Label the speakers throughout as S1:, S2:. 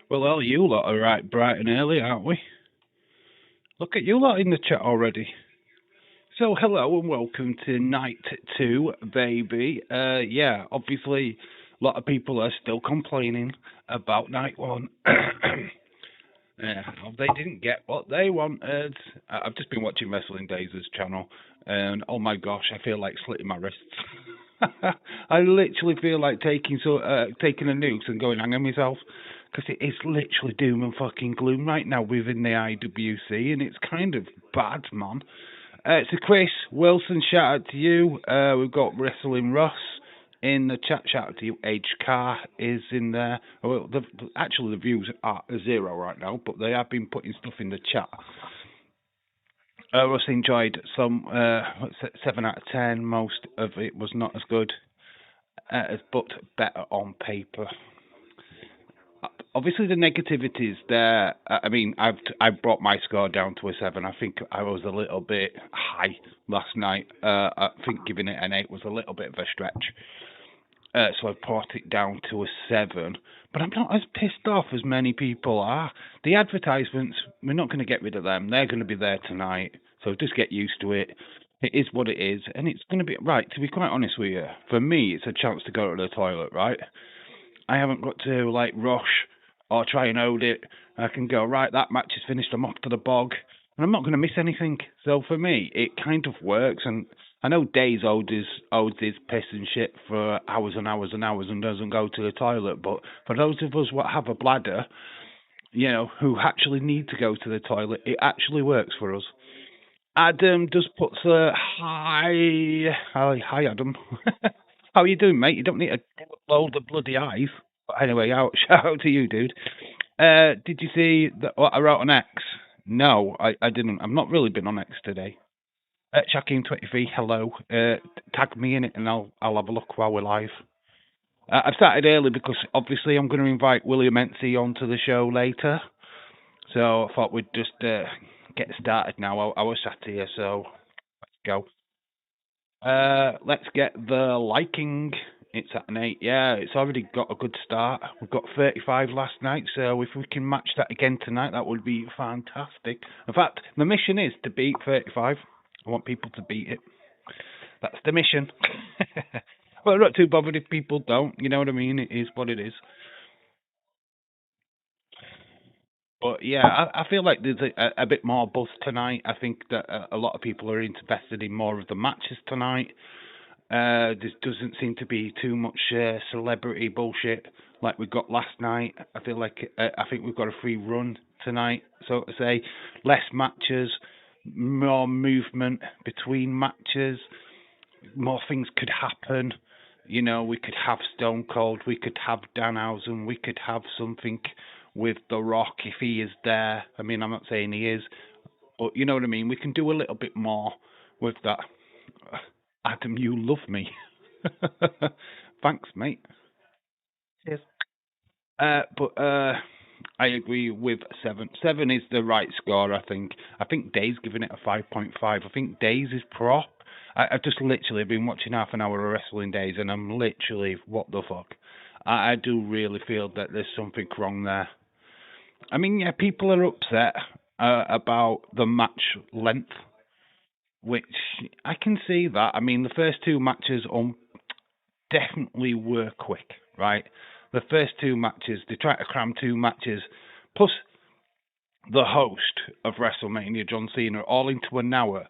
S1: Well, you lot are right bright and early, aren't we? Look at you lot in the chat already. So, hello and welcome to night two, baby. Yeah, obviously, a lot of people are still complaining about night one. Yeah, they didn't get what they wanted. I've just been watching Wrestling Days' channel, and oh my gosh, I feel like slitting my wrists. I literally feel like taking a noose and going hanging myself, because it is literally doom and fucking gloom right now within the IWC, and it's kind of bad, man. So Chris Wilson, shout out to you. We've got Wrestling Ross in the chat. Shout out to you. H Car is in there. Well, actually the views are 0 right now, but they have been putting stuff in the chat. Russ enjoyed some 7 out of 10. Most of it was not as good, but better on paper. Obviously, the negativities there. I mean, I brought my score down to a 7. I think I was a little bit high last night. I think giving it an 8 was a little bit of a stretch. So I brought it down to a 7. But I'm not as pissed off as many people are. The advertisements, we're not going to get rid of them. They're going to be there tonight. So just get used to it. It is what it is. And it's going to be, right, to be quite honest with you, for me, it's a chance to go to the toilet, right? I haven't got to, like, rush or try and hold it. I can go, right, that match is finished. I'm off to the bog. And I'm not going to miss anything. So for me, it kind of works. And I know Days holds his piss and shit for hours and hours and hours and doesn't go to the toilet. But for those of us what have a bladder, you know, who actually need to go to the toilet, it actually works for us. Adam just puts a hi, Adam. How are you doing, mate? You don't need to load the bloody eyes. But anyway, shout out to you, dude. Did you see what I wrote on X? No, I didn't. I've not really been on X today. Shakim23, hello. Tag me in it and I'll have a look while we're live. I've started early because obviously I'm going to invite William Ency onto the show later. So I thought we'd just get started now. I was sat here, so let's go. Let's get the liking. It's at an 8. Yeah, it's already got a good start. We've got 35 last night, so if we can match that again tonight, that would be fantastic. In fact, the mission is to beat 35. I want people to beat it. That's the mission. Well, I'm not too bothered if people don't. You know what I mean? It is what it is. But yeah, I feel like there's a bit more buzz tonight. I think that a lot of people are invested in more of the matches tonight. There doesn't seem to be too much celebrity bullshit like we got last night. I feel like I think we've got a free run tonight, so to say. Less matches, more movement between matches, more things could happen. You know, we could have Stone Cold, we could have Danhausen, we could have something with The Rock if he is there. I mean, I'm not saying he is, but you know what I mean. We can do a little bit more with that. Adam, you love me. Thanks, mate. Cheers. But I agree with 7. 7 is the right score, I think. I think Days giving it a 5.5. I think Days is prop. I've just literally been watching half an hour of Wrestling Days, and I'm literally, what the fuck? I do really feel that there's something wrong there. I mean, yeah, people are upset about the match length, which I can see that. I mean, the first 2 matches definitely were quick, right? The first 2 matches, they tried to cram 2 matches, plus the host of WrestleMania, John Cena, all into an hour.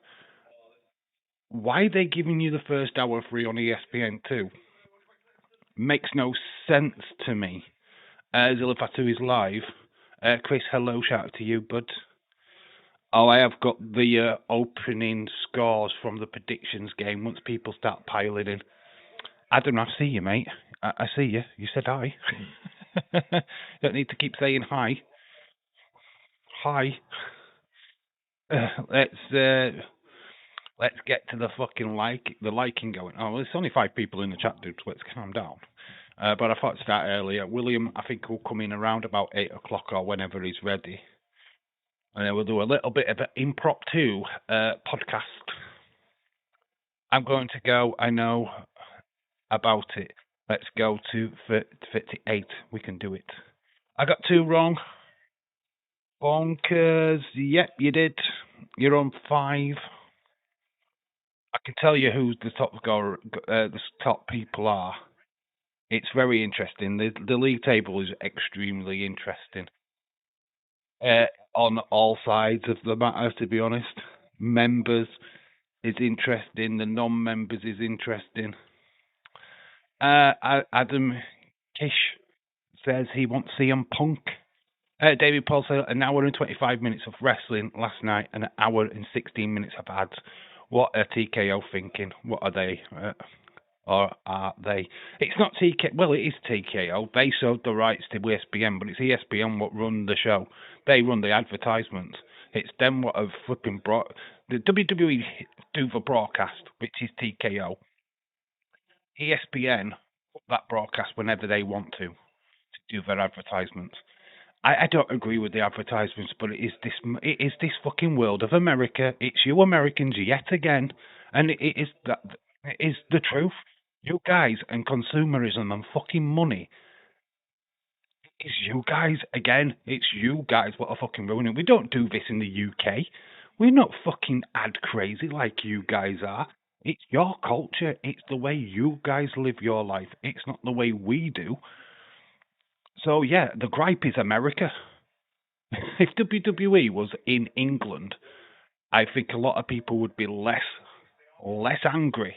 S1: Why are they giving you the first hour free on ESPN2? Makes no sense to me. Zilipatu is live. Chris, hello, shout out to you, bud. Oh, I have got the opening scores from the predictions game once people start piling in. Adam, I see you, mate. I see you. You said hi. Don't need to keep saying hi. Hi. Let's get to the fucking the liking going. Oh, well, there's only 5 people in the chat, dude. So let's calm down. But I thought to start earlier. William, I think, will come in around about 8 o'clock or whenever he's ready. And then we'll do a little bit of an impromptu podcast. I'm going to go. I know about it. Let's go to 38. We can do it. I got two wrong. Bonkers. Yep, you did. You're on five. I can tell you who the top the top people are. It's very interesting. The league table is extremely interesting. Uh, on all sides of the matter, to be honest. Members is interesting. The non-members is interesting. Adam Kish says he wants CM Punk. David Paul said an hour and 25 minutes of wrestling last night, and an hour and 16 minutes of ads. What are TKO thinking? What are they? Or are they? It's not TK. Well, it is TKO. They sold the rights to ESPN, but it's ESPN what run the show. They run the advertisements. It's them what have flipping brought the WWE do the broadcast, which is TKO. ESPN put that broadcast whenever they want to do their advertisements. I don't agree with the advertisements, but it is this fucking world of America. It's you Americans yet again, and it is that it is the truth. You guys and consumerism and fucking money. It's you guys again. It's you guys what are fucking ruining. We don't do this in the UK. We're not fucking ad crazy like you guys are. It's your culture. It's the way you guys live your life. It's not the way we do. So yeah, the gripe is America. If WWE was in England, I think a lot of people would be less angry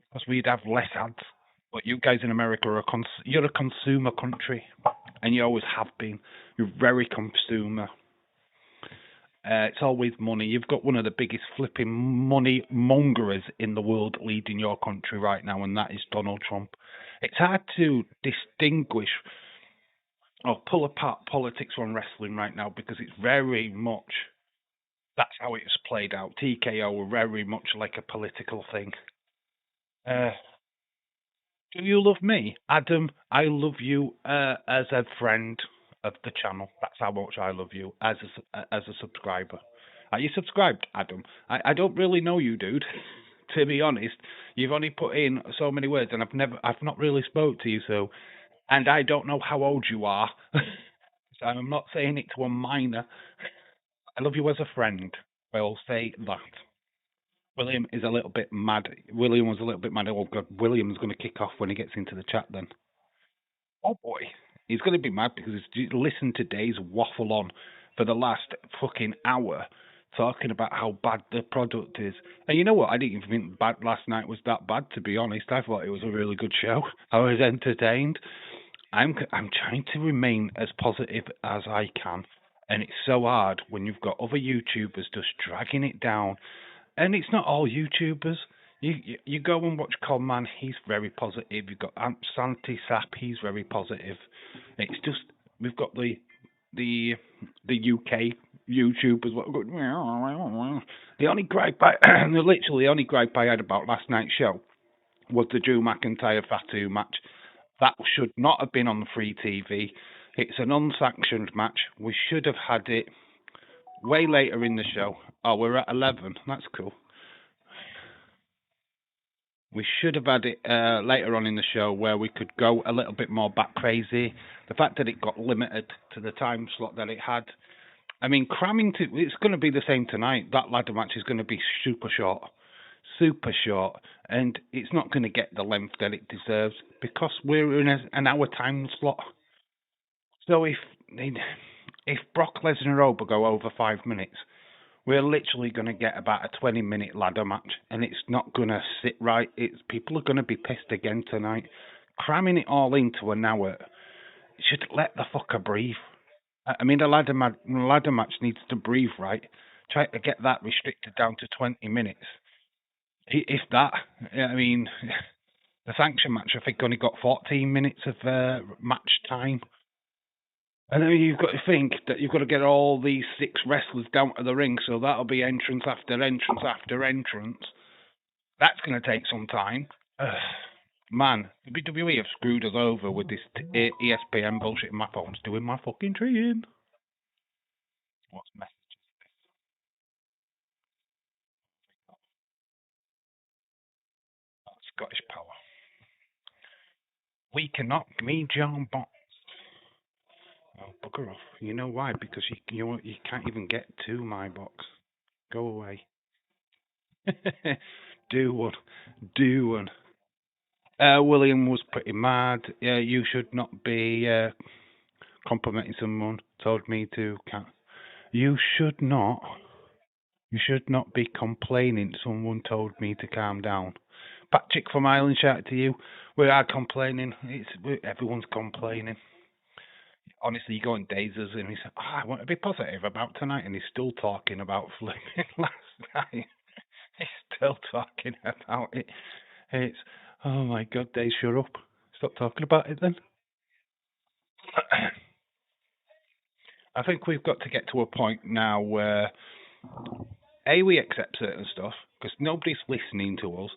S1: because we'd have less ads. But you guys in America are you're a consumer country, and you always have been. You're very consumer. It's always money. You've got one of the biggest flipping money mongerers in the world leading your country right now, and that is Donald Trump. It's hard to distinguish or pull apart politics from wrestling right now because it's very much that's how it's played out. TKO were very much like a political thing. Uh, do you love me, Adam? I love you as a friend of the channel. That's how much I love you as a subscriber. Are you subscribed, Adam? I don't really know you, dude. To be honest, you've only put in so many words, and I've not really spoke to you. So, and I don't know how old you are. So I'm not saying it to a minor. I love you as a friend. I'll say that. William is a little bit mad. William was a little bit mad. Oh God, William's going to kick off when he gets into the chat. Then, oh boy, he's going to be mad because he's listened to Dave's waffle on for the last fucking hour, talking about how bad the product is. And you know what? I didn't even think bad last night was that bad. To be honest, I thought it was a really good show. I was entertained. I'm trying to remain as positive as I can, and it's so hard when you've got other YouTubers just dragging it down. And it's not all YouTubers. You go and watch Conman, he's very positive. You've got Santi Sap, he's very positive. It's just we've got the UK YouTubers what go, the only gripe literally the only gripe I had about last night's show was the Drew McIntyre Fatu match. That should not have been on the free TV. It's an unsanctioned match. We should have had it way later in the show. Oh, we're at 11. That's cool. We should have had it later on in the show where we could go a little bit more back crazy. The fact that it got limited to the time slot that it had. I mean, it's going to be the same tonight. That ladder match is going to be super short. Super short. And it's not going to get the length that it deserves because we're in an hour time slot. So if Brock Lesnar over go over 5 minutes, we're literally going to get about a 20-minute ladder match, and it's not going to sit right. People are going to be pissed again tonight. Cramming it all into an hour should let the fucker breathe. I mean, the ladder match needs to breathe, right? Try to get that restricted down to 20 minutes. If that, I mean, the sanction match, I think, only got 14 minutes of match time. And then you've got to think that you've got to get all these 6 wrestlers down to the ring, so that'll be entrance after entrance after entrance. That's going to take some time. Man, WWE have screwed us over with this ESPN bullshit. My phone's doing my fucking treeing. What's message is this? Oh, Scottish Power. We cannot me John Bot. bugger off. You know why? Because you can't even get to my box. Go away. Do one. Do one. William was pretty mad. You should not be complimenting someone. Told me to. You should not. You should not be complaining. Someone told me to calm down. Patrick from Ireland shouted to you. We are complaining. Everyone's complaining. Honestly, you go on dazes and he's, I want to be positive about tonight, and he's still talking about flipping last night. He's still talking about it. It's, oh my God, Dave, shut up. Stop talking about it then. I think we've got to get to a point now where we accept certain stuff because nobody's listening to us,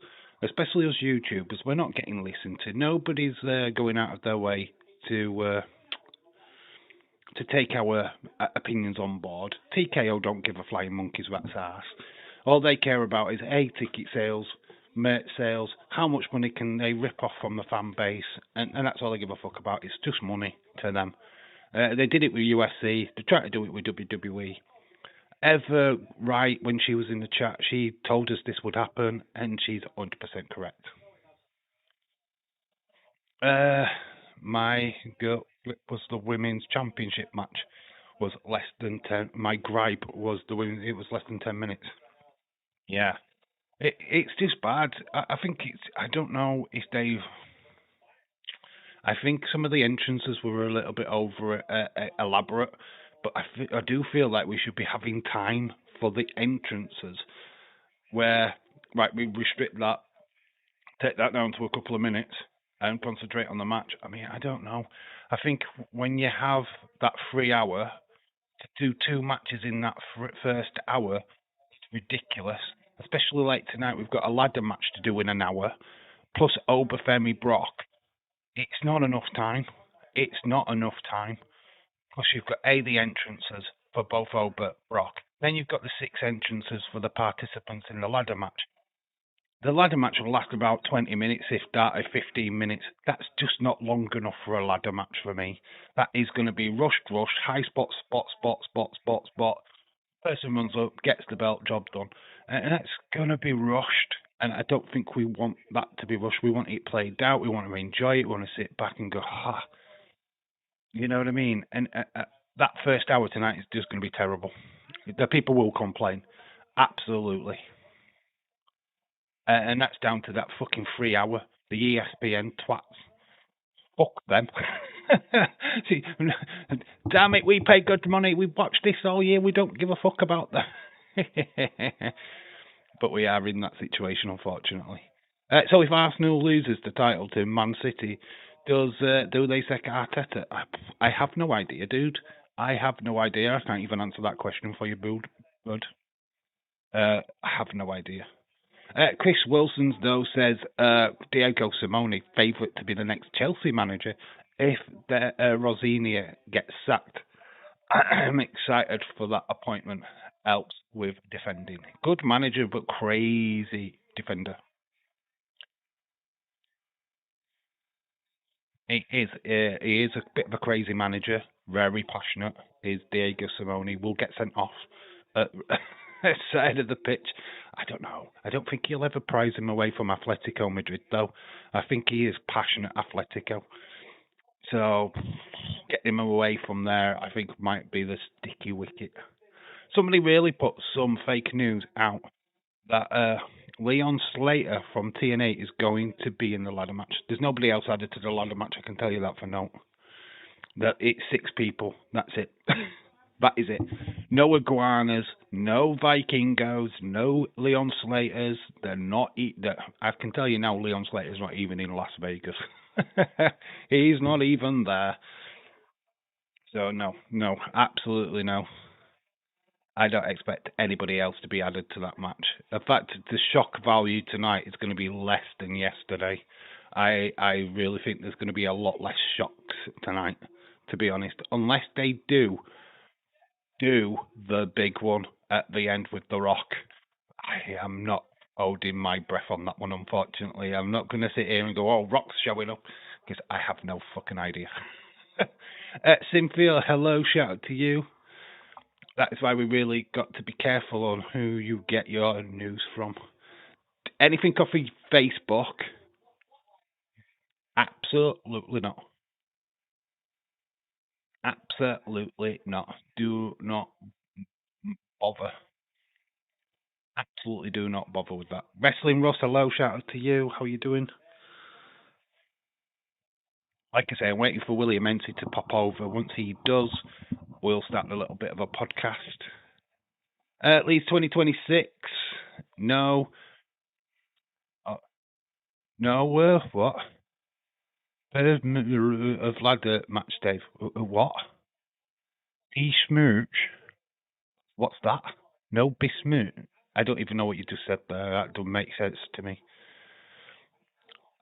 S1: especially us YouTubers. We're not getting listened to. Nobody's going out of their way to take our opinions on board. TKO don't give a flying monkey's rat's ass. All they care about is ticket sales, merch sales, how much money can they rip off from the fan base, and that's all they give a fuck about. It's just money to them. They did it with UFC. They tried to do it with WWE. Ever right when she was in the chat, she told us this would happen, and she's 100% correct. My girl was the women's championship match was less than 10. My gripe was it was less than 10 minutes. Yeah, it's just bad. I think I don't know if they've. I think some of the entrances were a little bit over elaborate, but I do feel like we should be having time for the entrances where, right, we restrict that, take that down to a couple of minutes and concentrate on the match. I mean, I don't know. I think when you have that 3 hour to do 2 matches in that first hour, it's ridiculous. Especially like tonight, we've got a ladder match to do in an hour, plus Obafemi Brock. It's not enough time. It's not enough time. Plus, you've got the entrances for both Oba Brock. Then you've got the 6 entrances for the participants in the ladder match. The ladder match will last about 20 minutes, if that, or 15 minutes. That's just not long enough for a ladder match for me. That is going to be rushed, high spot. Person runs up, gets the belt, job done. And that's going to be rushed. And I don't think we want that to be rushed. We want it played out. We want to enjoy it. We want to sit back and go, You know what I mean? And that first hour tonight is just going to be terrible. The people will complain. Absolutely. And that's down to that fucking 3 hour. The ESPN twats. Fuck them. See, damn it, we pay good money. We've watched this all year. We don't give a fuck about that. But we are in that situation, unfortunately. So if Arsenal loses the title to Man City, do they sack Arteta? I have no idea, dude. I have no idea. I can't even answer that question for you, bud. I have no idea. Chris Wilson's, though, says Diego Simone, favourite to be the next Chelsea manager if Rosinia gets sacked. I'm excited for that appointment. Helps with defending. Good manager, but crazy defender. He is a bit of a crazy manager, very passionate. Is Diego Simone will get sent off at side of the pitch. I don't know. I don't think he'll ever prize him away from Atletico Madrid, though. I think he is passionate Atletico. So getting him away from there, I think might be the sticky wicket. Somebody really put some fake news out that Leon Slater from TNA is going to be in the ladder match. There's nobody else added to the ladder match, I can tell you that for now. That it's 6 people. That's it. That is it. No Iguanas, no Vikingos, no Leon Slaters. They're not. I can tell you now, Leon Slater's not even in Las Vegas. He's not even there. So no, absolutely no. I don't expect anybody else to be added to that match. In fact, the shock value tonight is going to be less than yesterday. I really think there's going to be a lot less shocks tonight, to be honest, unless they do the big one at the end with The Rock. I am not holding my breath on that one, unfortunately. I'm not going to sit here and go, oh, Rock's showing up, because I have no fucking idea. Cynthia, hello, shout out to you. That is why we really got to be careful on who you get your news from. Anything off of Facebook? Absolutely not. Absolutely not. Do not bother. Absolutely do not bother with that. Wrestling Russ, hello, shout out to you. How are you doing? Like I say, I'm waiting for William Mency to pop over. Once he does, we'll start a little bit of a podcast. Leeds 2026. No. No, what? Of ladder match, Dave. What? Besmirch? What's that? No besmirch? I don't even know what you just said there. That doesn't make sense to me.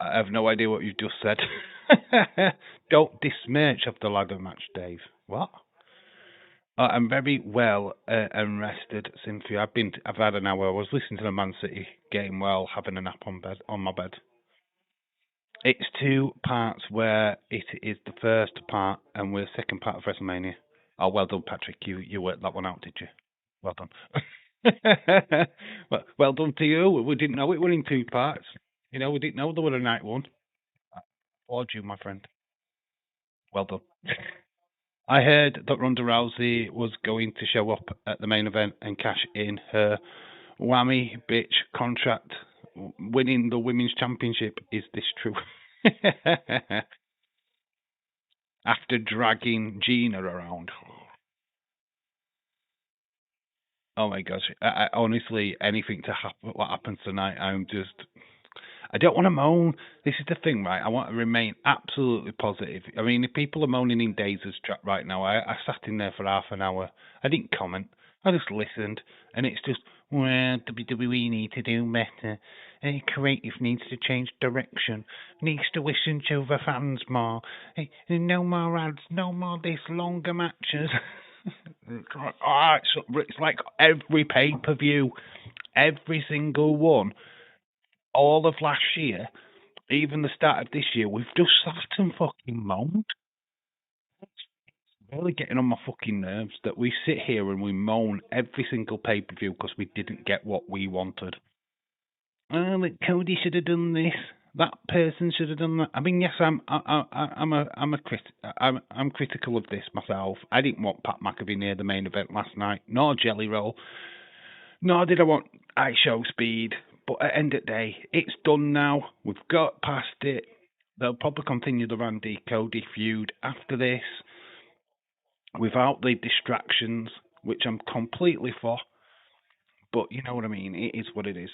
S1: I have no idea what you just said. Don't dismirch of the ladder match, Dave. What? I'm very well and rested, Cynthia. I've had an hour. I was listening to the Man City game while having a nap on my bed. It's two parts where it is the first part and we're the second part of WrestleMania. Oh, well done, Patrick. You worked that one out, did you? Well done. well done to you. We didn't know it were in two parts. We didn't know there were a night one. Applaud you, my friend. Well done. I heard that Ronda Rousey was going to show up at the main event and cash in her whammy bitch contract, winning the women's championship. Is this true? After dragging Gina around. Oh my gosh! I honestly, anything to happen, what happens tonight, I don't want to moan. This is the thing, right? I want to remain absolutely positive. I mean, if people are moaning in Daisy's chat right now, I sat in there for half an hour. I didn't comment. I just listened, and it's just, well, WWE need to do better. Creative needs to change direction. Needs to listen to the fans more. No more ads. No more this longer matches. It's like every pay-per-view, every single one, all of last year, even the start of this year, we've just sat and fucking moaned. It's really getting on my fucking nerves that we sit here and we moan every single pay-per-view because we didn't get what we wanted. Oh, that Cody should have done this. That person should have done that. I mean, yes, I'm critical of this myself. I didn't want Pat McAfee near the main event last night, nor Jelly Roll, nor did I want Ice Show Speed. But at the end of the day, it's done now. We've got past it. They'll probably continue the Randy Cody feud after this, without the distractions, which I'm completely for. But you know what I mean. It is what it is.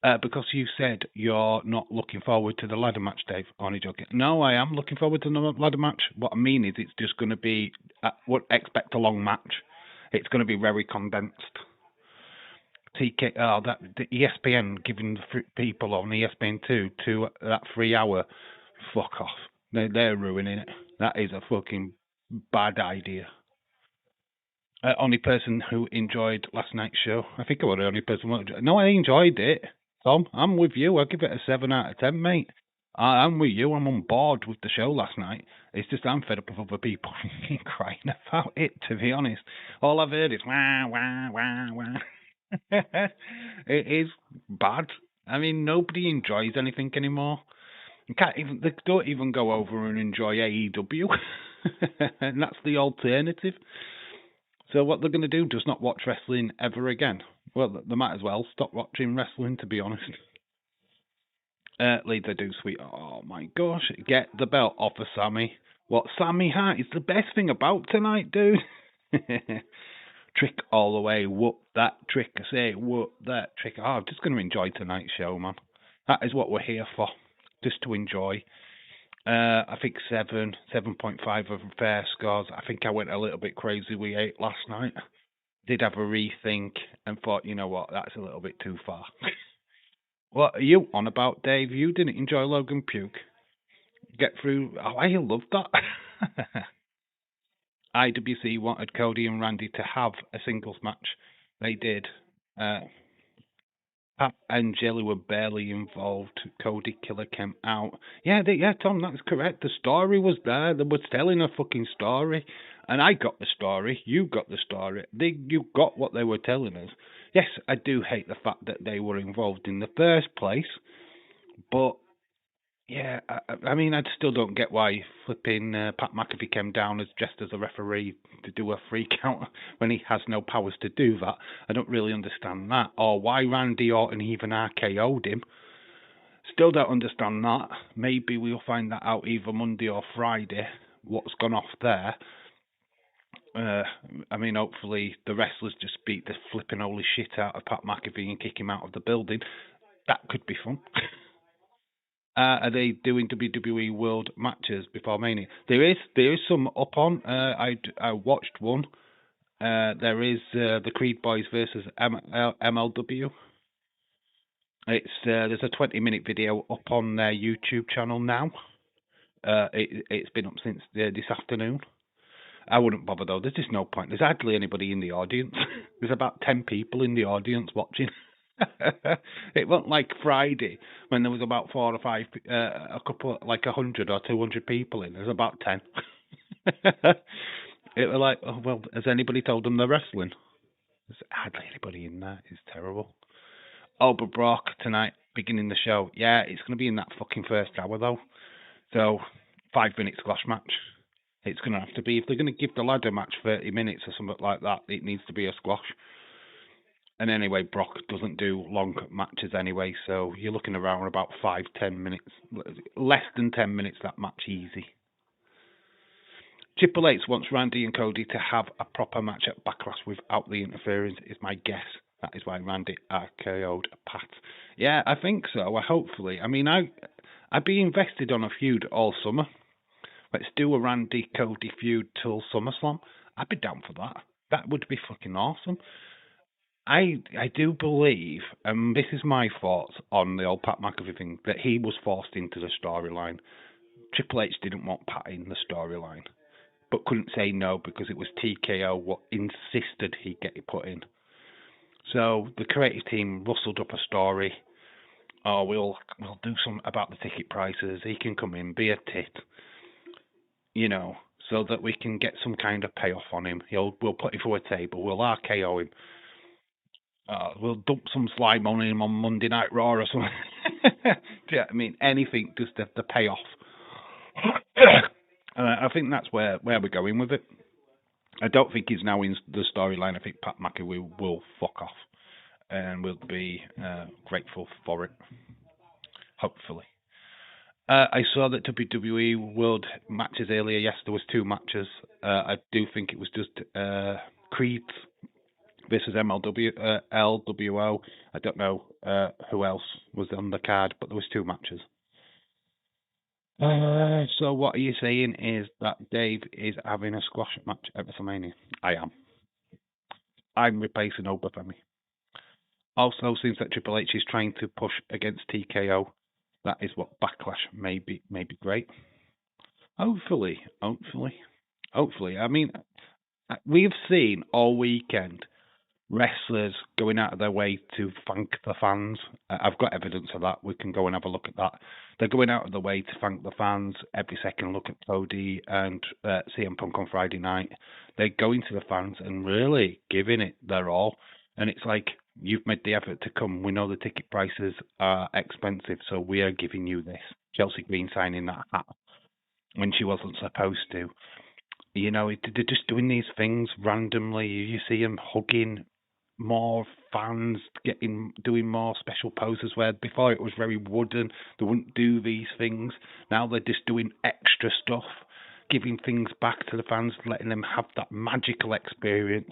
S1: Because you said you're not looking forward to the ladder match, Dave. Only joking. No, I am looking forward to the ladder match. What I mean is, it's just going to be. Would expect a long match. It's going to be very condensed. TK, that the ESPN giving people on ESPN2 to that 3 hour. Fuck off. They're ruining it. That is a fucking bad idea. Only person who enjoyed last night's show. I think I was the only person who enjoyed. No, I enjoyed it. Tom, I'm with you. I'll give it a 7 out of 10, mate. I'm with you. I'm on board with the show last night. It's just I'm fed up with other people crying about it, to be honest. All I've heard is wah, wah, wah, wah. It is bad. I mean, nobody enjoys anything anymore. They don't even go over and enjoy AEW. And that's the alternative. So what they're going to do, just not watch wrestling ever again. Well, they might as well stop watching wrestling, to be honest. Lead they do, sweet. Oh my gosh, get the belt off of Sammy. What, Sammy Hart is the best thing about tonight, dude. Trick all the way. Whoop that trick. I say, whoop that trick. Oh, I'm just going to enjoy tonight's show, man. That is what we're here for, just to enjoy. I think 7.5 of fair scores. I think I went a little bit crazy with 8 last night. Did have a rethink and thought, you know what, that's a little bit too far. What are you on about, Dave? You didn't enjoy Logan Puke. Get through. Oh, I love that. IWC wanted Cody and Randy to have a singles match. They did. Pat and Jelly were barely involved. Cody Killer came out. Yeah, yeah, Tom, that's correct. The story was there. They were telling a fucking story. And I got the story. You got the story. You got what they were telling us. Yes, I do hate the fact that they were involved in the first place. But yeah, I mean, I still don't get why flipping Pat McAfee came down as dressed as a referee to do a free count when he has no powers to do that. I don't really understand that, or why Randy Orton even RKO'd him. Still don't understand that. Maybe we'll find that out either Monday or Friday. What's gone off there? Uh, I mean, hopefully the wrestlers just beat the flipping holy shit out of Pat McAfee and kick him out of the building. That could be fun. Are they doing WWE World matches before Mania? There is some up on. I watched one. There is the Creed Boys versus MLW. There's a 20-minute video up on their YouTube channel now. It's been up since this afternoon. I wouldn't bother though. There's just no point. There's hardly anybody in the audience. There's about 10 people in the audience watching. It wasn't like Friday when there was about 4 or 5, a couple, like 100 or 200 people in. There's about 10. It was like, oh, well, has anybody told them they're wrestling? There's hardly anybody in there. It's terrible. Oh, but Brock tonight, beginning the show. Yeah, it's going to be in that fucking first hour though. So, 5-minute squash match. It's going to have to be. If they're going to give the ladder match 30 minutes or something like that, it needs to be a squash. And anyway, Brock doesn't do long matches anyway, so you're looking around about 5-10 minutes. Less than 10 minutes, that match easy. Triple H wants Randy and Cody to have a proper match at Backlash without the interference, is my guess. That is why Randy RKO'd Pat. Yeah, I think so. Hopefully. I mean, I'd be invested on a feud all summer. Let's do a Randy Cody feud till SummerSlam. I'd be down for that. That would be fucking awesome. I do believe, and this is my thoughts on the old Pat McAfee thing, that he was forced into the storyline. Triple H didn't want Pat in the storyline, but couldn't say no because it was TKO what insisted he get put in. So the creative team rustled up a story. Oh, we'll do something about the ticket prices. He can come in, be a tit, so that we can get some kind of payoff on him. We'll put him through a table. We'll RKO him. We'll dump some slime on him on Monday Night Raw or something. Yeah, I mean, anything just the payoff. I think that's where we're going with it. I don't think he's now in the storyline. I think Pat McAfee will fuck off, and we'll be grateful for it. Hopefully. I saw that WWE World matches earlier. Yes, there was 2 matches. I do think it was just Creed versus LWO. I don't know who else was on the card, but there was 2 matches. So what are you saying is that Dave is having a squash match at WrestleMania? I am. I'm replacing Obafemi. Also, seems that Triple H is trying to push against TKO. That is what Backlash may be great. Hopefully. I mean, we've seen all weekend wrestlers going out of their way to thank the fans. I've got evidence of that. We can go and have a look at that. They're going out of the way to thank the fans. Every second look at Cody and CM Punk on Friday night. They're going to the fans and really giving it their all. And it's like, you've made the effort to come. We know the ticket prices are expensive, so we are giving you this. Chelsea Green signing that hat when she wasn't supposed to. They're just doing these things randomly. You see them hugging more fans, doing more special poses where before it was very wooden. They wouldn't do these things. Now they're just doing extra stuff, giving things back to the fans, letting them have that magical experience.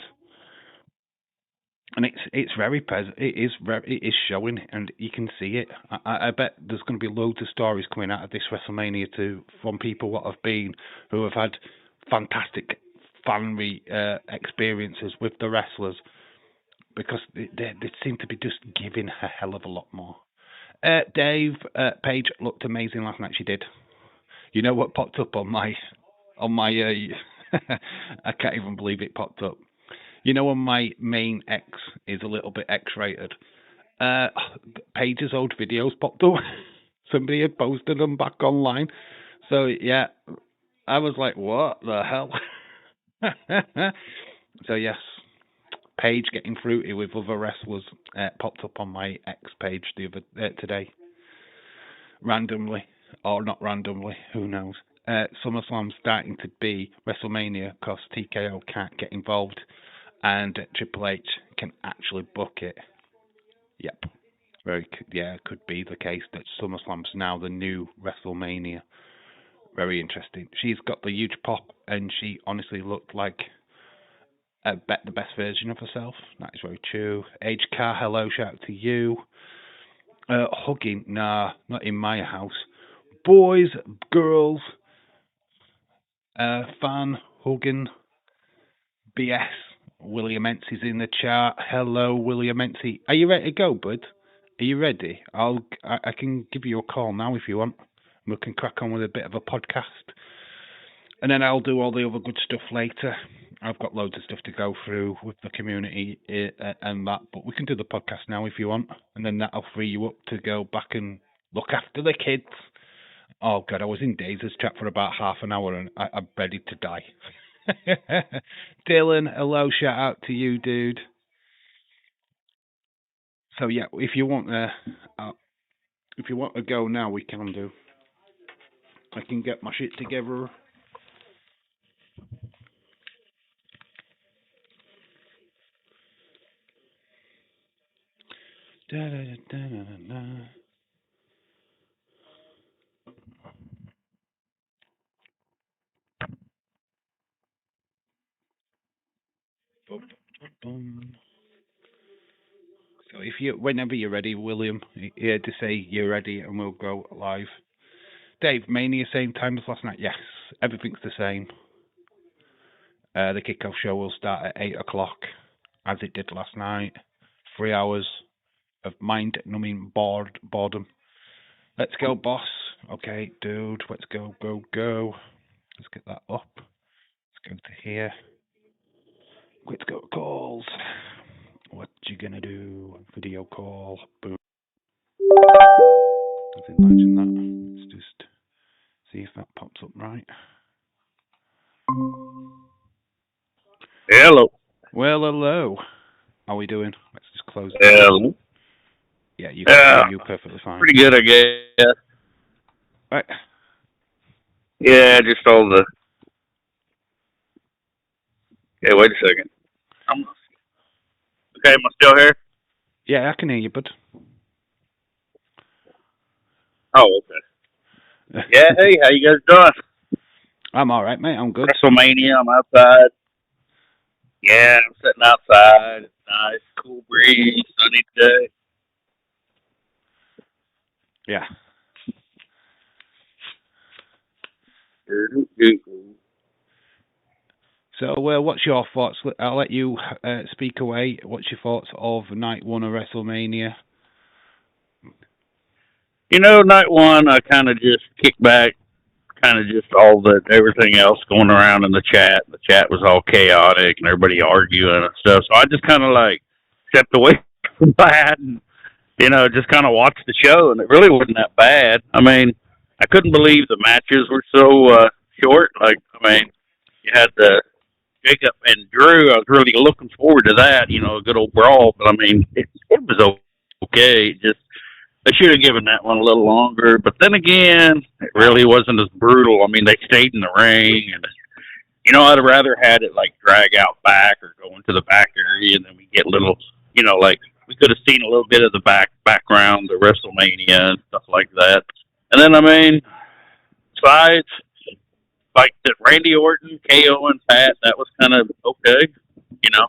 S1: And it's very present. It is showing, and you can see it. I bet there's going to be loads of stories coming out of this WrestleMania from people who have had fantastic fan experiences with the wrestlers, because they seem to be just giving a hell of a lot more. Dave Paige looked amazing last night. She did. You know what popped up on my I can't even believe it popped up. You know when my main X is a little bit X-rated, Uh, Paige's old videos popped up. Somebody had posted them back online. So yeah, I was like, what the hell? So yes, Paige getting fruity with other wrestlers popped up on my X page today, randomly or not randomly, who knows. SummerSlam's starting to be WrestleMania because TKO can't get involved and Triple H can actually book it. Yep. Could be the case that SummerSlam's now the new WrestleMania. Very interesting. She's got the huge pop, and she honestly looked like the best version of herself. That is very true. Age Car, hello, shout out to you. Hugging, nah, not in my house. Boys, girls, fan, hugging, BS. William Ency's in the chat. Hello, William Ency. Are you ready to go, bud? Are you ready? I can give you a call now if you want. We can crack on with a bit of a podcast. And then I'll do all the other good stuff later. I've got loads of stuff to go through with the community and that, but we can do the podcast now if you want, and then that'll free you up to go back and look after the kids. Oh God, I was in Daisy's chat for about half an hour and I'm ready to die. Dylan, hello, shout out to you, dude. So yeah, if you want to go now, we can do. I can get my shit together. Da, da, da, da, da, da. Boom, boom. So whenever you're ready, William, here to say you're ready, and we'll go live. Dave, Mania same time as last night. Yes, everything's the same. The kickoff show will start at 8 o'clock, as it did last night. 3 hours of mind-numbing boredom. Let's go, boss. Okay, dude, let's go, go, go. Let's get that up. Let's go to here. Let's go calls. What you gonna do? Video call. Boom. Let's imagine that. Let's just see if that pops up right.
S2: Hello.
S1: Well, hello. How are we doing? Let's just close it.
S2: Hello.
S1: Yeah, you can hear you perfectly fine.
S2: Pretty good, I guess.
S1: Right.
S2: Yeah, just all the. Okay, wait a second. Okay, am I still here?
S1: Yeah, I can hear you, bud.
S2: Oh, okay. Yeah, hey, how you guys doing?
S1: I'm all right, mate. I'm good.
S2: WrestleMania, I'm outside. Yeah, I'm sitting outside. It's nice, cool breeze, sunny day.
S1: Yeah. So, what's your thoughts? I'll let you speak away. What's your thoughts of night one of WrestleMania?
S2: You know, night one, I kind of just kicked back, kind of just everything else going around in the chat. The chat was all chaotic and everybody arguing and stuff. So I just kind of like stepped away from that and, you know, just kind of watched the show. And it really wasn't that bad. I mean, I couldn't believe the matches were so short. Like, I mean, you had the Jacob and Drew. I was really looking forward to that, you know, a good old brawl. But I mean, it was okay. Just they should have given that one a little longer. But then again, it really wasn't as brutal. I mean, they stayed in the ring, and you know, I'd have rather had it like drag out back or go into the back area, and then we get little, you know, like we could have seen a little bit of the background, the WrestleMania and stuff like that. And then I mean, besides, like the Randy Orton, KO, and Pat, that was kind of okay. You know,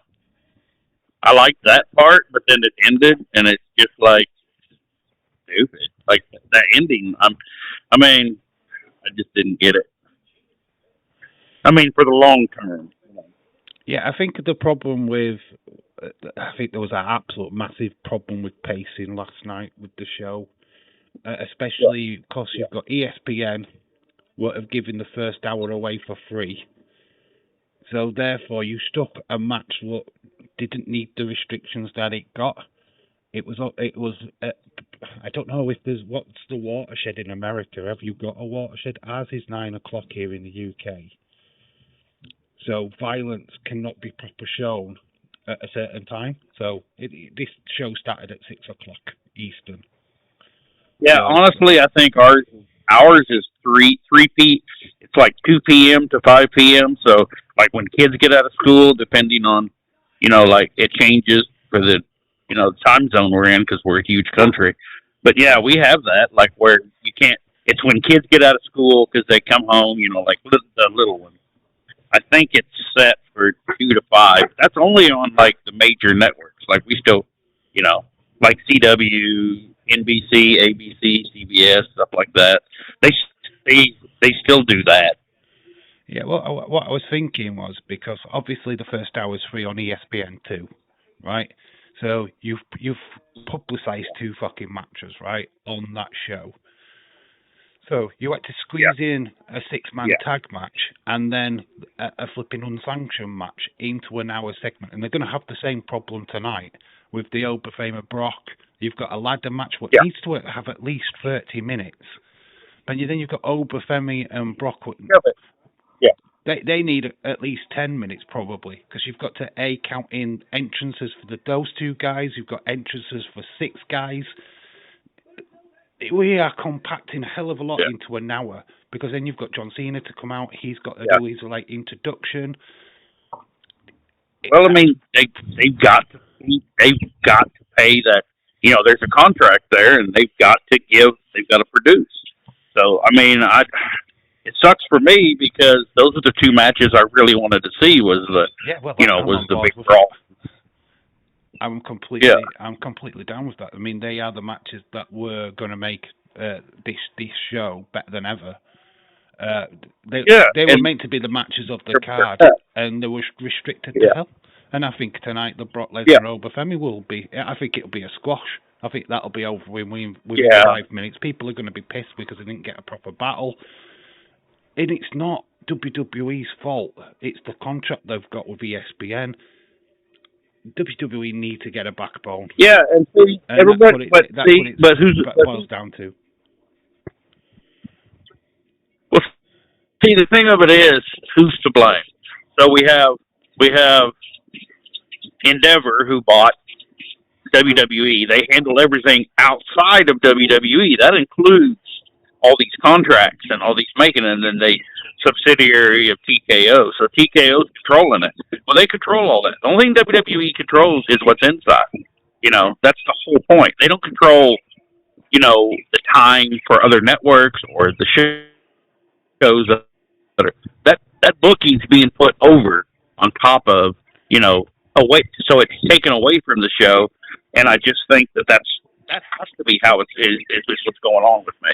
S2: I liked that part, but then it ended, and it's just like stupid. Like that ending, I mean, I just didn't get it. I mean, for the long term.
S1: Yeah, I think the problem with, I think there was an absolute massive problem with pacing last night with the show, especially because you've got ESPN would have given the first hour away for free. So therefore, you stuck a match that didn't need the restrictions that it got. It was. I don't know if there's what's the watershed in America. Have you got a watershed? Ours is 9 o'clock here in the UK. So violence cannot be proper shown at a certain time. So this show started at 6 o'clock Eastern.
S2: Yeah,
S1: So,
S2: honestly, I think ours is three p. It's like 2 p.m. to 5 p.m. So like when kids get out of school, depending on, like it changes for the, time zone we're in because we're a huge country. But yeah, we have that like where you can't. It's when kids get out of school because they come home. Like the little ones. I think it's set for 2 to 5. That's only on like the major networks. Like we still, like CW, NBC, ABC, CBS, stuff like that. They they still do that.
S1: yeah, well, what I was thinking was because obviously the first hour is free on ESPN2, right? So you've publicised two fucking matches, right, on that show. So you had to squeeze in a six-man tag match and then a flipping unsanctioned match into an hour segment, and they're going to have the same problem tonight with the Oberfamer Brock. You've got a ladder match what needs to have at least 30 minutes. Then you've got Oberfemi and Brock.
S2: Yeah.
S1: They need at least 10 minutes probably because you've got to count in entrances for those two guys. You've got entrances for 6 guys. We are compacting a hell of a lot into an hour because then you've got John Cena to come out. He's got to do his introduction.
S2: Well, I mean, they've got to pay that. There's a contract there, and they've got to produce. So, I mean, it sucks for me because those are the two matches I really wanted to see. Was the big brawl.
S1: I'm completely down with that. I mean, they are the matches that were going to make this show better than ever. They were meant to be the matches of the card, and they were restricted to hell. And I think tonight the Brock Lesnar Oberfemi will be. I think it'll be a squash. I think that'll be over within 5 minutes. People are going to be pissed because they didn't get a proper battle. And it's not WWE's fault. It's the contract they've got with ESPN. WWE need to get a backbone.
S2: Yeah, and see, everybody, but who's
S1: boils down to?
S2: Well, see, the thing of it is, who's to blame? So we have Endeavor who bought WWE. They handle everything outside of WWE. That includes all these contracts and all these making, and then they subsidiary of TKO. So TKO's controlling it. Well, they control all that. The only thing WWE controls is what's inside. That's the whole point. They don't control, the time for other networks or the shows that booking's being put over on top of, away. So it's taken away from the show, and I just think that has to be how is what's going on with me.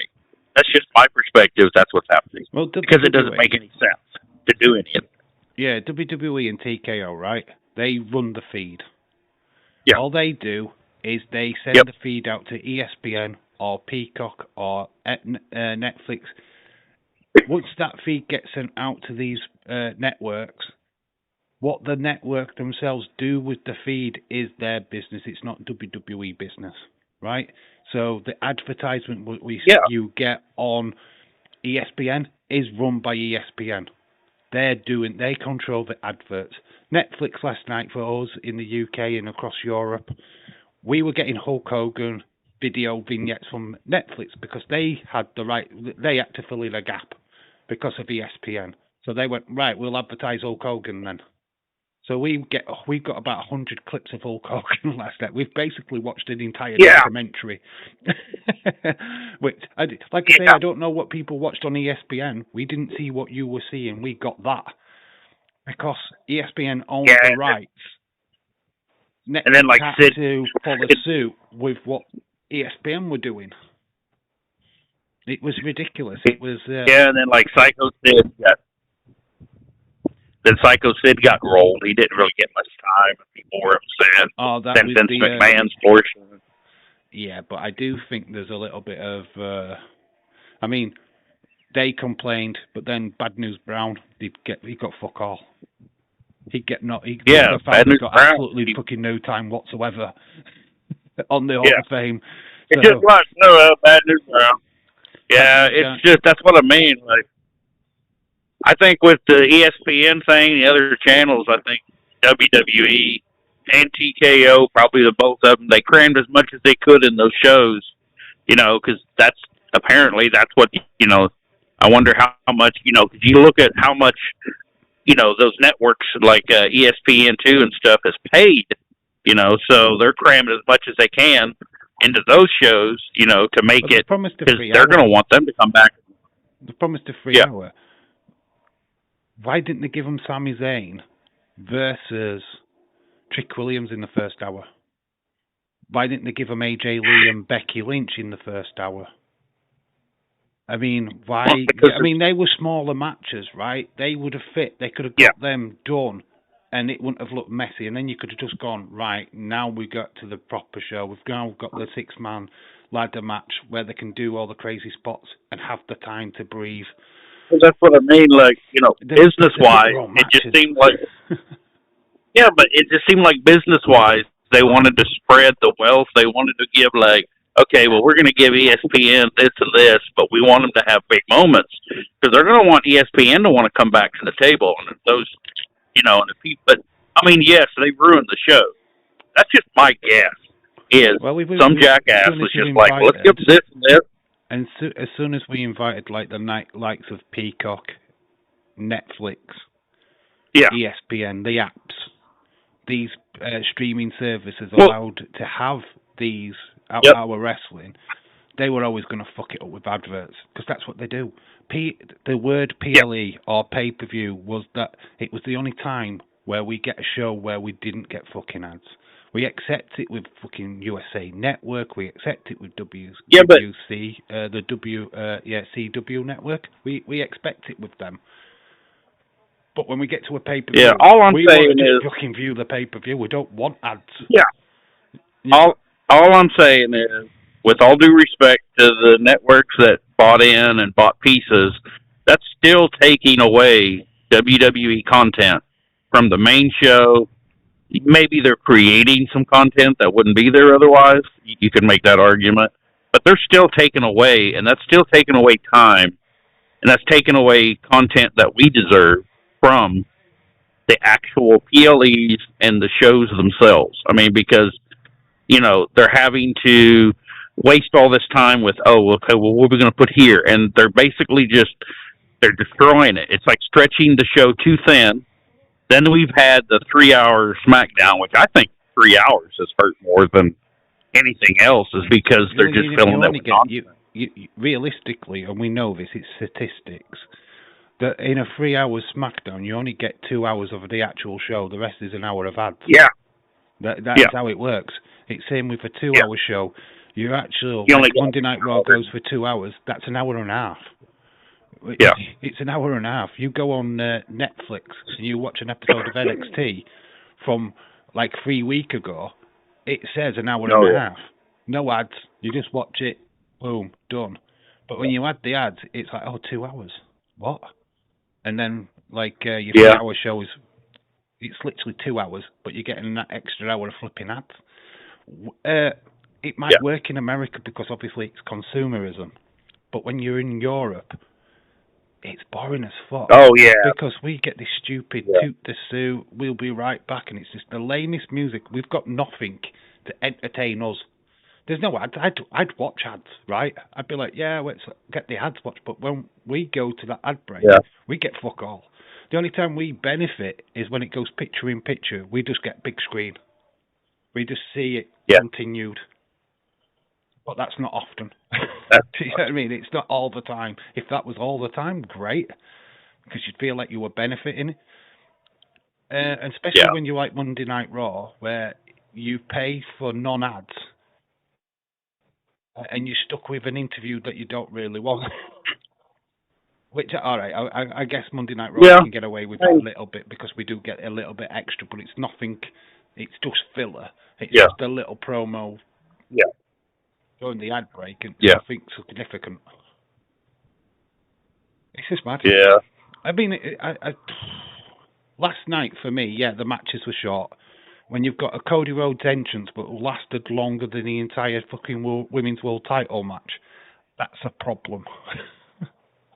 S2: That's just my perspective. That's what's happening.
S1: Well,
S2: because it doesn't make any sense to do any of it.
S1: Yeah, WWE and TKO, right? They run the feed.
S2: Yeah.
S1: All they do is they send the feed out to ESPN or Peacock or Netflix. Once that feed gets sent out to these networks, what the network themselves do with the feed is their business. It's not WWE business, right? So the advertisement you get on ESPN is run by ESPN. They control the adverts. Netflix last night for us in the UK and across Europe, we were getting Hulk Hogan video vignettes from Netflix because they had they had to fill in a gap because of ESPN. So they went, right, we'll advertise Hulk Hogan then. So we've got about 100 clips of Hulk Hogan last night. We've basically watched an entire documentary. Which, I don't know what people watched on ESPN. We didn't see what you were seeing. We got that because ESPN owns the rights. Netflix
S2: and then
S1: had to follow suit with what ESPN were doing. It was ridiculous. It was
S2: and then Psycho Sid Psycho Sid got rolled. He didn't really get much time. People were upset.
S1: Oh, that was
S2: Vince McMahon's portion.
S1: Yeah, but I do think there's a little bit of. I mean, they complained, but then Bad News Brown, he got fuck all. Bad News got
S2: Brown
S1: absolutely fucking no time whatsoever. on the Hall
S2: Yeah.
S1: of Fame.
S2: It's just
S1: So
S2: like no bad news around.
S1: bad
S2: Yeah,
S1: news,
S2: it's
S1: Jack.
S2: just that's what I mean. Like I think with the ESPN thing, the other channels, I think WWE and TKO, probably the both of them, they crammed as much as they could in those shows. Because that's apparently that's what I wonder how much because you look at how much those networks like ESPN2 and stuff is paid. So they're cramming as much as they can into those shows. To make
S1: But they
S2: it
S1: promised a
S2: because
S1: 3
S2: they're going
S1: hour.
S2: to want them to come back.
S1: They promised a free
S2: Yeah.
S1: hour. Why didn't they give him Sami Zayn versus Trick Williams in the first hour? Why didn't they give him AJ Lee and Becky Lynch in the first hour? I mean, why?
S2: Well, because
S1: I mean, they were smaller matches, right? They would have fit. They could have
S2: yeah,
S1: got them done, and it wouldn't have looked messy. And then you could have just gone, right, now we got to the proper show. We've now got the 6-man ladder match where they can do all the crazy spots and have the time to breathe.
S2: that's what I mean. Like business wise,
S1: They're all
S2: it just
S1: matches.
S2: seemed like yeah, but it just seemed like business wise, they wanted to spread the wealth. They wanted to give like, okay, well, we're going to give ESPN this and this, but we want them to have big moments because they're going to want ESPN to want to come back to the table. And if those, and if people, but I mean, yes, they ruined the show. That's just my guess. Is
S1: Well,
S2: some jackass was just like, well, let's give this and this.
S1: And as soon as we invited like the likes of Peacock, Netflix,
S2: Yeah,
S1: ESPN, the apps, these streaming services
S2: well,
S1: allowed to have these
S2: yep,
S1: our wrestling, they were always going to fuck it up with adverts because that's what they do. The word
S2: yep,
S1: PLE or pay-per-view was that it was the only time where we get a show where we didn't get fucking ads. We accept it with fucking USA Network. We accept it with
S2: yeah, but
S1: WC, the CW Network. We expect it with them. But when we get to a
S2: yeah,
S1: pay-per-view,
S2: all I'm
S1: we want
S2: saying
S1: to just
S2: is,
S1: fucking view the pay-per-view. We don't want ads.
S2: yeah,
S1: You,
S2: all I'm saying is, with all due respect to the networks that bought in and bought pieces, that's still taking away WWE content from the main show. Maybe they're creating some content that wouldn't be there otherwise. You can make that argument, but they're still taking away, and that's still taking away time, and that's taking away content that we deserve from the actual PLEs and the shows themselves. I mean, because they're having to waste all this time with, oh, okay, well, what are we going to put here? And they're basically they're destroying it. It's like stretching the show too thin. Then we've had the 3-hour SmackDown, which I think 3 hours has hurt more than anything else, is because they're just filling it with nonsense.
S1: Realistically, and we know this, it's statistics, that in a 3-hour SmackDown, you only get 2 hours of the actual show. The rest is an hour of ads.
S2: Yeah,
S1: That's
S2: yeah,
S1: how it works. It's same with a
S2: yeah.
S1: 2-hour show. Your actual
S2: You only
S1: Monday Night Raw
S2: get
S1: goes for 2 hours. That's an hour and a half.
S2: yeah,
S1: It's an hour and a half. You go on Netflix and you watch an episode of NXT from like 3 weeks ago. It says an hour and a half. No ads. You just watch it. Boom, done. But when you add the ads, it's like, oh, 2 hours. What? And then like your
S2: yeah,
S1: 3-hour show is, it's literally 2 hours, but you're getting that extra hour of flipping ads. It might
S2: yeah,
S1: work in America because obviously it's consumerism. But when you're in Europe, it's boring as fuck.
S2: oh yeah,
S1: Because we get this stupid
S2: yeah,
S1: toot the suit, we'll be right back, and it's just the lamest music. We've got nothing to entertain us. There's no ads. I'd watch ads, right? I'd be like, yeah, let's get the ads watched. But when we go to that ad break,
S2: yeah,
S1: we get fuck all. The only time we benefit is when it goes picture in picture. We just get big screen. We just see it
S2: yeah.
S1: continued. But that's not often.
S2: That's,
S1: Do you know what I mean? It's not all the time. If that was all the time, great, because you'd feel like you were benefiting. And especially
S2: yeah,
S1: when you like Monday Night Raw, where you pay for non-ads, and you're stuck with an interview that you don't really want. Which, all right, I guess Monday Night Raw
S2: yeah,
S1: can get away with that a little bit because we do get a little bit extra, but it's nothing. It's just filler. It's
S2: yeah,
S1: just a little promo
S2: yeah,
S1: during the ad break, and
S2: yeah,
S1: nothing significant. It's just mad.
S2: yeah,
S1: I mean, last night for me, yeah, the matches were short. when you've got a Cody Rhodes entrance but lasted longer than the entire fucking women's world title match, that's a problem.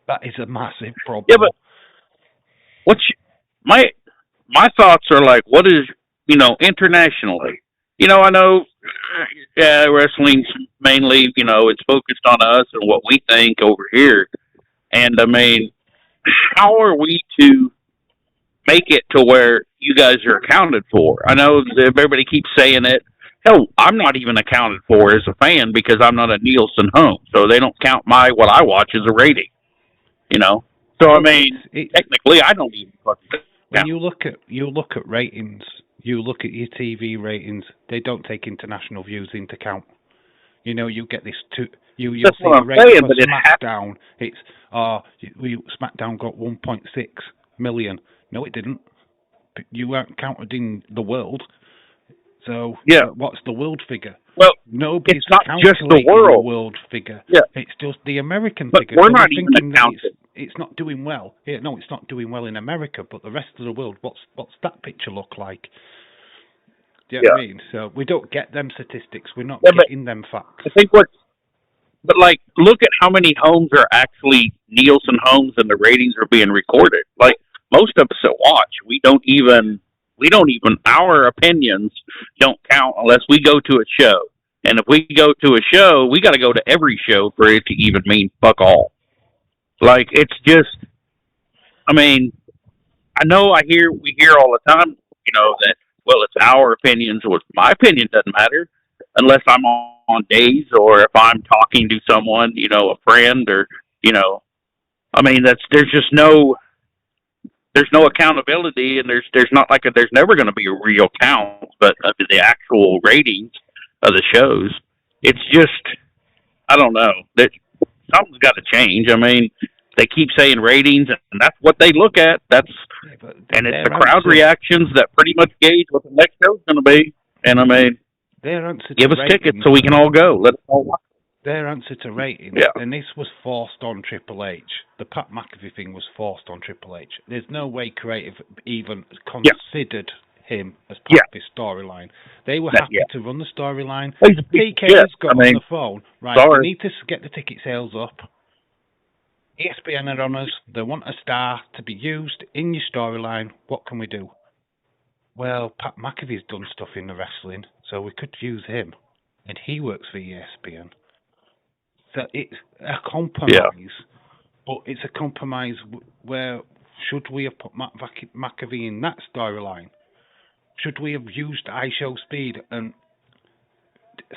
S1: That is a massive problem.
S2: Yeah, but my thoughts are like, what is, internationally? I know, wrestling's mainly, it's focused on us and what we think over here. And I mean, how are we to make it to where you guys are accounted for? I know everybody keeps saying it. Hell, I'm not even accounted for as a fan because I'm not a Nielsen home, so they don't count what I watch as a rating. So I mean, technically, I don't even fucking count.
S1: When you look at ratings, you look at your TV ratings. They don't take international views into account. You get this you'll see a rating for SmackDown. It's SmackDown got 1.6 million. No, it didn't. You weren't counted in the world. So what's the world figure?
S2: Well,
S1: nobody's
S2: it's not just the
S1: world figure.
S2: Yeah.
S1: It's just the American
S2: but
S1: figure.
S2: We're not even accounted.
S1: It's not doing well. Yeah, no, it's not doing well in America, but the rest of the world, what's that picture look like? Do you know what I mean? So we don't get them statistics. We're not getting them facts.
S2: I think but look at how many homes are actually Nielsen homes and the ratings are being recorded. Like most of us that watch, we don't even, our opinions don't count unless we go to a show. And if we go to a show, we got to go to every show for it to even mean fuck all. Like, it's just, I mean, I know we hear all the time, that, well, it's our opinions. Well, my opinion doesn't matter unless I'm on days or if I'm talking to someone, a friend or, I mean, there's no accountability, and there's not there's never going to be a real count, but the actual ratings of the shows, it's just, I don't know, that something's got to change. I mean, they keep saying ratings, and that's what they look at. And it's the crowd reactions that pretty much gauge what the next show's going to be. And I mean, give us tickets so we can all go. Let us all watch.
S1: Their answer to ratings, and this was forced on Triple H. The Pat McAfee thing was forced on Triple H. There's no way creative even considered him as part of his storyline. They were happy to run the storyline. PK's got on the phone. Right, we need to get the ticket sales up. ESPN are on us. They want a star to be used in your storyline. What can we do? Well, Pat McAfee's done stuff in the wrestling, so we could use him. And he works for ESPN. So it's a compromise, but it's a compromise where should we have put McAfee in that storyline? Should we have used iShow Speed and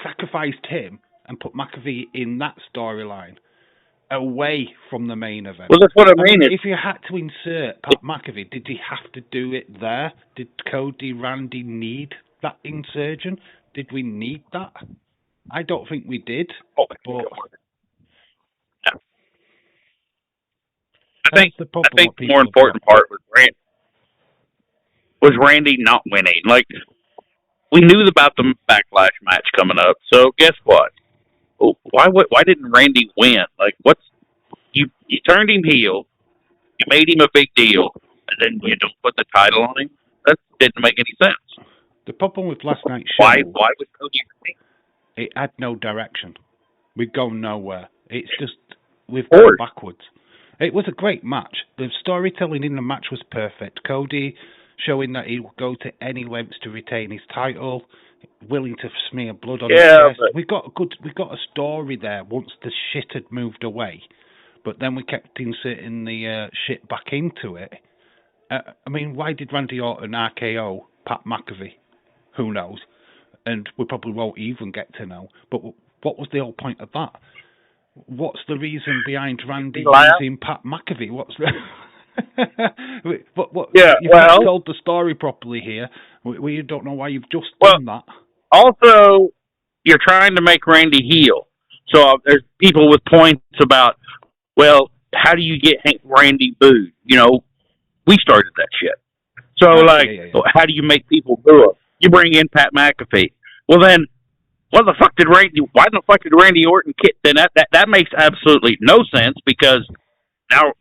S1: sacrificed him and put McAfee in that storyline away from the main event?
S2: Well, that's what I mean.
S1: If you had to insert Pat McAfee, did he have to do it there? Did Cody, Randy need that insertion? Did we need that? I don't think we did. But
S2: I think the more important part was Randy not winning. Like, we knew about the Backlash match coming up, so guess what? Why didn't Randy win? Like, you turned him heel, you made him a big deal, and then you don't put the title on him? That didn't make any sense.
S1: The problem with last night's show...
S2: Why would Cody win?
S1: It had no direction. We've gone nowhere. It's just, we've gone backwards. It was a great match. The storytelling in the match was perfect. Cody showing that he will go to any lengths to retain his title, willing to smear blood on his chest. We got a story there once the shit had moved away, but then we kept inserting the shit back into it. I mean, why did Randy Orton RKO Pat McAfee? Who knows? And we probably won't even get to know. But what was the whole point of that? What's the reason behind Randy using Pat McAfee? What's you've told the story properly here. We don't know why you've just done that.
S2: Also, you're trying to make Randy heel. So there's people with points about, well, how do you get Randy booed? We started that shit. So, how do you make people boo him? You bring in Pat McAfee. Well, then, why the fuck did Randy Orton kid? Then that makes absolutely no sense, because now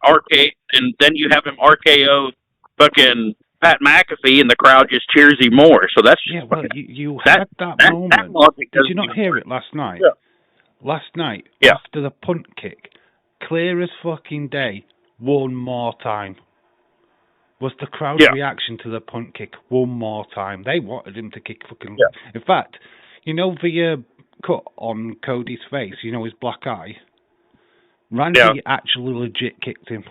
S2: and then you have him RKO fucking Pat McAfee, and the crowd just cheers him more. So that's just
S1: well, you had that moment. Did you not hear it last night?
S2: Yeah.
S1: Last night,
S2: Yeah.
S1: after the punt kick, clear as fucking day, one more time. Was the crowd's reaction to the punt kick one more time? They wanted him to kick fucking...
S2: Yeah.
S1: In fact, you know the cut on Cody's face, you know his black eye? Randy actually legit kicked him.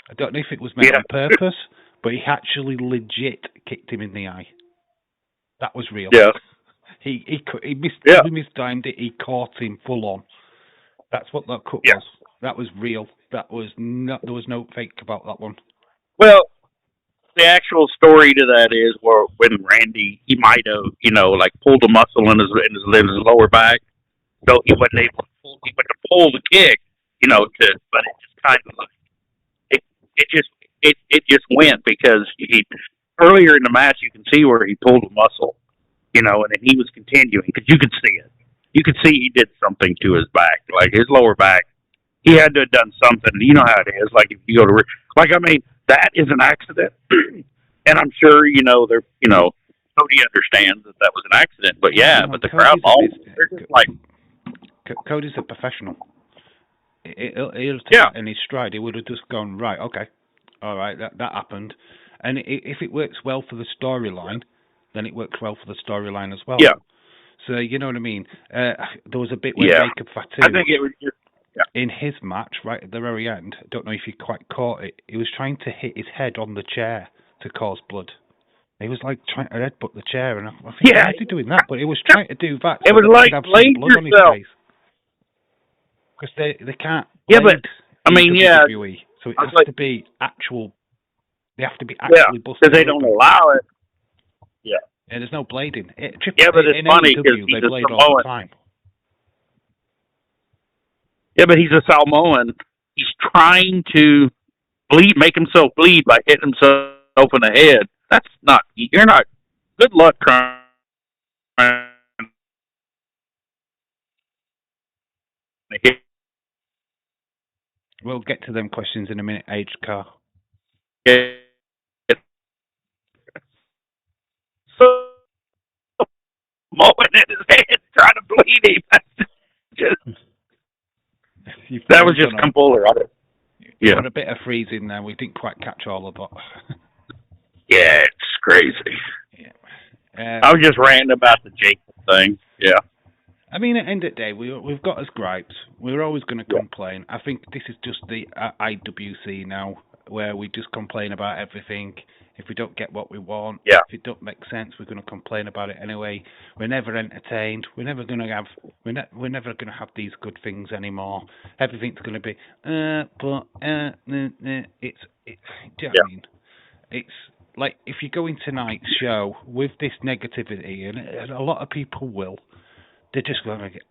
S1: I don't know if it was made on purpose, but he actually legit kicked him in the eye. That was real.
S2: Yeah.
S1: He mistimed it. He caught him full on. That's what that cut was. That was real. That was not. There was no fake about that one.
S2: Well, the actual story to that is when Randy, he might have, like pulled a muscle in his lower back, so he wasn't able to pull the kick, but it just kind of like it just went because earlier in the match you can see where he pulled a muscle, and then he was continuing because you could see it. You could see he did something to his back, like his lower back. He had to have done something. You know how it is. Like if you go to, that is an accident, and I'm sure Cody understands that was an accident. But but the crowd, they're just like,
S1: Cody's a professional. He'll take that in his stride. He would have just gone, right, okay, all right, that happened, and if it works well for the storyline, then it works well for the storyline as well.
S2: Yeah.
S1: So you know what I mean. There was a bit where Jacob Fatu,
S2: I think it was just.
S1: In his match, right at the very end, I don't know if you quite caught it, he was trying to hit his head on the chair to cause blood. He was like trying to headbutt the chair, and I think, why is he doing that? But he was trying to do that.
S2: It was like blade yourself.
S1: Because they can't.
S2: Yeah, but
S1: WWE, so it has to be actual. They have to be actually busted.
S2: Because they don't allow it. Yeah.
S1: And there's no blading.
S2: But it's funny because
S1: they blade all the time.
S2: Yeah, but he's a Samoan. He's trying to make himself bleed by hitting himself in the head. That's not. You're not. Good luck trying.
S1: We'll get to them questions in a minute, Age Car.
S2: Yeah. Moment in his head, trying to bleed him. That was just Kumpoler.
S1: Yeah. Got a bit of freezing there. We didn't quite catch all of that.
S2: Yeah, it's crazy.
S1: Yeah.
S2: I was just ranting about the Jacob thing. Yeah.
S1: I mean, at the end of the day, we've got us gripes. We're always going to complain. I think this is just the IWC now, where we just complain about everything. If we don't get what we want, if it don't make sense, we're going to complain about it anyway. We're never entertained. We're never going to have. We're never going to have these good things anymore. Everything's going to be. It's. Do you know what I mean? It's like if you go in tonight's show with this negativity, and a lot of people will. They're just going to get.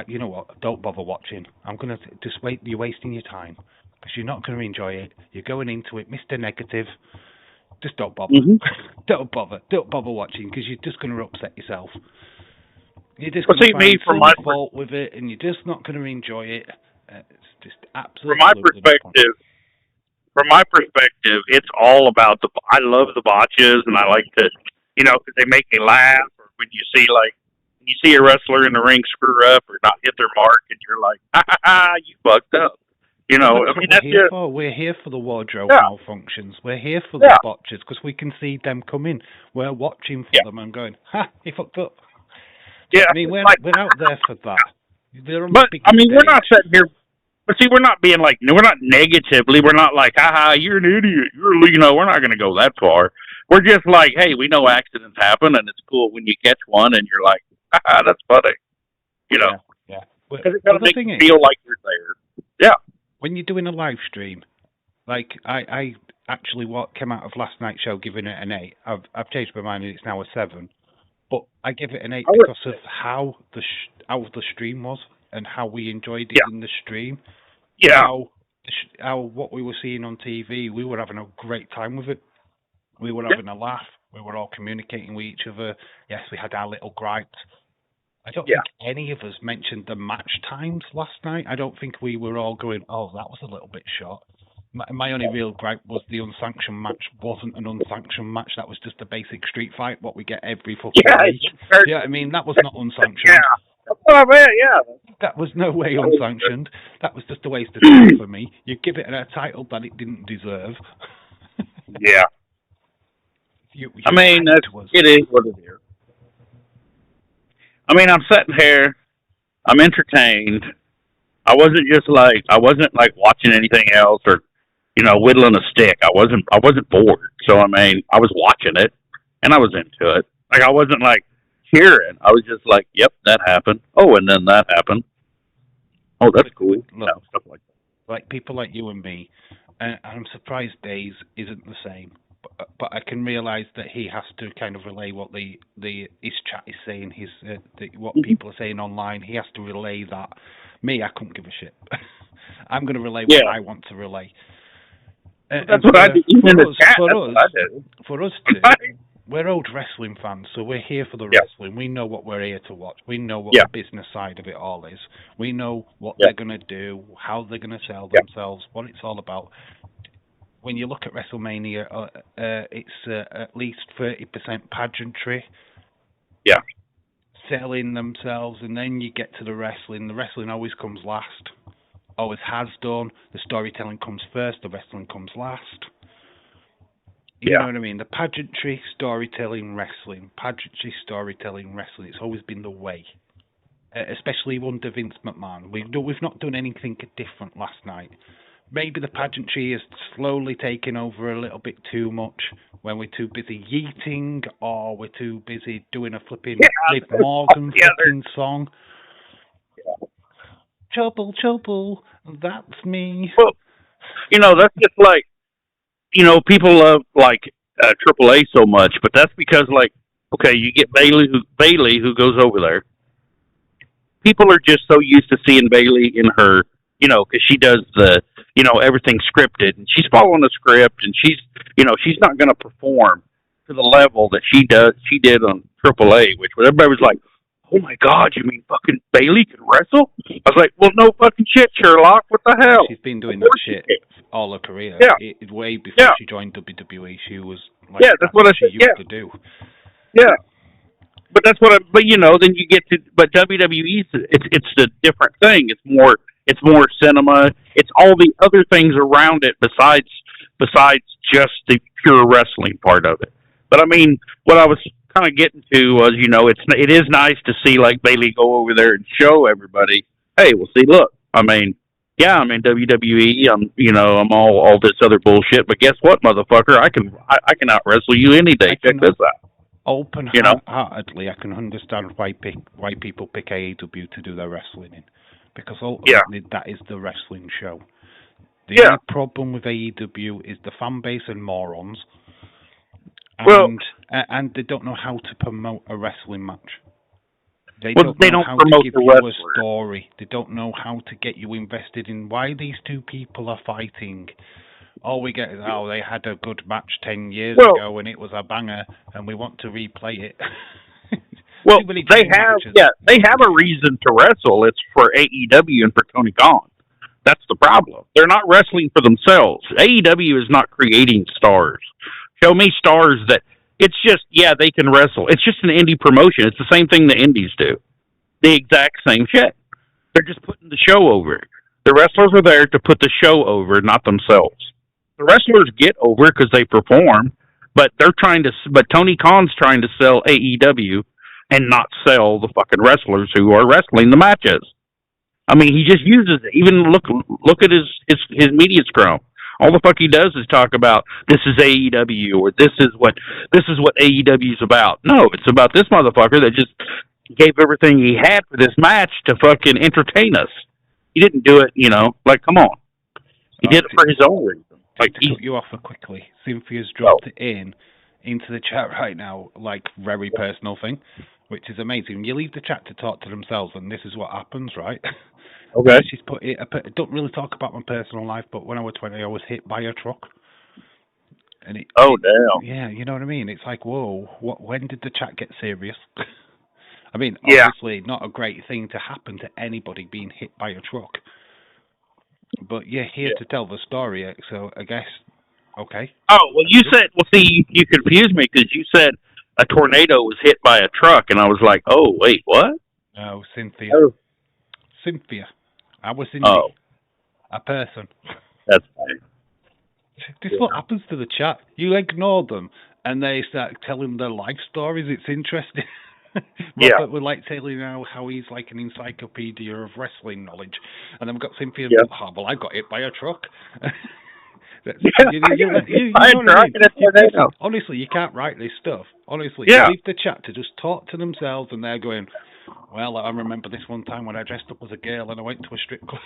S1: You know what? Don't bother watching. I'm going to just wait. You're wasting your time because you're not going to enjoy it. You're going into it, Mr. Negative. Just don't bother. Mm-hmm. Don't bother watching because you're just going to upset yourself. You're just going to find some fault with it, and you're just not going to enjoy it. It's just absolutely.
S2: From my perspective, it's all about I love the botches, and I like to, because they make me laugh. Or when you see a wrestler in the ring screw up or not hit their mark, and you're like, ha, you fucked up.
S1: We're here for the wardrobe malfunctions. We're here for the botches because we can see them come in. We're watching for them and going, he fucked up.
S2: Yeah,
S1: I mean, we're out there for that.
S2: We're not sitting here. But see, we're not being like, we're not negatively. We're not like, you're an idiot. We're not going to go that far. We're just like, hey, we know accidents happen, and it's cool when you catch one, and you're like, that's funny.
S1: Yeah.
S2: Because it kind of makes you feel like you're there. Yeah.
S1: When you're doing a live stream, like I actually came out of last night's show giving it an 8. I've changed my mind and it's now a 7. But I give it an 8 because of how the stream was and how we enjoyed it in the stream.
S2: Yeah.
S1: How what we were seeing on TV, we were having a great time with it. We were having a laugh. We were all communicating with each other. Yes, we had our little gripes. I don't think any of us mentioned the match times last night. I don't think we were all going, that was a little bit short. My only real gripe was the unsanctioned match wasn't an unsanctioned match. That was just a basic street fight, what we get every fucking
S2: Yeah,
S1: week. Yeah, I mean, that was not unsanctioned.
S2: yeah. That's what I meant, yeah.
S1: That was no way unsanctioned. That was just a waste of time for me. You give it a title that it didn't deserve.
S2: Yeah.
S1: You
S2: I mean, it is what it is. I mean, I'm sitting here, I'm entertained. I wasn't like watching anything else or, whittling a stick. I wasn't bored. So I mean, I was watching it and I was into it. Like I wasn't like cheering. I was just like, yep, that happened. Oh, and then that happened. Oh, that's cool.
S1: Look,
S2: Stuff like that.
S1: like people like you and me, and I'm surprised Days isn't the same. But I can realise that he has to kind of relay what his chat is saying, what people are saying online. He has to relay that. Me, I couldn't give a shit. I'm going to relay what I want to relay.
S2: That's what I do. Even in the chat, that's what I do.
S1: For us two, we're old wrestling fans, so we're here for the wrestling. We know what we're here to watch. We know what the business side of it all is. We know what they're going to do, how they're going to sell themselves, what it's all about. When you look at WrestleMania, it's at least 30% pageantry.
S2: Yeah.
S1: Selling themselves, and then you get to the wrestling. The wrestling always comes last. Always has done. The storytelling comes first, the wrestling comes last. You know what I mean? The pageantry, storytelling, wrestling. Pageantry, storytelling, wrestling. It's always been the way. Especially under Vince McMahon. We've not done anything different last night. Maybe the pageantry is slowly taking over a little bit too much when we're too busy yeeting or we're too busy doing a flipping Liv Morgan flipping song.
S2: Yeah.
S1: Trouble, trouble, that's me.
S2: Well, that's just like, people love like Triple A so much, but that's because like, okay, you get Bailey who goes over there. People are just so used to seeing Bailey in her, because she does the, everything scripted, and she's following the script, and she's not going to perform to the level that she did on Triple A, which everybody was like, oh my God, you mean fucking Bailey can wrestle? I was like, well, no fucking shit, Sherlock. What the hell?
S1: She's been doing that shit all her career.
S2: Yeah.
S1: Way before she joined WWE, she was like,
S2: that's what she used to
S1: do.
S2: Yeah. But that's what then you get to, but WWE, it's a different thing. It's more cinema. It's all the other things around it besides just the pure wrestling part of it. But I mean, what I was kind of getting to was, it is nice to see like Bailey go over there and show everybody, hey, well, see, look, I mean, yeah, I'm in WWE. I'm all this other bullshit. But guess what, motherfucker? I can out wrestle you any day. Check this out.
S1: Open-heartedly, I can understand why people pick AEW to do their wrestling in, because ultimately that is the wrestling show. The only problem with AEW is the fan base and morons, and they don't know how to promote a wrestling match. They don't know how to give you a story. They don't know how to get you invested in why these two people are fighting. All we get is, they had a good match 10 years ago and it was a banger and we want to replay it.
S2: Well, they have a reason to wrestle. It's for AEW and for Tony Khan. That's the problem. They're not wrestling for themselves. AEW is not creating stars. Show me stars that, it's just, they can wrestle. It's just an indie promotion. It's the same thing the indies do. The exact same shit. They're just putting the show over. The wrestlers are there to put the show over, not themselves. The wrestlers get over because they perform, but Tony Khan's trying to sell AEW and not sell the fucking wrestlers who are wrestling the matches. I mean, he just uses it. Even look at his media scrum. All the fuck he does is talk about this is AEW or this is what AEW is about. No, it's about this motherfucker that just gave everything he had for this match to fucking entertain us. He didn't do it, like, come on. He did it for his own reason.
S1: Like, to cut you off quickly, Cynthia's dropped it into the chat right now, like, very personal thing, which is amazing. You leave the chat to talk to themselves, and this is what happens, right?
S2: Okay.
S1: She's put it. I don't really talk about my personal life, but when I was 20, I was hit by a truck. And
S2: damn.
S1: Yeah, you know what I mean? It's like, whoa, when did the chat get serious? I mean, obviously not a great thing to happen to anybody being hit by a truck. But you're here to tell the story, so I guess okay.
S2: Oh, well, you said, well, see, you confused me because you said a tornado was hit by a truck, and I was like, oh, wait, what?
S1: No, Cynthia.
S2: Oh,
S1: Cynthia. I was Cindy.
S2: oh,
S1: A person.
S2: that's fine.
S1: This is what happens to the chat. You ignore them, and they start telling their life stories. It's interesting.
S2: Yeah,
S1: Robert would like telling how he's like an encyclopedia of wrestling knowledge, and then we've got Cynthia.
S2: yeah.
S1: Oh, well, I got hit by a truck. You
S2: I
S1: know what I mean?
S2: a tornado.
S1: Honestly, you can't write this stuff. Honestly,
S2: Yeah.
S1: leave the chat to just talk to themselves, and they're going, well, I remember this one time when I dressed up as a girl and I went to a strip club.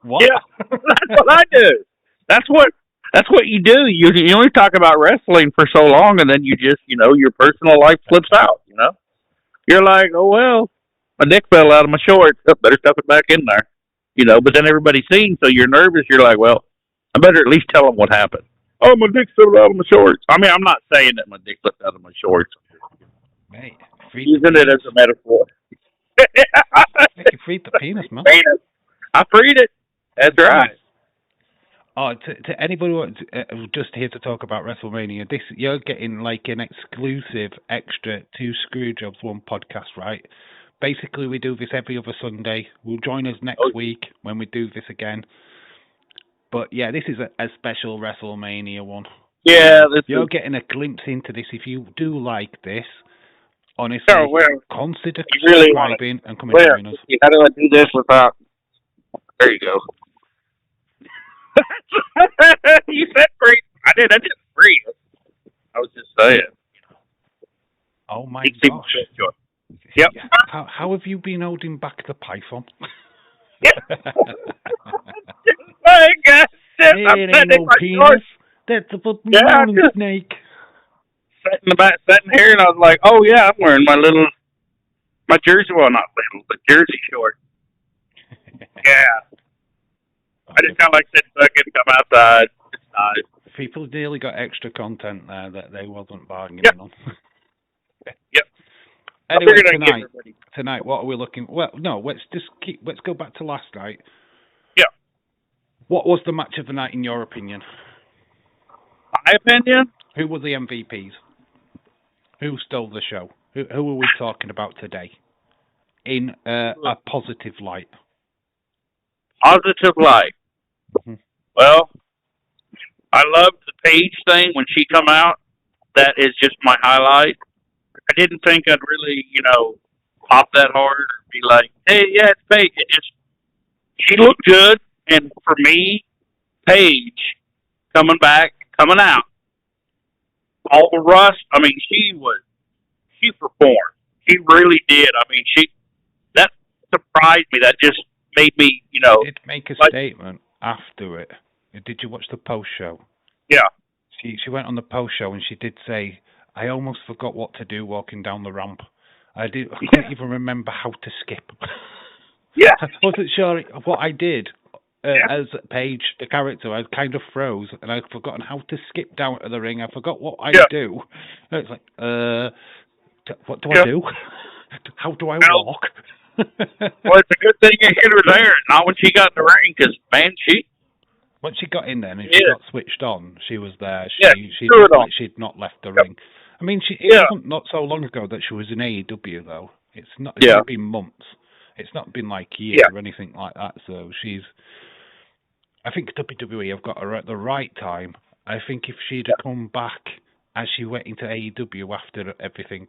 S1: What?
S2: Yeah, that's what I do. That's what you do. You only talk about wrestling for so long, and then you just your personal life flips out. You're like, oh well, my dick fell out of my shorts. Oh, better stuff it back in there. But then everybody's seen, so you're nervous. You're like, well, I better at least tell them what happened. Oh, my dick fell out of my shorts. I mean, I'm not saying that my dick flipped out of my shorts.
S1: Mate,
S2: Using it as a metaphor.
S1: You freed the penis, man.
S2: I freed it. That's right.
S1: Oh, to anybody who's just here to talk about WrestleMania, you're getting like an exclusive extra 2 Screwjobs 1 podcast, right? Basically, we do this every other Sunday. We'll join us next week when we do this again. But yeah, this is a special WrestleMania one.
S2: Yeah,
S1: you're getting a glimpse into this. If you do like this, honestly, consider subscribing and coming to join us.
S2: How do I do this without? There you go. You said free. I didn't free. I was just saying.
S1: Oh my gosh.
S2: Yep.
S1: How have you been holding back the python?
S2: My God.
S1: It ain't no penis. That's a fucking snake.
S2: Sitting here, and I was like, oh yeah, I'm wearing my jersey. Well, not little, but jersey short. Yeah. I just kind of like sit back and come outside. It's nice.
S1: People nearly got extra content there that they wasn't bargaining on.
S2: Yep.
S1: Anyway, tonight, what are we looking? Well, no, let's go back to last night.
S2: Yeah.
S1: What was the match of the night in your opinion?
S2: My opinion?
S1: Who were the MVPs? Who stole the show? Who are we talking about today? In a positive light.
S2: Positive light.
S1: Mm-hmm.
S2: Well, I loved the Paige thing when she come out. That is just my highlight. I didn't think I'd really, pop that hard or be like, hey, yeah, it's Paige. She looked good, and for me, Paige coming out. All the rust, I mean, she performed. She really did. I mean, that surprised me. That just made me,
S1: did make a statement after it. Did you watch the post show?
S2: Yeah.
S1: She went on the post show and she did say, I almost forgot what to do walking down the ramp. I couldn't even remember how to skip.
S2: Yeah.
S1: I wasn't sure what I did. As Paige, the character, I kind of froze and I'd forgotten how to skip down to the ring. I forgot what I do. And it's like, what do I do? How do I walk?
S2: Well, it's a good thing you hit her there, not when she got in the ring, because, man,
S1: when she got in there and she got switched on, she was there. She'd not left the ring. I mean, it wasn't not so long ago that she was in AEW, though. It's not been months. It's not been like years or anything like that. So I think WWE have got her at the right time. I think if she'd have come back as she went into AEW after everything,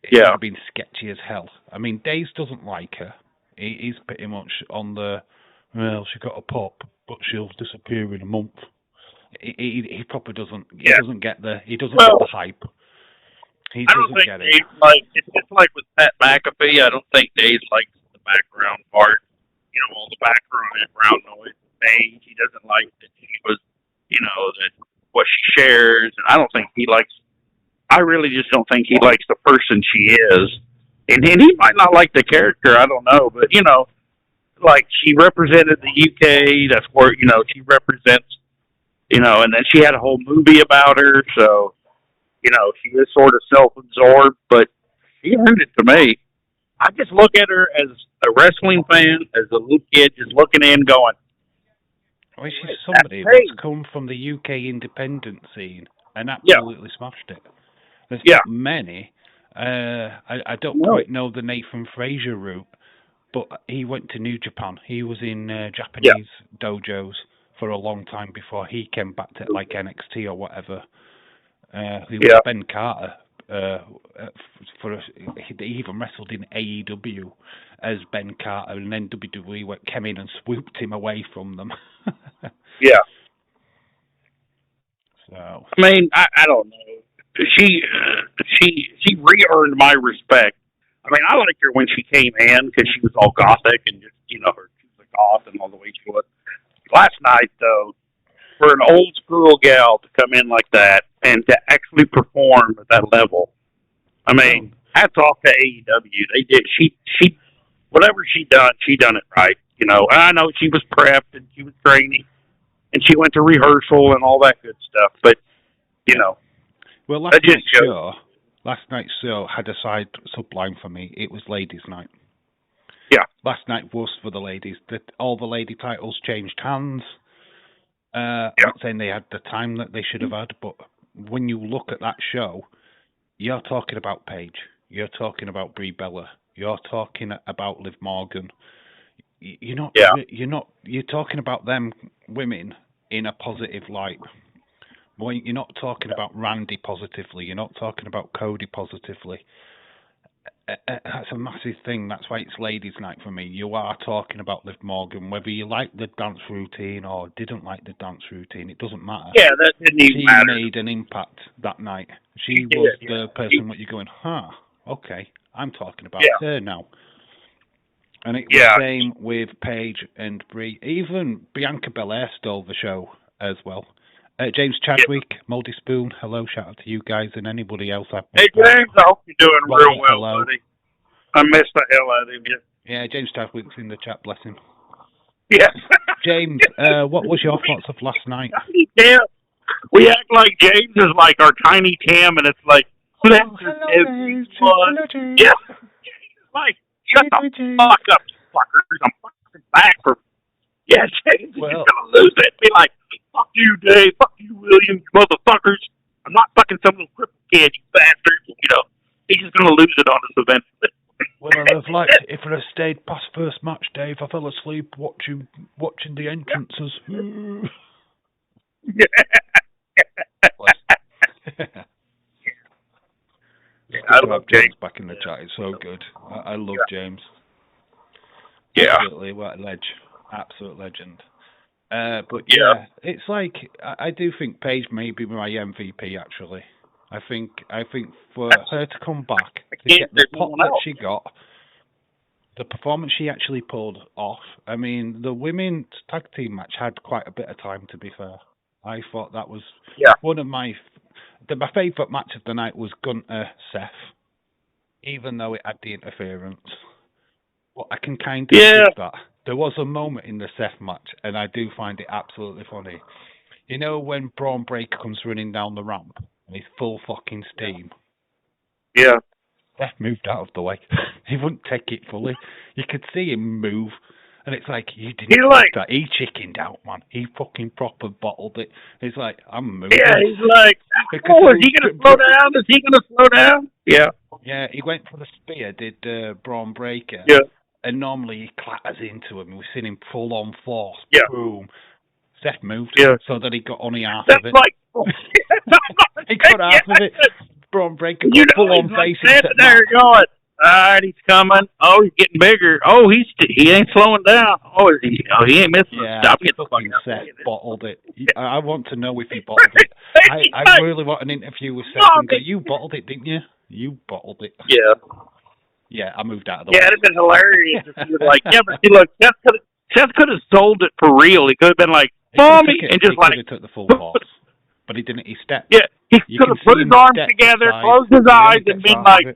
S1: it would have been sketchy as hell. I mean, Daze doesn't like her. He's pretty much on the, well, she got a pop, but she'll disappear in a month. He probably doesn't. He doesn't get the hype. He doesn't get it.
S2: It's just like with Pat McAfee. I don't think Daze likes the background part. All the background noise. Paige, he doesn't like that she was, that what she shares. And I don't think he likes. I really just don't think he likes the person she is. And he might not like the character. I don't know, but like she represented the UK. That's where she represents. And then she had a whole movie about her. So. She was sort of self-absorbed, but she earned it to me. I just look at her as a wrestling fan, as a little kid, just looking in, going,
S1: Well, she's somebody that's come from the UK independent scene and absolutely smashed it. There's not many. I don't quite know the Nathan Frazier route, but he went to New Japan. He was in Japanese dojos for a long time before he came back to like NXT or whatever. He was Ben Carter. He even wrestled in AEW as Ben Carter, and then WWE came in and swooped him away from them. So
S2: I mean, I don't know. She re-earned my respect. I mean, I liked her when she came in because she was all gothic and just, she was a goth and all the way she was. Last night, though, for an old school gal to come in like that and to actually perform at that level, I mean, hats off to AEW. They did. She whatever she done it right. And I know she was prepped and she was training and she went to rehearsal and all that good stuff. But
S1: well, last night's show had a side subline for me. It was ladies' night.
S2: Yeah.
S1: Last night was for the ladies. All the lady titles changed hands. I'm not saying they had the time that they should have had, but when you look at that show, you're talking about Paige. You're talking about Brie Bella. You're talking about Liv Morgan. You're talking about them women in a positive light. Well, you're not talking about Randy positively. You're not talking about Cody positively. That's a massive thing. That's why it's ladies' night for me. You are talking about Liv Morgan, whether you like the dance routine or didn't like the dance routine. It doesn't matter.
S2: Yeah, that didn't even matter.
S1: She made an impact that night. She was the person that you're going, okay, I'm talking about her now. And it was the same with Paige and Brie. Even Bianca Belair stole the show as well. James Chadwick, Moldy Spoon, hello, shout out to you guys and anybody else.
S2: Hey, James, I hope you're doing real well, buddy. I missed the hell out of you.
S1: Yeah, James Chadwick's in the chat, bless him.
S2: Yeah.
S1: James, what was your thoughts of last night?
S2: Yeah, we act like James is like our tiny Tam, and it's like,
S1: hello, James.
S2: Yeah. Like, shut the fuck up, fuckers. I'm fucking back for... Yeah, James is gonna lose it. Be like, fuck you, Dave. Fuck you, William. You motherfuckers. I'm not fucking some little crippled kid, you bastard. He's just gonna lose it on us eventually.
S1: Well, I'd have liked it if I'd have stayed past first match, Dave. I fell asleep watching the entrances.
S2: I love James
S1: back in the chat. It's so good. I love James.
S2: Yeah.
S1: Absolutely, what a ledge. Absolute legend. But yeah, it's like I do think Paige may be my MVP actually. I think for her to come back to get the pop that she got, the performance she actually pulled off. I mean, the women's tag team match had quite a bit of time. To be fair, I thought that was one of my favourite match of the night was Gunter Seth, even though it had the interference. But I can kind of give that. There was a moment in the Seth match, and I do find it absolutely funny. You know when Braun Breaker comes running down the ramp, and he's full fucking steam?
S2: Yeah.
S1: Seth moved out of the way. He wouldn't take it fully. You could see him move, and it's like, you didn't take that. He chickened out, man. He fucking proper bottled it. It's like, I'm moving.
S2: Yeah, he's like, is he going to slow down? Is he going to slow down? Yeah.
S1: Yeah, he went for the spear, did Braun Breaker.
S2: Yeah.
S1: And normally he clatters into him. We've seen him full on force.
S2: Yeah.
S1: Boom. Seth moved so that he got only half
S2: of
S1: it.
S2: Like,
S1: he got half of it. Braun Breaker got full on face.
S2: There going. Alright, he's coming. Oh, he's getting bigger. Oh, he ain't slowing down. Oh, he ain't missing.
S1: Yeah,
S2: Stop
S1: he fucking Seth bottled it. I want to know if he bottled it. I really want an interview with Seth and go, you bottled it, didn't you? You bottled it.
S2: Yeah.
S1: Yeah, I moved out of the way.
S2: Yeah, it'd have been hilarious if you were like, but see, look, Seth could have sold it for real. He could have been like, Mommy, and just like...
S1: He took the full force. But he didn't. He stepped.
S2: Yeah, he could have put his arms together, closed his eyes, and been like...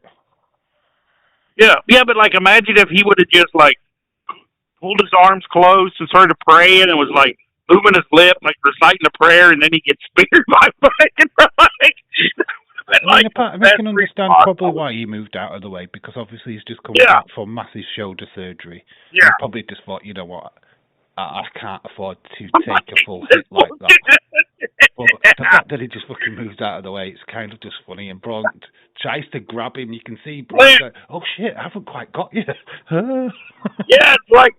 S2: Yeah, but like, imagine if he would have just like pulled his arms closed and started praying and was like moving his lip, like reciting a prayer, and then he gets speared by fucking like,
S1: mean, apart, I can understand probably why he moved out of the way, because obviously he's just come back from massive shoulder surgery.
S2: Yeah.
S1: He probably just thought, you know what, I can't afford to take a full hit like that. But the fact that he just fucking moves out of the way, it's kind of just funny. And Braun tries to grab him. You can see Braun's like, oh shit, I haven't quite got you.
S2: Yeah, it's like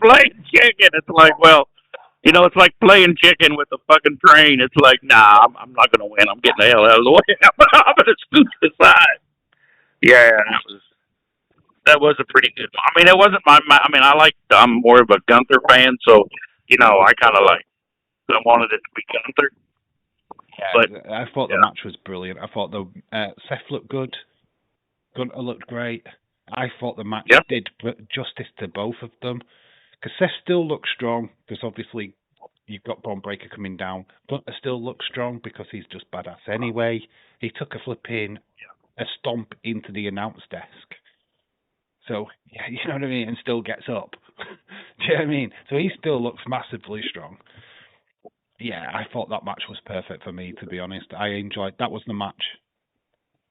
S2: playing chicken. It's like, well, you know, it's like playing chicken with a fucking train. It's like, nah, I'm not gonna win. I'm getting the hell out of the way. I'm gonna scoot to the side. Yeah, that was a pretty good one. I mean, it wasn't I mean, I'm more of a Gunther fan, so you know, I kind of I wanted it to be Gunther.
S1: Yeah, but I thought the match was brilliant. I thought Seth looked good. Gunther looked great. I thought the match did justice to both of them. Because Seth still looks strong, because obviously you've got Braun Breaker coming down. Gunther still looks strong because he's just badass anyway. He took a stomp into the announce desk. So, yeah, you know what I mean? And still gets up. Do you know what I mean? So he still looks massively strong. Yeah, I thought that match was perfect for me, to be honest. I enjoyed that was the match.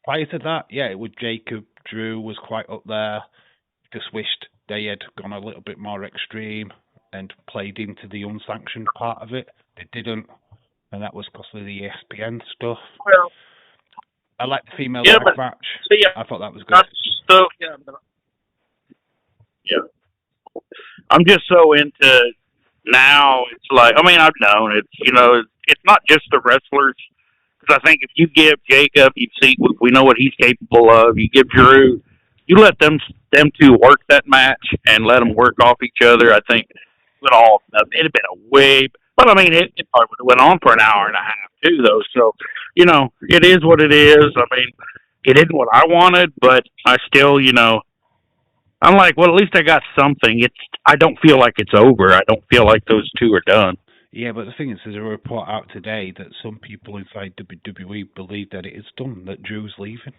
S1: Prior to that, yeah, it was Jacob. Drew was quite up there. Just wished they had gone a little bit more extreme and played into the unsanctioned part of it. They didn't, and that was because of the ESPN stuff.
S2: Well,
S1: I liked the female tag match. I thought that was good.
S2: I'm just so into now. It's like, I mean, I've known it's, you know, it's not just the wrestlers. Because I think if you give Jacob, we know what he's capable of. You give Drew, you let them two work that match and let them work off each other. I think it'd have been a way. But I mean, it probably would have went on for an hour and a half too, though. So, you know, it is what it is. I mean, it isn't what I wanted, but I still, you know, I'm like, well, at least I got something. I don't feel like it's over. I don't feel like those two are done.
S1: Yeah, but the thing is, there's a report out today that some people inside WWE believe that it is done, that Drew's leaving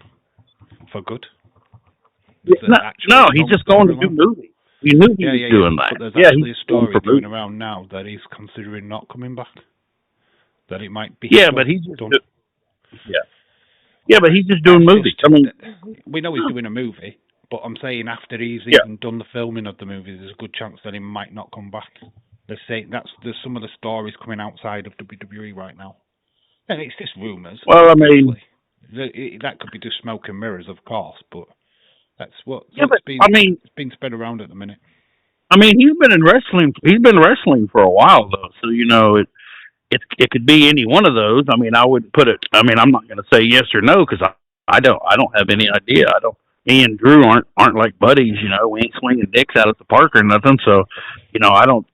S1: for good.
S2: No, he's just going to do movies. We knew he was doing that.
S1: But there's actually a story going around now that he's considering not coming back. That it might be.
S2: Yeah, but he's just done. Yeah, but he's just doing movies. I mean,
S1: we know he's doing a movie, but I'm saying after he's even done the filming of the movie, there's a good chance that he might not come back. They're saying there's some of the stories coming outside of WWE right now, and it's just rumors.
S2: Well, I mean,
S1: that could be just smoke and mirrors, of course, but that's what.
S2: It's
S1: been spread around at the minute.
S2: I mean, he's been wrestling for a while though, so you know it could be any one of those. I mean, I wouldn't put it. I mean, I'm not going to say yes or no because I don't have any idea. Me and Drew aren't like buddies, you know. We ain't swinging dicks out at the park or nothing, so you know, I don't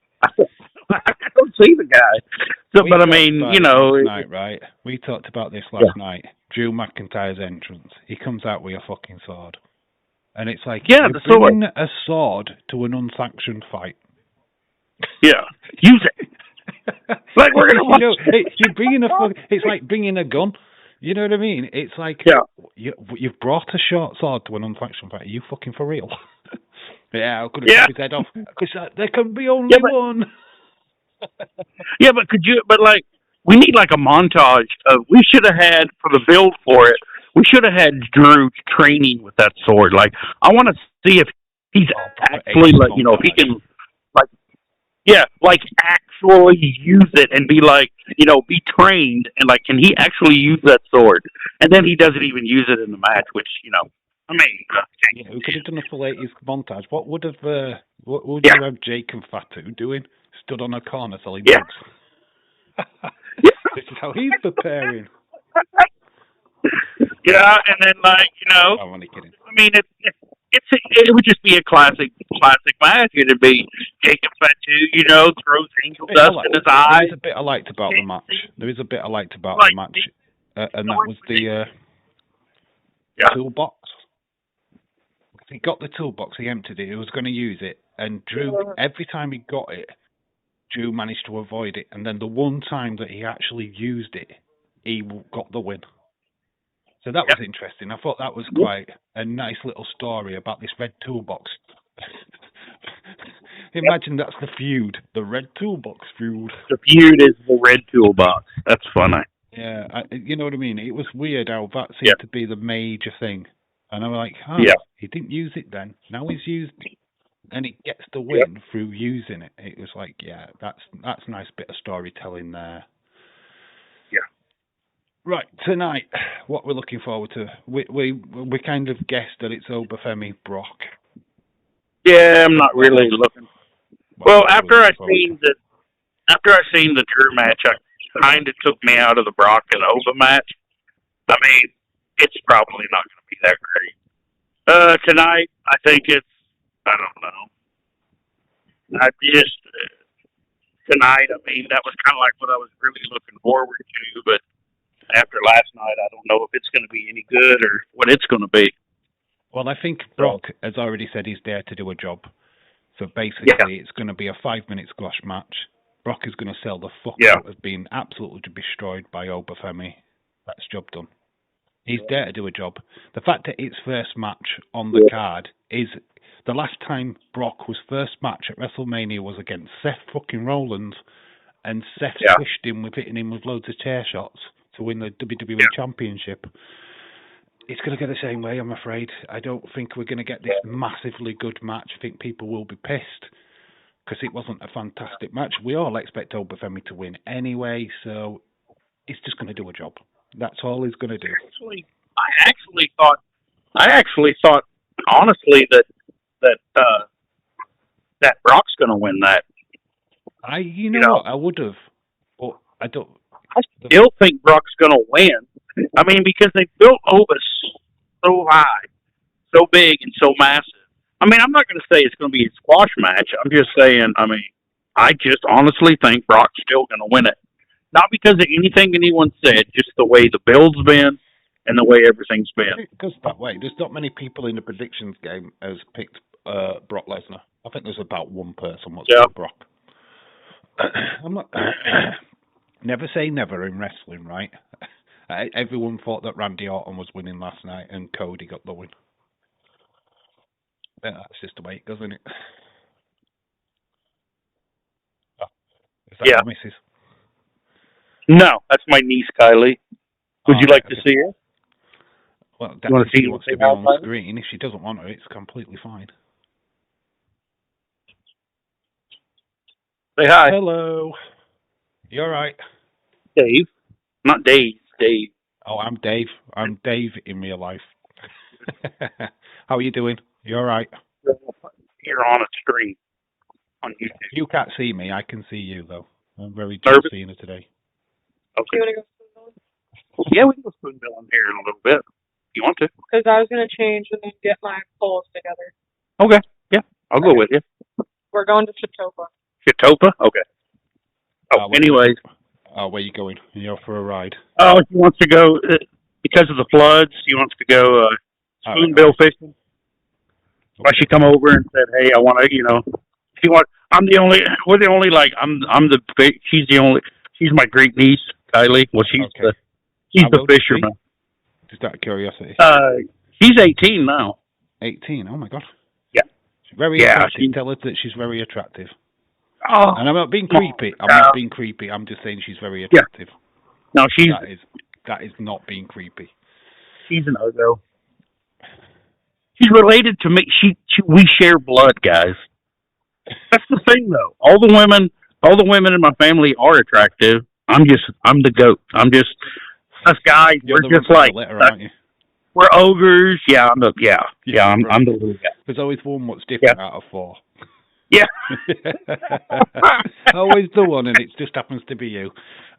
S2: see the guy. So, but I mean, you know,
S1: right? We talked about this last night. Drew McIntyre's entrance. He comes out with a fucking sword, and it's like, you're bringing a sword to an unsanctioned fight.
S2: Yeah, use it. Like we're gonna watch.
S1: You're bringing it's like bringing a gun. You know what I mean? It's like you've brought a short sword to an unsanctioned fight. Are you fucking for real? Yeah, I could have cut his head off. Because there can be only one.
S2: Yeah, but but like, we need like a montage of, we should have had, for the build for it, we should have had Drew training with that sword. Like, I want to see if he's actually, like, you know, if he can, like actually use it and be like, you know, be trained and like, can he actually use that sword? And then he doesn't even use it in the match, which, you know, I mean,
S1: we could have done a full 80s montage. What would you have Jake and Fatu doing? Stood on a corner selling books. This is how he's preparing.
S2: Yeah, and then like, you know,
S1: I'm only kidding.
S2: I mean, it would just be a classic match. It'd be Jacob Fatu, you know, throws angel dust in his eyes.
S1: There's a bit I liked about the match. There is a bit I liked about the match, and that was the toolbox. He got the toolbox, he emptied it, he was going to use it, and Drew, every time he got it, Drew managed to avoid it, and then the one time that he actually used it, he got the win. So that was interesting. I thought that was quite a nice little story about this red toolbox. Imagine that's the feud, the red toolbox feud.
S2: The feud is the red toolbox. That's funny.
S1: Yeah, you know what I mean? It was weird how that
S2: Yeah,
S1: seemed to be the major thing. And I'm like,
S2: yeah,
S1: he didn't use it then. Now he's used it, and he gets the
S2: yep,
S1: win through using it. It was like, yeah, that's a nice bit of storytelling there.
S2: yeah.
S1: Right, tonight, what we're looking forward to. We kind of guessed that it's Obafemi Brock.
S2: Yeah, I'm not
S1: What
S2: really looking. Well,
S1: what are we looking forward to?
S2: after I seen the Drew match, I kind of took me out of the Brock and Ova match. I mean, it's probably not going to be that great. Tonight, I think it's. I don't know. I just tonight. I mean, that was kind of like what I was really looking forward to. But after last night, I don't know if it's going to be any good or what it's going to be.
S1: Well, I think
S2: So,
S1: Brock has already said he's there to do a job. So
S2: yeah,
S1: basically, it's going to be a 5 minute squash match. Brock is going to sell the fuck
S2: yeah,
S1: out of being absolutely destroyed by Obafemi. That's job done. He's there to do a job. The fact that it's first match on the
S2: yeah,
S1: card is the last time Brock was first match at WrestleMania was against Seth fucking Rollins, and Seth
S2: yeah,
S1: squished him with hitting him with loads of chair shots to win the WWE
S2: yeah,
S1: Championship. It's going to go the same way, I'm afraid. I don't think we're going to get this
S2: yeah.
S1: massively good match. I think people will be pissed because it wasn't a fantastic match. We all expect Obafemi to win anyway, so it's just going to do a job. That's all he's going to do.
S2: Actually, I actually thought, honestly, that that Brock's going to win that.
S1: You
S2: You
S1: know
S2: know,
S1: what? I would have, but I don't.
S2: I still think Brock's going to win. I mean, because they built Ovis so high, so big, and so massive. I mean, I'm not going to say it's going to be a squash match. I'm just saying, I mean, I just honestly think Brock's still going to win it. Not because of anything anyone said, just the way the build's been and the way everything's been.
S1: It goes that way. There's not many people in the predictions game has picked Brock Lesnar. I think there's about one person what's
S2: Yeah.
S1: picked Brock. I'm not. Never say never in wrestling, right? Everyone thought that Randy Orton was winning last night and Cody got the win. That's just the way it goes, isn't it? Oh, is that
S2: Yeah.
S1: your missus?
S2: No, that's my niece, Kylie. Would you like to see her?
S1: Well,
S2: You want to
S1: if
S2: see
S1: she
S2: her
S1: wants
S2: say
S1: to be
S2: hi,
S1: on
S2: Kylie?
S1: screen. If she doesn't want her, it's completely fine.
S2: Say hi.
S1: Hello. You all right?
S2: Dave. Not Dave. Dave.
S1: Oh, I'm Dave. I'm Dave in real life. How are you doing? You all right?
S2: You're on a stream on YouTube.
S1: You can't see me. I can see you, though. I'm very
S2: Nervous?
S1: jealous seeing her today.
S2: Okay. You want to go? Yeah, we can go spoonbilling here in a little bit. You want to?
S3: Because I was going to change and then get my polls together.
S2: Okay. Yeah, I'll go with you.
S3: We're going to Chitopa.
S2: Chitopa? Okay. Oh, anyways.
S1: Where you going? You're for a ride?
S2: Oh, he wants to go, because of the floods, he wants to go spoonbill fishing. Okay. She come over and said, hey, I want to, she's my great niece, Kylie. Well, she's the fisherman.
S1: Just out of curiosity.
S2: She's 18 now.
S1: 18? Oh, my God.
S2: Yeah.
S1: She's very attractive. Tell her that she's very attractive.
S2: Oh.
S1: And I'm not being creepy. I'm not being creepy. I'm just saying she's very attractive.
S2: Yeah. No,
S1: that is not being creepy.
S2: She's an Ogo. She's related to me. We share blood, guys. That's the thing, though. All the women in my family are attractive. I'm the goat. Us guys.
S1: You're
S2: we're just like
S1: aren't you?
S2: We're ogres. Yeah, I'm the little guy.
S1: There's always one what's different out of four.
S2: Yeah.
S1: Always the one, and it just happens to be you.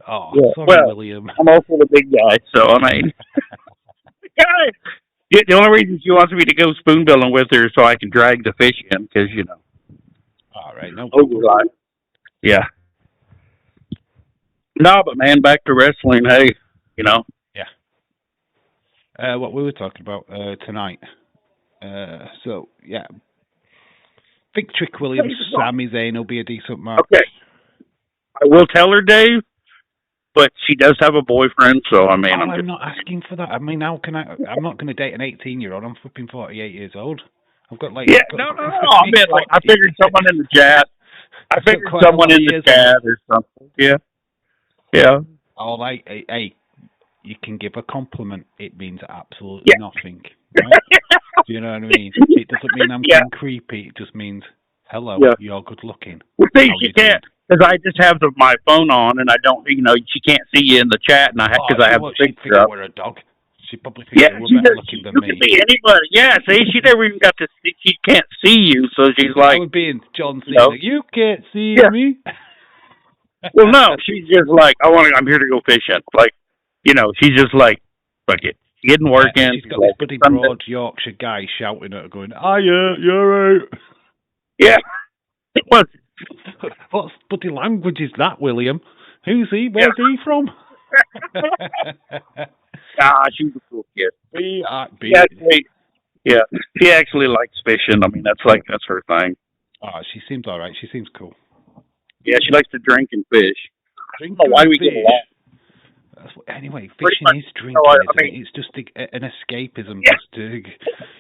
S1: Oh,
S2: yeah.
S1: Sorry, William.
S2: I'm also the big guy, so I mean, the only reason she wants me to go spoonbilling with her is so I can drag the fish in, because
S1: All right, no.
S2: Ogre. Yeah. No, but man, back to wrestling. Hey,
S1: Yeah. What we were talking about tonight. So yeah. I think Trick Williams, Sami Zayn will be a decent match.
S2: Okay. I will tell her, Dave, but she does have a boyfriend, so I mean...
S1: I'm not asking for that. I mean, how can I'm not going to date an 18-year-old. I'm flipping 48 years old. I've got like...
S2: Yeah, no. I mean, like, I figured someone in the chat. Or something. Yeah. Yeah.
S1: Oh, hey, you can give a compliment, it means absolutely nothing. Right? Do you know what I mean? It doesn't mean I'm being creepy. It just means, hello, you're good looking.
S2: Well, see, she can't, because I just have my phone on, and I don't, she can't see you in the chat, and I have the picture up.
S1: We're a dog. She probably thinks we're better looking than me.
S2: You can see anybody. Yeah, see, she never even got to see. She can't see you, so she's like.
S1: I would be in John Cena. You can't see me.
S2: Well, no, she's just like, I'm here to go fishing. Like, she's just like, fuck it. She getting working.
S1: She's got this bloody broad Yorkshire guy shouting at her, going, you're right.
S2: Yeah. What
S1: bloody language is that, William? Who's he? Where's he from?
S2: She's a cool kid.
S1: Yeah,
S2: she actually likes fishing. I mean, that's her thing.
S1: She seems all right. She seems cool.
S2: Yeah, she likes to drink and fish. I don't know why we get along.
S1: Anyway, fishing is drinking, isn't it? It's just an escapism.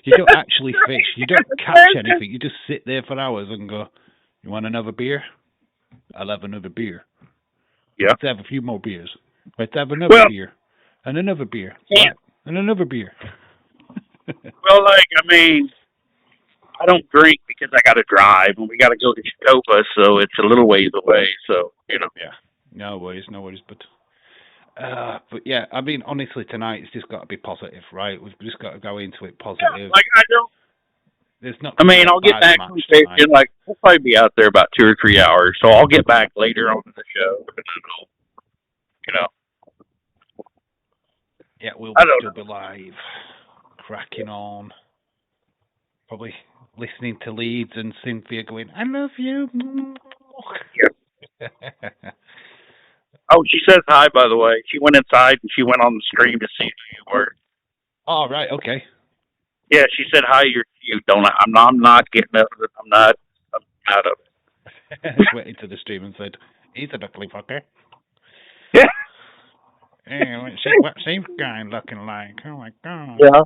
S1: You don't actually fish. You don't catch anything. You just sit there for hours and go, you want another beer? I'll have another beer.
S2: Yeah.
S1: Let's have a few more beers. Let's have another beer. And another beer.
S2: Yeah.
S1: And another beer.
S2: Well, I don't drink because I got to drive, and we got to go to Chicopa, so it's a little ways away. So
S1: Yeah. No worries. But yeah, I mean, honestly, tonight it's just got to be positive, right? We've just got to go into it positive.
S2: Yeah, I don't.
S1: There's not.
S2: I'll get back from fishing. We'll probably be out there about 2 or 3 hours, so I'll get back later on in the show, and then
S1: Yeah, we'll still be live, cracking on. Probably listening to Leeds and Cynthia going, I love you.
S2: Yeah. Oh, she says hi, by the way. She went inside and she went on the stream to see who you were.
S1: Oh, right, okay.
S2: Yeah, she said hi. You're cute. I'm not getting out of it. I'm out of it.
S1: She went into the stream and said, he's a ugly fucker.
S2: Yeah.
S1: Hey, what's this guy looking like? Oh my god.
S2: Yeah.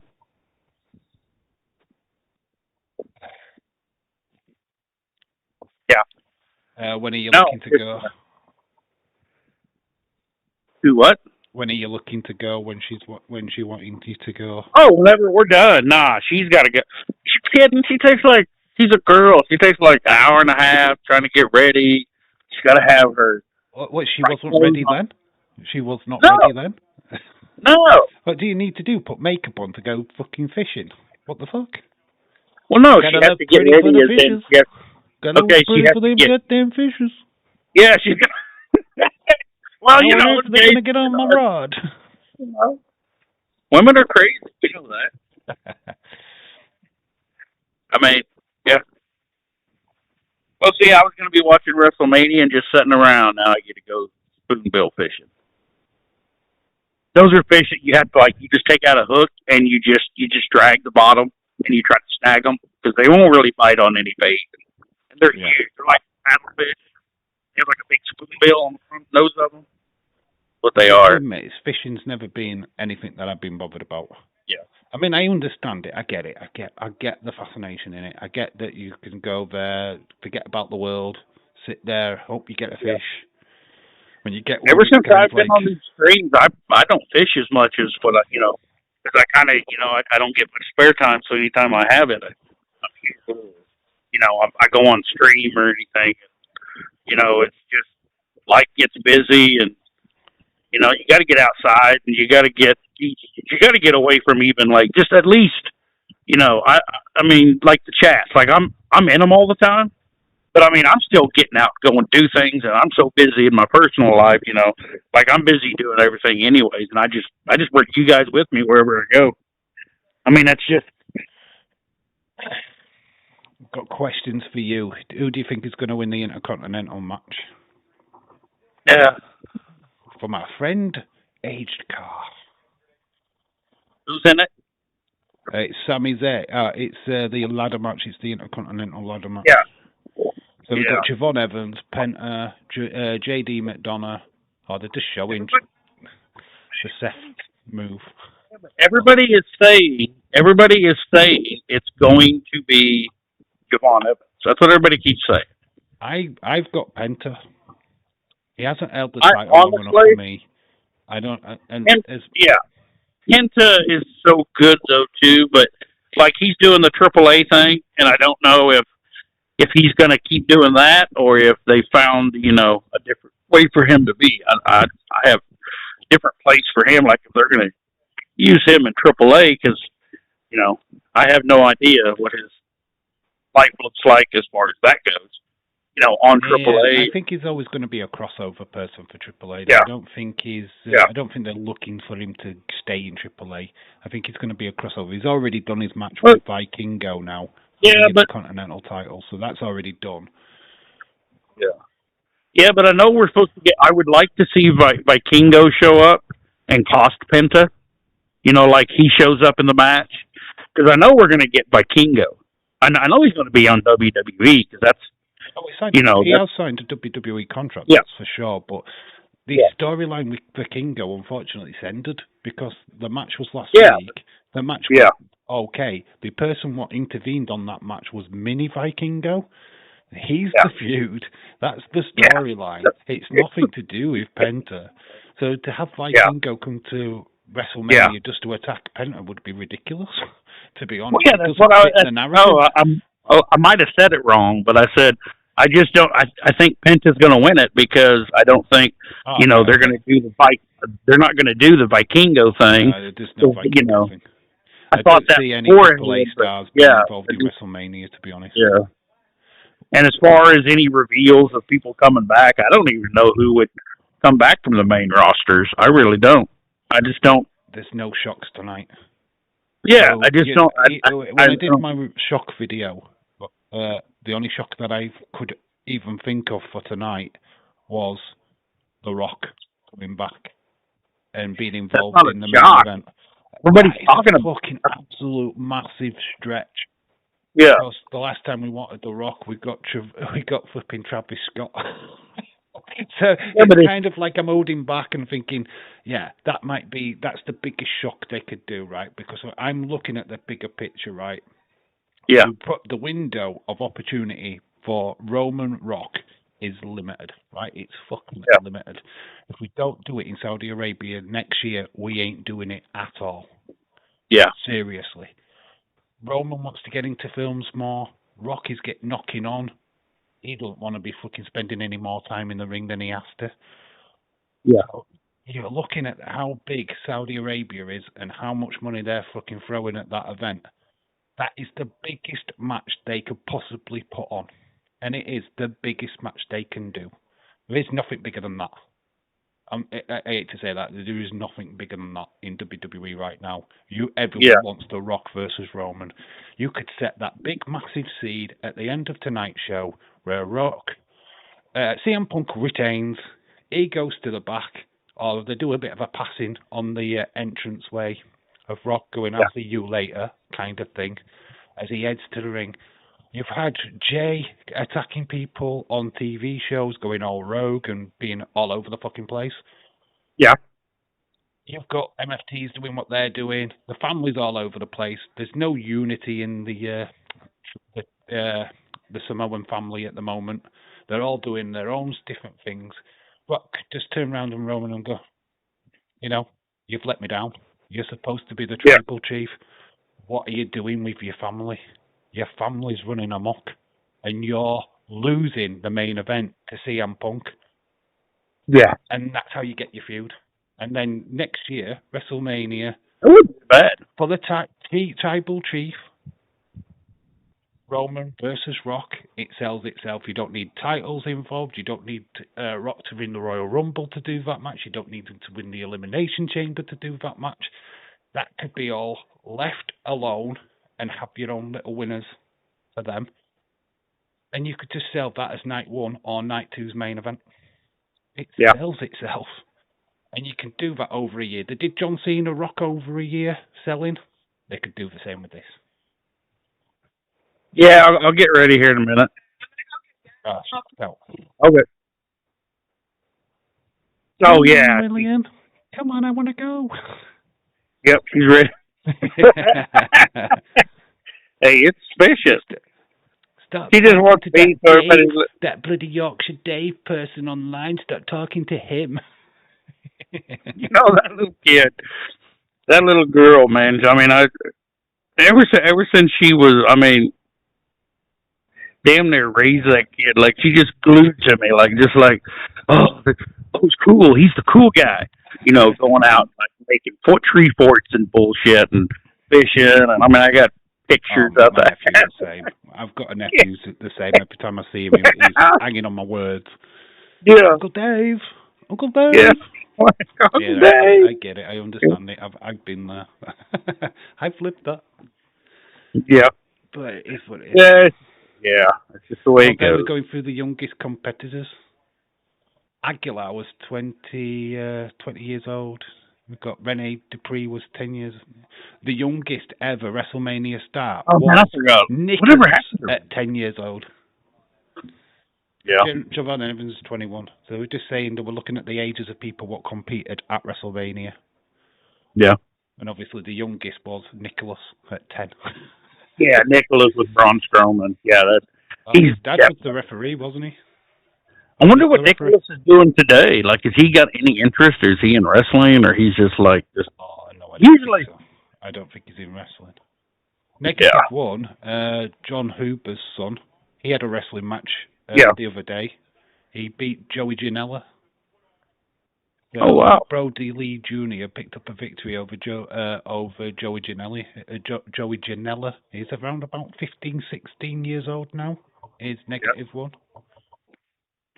S2: Yeah.
S1: When are you looking to go?
S2: Do what?
S1: When are you looking to go? When she wanting you to go?
S2: Oh, whenever we're done. Nah, she's got to go. She's kidding. She's a girl. She takes like an hour and a half trying to get ready. She's got to have her.
S1: What? She wasn't ready then? She was not ready then?
S2: No.
S1: What do you need to do? Put makeup on to go fucking fishing? What the fuck?
S2: Well, no, she has to get ready and then she has.
S1: Okay, she has to get goddamn fishes.
S2: Yeah, she's. Well,
S1: they're gonna get on my rod.
S2: Women are crazy. You know that. Yeah. Well, see, I was going to be watching WrestleMania and just sitting around. Now I get to go spoonbill fishing. Those are fish that you have to you just take out a hook and you just drag the bottom and you try to snag them because they won't really bite on any bait. And they're huge. They're like paddlefish. They have like a big spoonbill on the front nose of them. What they are.
S1: Fishing's never been anything that I've been bothered about.
S2: Yeah.
S1: I mean, I understand it. I get it. I get the fascination in it. I get that you can go there, forget about the world, sit there, hope you get a fish. When you get
S2: ever since I've been on these streams, I don't fish as much as what because I kind of I don't get much spare time. So anytime I have it, I go on stream or anything. It's just life gets busy and. You got to get outside, and you got to get away from even just at least, I mean, like the chats. Like I'm in them all the time, but I mean, I'm still getting out, going to do things, and I'm so busy in my personal life. Like I'm busy doing everything anyways, and I just bring you guys with me wherever I go. I mean, that's just.
S1: I've got questions for you. Who do you think is going to win the Intercontinental match?
S2: Yeah.
S1: For my friend, Aged Car.
S2: Who's in it?
S1: It's Sami Zayn. It's the ladder match. It's the Intercontinental ladder match.
S2: Yeah.
S1: So we've got Javon Evans, Penta, JD McDonough. Oh, they're just showing the Seth move.
S2: Everybody is saying it's going to be Javon Evans. That's what everybody keeps saying.
S1: I've got Penta. He hasn't held the title long enough for me. I don't, and
S2: And
S1: as
S2: yeah, Penta is so good though too, but like he's doing the AAA thing, and I don't know if he's going to keep doing that or if they found a different way for him to be. I have different place for him. Like if they're going to use him in AAA, because I have no idea what his life looks like as far as that goes. On
S1: yeah,
S2: AAA.
S1: I think he's always going to be a crossover person for AAA.
S2: Yeah,
S1: I don't think he's.
S2: yeah.
S1: I don't think they're looking for him to stay in AAA. I think he's going to be a crossover. He's already done his match
S2: Well,
S1: with Vikingo now
S2: yeah,
S1: for the
S2: but
S1: Continental title, so that's already done.
S2: yeah, yeah, but I know we're supposed to get. I would like to see Vikingo show up and cost Penta. Like he shows up in the match, because I know we're going to get Vikingo. I know he's going to be on WWE, because that's
S1: Oh, he signed. He
S2: that's
S1: has signed a WWE contract,
S2: yeah,
S1: that's for sure. But the
S2: yeah,
S1: storyline with Vikingo, unfortunately, is ended because the match was last
S2: yeah,
S1: week. The match
S2: yeah,
S1: was okay. The person what intervened on that match was Mini Vikingo. He's
S2: yeah,
S1: the feud. That's the
S2: yeah,
S1: storyline. It's nothing to do with Penta. So to have
S2: yeah,
S1: Vikingo come to
S2: yeah.
S1: WrestleMania just to attack Penta would be ridiculous. To be
S2: Well,
S1: honest,
S2: yeah,
S1: it
S2: that's
S1: doesn't
S2: what I.
S1: fit the
S2: That's,
S1: narrative.
S2: I might have said it wrong, but I said I just don't. I think Penta's going to win it, because I don't think
S1: Oh,
S2: they're going to do the They're not going to do the Vikingo thing.
S1: there's no Vikingo thing.
S2: I
S1: I
S2: thought
S1: don't
S2: that
S1: see any
S2: beforehand,
S1: AAA
S2: but
S1: stars being
S2: yeah,
S1: involved in WrestleMania, to be honest.
S2: yeah. And as far as any reveals of people coming back, I don't even know who would come back from the main rosters. I really don't. I just don't.
S1: There's no shocks tonight.
S2: Yeah,
S1: So
S2: I just don't.
S1: when I did my shock video, the only shock that I could even think of for tonight was The Rock coming back and being involved in the main event.
S2: Everybody's
S1: That is
S2: talking
S1: a
S2: about.
S1: fucking absolute massive stretch.
S2: Yeah,
S1: Because the last time we wanted The Rock, we got flipping Travis Scott. So
S2: yeah,
S1: it's kind of like I'm holding back and thinking, yeah, that's the biggest shock they could do, right? Because I'm looking at the bigger picture, right?
S2: yeah,
S1: The window of opportunity for Roman Rock is limited, right? It's fucking
S2: yeah,
S1: limited. If we don't do it in Saudi Arabia next year, we ain't doing it at all.
S2: yeah,
S1: Seriously. Roman wants to get into films more. Rock is knocking on. He doesn't want to be fucking spending any more time in the ring than he has to.
S2: yeah,
S1: So you're looking at how big Saudi Arabia is and how much money they're fucking throwing at that event. That is the biggest match they could possibly put on. And it is the biggest match they can do. There is nothing bigger than that. I hate to say that. There is nothing bigger than that in WWE right now. Everyone wants The Rock versus Roman. You could set that big, massive seed at the end of tonight's show where CM Punk retains, he goes to the back, or they do a bit of a passing on the entranceway of Rock going, I'll see you later, kind of thing, as he heads to the ring. You've had Jay attacking people on TV shows, going all rogue and being all over the fucking place.
S2: yeah,
S1: You've got MFTs doing what they're doing. The family's all over the place. There's no unity in the Samoan family at the moment. They're all doing their own different things. Rock just turn around and Roman and go, you've let me down. You're supposed to be the tribal chief. What are you doing with your family? Your family's running amok, and you're losing the main event to CM Punk.
S2: yeah.
S1: And that's how you get your feud. And then next year, WrestleMania,
S2: It wouldn't be bad.
S1: for the tribal chief, Roman versus Rock, it sells itself. You don't need titles involved. You don't need Rock to win the Royal Rumble to do that match. You don't need him to win the Elimination Chamber to do that match. That could be all left alone and have your own little winners for them. And you could just sell that as night one or night two's main event. It sells itself. And you can do that over a year. They did John Cena Rock over a year selling. They could do the same with this.
S2: Yeah, I'll get ready here in a minute.
S1: No.
S2: Okay. Oh, yeah.
S1: William, come on, I want to go.
S2: Yep, she's ready. Hey, it's suspicious. He just wants to be
S1: that bloody Yorkshire Dave person online. Start talking to him.
S2: That little kid, that little girl, man. I mean, ever since she was, I mean, damn near raised that kid. Like she just glued to me, like just like, oh, it's cool. He's the cool guy. Going out like making tree forts and bullshit and fishing. And I mean, I got pictures of
S1: my
S2: that.
S1: nephew's the same. I've got a nephew who's the same. Every time I see him, he's hanging on my words.
S2: Yeah.
S1: Uncle Dave. Uncle Dave.
S2: Yeah. Uncle Dave.
S1: I get it. I understand it. I've been there. I've lived that.
S2: Yeah.
S1: But it is what it is.
S2: Yeah. Yeah. It's just the way it goes.
S1: We're going through the youngest competitors. Aguilar was 20 years old. We've got Rene Dupree was 10 years. The youngest ever WrestleMania star was Nicholas at 10 years old.
S2: Yeah.
S1: Javon Evans is 21. So we're just saying that we're looking at the ages of people what competed at WrestleMania.
S2: Yeah.
S1: And obviously the youngest was Nicholas at 10.
S2: Yeah, Nicholas was Braun Strowman. Yeah,
S1: his dad was the referee, wasn't he?
S2: I wonder what Nicholas is doing today. Like, has he got any interest, or is he in wrestling, or he's just like just?
S1: Oh no, I don't think he's in wrestling. Negative one, John Huber's son. He had a wrestling match the other day. He beat Joey Janela.
S2: Oh wow!
S1: Brody Lee Jr. picked up a victory over Joey Janela. Joey Janela is around about 15, 16 years old now. He's negative one.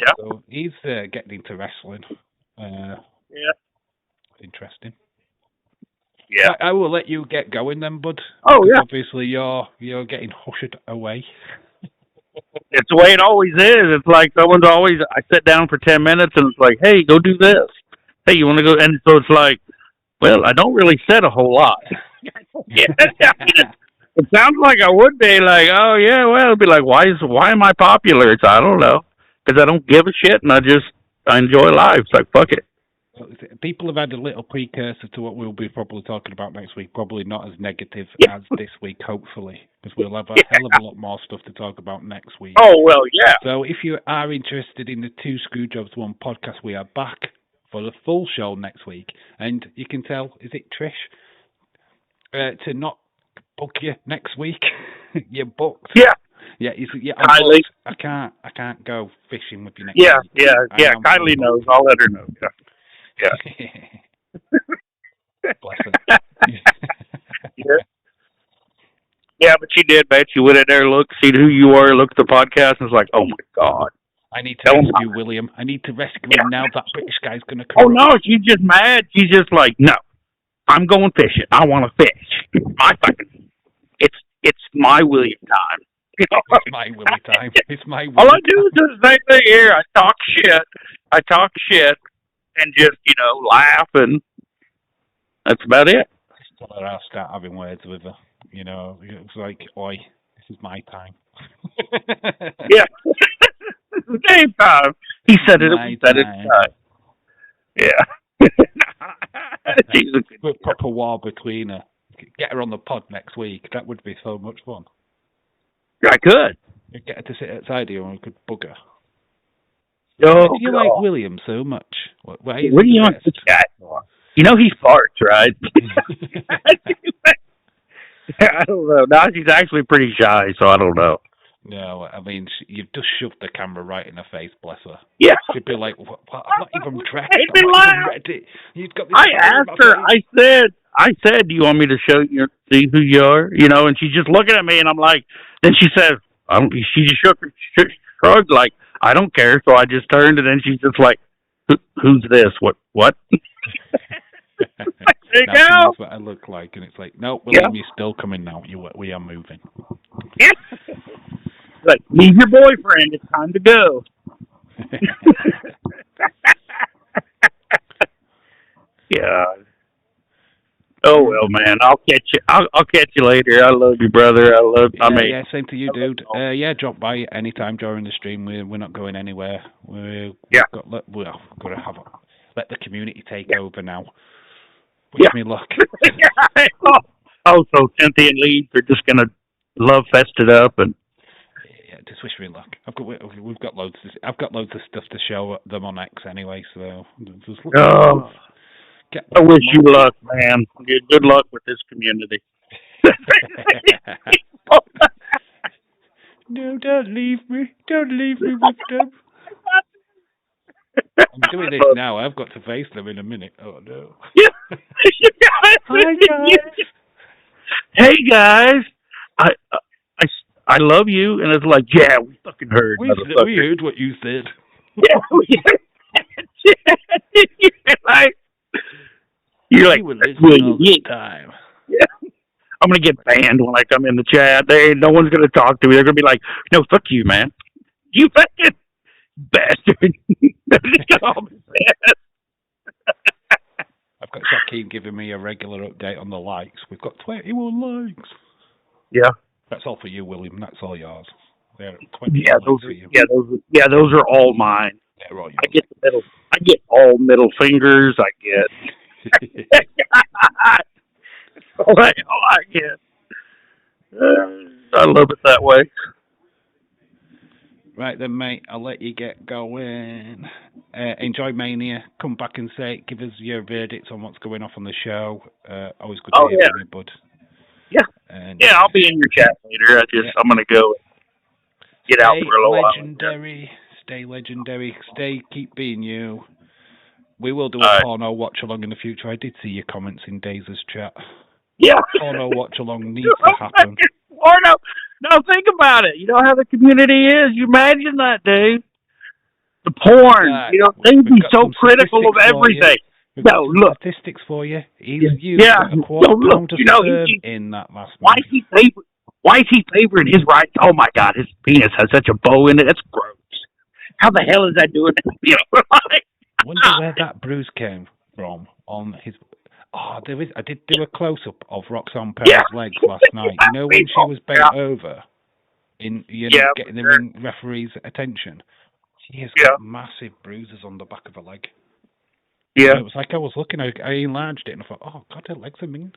S2: Yeah.
S1: So he's getting into wrestling. Interesting.
S2: Yeah.
S1: I will let you get going then, bud.
S2: Oh yeah.
S1: Obviously, you're getting hushed away.
S2: It's the way it always is. It's like someone's always. I sit down for 10 minutes and it's like, hey, go do this. Hey, you want to go? And so it's like, well, I don't really said a whole lot. It sounds like I would be like, oh yeah, well, it'd be like, why am I popular? It's I don't know. Because I don't give a shit, and I enjoy life. It's like, fuck it.
S1: People have had a little precursor to what we'll be probably talking about next week. Probably not as negative as this week, hopefully, because we'll have a hell of a lot more stuff to talk about next week.
S2: Oh, well, yeah.
S1: So if you are interested in the Two Screwjobs One podcast, we are back for the full show next week. And you can tell, is it Trish, to not book you next week? You're booked.
S2: Yeah.
S1: Yeah,
S2: Kylie.
S1: I can't go fishing with you next
S2: week.
S1: Yeah.
S2: Kylie knows. I'll let her know. Yeah.
S1: Bless her.
S2: Yeah, but she did, man. She went in there, see who you are, looked at the podcast, and was like, oh my God.
S1: I need to rescue William. I need to rescue him now. That British guy's going to come.
S2: Oh, no, she's just mad. She's just like, no, I'm going fishing. I want to fish. It's my William time.
S1: It's my Willie time. It's my Willie
S2: All I do is the same thing here. I talk shit and just, laugh, and that's about it.
S1: I'll start having words with her. It's like, oi, this is my time.
S2: Yeah. It's the same time. He said it. We said it. Yeah.
S1: With proper war between her. Get her on the pod next week. That would be so much fun.
S2: I could.
S1: You'd get her to sit outside you and we could bug her.
S2: Oh,
S1: do you like William so much? What do
S2: you want this guy for? He farts, right? I don't know. Now she's actually pretty shy, so I don't know.
S1: No, I mean, you've just shoved the camera right in her face, bless her.
S2: Yeah.
S1: She'd be like, what? I'm not even dressed.
S2: I'm not even ready.
S1: You've got this.
S2: I asked her, I said, do you want me to see who you are? And she's just looking at me, and I'm like, then she says, she just shrugged like, I don't care. So I just turned, and then she's just like, who's this? What? There you go.
S1: That's what I look like, and it's like, no, William, you're still coming now. We are moving.
S2: Yeah. Like, leave your boyfriend. It's time to go. Yeah. Oh well, man. I'll catch you. I'll catch you later. I love you, brother.
S1: Yeah, same to you, dude. Drop by anytime during the stream. We're not going anywhere. We've got to let the community take over now. Wish me luck.
S2: So Cynthia and Lee are just gonna love fest it up and.
S1: Yeah, just wish me luck. We've got loads. I've got loads of stuff to show them on X anyway. So
S2: I wish you luck, man. Good luck with this community.
S1: No, don't leave me. Don't leave me with them. I'm doing this now. I've got to face them in a minute. Oh, no. Hi, guys.
S2: Hey, guys. I, I, I love you. And it's like, yeah, we fucking heard,
S1: We
S2: motherfucker.
S1: heard what you said.
S2: Yeah, we heard. You're like,
S1: we were listening all the time.
S2: Yeah. I'm going to get banned when I come in the chat. No one's going to talk to me. They're going to be like, no, fuck you, man. You fucking bastard.
S1: I've got Shaquem giving me a regular update on the likes. We've got 21 likes.
S2: Yeah.
S1: That's all for you, William. That's all yours.
S2: Those are all mine.
S1: They're all yours.
S2: I get all middle fingers. I get all I get. I love it that way.
S1: Right then, mate. I'll let you get going. Enjoy Mania. Come back and give us your verdicts on what's going off on the show. Always good to hear from you, bud.
S2: Yeah. And, I'll be in your chat later. I'm gonna go get out for a little
S1: while. Stay legendary. Keep being you. We will do a porno watch along in the future. I did see your comments in Daze's chat.
S2: Yeah.
S1: Porno watch along needs to happen.
S2: Porno. No, think about it. You know how the community is. You imagine that, dude. The porn. They'd be so critical of everything. No, look.
S1: Statistics for you. He's used a quarter pound of sperm in that last
S2: Why is he favoring his right? Oh my God, his penis has such a bow in it. That's gross. How the hell is that doing that?
S1: I wonder where that bruise came from on his. Oh, there is. I did do a close up of Roxanne Perez's legs last night. You know when she was bent over, getting the ring referee's attention. She has got massive bruises on the back of her leg.
S2: Yeah.
S1: And it was like I was looking. I enlarged it and I thought, oh God, her legs are mean.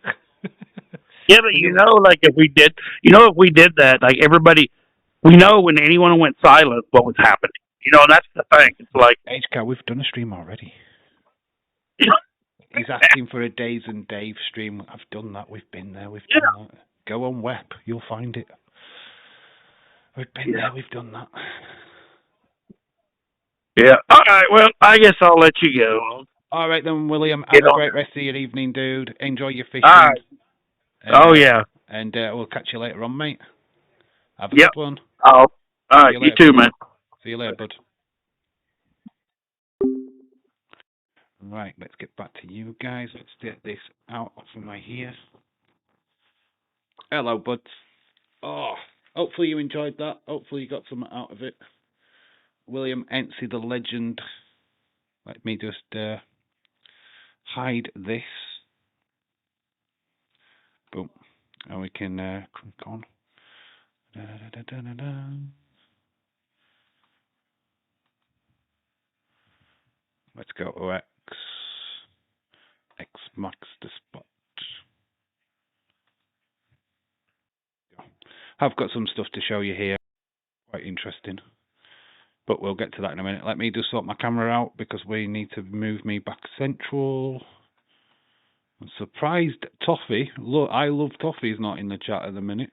S2: Yeah, but if we did that, like everybody, we know when anyone went silent, what was happening. That's the thing. It's like
S1: HK, we've done a stream already. He's asking for a Days and Dave stream. I've done that. We've been there. We've done that. Go on Web. You'll find it. We've been there. We've done that.
S2: Yeah. All right. Well, I guess I'll let you go.
S1: All right then, William. Have a great rest of your evening, dude. Enjoy your fishing.
S2: All right.
S1: And we'll catch you later on, mate. Have a good one.
S2: All right. You too, man.
S1: See you later, bud. Right, let's get back to you guys. Let's get this out from my ears. Hello, buds. Oh, hopefully you enjoyed that. Hopefully you got something out of it. William Ency, the legend. Let me just hide this. Boom. And we can click on. Let's go to X. X marks the spot. I've got some stuff to show you here. Quite interesting. But we'll get to that in a minute. Let me just sort my camera out because we need to move me back central. I'm surprised Toffee. Look, I love Toffee's not in the chat at the minute.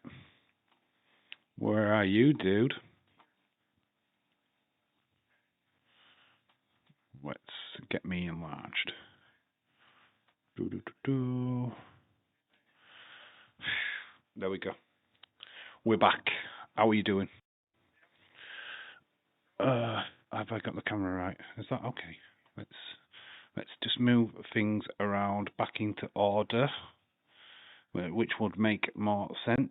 S1: Where are you, dude? Let's get me enlarged. There we go. We're back. How are you doing? Have I got the camera right? Is that okay? Let's just move things around back into order, which would make more sense.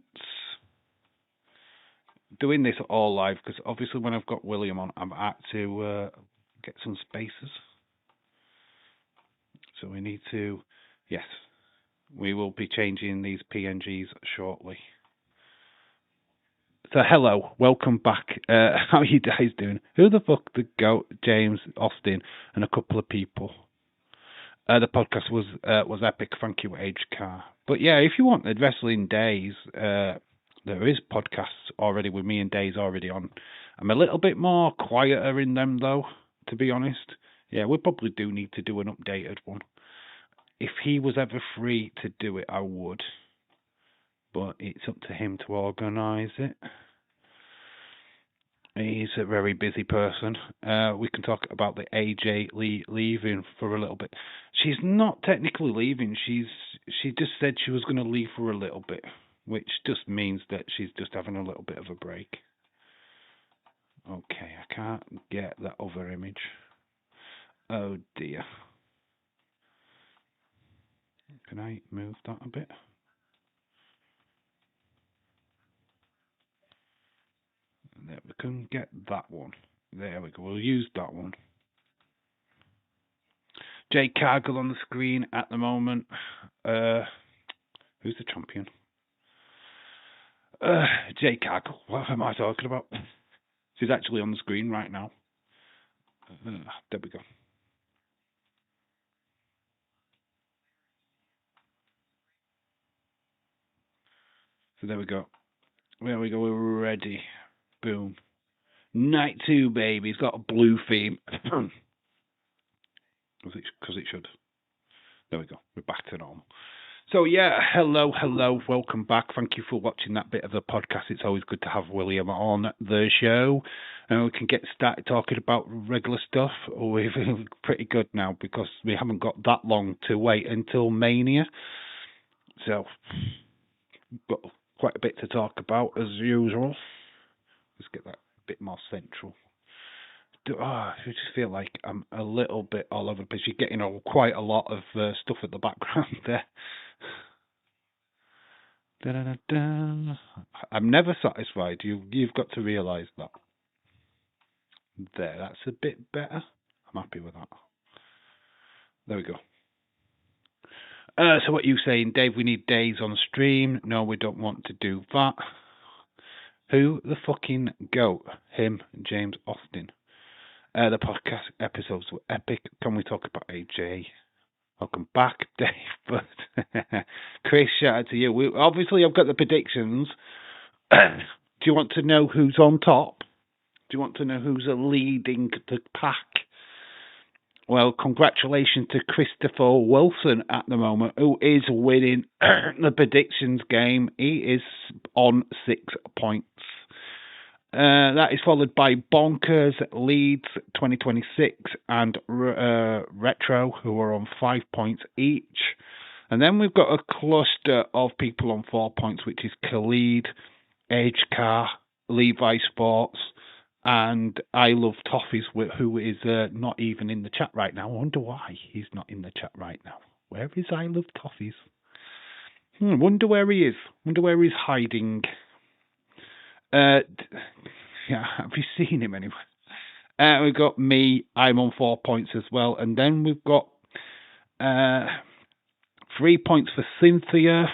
S1: Doing this all live because obviously when I've got William on, I'm at to get some spaces. So we need to, yes, we will be changing these PNGs shortly. So hello, welcome back. How are you guys doing? Who the fuck the goat? James, Austin, and a couple of people. The podcast was epic. Thank you, HK. But yeah, if you want the Wrestling Days, there is podcasts already with me and Days already on. I'm a little bit more quieter in them though, to be honest. Yeah, we probably do need to do an updated one. if he was ever free to do it, I would. But it's up to him to organise it. He's a very busy person. We can talk about the AJ Lee leaving for a little bit. She's not technically leaving. She just said she was going to leave for a little bit, which just means that she's just having a little bit of a break. Okay, I can't get that other image. Oh dear. Can I move that a bit? There, we can get that one. There we go. We'll use that one. Jade Cargill on the screen at the moment. Who's the champion? Jade Cargill. What am I talking about? She's actually on the screen right now. There we go. So there we go. There we go. We're ready. Boom. Night 2, baby. It's got a blue theme. Because it should. There we go. We're back to normal. So yeah, hello, welcome back. Thank you for watching that bit of the podcast. It's always good to have William on the show, and we can get started talking about regular stuff. We're pretty good now because we haven't got that long to wait until Mania, so we've got quite a bit to talk about as usual. Let's get that a bit more central. I just feel like I'm a little bit all over the place. You're getting quite a lot of stuff at the background there. Da-da-da-da. I'm never satisfied. You've got to realise that. There, that's a bit better. I'm happy with that. There we go. So what are you saying, Dave? We need days on stream. No, we don't want to do that. Who the fucking goat? Him, James Austin. The podcast episodes were epic. Can we talk about AJ? Welcome back, Dave. But Chris, shout out to you. Obviously, I've got the predictions. Do you want to know who's on top? Do you want to know who's leading the pack? Well, congratulations to Christopher Wilson at the moment, who is winning the predictions game. He is on 6 points. That is followed by Bonkers, Leeds 2026, and Retro, who are on 5 points each. And then we've got a cluster of people on 4 points, which is Khalid, Edge Car, Levi Sports, and I Love Toffees, who is not even in the chat right now. I wonder why he's not in the chat right now. Where is I Love Toffees? Wonder where he is. Wonder where he's hiding. Yeah, have you seen him anyway? We've got me. I'm on 4 points as well, and then we've got 3 points for Cynthia.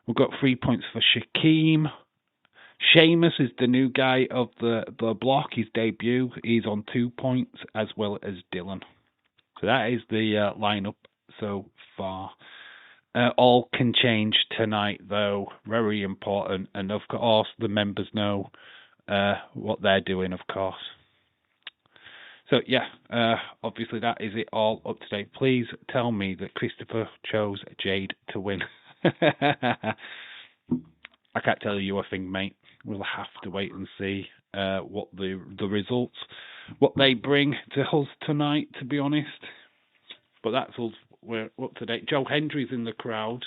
S1: We've got 3 points for Shaquem. Seamus is the new guy of the block. His debut. He's on 2 points, as well as Dylan. So that is the lineup so far. All can change tonight, though. Very important. And, of course, the members know what they're doing, of course. So, yeah, obviously that is it all up to date. Please tell me that Christopher chose Jade to win. I can't tell you a thing, mate. We'll have to wait and see what the results, what they bring to us tonight, to be honest. But that's all. We're up to date. Joe Hendry's in the crowd.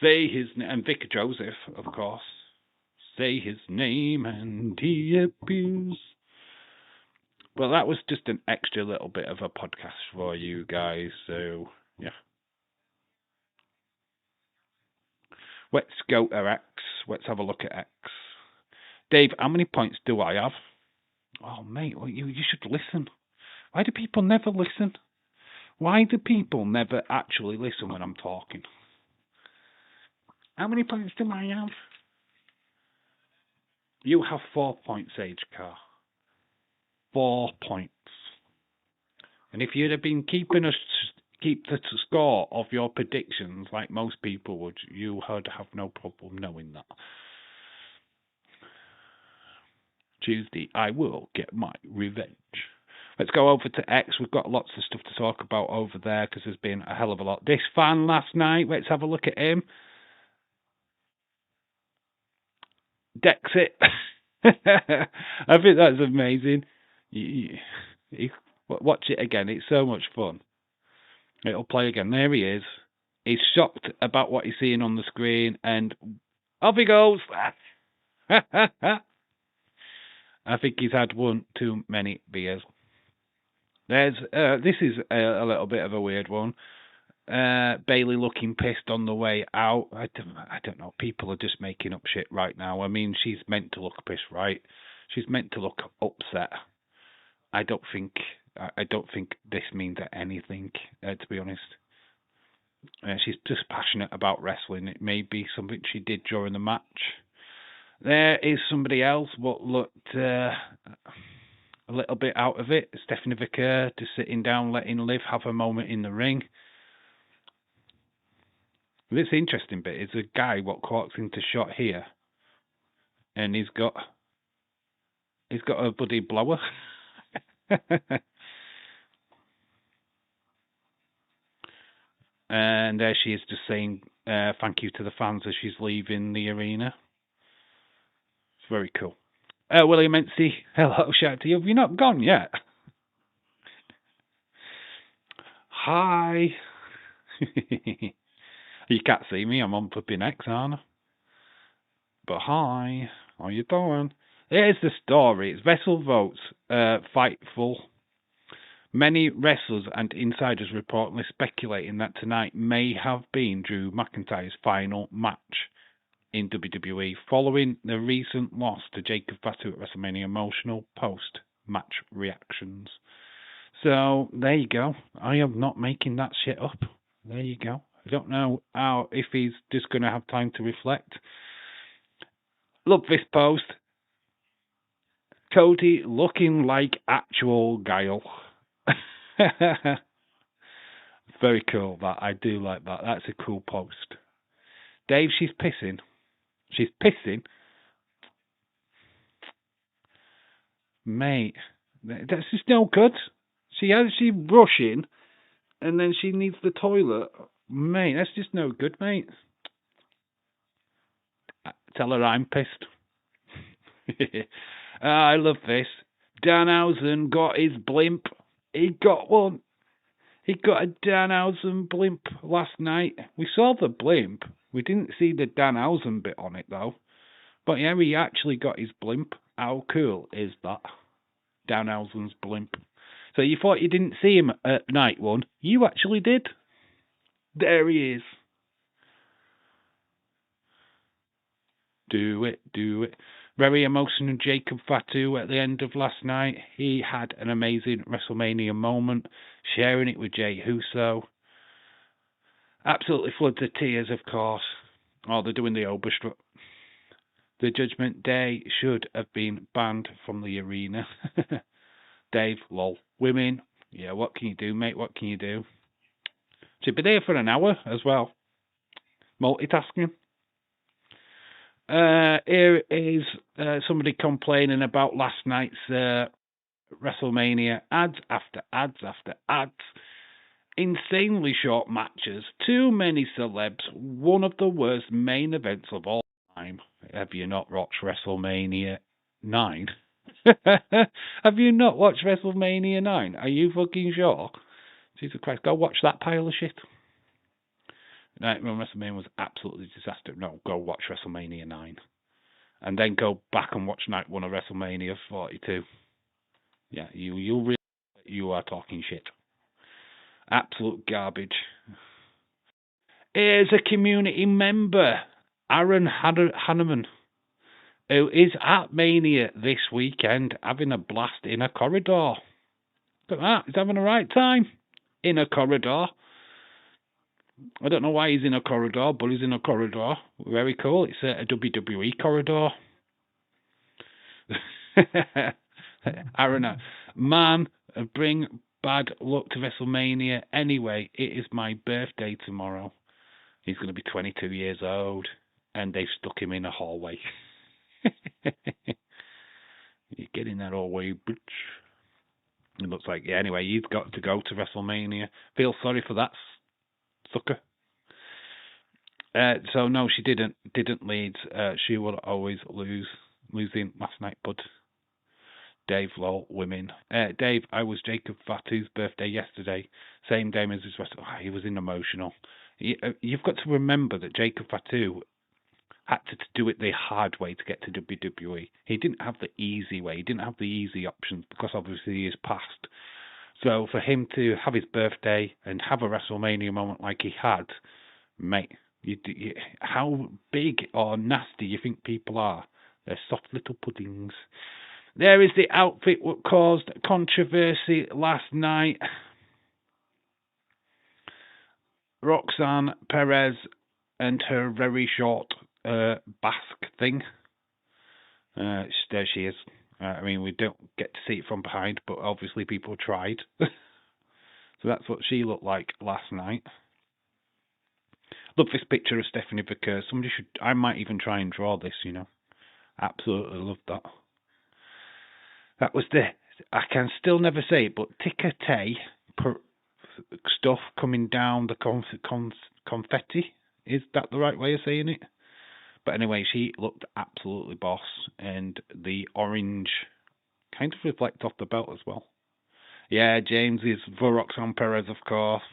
S1: Say his name. And Vicar Joseph, of course. Say his name and he appears. Well, that was just an extra little bit of a podcast for you guys. So, yeah. Let's go to X. Let's have a look at X. Dave, how many points do I have? Oh, mate, well, you should listen. Why do people never listen? Why do people never actually listen when I'm talking? How many points do I have? You have 4 points, Age Car. 4 points. And if you'd have been keep the score of your predictions like most people would, you would have no problem knowing that. Tuesday, I will get my revenge. Let's go over to X. We've got lots of stuff to talk about over there because there's been a hell of a lot. This fan last night, let's have a look at him. Dexit. I think that's amazing. Watch it again. It's so much fun. It'll play again. There he is. He's shocked about what he's seeing on the screen, and off he goes. I think he's had one too many beers. This is a little bit of a weird one. Bailey looking pissed on the way out. I don't know. People are just making up shit right now. I mean, she's meant to look pissed, right? She's meant to look upset. I don't think this means anything, to be honest. She's just passionate about wrestling. It may be something she did during the match. There is somebody else what looked a little bit out of it. Stephanie Vicker just sitting down, letting Liv have a moment in the ring. This interesting bit is a guy what walks into shot here, and he's got a bloody blower. And there she is, just saying thank you to the fans as she's leaving the arena. It's very cool. William Mency, hello, shout to you. Have you not gone yet? Hi. You can't see me, I'm on flipping X, aren't I? But hi, how you doing? Here's the story. It's WrestleVotes, Fightful. Many wrestlers and insiders reportedly speculating that tonight may have been Drew McIntyre's final match in WWE following the recent loss to Jacob Fatu at WrestleMania. Emotional post-match reactions. So, there you go. I am not making that shit up. There you go. I don't know if he's just going to have time to reflect. Love this post. Cody looking like actual Guile. Very cool, that. I do like that. That's a cool post. Dave, she's pissing. She's pissing. Mate, that's just no good. She's rushing, and then she needs the toilet. Mate, that's just no good, mate. Tell her I'm pissed. I love this. Danhausen got his blimp. He got one. He got a Danhausen blimp last night. We saw the blimp. We didn't see the Danhausen bit on it, though. But yeah, he actually got his blimp. How cool is that? Danhausen's blimp. So you thought you didn't see him at night one. You actually did. There he is. Do it, do it. Very emotional Jacob Fatu at the end of last night. He had an amazing WrestleMania moment, sharing it with Jey Uso. Absolutely floods of tears, of course. Oh, they're doing the Oberstrut. The Judgment Day should have been banned from the arena. Dave, lol. Women, yeah, what can you do, mate? What can you do? Should be there for an hour as well. Multitasking. Here is somebody complaining about last night's WrestleMania. Ads after ads after ads. Insanely short matches. Too many celebs. One of the worst main events of all time. Have you not watched WrestleMania 9? Have you not watched WrestleMania 9? Are you fucking sure? Jesus Christ, go watch that pile of shit. Night when WrestleMania was absolutely disaster. No, go watch WrestleMania 9. And then go back and watch night 1 of WrestleMania 42. Yeah, you'll realize you are talking shit. Absolute garbage. Here's a community member, Aaron Hanneman, who is at Mania this weekend having a blast in a corridor. Look at that, he's having a right time in a corridor. I don't know why he's in a corridor, but he's in a corridor. Very cool. It's a WWE corridor. Aaron, man, bring bad luck to WrestleMania. Anyway, it is my birthday tomorrow. He's going to be 22 years old, and they've stuck him in a hallway. You get in that hallway, bitch. It looks like, yeah, anyway, he's got to go to WrestleMania. Feel sorry for that sucker. So no, she didn't lead. She will always losing last night, bud. Dave, lol, women. Dave, I was Jacob Fatu's birthday yesterday. Same day as his rest. Oh, he was emotional. You've got to remember that Jacob Fatu had to do it the hard way to get to WWE. He didn't have the easy way. He didn't have the easy options because obviously he is past. So for him to have his birthday and have a WrestleMania moment like he had, mate, how big or nasty you think people are? They're soft little puddings. There is the outfit that caused controversy last night. Roxanne Perez and her very short basque thing. There she is. I mean, we don't get to see it from behind, but obviously people tried. So that's what she looked like last night. Love this picture of Stephanie Vickers. Somebody should. I might even try and draw this. Absolutely love that. That was I can still never say it, but ticker-tay stuff coming down the confetti. Is that the right way of saying it? But anyway, she looked absolutely boss, and the orange kind of reflects off the belt as well. Yeah, James is for Roxanne Perez, of course.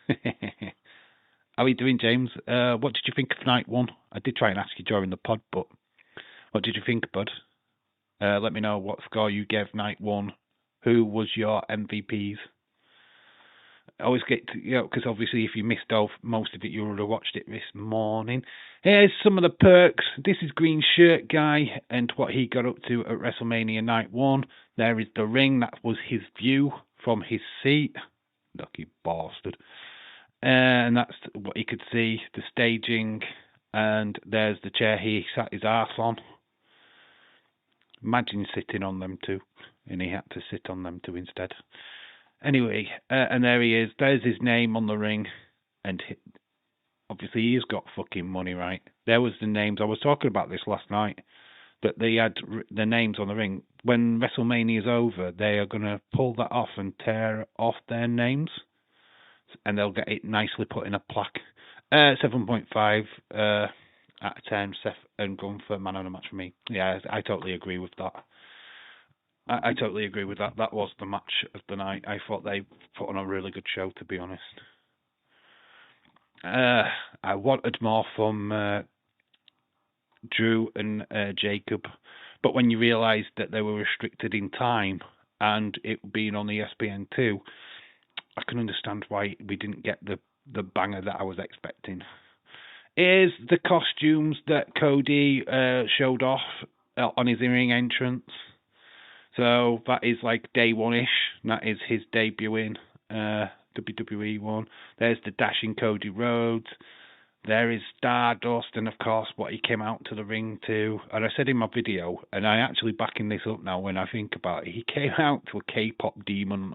S1: How are you doing, James? What did you think of night one? I did try and ask you during the pod, but what did you think, bud? Let me know what score you gave night one. Who was your MVPs? I always get to, because obviously if you missed off most of it, you would have watched it this morning. Here's some of the perks. This is Green Shirt Guy and what he got up to at WrestleMania Night 1. There is the ring. That was his view from his seat. Lucky bastard. And that's what he could see, the staging. And there's the chair he sat his arse on. Imagine sitting on them two. And he had to sit on them two instead. Anyway, and there he is. There's his name on the ring. And obviously he's got fucking money, right? There was the names. I was talking about this last night. That they had the names on the ring. When WrestleMania is over, they are going to pull that off and tear off their names. And they'll get it nicely put in a plaque. 7.5 out of 10. Seth and Gunther, man of the match for me. Yeah, I totally agree with that. I totally agree with that. That was the match of the night. I thought they put on a really good show, to be honest. I wanted more from Drew and Jacob, but when you realised that they were restricted in time and it being on ESPN2, I can understand why we didn't get the banger that I was expecting. Here's the costumes that Cody showed off on his ring entrance. So that is like day one-ish. That is his debuting WWE one. There's the dashing Cody Rhodes. There is Stardust, and of course what he came out to the ring to. And I said in my video, and I actually backing this up now when I think about it, he came out to a K-pop demon.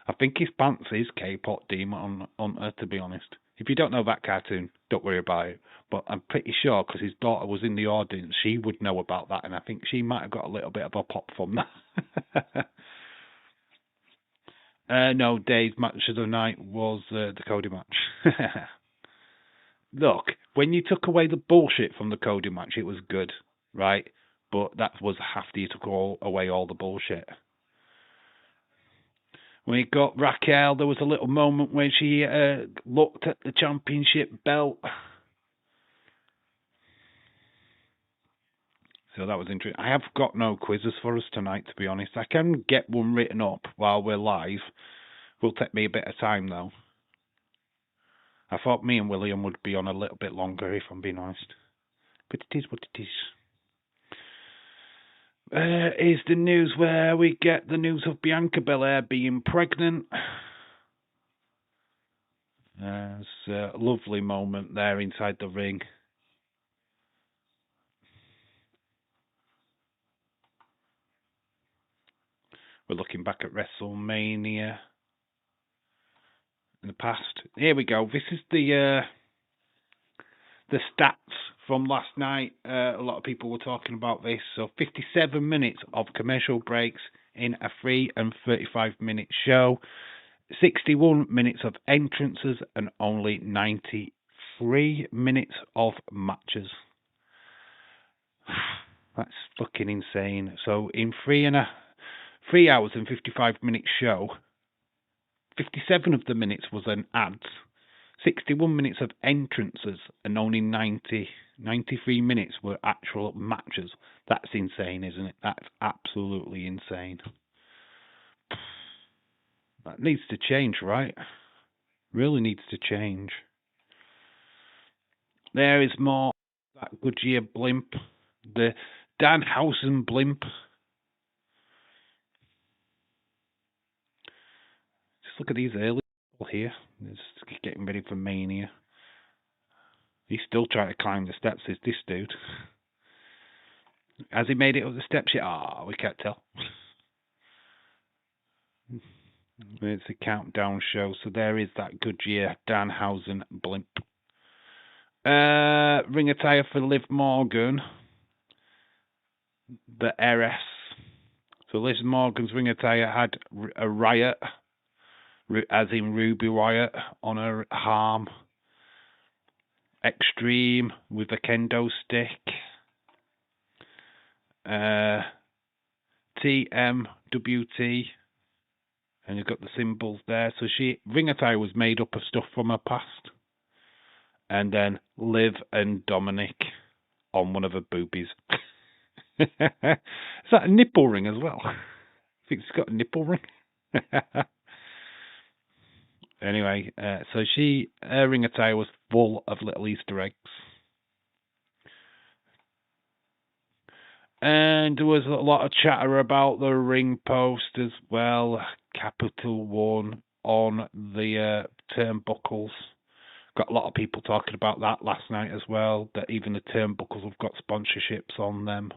S1: I think his pants is K-pop demon on to be honest. If you don't know that cartoon, don't worry about it. But I'm pretty sure, because his daughter was in the audience, she would know about that, and I think she might have got a little bit of a pop from that. No, Dave's match of the night was the Cody match. Look, when you took away the bullshit from the Cody match, it was good, right? But that was after you took away all the bullshit. When he got Raquel, there was a little moment where she looked at the championship belt. So that was interesting. I have got no quizzes for us tonight, to be honest. I can get one written up while we're live. Will take me a bit of time, though. I thought me and William would be on a little bit longer, if I'm being honest. But it is what it is. Is the news where we get the news of Bianca Belair being pregnant. There's a lovely moment there inside the ring. We're looking back at WrestleMania in the past. Here we go. This is the stats from last night. A lot of people were talking about this. So 57 minutes of commercial breaks in a 3 and 35-minute show. 61 minutes of entrances and only 93 minutes of matches. That's fucking insane. So in 3 hours and 55-minute show, 57 of the minutes was an ads, 61 minutes of entrances, and only 93 minutes were actual matches. That's insane, isn't it? That's absolutely insane. That needs to change, right? Really needs to change. There is more that Goodyear blimp, the Danhausen blimp. Just look at these early people here. Just getting ready for Mania. He's still trying to climb the steps, is this dude. Has he made it up the steps yet? We can't tell. It's a countdown show, so there is that Goodyear Danhausen blimp. Ring attire for Liv Morgan, the heiress. So Liv Morgan's ring attire had a riot, as in Ruby Riot, on her arm. Extreme with a kendo stick. TMWT. And you've got the symbols there. So ring attire was made up of stuff from her past. And then Liv and Dominic on one of her boobies. Is that a nipple ring as well? I think it's got a nipple ring. Anyway, so her ring attire was full of little Easter eggs. And there was a lot of chatter about the ring post as well. Capital One on the turnbuckles. Got a lot of people talking about that last night as well, that even the turnbuckles have got sponsorships on them.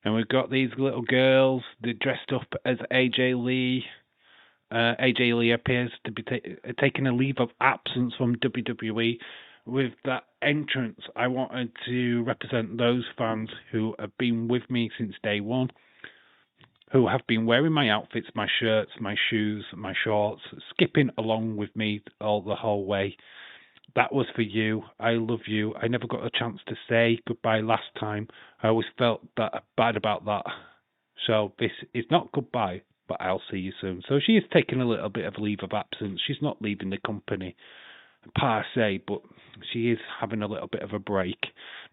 S1: And we've got these little girls, they're dressed up as AJ Lee. AJ Lee appears to be taking a leave of absence from WWE. With that entrance, I wanted to represent those fans who have been with me since day one, who have been wearing my outfits, my shirts, my shoes, my shorts, skipping along with me the whole way. That was for you. I love you. I never got a chance to say goodbye last time. I always felt bad about that. So this is not goodbye, but I'll see you soon. So she is taking a little bit of leave of absence. She's not leaving the company per se, but she is having a little bit of a break.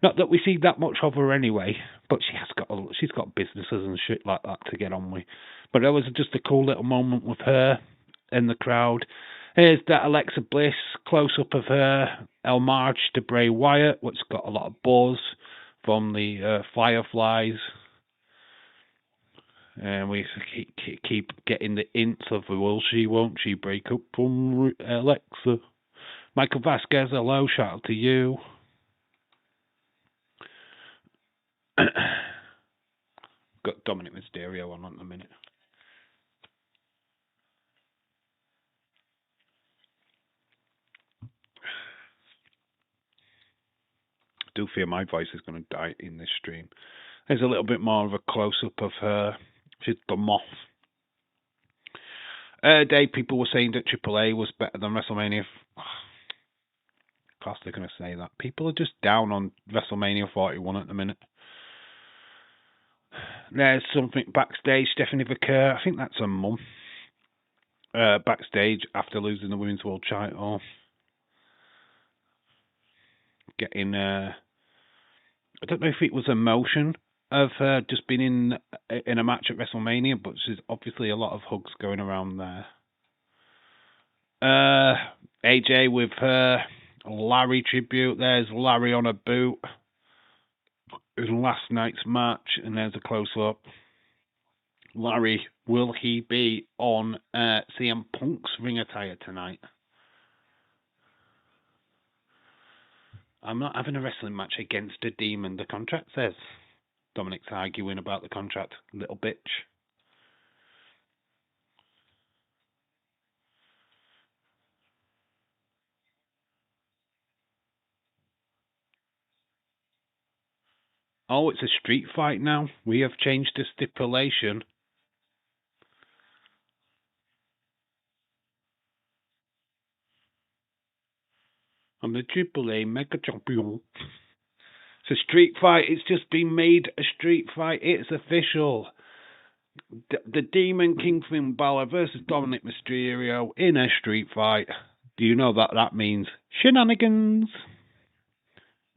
S1: Not that we see that much of her anyway, but she's got businesses and shit like that to get on with. But that was just a cool little moment with her in the crowd. Here's that Alexa Bliss close-up of her homage to Bray Wyatt, which got a lot of buzz from the Fireflies. And we keep getting the hints of, will she, won't she break up from Alexa? Michael Vasquez, hello, shout out to you. Got Dominic Mysterio on in a minute. I do fear my voice is going to die in this stream. There's a little bit more of a close-up of her. She's the Moth. Day, people were saying that AAA was better than WrestleMania. Of course they're going to say that. People are just down on WrestleMania 41 at the minute. There's something backstage. Stephanie Vaquer, I think that's her mum. Backstage after losing the Women's World title. Getting, I don't know if it was emotion of just being in a match at WrestleMania, but there's obviously a lot of hugs going around there. AJ with her Larry tribute. There's Larry on a boot in last night's match, and there's a close-up. Larry, will he be on CM Punk's ring attire tonight? I'm not having a wrestling match against a demon, the contract says. Dominic's arguing about the contract, little bitch. Oh, it's a street fight now. We have changed the stipulation. I'm the AAA Mega Champion. It's a street fight. It's just been made a street fight. It's official. The Demon King Finn Balor versus Dominic Mysterio in a street fight. Do you know that that means shenanigans?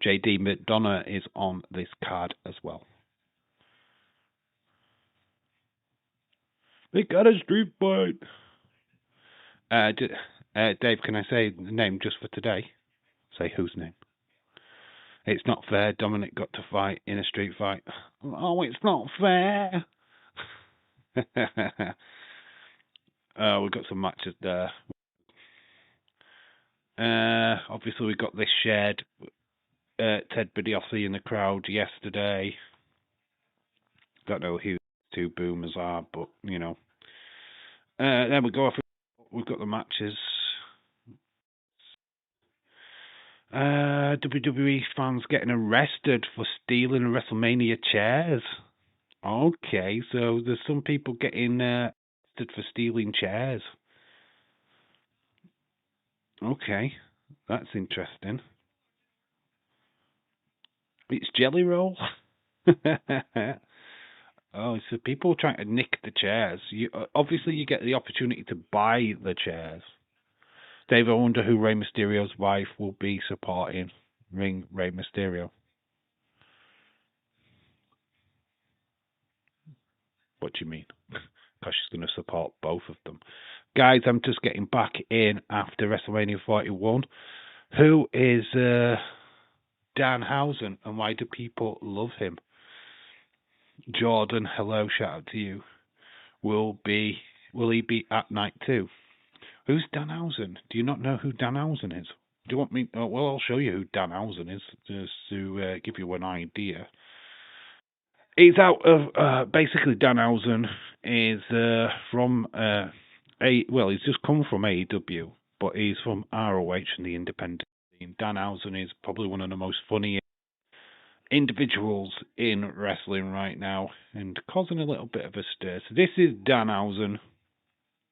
S1: JD McDonough is on this card as well. We got a street fight. Dave, can I say the name just for today? Say whose name? It's not fair. Dominic got to fight in a street fight. Oh, it's not fair. We've got some matches there. Obviously, we got this shared. Ted Bidiosi in the crowd yesterday. Don't know who the two boomers are, but you know. There we go. We've got the matches. WWE fans getting arrested for stealing WrestleMania chairs. Okay, so there's some people getting arrested for stealing chairs. Okay, that's interesting. It's Jelly Roll. Oh, so people trying to nick the chairs. Obviously, you get the opportunity to buy the chairs. Dave, I wonder who Rey Mysterio's wife will be supporting Rey Mysterio. What do you mean? Because she's going to support both of them. Guys, I'm just getting back in after WrestleMania 41. Who is Danhausen and why do people love him? Jordan, hello, shout out to you. Will he be at night too? Who's Danhausen? Do you not know who Danhausen is? Do you want me? Well, I'll show you who Danhausen is just to give you an idea. He's out of basically Danhausen is from he's just come from AEW, but he's from ROH and the independent scene. Danhausen is probably one of the most funny individuals in wrestling right now and causing a little bit of a stir. So this is Danhausen.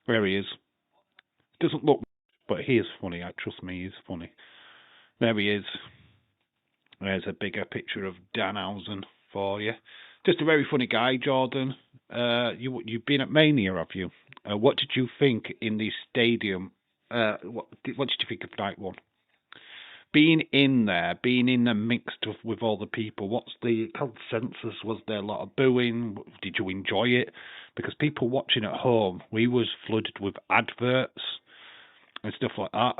S1: There he is. Doesn't look, but he is funny. Trust me, he's funny. There he is. There's a bigger picture of Danhausen for you. Just a very funny guy, Jordan. You've been at Mania, have you? What did you think in the stadium? What did you think of night one? Being in there, mixed with all the people, what's the consensus? Was there a lot of booing? Did you enjoy it? Because people watching at home, we was flooded with adverts and stuff like that.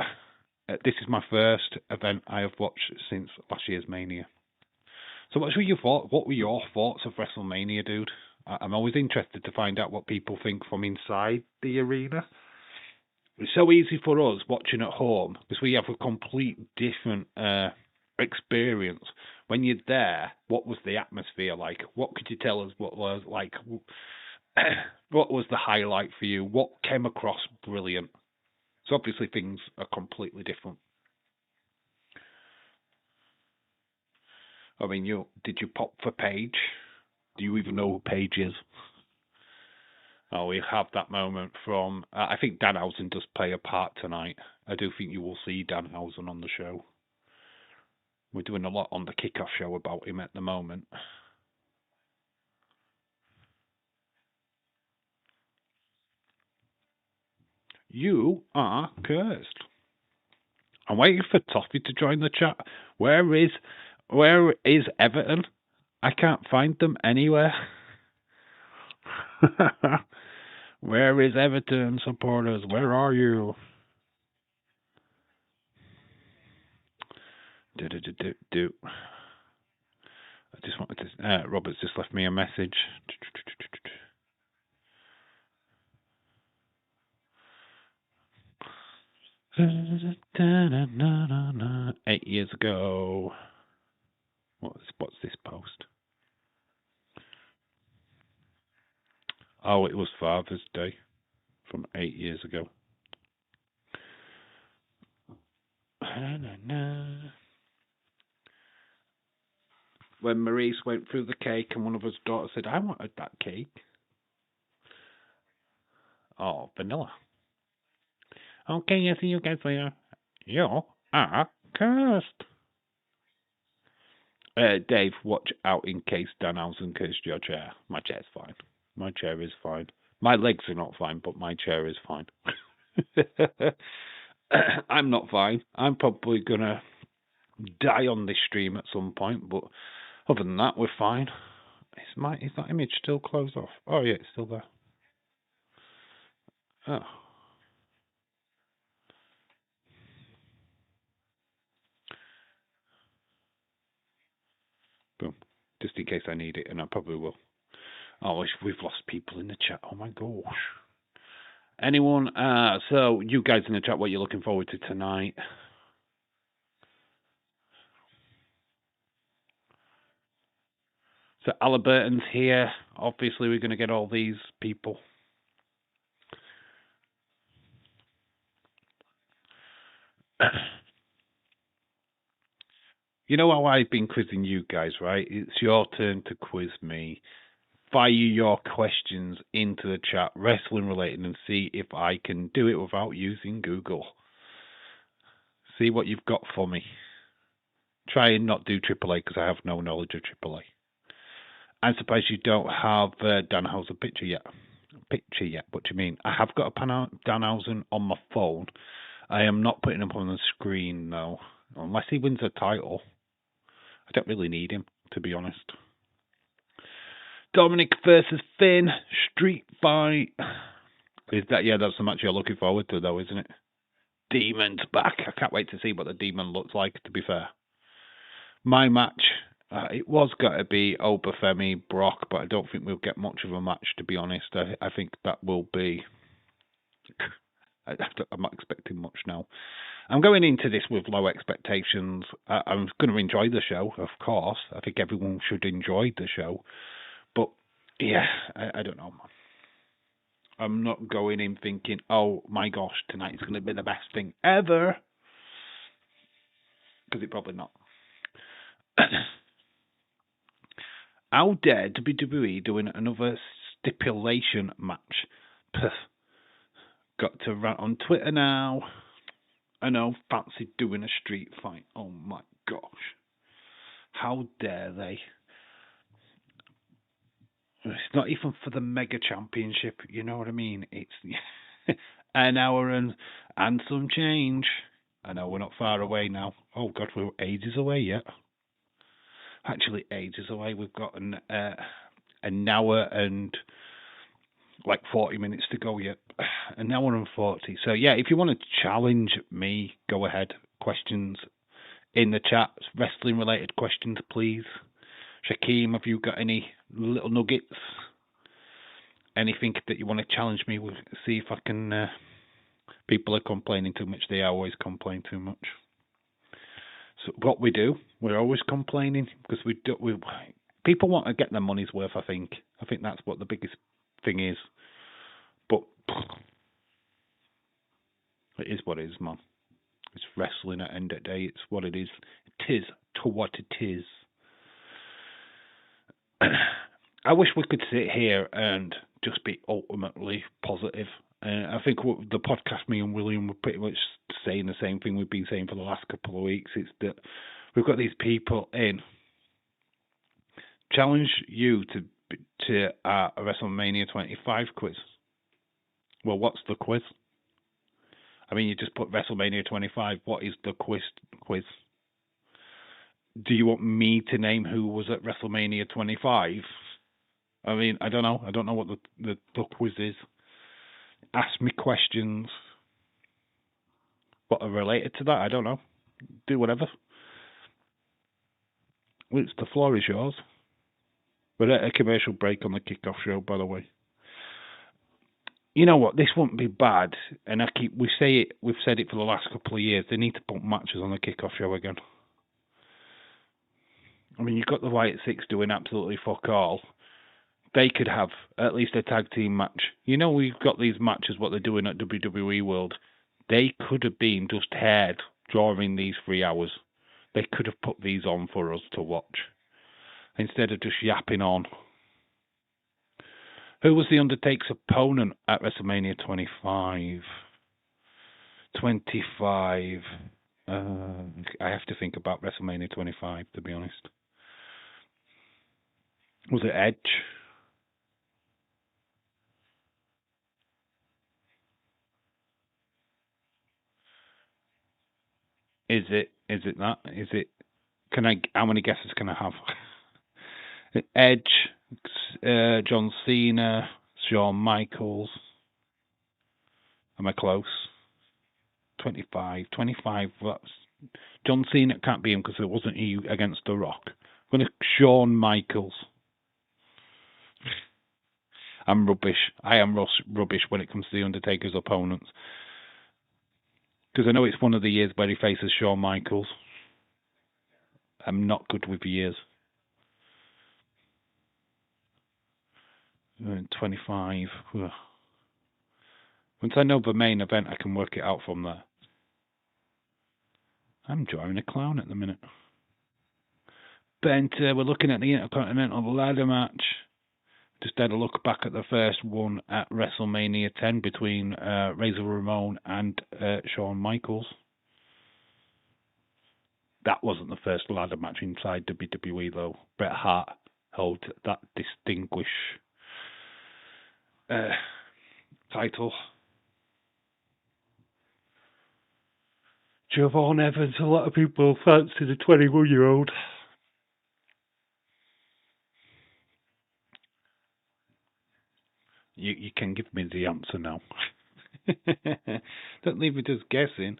S1: This is my first event I have watched since last year's Mania. So what were your thoughts of WrestleMania, dude? I'm always interested to find out what people think from inside the arena. It's so easy for us watching at home because we have a complete different experience. When you're there, what was the atmosphere like? What could you tell us what was like? What was the highlight for you? What came across brilliant? So obviously things are completely different. I mean, did you pop for Paige? Do you even know who Paige is? Oh, we have that moment from... I think Danhausen does play a part tonight. I do think you will see Danhausen on the show. We're doing a lot on the kickoff show about him at the moment. You are cursed. I'm waiting for Toffee to join the chat. Where is Everton? I can't find them anywhere. Where is Everton supporters? Where are you? I just wanted to. Robert's just left me a message. 8 years ago. What's this post? Oh, it was Father's Day from 8 years ago. when Maurice went through the cake and one of his daughters said, I wanted that cake. Oh, vanilla. Okay, I'll see you guys later. You are cursed. Dave, watch out in case Danhausen cursed your chair. My chair's fine. My chair is fine. My legs are not fine, but my chair is fine. I'm not fine. I'm probably going to die on this stream at some point, but other than that, we're fine. Is that image still closed off? Oh, yeah, it's still there. Oh. Boom. Just in case I need it, and I probably will. Oh, we've lost people in the chat. Oh, my gosh. Anyone? So, you guys in the chat, what you're looking forward to tonight? So, Aliburton's here. Obviously, we're going to get all these people. You know how I've been quizzing you guys, right? It's your turn to quiz me. Fire your questions into the chat, wrestling related, and see if I can do it without using Google. See what you've got for me. Try and not do AAA because I have no knowledge of AAA. I'm surprised you don't have Danhausen picture yet. What do you mean? I have got a Danhausen on my phone. I am not putting him on the screen though, unless he wins a title. I don't really need him, to be honest. Dominic versus Finn, street fight. Is that, yeah, that's the match you're looking forward to though, isn't it? Demon's back. I can't wait to see what the Demon looks like, to be fair. My match, it was going to be Obafemi Brock, but I don't think we'll get much of a match, to be honest. I think that will be... I'm not expecting much now. I'm going into this with low expectations. I'm going to enjoy the show, of course. I think everyone should enjoy the show. But, yeah, I don't know. I'm not going in thinking, oh, my gosh, tonight's going to be the best thing ever. Because it's probably not. How dare WWE doing another stipulation match? Puh. Got to rant on Twitter now. I know, fancy doing a street fight. Oh my gosh. How dare they? It's not even for the Mega Championship, you know what I mean? It's an hour and some change. I know, we're not far away now. Oh God, we're ages away yet. Actually, ages away. We've got an hour and like 40 minutes to go yet. An hour and 40. So yeah, if you want to challenge me, go ahead. Questions in the chat. Wrestling related questions, please. Shakeem, have you got any little nuggets? Anything that you want to challenge me with? See if I can... people are complaining too much. They always complain too much. So what we do, we're always complaining because people want to get their money's worth, I think. I think that's what the biggest thing is. But it is what it is, man. It's wrestling at the end of the day. It's what it is. It is to what it is. I wish we could sit here and just be ultimately positive. I think the podcast, me and William, were pretty much saying the same thing we've been saying for the last couple of weeks. It's that we've got these people in. Challenge you to a WrestleMania 25 quiz. Well, what's the quiz? I mean, you just put WrestleMania 25. What is the quiz? Do you want me to name who was at WrestleMania 25? I mean, I don't know. I don't know what the quiz is. Ask me questions. What are related to that? I don't know. Do whatever. The floor is yours. We're at a commercial break on the kickoff show, by the way. You know what? This wouldn't be bad, and we've said it for the last couple of years. They need to put matches on the kickoff show again. I mean, you've got the Wyatt Six doing absolutely fuck all. They could have at least a tag team match. You know, we've got these matches, what they're doing at WWE World. They could have been just aired during these 3 hours. They could have put these on for us to watch. instead of just yapping on. Who was The Undertaker's opponent at WrestleMania 25? 25. I have to think about WrestleMania 25, to be honest. Was it Edge? Is it that? Is it? How many guesses can I have? Edge, John Cena, Shawn Michaels. Am I close? 25. 25. That's John Cena can't be him because it wasn't he against The Rock. I'm going to Shawn Michaels. I'm rubbish. I am rubbish when it comes to The Undertaker's opponents. Because I know it's one of the years where he faces Shawn Michaels. I'm not good with years. 25. Ugh. Once I know the main event, I can work it out from there. I'm drawing a clown at the minute. We're looking at the Intercontinental Ladder match. Just had a look back at the first one at WrestleMania 10 between Razor Ramon and Shawn Michaels. That wasn't the first ladder match inside WWE, though. Bret Hart held that distinguished title. Javon Evans, a lot of people fancy the 21-year-old. You can give me the answer now. Don't leave me just guessing.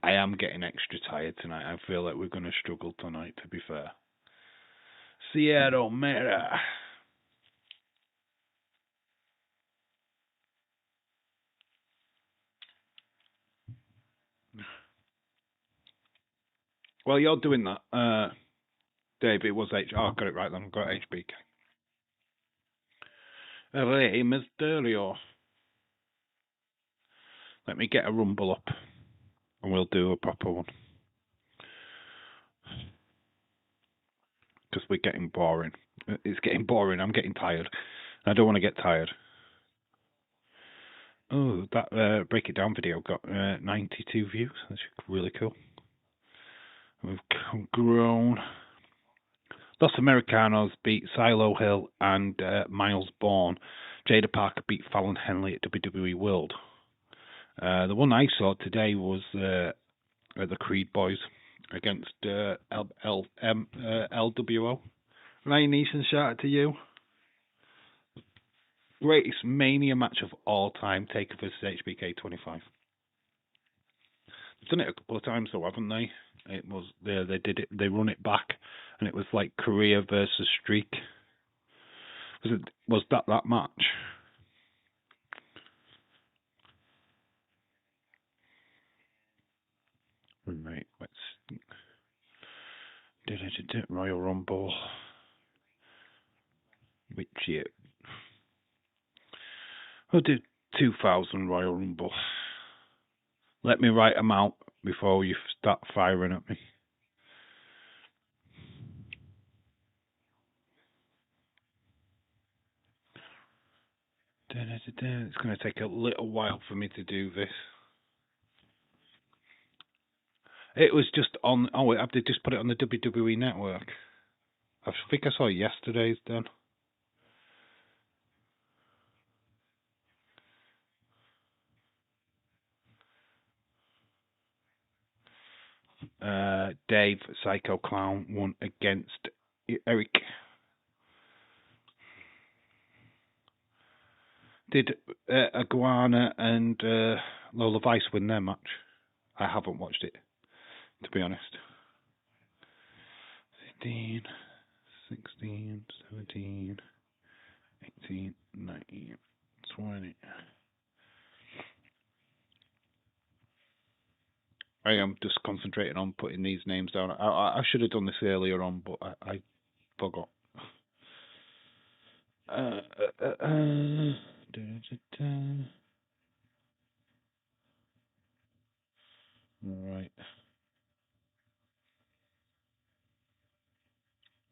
S1: I am getting extra tired tonight. I feel like we're going to struggle tonight, to be fair. Sierra Mera. Well, you're doing that. Dave, it was H. Oh, I got it right then. I've got HBK. Rey Mysterio. Let me get a rumble up and we'll do a proper one. Because we're getting boring. It's getting boring. I'm getting tired. I don't want to get tired. Oh, that Break It Down video got 92 views. That's really cool. We've grown. Los Americanos beat Silo Hill and Miles Bourne. Jada Parker beat Fallon Henley at WWE World. The one I saw today was the Creed Boys against LWO. Ryan Neeson, shout out to you. Greatest Mania match of all time, Taker versus HBK 25. They've done it a couple of times though, haven't they? It was they did it. They run it back, and it was like Career versus Streak. Was that match? Right. Let's. Royal Rumble. Which year? We'll do 2000 Royal Rumble. Let me write them out before you start firing at me. It's going to take a little while for me to do this. It was just on. Oh, I did just put it on the WWE Network. I think I saw yesterday's then. Dave Psycho Clown won against Eric. Did Iguana and Lola Vice win their match? I haven't watched it, to be honest. 15, 16, 17, 18, 19, 20. I am just concentrating on putting these names down. I should have done this earlier on, but I forgot. Right.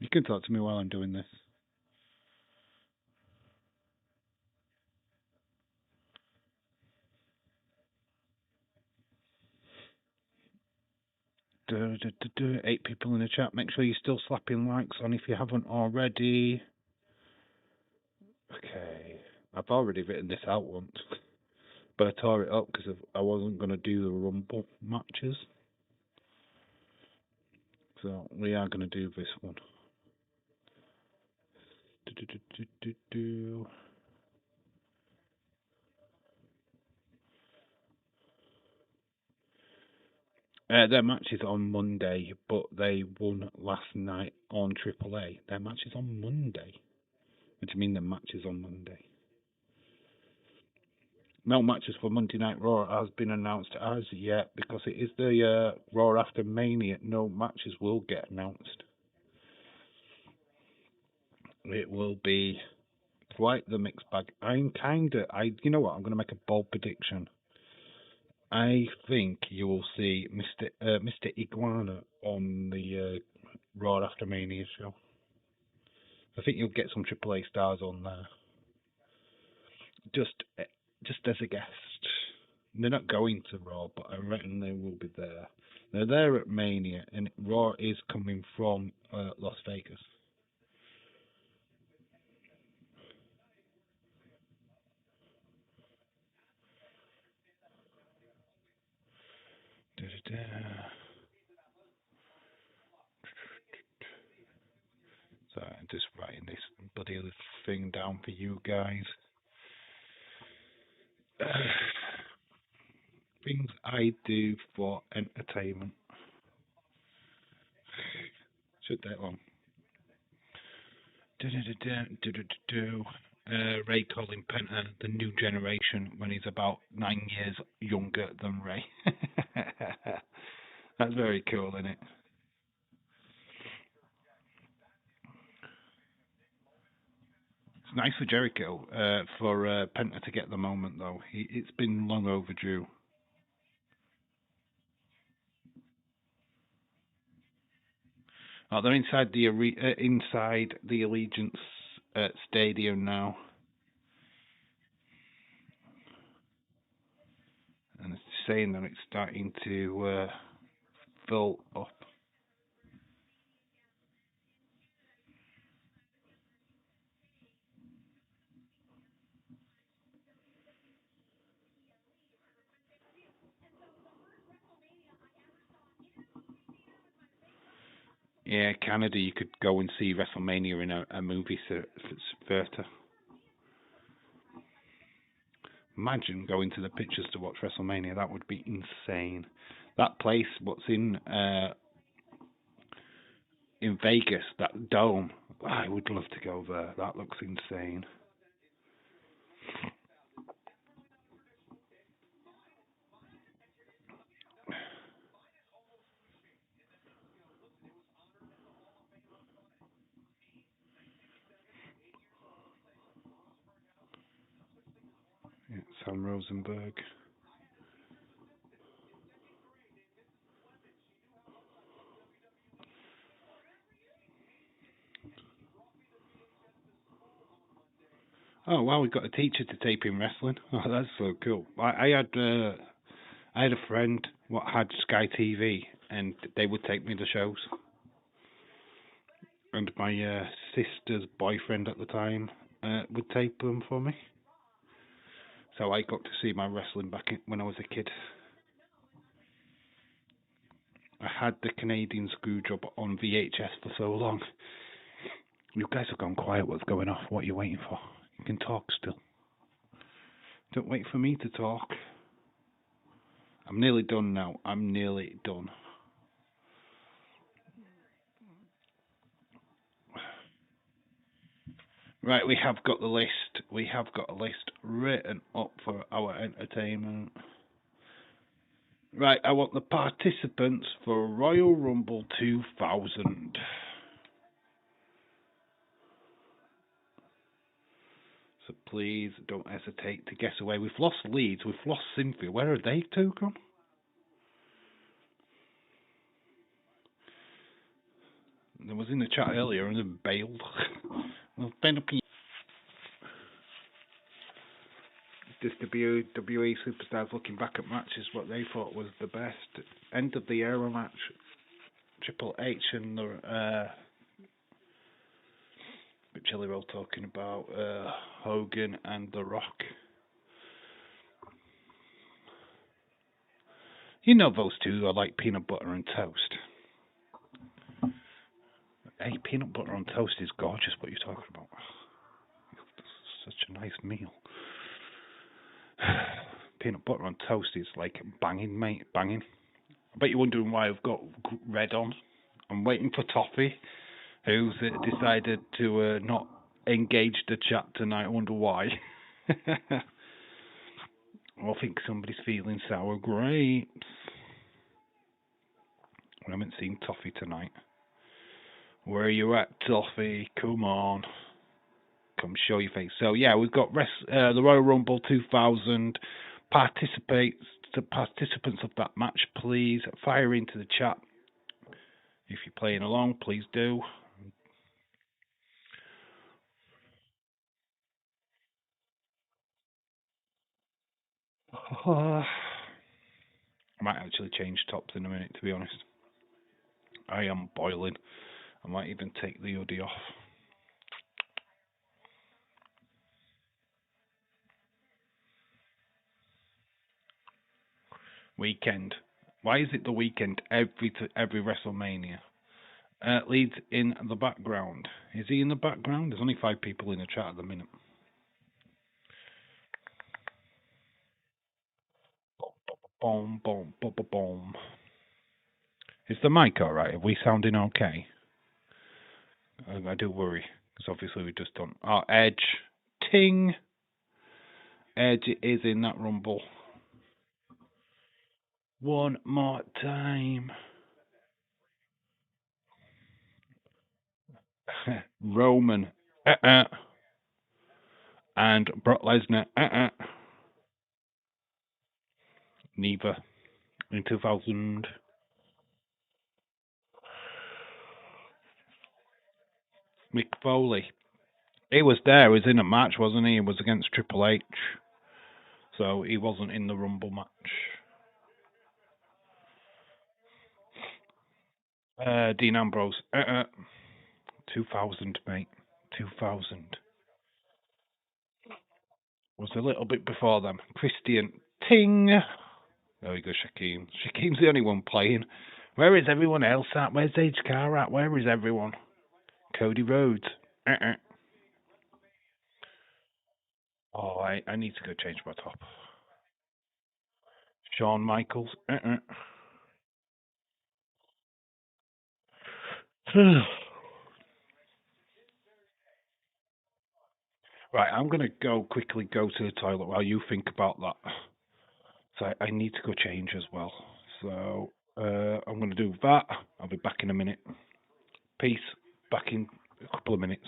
S1: You can talk to me while I'm doing this. Eight people in the chat. Make sure you're still slapping likes on if you haven't already. Okay. I've already written this out once, but I tore it up because I wasn't going to do the Rumble matches. So we are going to do this one. Their match is on Monday, but they won last night on AAA. Their match is on Monday. What do you mean the match is on Monday? No matches for Monday Night Raw has been announced as yet because it is the Raw after Mania. No matches will get announced. It will be quite the mixed bag. You know what? I'm going to make a bold prediction. I think you will see Mr. Iguana on the Raw After Mania show. I think you'll get some AAA stars on there. Just as a guest. They're not going to Raw, but I reckon they will be there. They're there at Mania, and Raw is coming from Las Vegas. So I'm just writing this bloody thing down for you guys. Things I do for entertainment. Should that one. Ray calling Penta the new generation when he's about 9 years younger than Ray. That's very cool, isn't it? It's nice for Jericho, for Penta to get the moment, though. It's been long overdue. Oh, they're inside the Allegiance Stadium now, and it's saying that it's starting to fill up. Yeah, Canada, you could go and see WrestleMania in a movie theater. Imagine going to the pictures to watch WrestleMania. That would be insane. That place, what's in Vegas, that dome, I would love to go there. That looks insane. Yeah, Sam Rosenberg. Oh wow, we got a teacher to tape in wrestling. Oh, that's so cool. I had a friend what had Sky TV, and they would take me to shows. And my sister's boyfriend at the time would tape them for me. So I got to see my wrestling back when I was a kid. I had the Canadian Screwjob on VHS for so long. You guys have gone quiet. What's going off? What are you waiting for? You can talk still. Don't wait for me to talk. I'm nearly done now. I'm nearly done. Right, we have got the list. We have got a list written up for our entertainment. Right, I want the participants for Royal Rumble 2000. So please don't hesitate to guess away. We've lost Leeds, we've lost Cynthia. Where are they two gone? There was in the chat earlier and then bailed. This WWE superstars looking back at matches, what they thought was the best end of the era match. Triple H and the Chili Roll talking about Hogan and The Rock. You know those two are like peanut butter and toast. Hey, peanut butter on toast is gorgeous. What are you talking about? Such a nice meal. Peanut butter on toast is like banging, mate. Banging. I bet you're wondering why I've got red on. I'm waiting for Toffee, who's decided to not engage the chat tonight. I wonder why. I think somebody's feeling sour grapes. I haven't seen Toffee tonight. Where are you at, Toffee? Come on. Come show your face. So, yeah, we've got the Royal Rumble 2000. Participants of that match, please fire into the chat. If you're playing along, please do. I might actually change tops in a minute, to be honest. I am boiling. I might even take the hoodie off. Weekend. Why is it the weekend every WrestleMania? Leeds in the background. Is he in the background? There's only 5 people in the chat at the minute. Boom, boom, boom, boom, boom. Is the mic alright? Are we sounding okay? I do worry, because obviously we just don't. Oh, Edge. Ting! Edge is in that Rumble. One more time. Roman. And Brock Lesnar. Neither. In 2000. Mick Foley. He was there. He was in a match, wasn't he? He was against Triple H. So he wasn't in the Rumble match. Dean Ambrose. 2000, mate. 2000. Was a little bit before them. Christian. Ting. There we go, Shaquem. Shaquem's the only one playing. Where is everyone else at? Where's Age Car at? Where is everyone? Cody Rhodes. Oh, I need to go change my top. Shawn Michaels. Right, I'm going to quickly go to the toilet while you think about that. So I need to go change as well. So I'm going to do that. I'll be back in a minute. Peace. Back in a couple of minutes.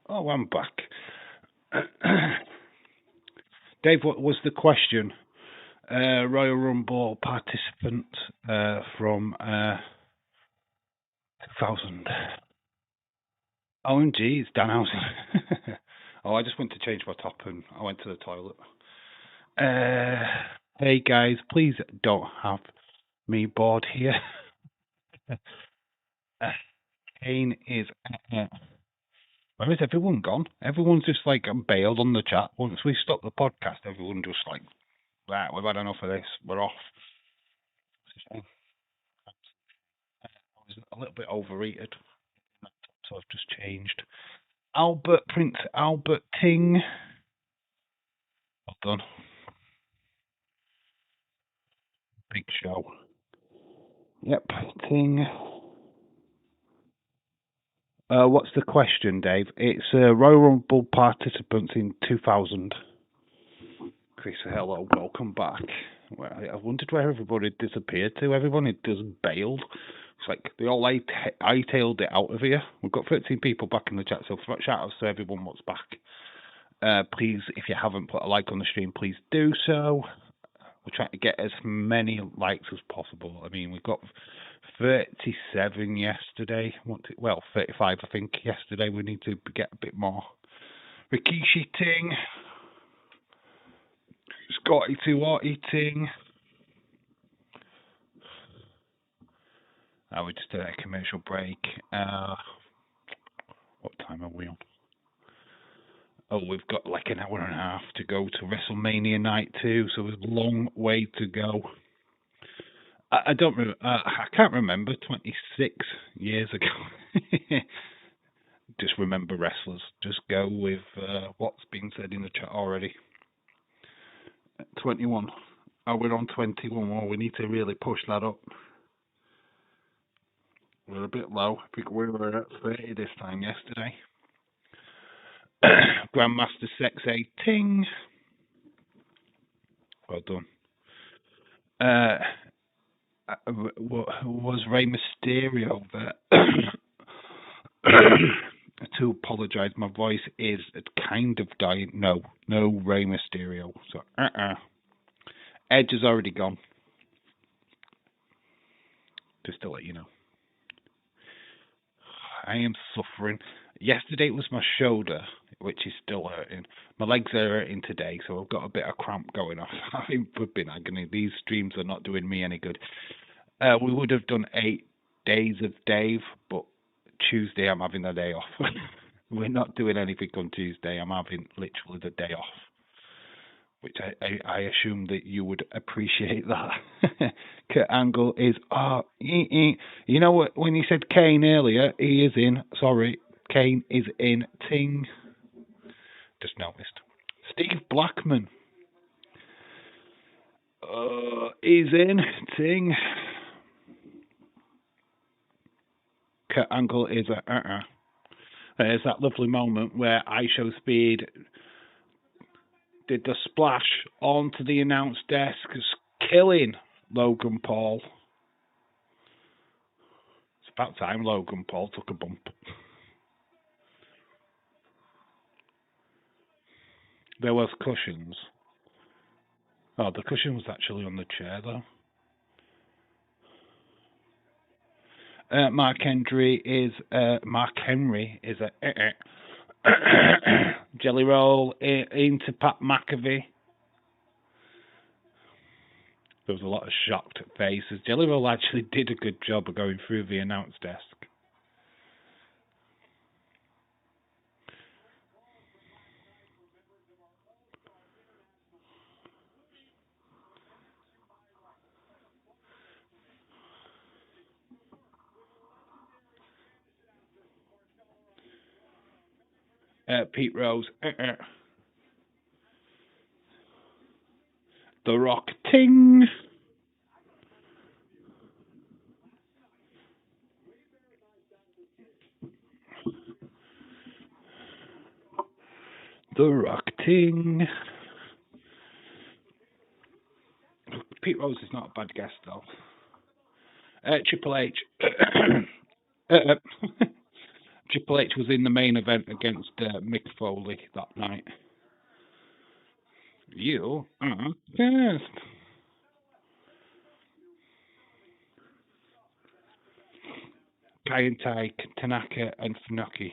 S1: Oh, I'm back. Dave, what was the question? Royal Rumble participant from 2000. OMG, it's Danhausen. Oh, I just went to change my top and I went to the toilet. Hey guys, please don't have me bored here. Kane is. Where is everyone gone? Everyone's just like bailed on the chat. Once we stop the podcast, everyone just like, right, we've had enough of this. We're off. I was a little bit overrated, so I've just changed. Prince Albert Ting. Well done. Big show. Yep, Ting. What's the question, Dave? It's Royal Rumble participants in 2000. Chris, hello, welcome back. Well, I wondered where everybody disappeared to. Everyone had just bailed. It's like they all hightailed it out of here. We've got 13 people back in the chat, so shout outs to everyone what's back. Please, if you haven't put a like on the stream, please do so. We're trying to get as many likes as possible. I mean, we got 37 yesterday. 35, I think, yesterday. We need to get a bit more. Rikishi Ting. Scotty Tuati Ting. We just did a commercial break. What time are we on? Oh, we've got like an hour and a half to go to WrestleMania night 2, so there's a long way to go. I can't remember 26 years ago. Just remember wrestlers. Just go with what's been said in the chat already. 21. Oh, we're on 21 more. We need to really push that up. We're a bit low. I think we were at 30 this time yesterday. Grandmaster Sexay Ting. Well done. Was Rey Mysterio there? To apologise, my voice is kind of dying. No Rey Mysterio. So, Edge is already gone. Just to let you know. I am suffering. Yesterday it was my shoulder, which is still hurting. My legs are hurting today, so I've got a bit of cramp going off. I'm flipping agony. These streams are not doing me any good. We would have done 8 days of Dave, but Tuesday I'm having a day off. We're not doing anything on Tuesday. I'm having literally the day off, which I assume that you would appreciate that. Kurt Angle is, you know what, when you said Kane earlier, he is in, sorry, Kane is in Ting. Just noticed. Steve Blackman is in Ting. Kurt Angle is There's that lovely moment where IShowSpeed did the splash onto the announce desk, killing Logan Paul. It's about time Logan Paul took a bump. There was cushions. Oh, the cushion was actually on the chair, though. Mark Henry is a Jelly Roll into Pat McAfee. There was a lot of shocked faces. Jelly Roll actually did a good job of going through the announce desk. Pete Rose. The Rock Ting. The Rock Ting. Pete Rose is not a bad guest, though. Triple H. Triple H was in the main event against Mick Foley that night. You are first. Kaientai, Tanaka, and Funaki.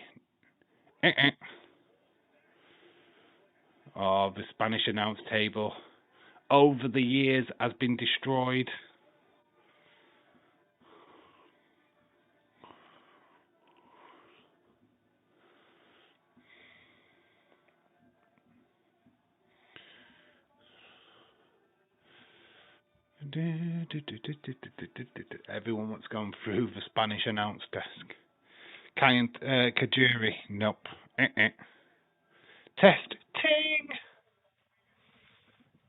S1: Oh, the Spanish announce table over the years has been destroyed. Everyone wants gone through the Spanish announce desk. Kajiri, nope. Test, ting.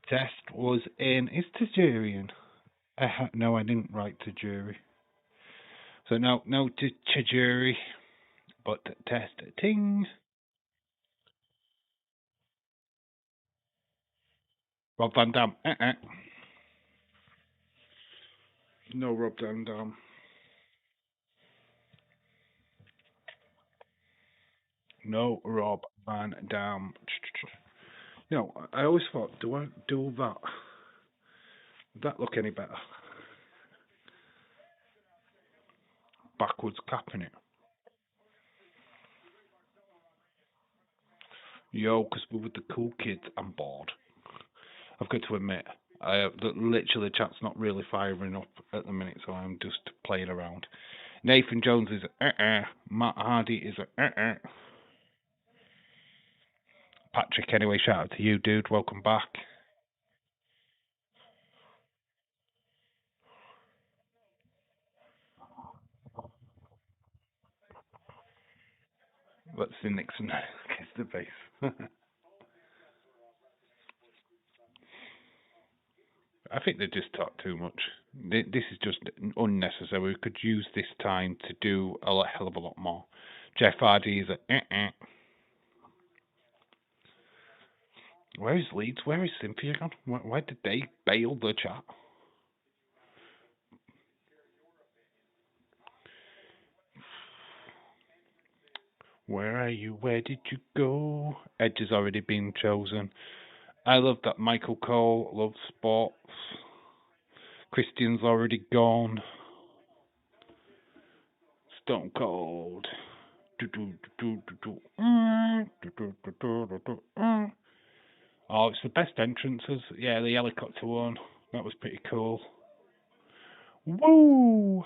S1: Test was in. Is Tajirian? No, I didn't write Tajiri. So no to Tajiri, but test, ting. Rob Van Dam, No Rob Van Dam. No Rob Van Dam. You know, I always thought, do I do that? Would that look any better? Backwards capping it. Yo, because we're with the cool kids, I'm bored. I've got to admit, literally chat's not really firing up at the minute, so I'm just playing around. Nathan Jones is Matt Hardy is Patrick, anyway, shout out to you, dude. Welcome back. Let's see Nixon kiss the face. I think they just talk too much. This is just unnecessary. We could use this time to do a hell of a lot more. Jeff Hardy is Where is Leeds? Where is Cynthia gone? Why did they bail the chat? Where are you? Where did you go? Edge has already been chosen. I love that Michael Cole loves sports. Christian's already gone. Stone Cold. Oh, it's the best entrances. Yeah, the helicopter one. That was pretty cool. Woo!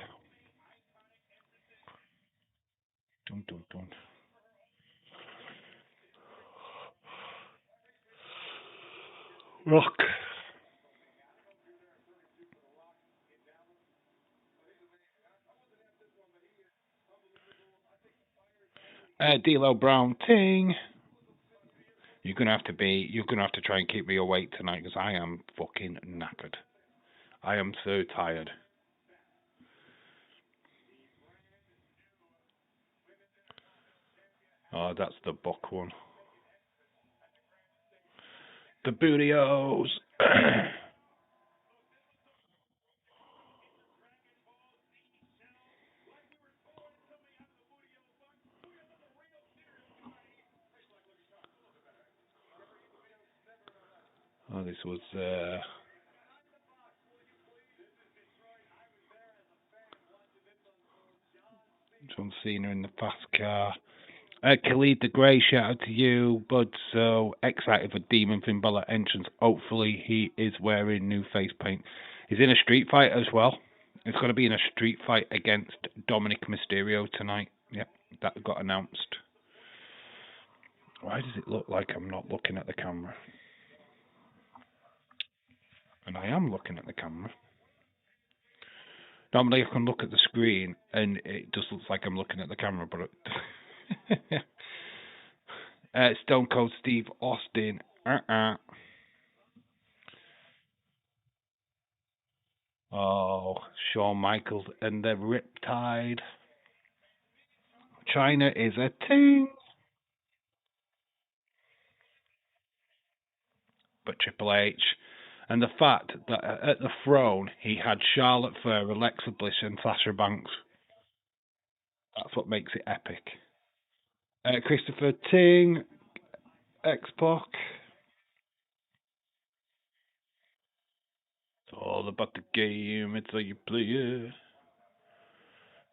S1: Dun, dun, dun. Rock. D'Lo Brown ting. You're gonna have to try and keep me awake tonight because I am fucking knackered. I am so tired. Oh, that's the Buck one. The Bootios. Oh, this was John Cena in the fast car. Khalid the Grey, shout out to you, bud. So excited for Demon Finn Balor entrance. Hopefully he is wearing new face paint. He's in a street fight as well. It's going to be in a street fight against Dominic Mysterio tonight. Yep, that got announced. Why does it look like I'm not looking at the camera? And I am looking at the camera. Normally I can look at the screen and it just looks like I'm looking at the camera, but Stone Cold Steve Austin. Oh, Shawn Michaels and the Riptide. China is a team. But Triple H. And the fact that at the throne he had Charlotte Flair, Alexa Bliss, and Sasha Banks. That's what makes it epic. Christopher Ting, X-Pac. It's all about the game, it's how you play it.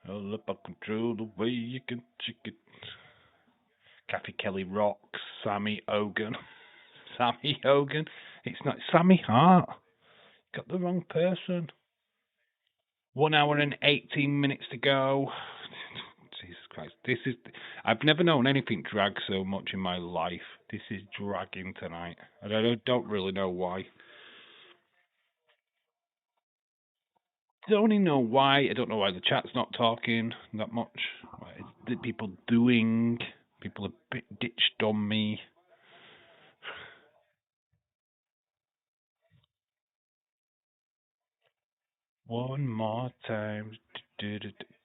S1: All about control, the way you can check it. Kathy Kelly rocks, Sammy Hogan. Sammy Hogan? It's not Sammy Hart. Got the wrong person. 1 hour and 18 minutes to go. Jesus Christ. I've never known anything drag so much in my life. This is dragging tonight. I don't really know why. Don't only know why. I don't know why the chat's not talking that much. What is the people doing? People have ditched on me. One more time.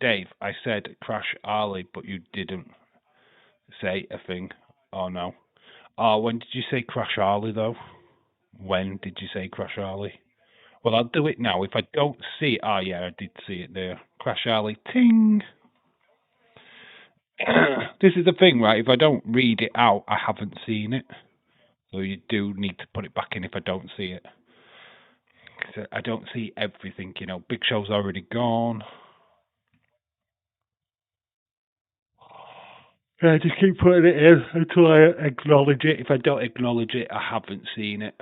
S1: Dave, I said Crash Ali, but you didn't say a thing. Oh no. Oh, when did you say Crash Ali though? When did you say Crash Ali? Well, I'll do it now. If I don't see it, oh yeah, I did see it there. Crash Ali, ting. This is the thing, right? If I don't read it out, I haven't seen it. So you do need to put it back in if I don't see it. 'Cause I don't see everything, you know. Big Show's already gone. I just keep putting it in until I acknowledge it. If I don't acknowledge it, I haven't seen it.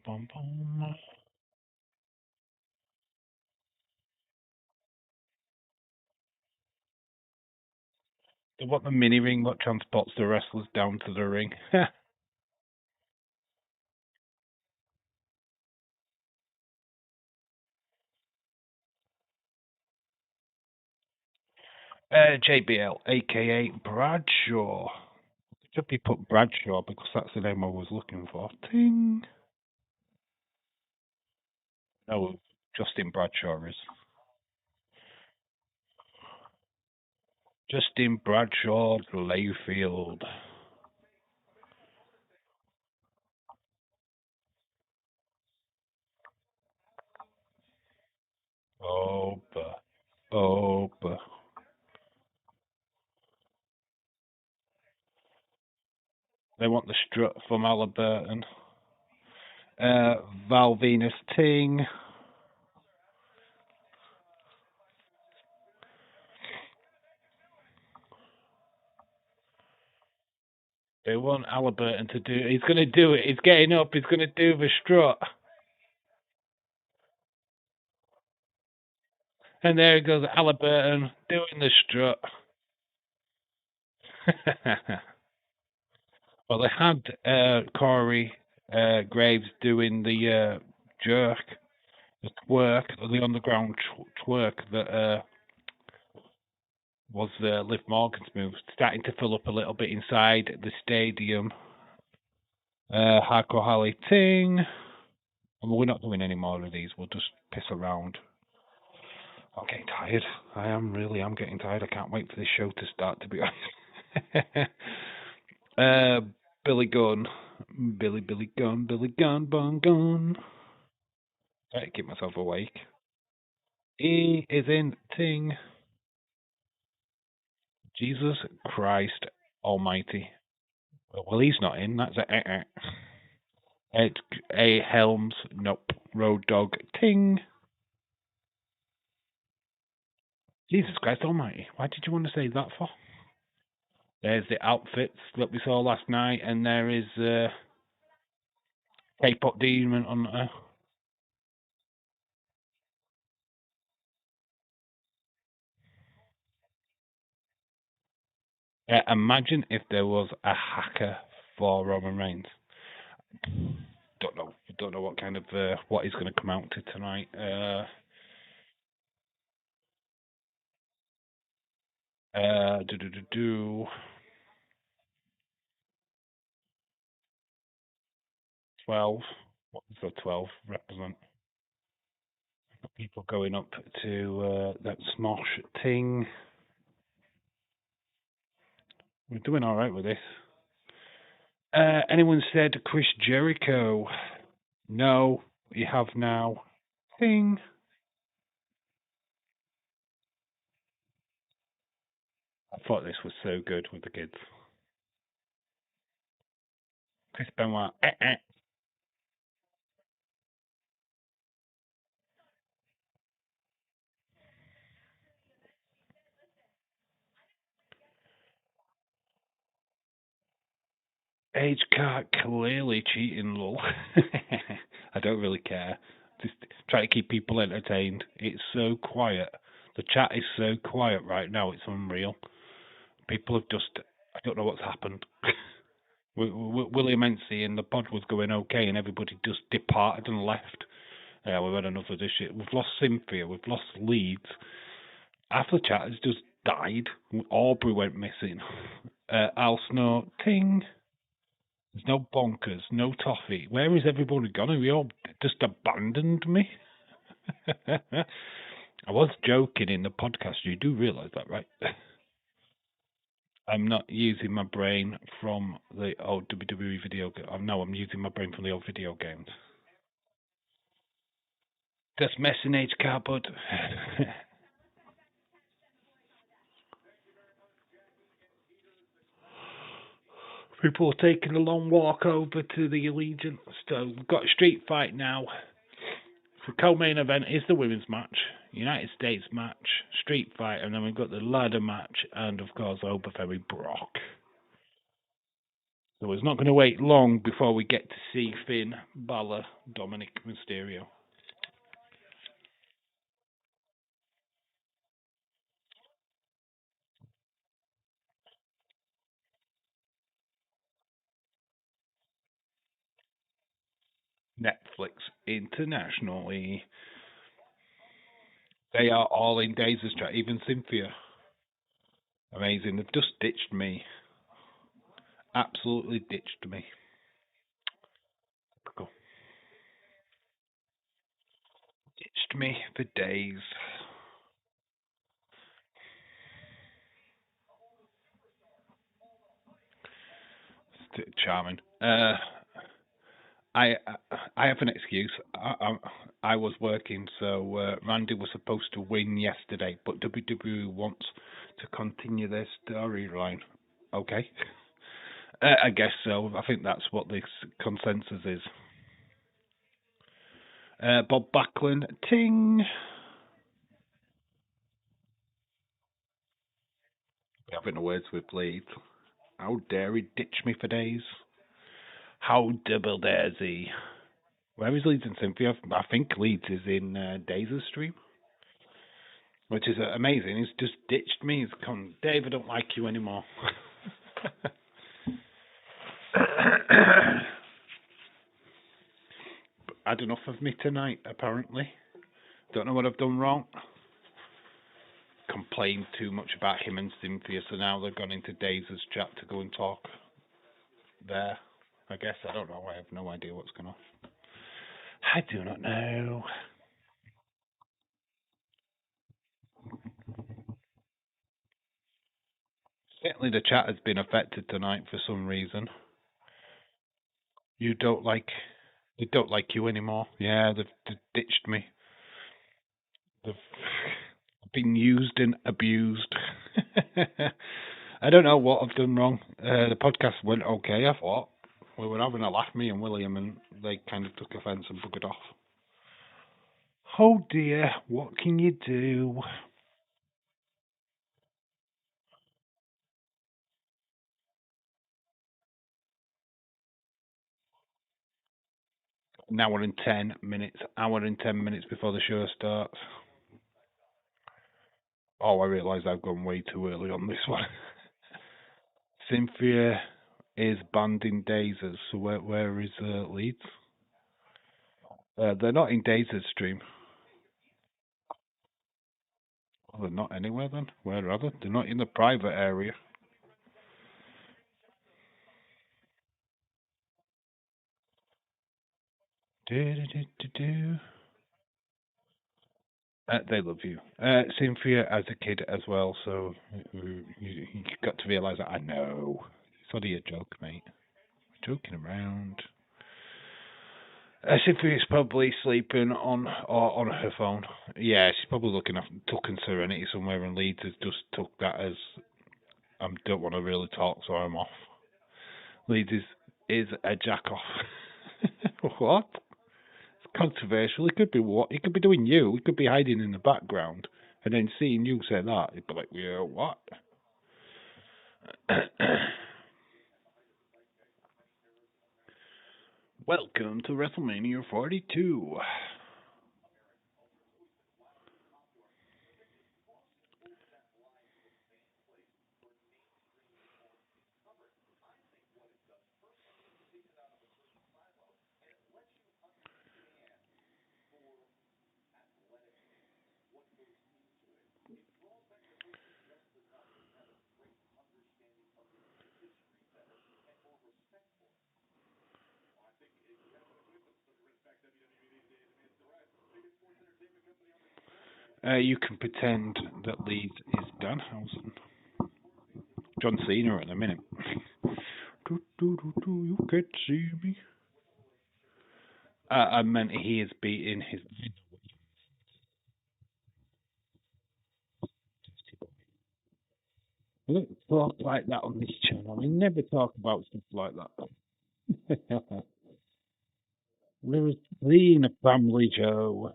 S1: Bum, bum. They want the mini ring that transports the wrestlers down to the ring. JBL, aka Bradshaw. Should be put Bradshaw because that's the name I was looking for. Ting. No, Justin Bradshaw is. Justin Bradshaw Layfield. Opa. Opa. They want the strut from Halliburton. Val Venus Ting. They want Halliburton to do. He's going to do it. He's getting up. He's going to do the strut. And there goes Halliburton doing the strut. Well, they had Corey Graves doing the jerk, the twerk, the underground twerk that was Liv Morgan's move, starting to fill up a little bit inside the stadium. Hardcore Holly Ting. And we're not doing any more of these. We'll just piss around. I'm getting tired. I'm getting tired. I can't wait for this show to start, to be honest. Billy Gunn. Billy Gunn. Bun Gun. Try to keep myself awake. He is in Ting. Jesus Christ Almighty. Well, he's not in. That's a Helms. Nope. Road Dog. Ting. Jesus Christ Almighty. Why did you want to say that for? There's the outfits that we saw last night, and there is K-pop Demon on there. Imagine if there was a hacker for Roman Reigns. Don't know what kind of what he's going to come out to tonight. Do 12. What does the 12 represent? People going up to that Smosh Ting. We're doing all right with this. Anyone said Chris Jericho? No, you have now. Thing. I thought this was so good with the kids. Chris Benoit. Age card clearly cheating, lol. I don't really care. Just try to keep people entertained. It's so quiet. The chat is so quiet right now. It's unreal. People have just. I don't know what's happened. William Ency and the pod was going okay, and everybody just departed and left. Yeah, we've had enough of this shit. We've lost Cynthia. We've lost Leeds. Half the chat has just died. Aubrey went missing. Al Snow, ting. There's no bonkers, no toffee. Where is everybody gone? Have you all just abandoned me? I was joking in the podcast. You do realise that, right? I'm not using my brain from the old WWE video game. No, I'm using my brain from the old video games. Just messing age cardboard. People are taking a long walk over to the Allegiant. So we've got a street fight now. The co-main event is the women's match, United States match, street fight, and then we've got the ladder match, and of course Oberfemi Brock. So it's not going to wait long before we get to see Finn Balor, Dominic Mysterio. Netflix internationally. They are all in Days' chat, even Cynthia. Amazing. They've just ditched me. Absolutely ditched me. Typical. Ditched me for days. Charming. I have an excuse. I was working, so Randy was supposed to win yesterday, but WWE wants to continue their storyline. Okay. I guess so. I think that's what the consensus is. Bob Backlund, ting. We're having a words with Leeds. How dare he ditch me for days? How double dares he? Where is Leeds and Cynthia? I think Leeds is in Days' stream, which is amazing. He's just ditched me. He's gone, Dave, I don't like you anymore. Had enough of me tonight, apparently. Don't know what I've done wrong. Complained too much about him and Cynthia, so now they've gone into Days' chat to go and talk there. I guess, I don't know. I have no idea what's going on. I do not know. Certainly the chat has been affected tonight for some reason. They don't like you anymore. Yeah, they've ditched me. They've been used and abused. I don't know what I've done wrong. The podcast went okay, I thought. We were having a laugh, me and William, and they kind of took offence and buggered off. Oh dear, what can you do? An hour and 10 minutes. Hour and 10 minutes before the show starts. Oh, I realise I've gone way too early on this one. Cynthia is banned in Days', so where is Leeds? They're not in Days' stream. Oh, they're not anywhere then? Where are they? They're not in the private area. They love you. Cynthia as a kid as well, so you got to realise that. I know. It's only a joke, mate. Joking around. Cynthia's probably sleeping on her phone. Yeah, she's probably tucking Serenity somewhere, and Leeds has just took that as I don't want to really talk, so I'm off. Leeds is a jack off. What? It's controversial. He could be what? He could be doing you. He could be hiding in the background, and then seeing you say that, he'd be like, yeah, what? Welcome to WrestleMania 42. You can pretend that Leeds is Danhausen. John Cena in a minute. You can't see me. I meant he is beating his. We don't talk like that on this channel. We never talk about stuff like that. We're a clean family, Joe.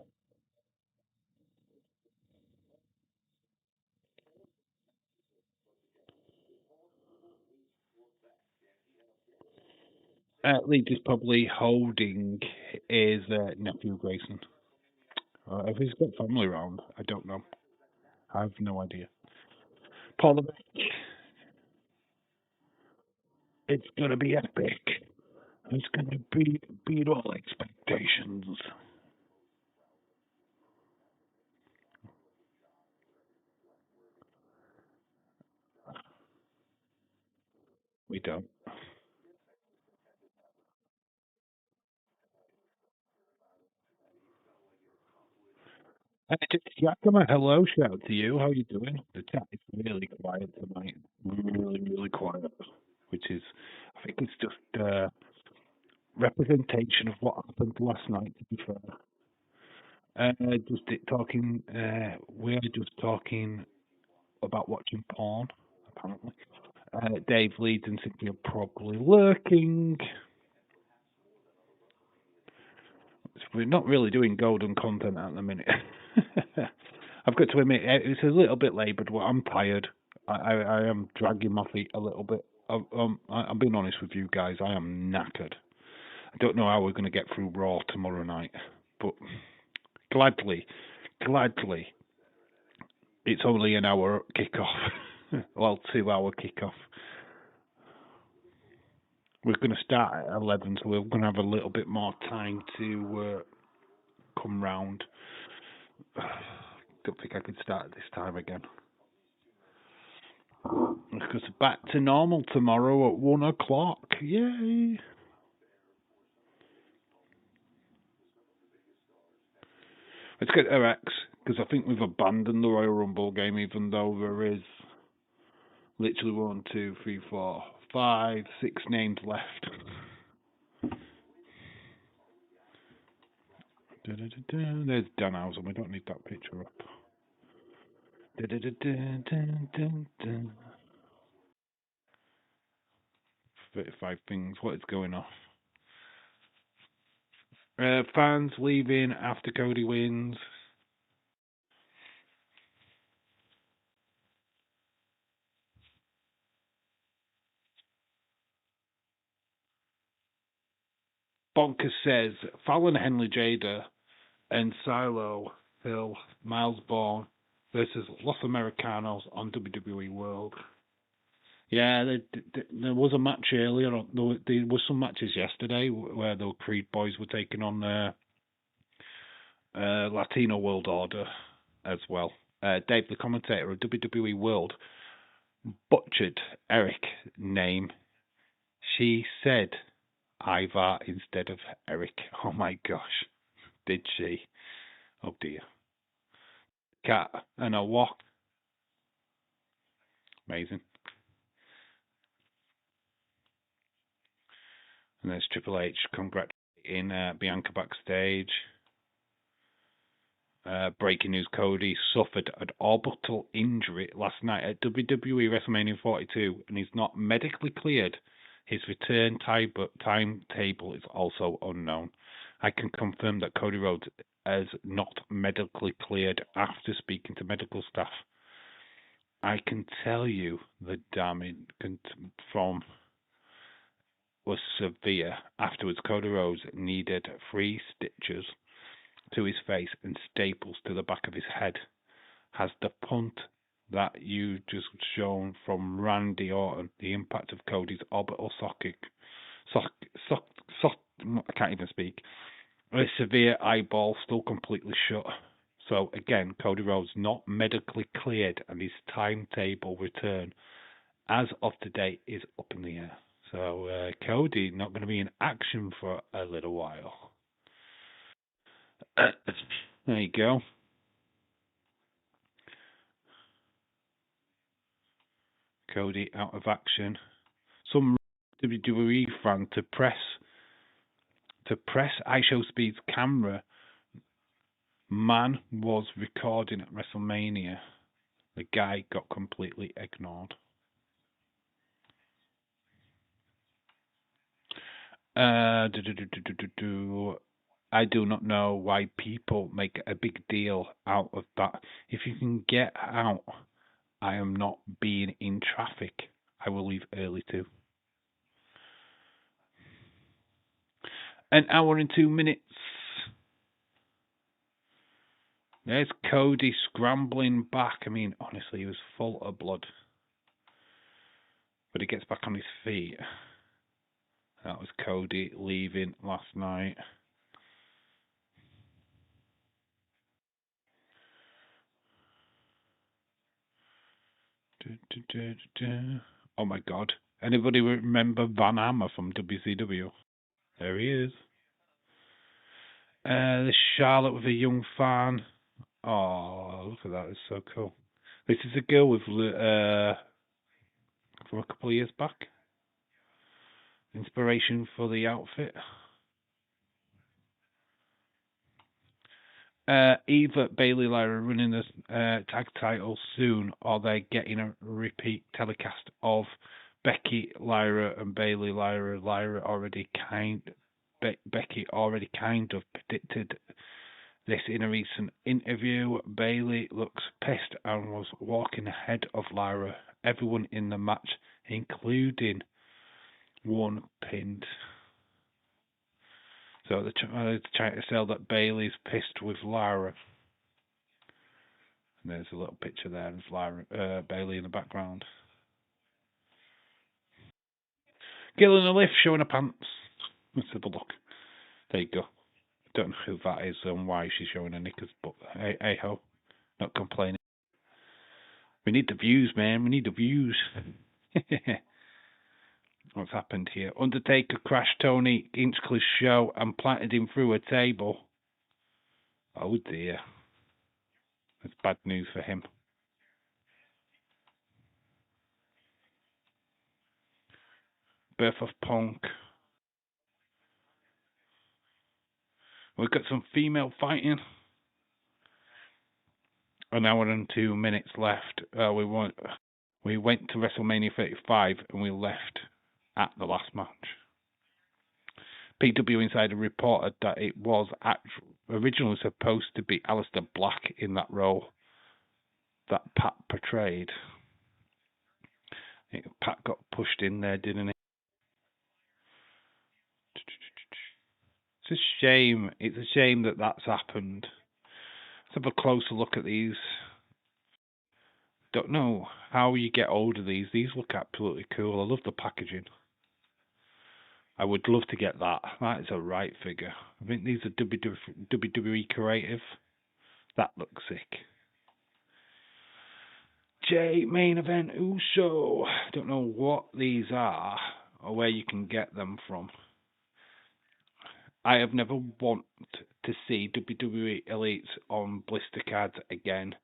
S1: Leeds is probably holding his nephew Grayson. If he's got family around, I don't know. I have no idea. Paul, it's gonna be epic. It's gonna beat all expectations. We don't. Just Yakima, hello, shout to you. How you doing? The chat is really quiet tonight. Really, really quiet. Which is, I think it's just representation of what happened last night, to be fair. We're just talking about watching porn, apparently. Dave Leeds and Cynthia probably lurking. We're not really doing golden content at the minute. I've got to admit, it's a little bit laboured. Well, I'm tired. I am dragging my feet a little bit. I'm being honest with you guys. I am knackered. I don't know how we're going to get through Raw tomorrow night, but gladly, it's only an hour kickoff. Well, 2-hour kickoff. We're going to start at 11, so we're going to have a little bit more time to come round. Don't think I could start at this time again. Because back to normal tomorrow at 1 o'clock. Yay! Let's get to X, because I think we've abandoned the Royal Rumble game, even though there is literally 1, 2, 3, 4, 5, 6 names left. There's Danhausen. We don't need that picture up. 35 things. What is going off? Fans leaving after Cody wins. Bonkers says Fallon Henley Jada and Silo Phil Miles Bourne versus Los Americanos on WWE World. Yeah, there was a match earlier. There was some matches yesterday where the Creed boys were taking on Latino World Order as well. Dave, the commentator of WWE World, butchered Eric name. She said Ivar instead of Eric. Oh my gosh, did she? Oh dear. Cat and a walk. Amazing. And there's Triple H congratulating Bianca backstage. Breaking news, Cody suffered an orbital injury last night at WWE Wrestlemania 42 and he's not medically cleared. His return timetable is also unknown. I can confirm that Cody Rhodes is not medically cleared after speaking to medical staff. I can tell you the damage from was severe. Afterwards, Cody Rhodes needed 3 stitches to his face and staples to the back of his head. Has the punt that you just shown from Randy Orton, the impact of Cody's orbital I can't even speak. A severe eyeball still completely shut. So again, Cody Rhodes not medically cleared and his timetable return as of today is up in the air. So Cody not going to be in action for a little while. There you go. Cody out of action. Some WWE fan to press iShowSpeed's camera. Man was recording at WrestleMania. The guy got completely ignored. I do not know why people make a big deal out of that. If you can get out, I am not being in traffic. I will leave early too. An hour and 2 minutes. There's Cody scrambling back. I mean, honestly, he was full of blood. But he gets back on his feet. That was Cody leaving last night. Oh my God. Anybody remember Van Hammer from WCW? There he is. There's Charlotte with a young fan. Oh, look at that. It's so cool. This is a girl with from a couple of years back. Inspiration for the outfit. Either Bayley Lyra running the tag title soon, or they're getting a repeat telecast of Becky Lyra and Bayley Lyra. Becky already kind of predicted this in a recent interview. Bayley looks pissed and was walking ahead of Lyra. Everyone in the match, including one, pinned. So they're trying to sell that Bayley's pissed with Lyra. And there's a little picture there of Lyra, Bayley in the background. Girl in the lift showing her pants. Let's have a look. There you go. Don't know who that is and why she's showing her knickers, but hey ho, not complaining. We need the views, man. We need the views. What's happened here? Undertaker crashed Tony Hinchcliffe's show and planted him through a table. Oh dear. That's bad news for him. Birth of Punk. We've got some female fighting. An hour and 2 minutes left. We went to WrestleMania 35 and we left at the last match. PW Insider reported that it was originally supposed to be Aleister Black in that role that Pat portrayed. Pat got pushed in there, didn't he? It's a shame. It's a shame that that's happened. Let's have a closer look at these. Don't know how you get hold of these. These look absolutely cool. I love the packaging. I would love to get that. That is a right figure. I think these are WWE creative. That looks sick. J main event Uso. Don't know what these are or where you can get them from. I have never wanted to see WWE Elites on blister cards again,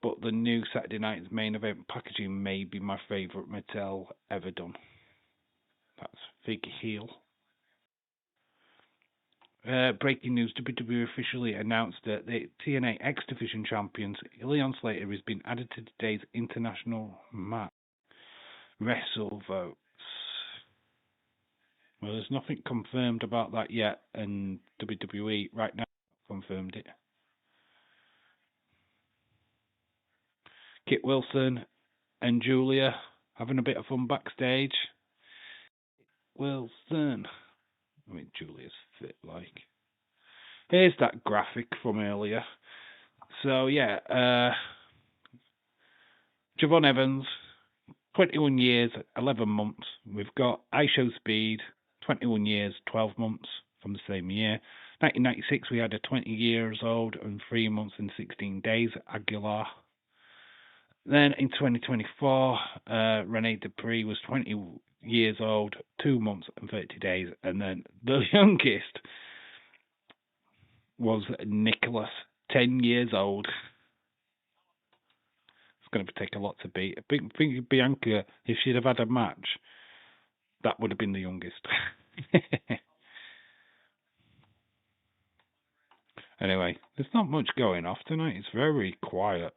S1: but the new Saturday night's main event packaging may be my favourite Mattel ever done. That's Fig Heel. Breaking news: WWE officially announced that the TNA X Division champions Leon Slater has been added to today's international match. Wrestle votes. Well, there's nothing confirmed about that yet, and WWE right now confirmed it. Kit Wilson and Julia having a bit of fun backstage. Wilson. I mean, Julia's fit like. Here's that graphic from earlier. So, yeah, Javon Evans, 21 years, 11 months. We've got ISO Speed, 21 years, 12 months from the same year. 1996, we had a 20 years old and 3 months and 16 days, Aguilar. Then in 2024, Rene Dupree was 20 years old, 2 months and 30 days. And then the youngest was Nicholas, 10 years old. It's going to take a lot to beat. I think Bianca, if she'd have had a match, that would have been the youngest. Anyway, there's not much going off tonight. It's very quiet.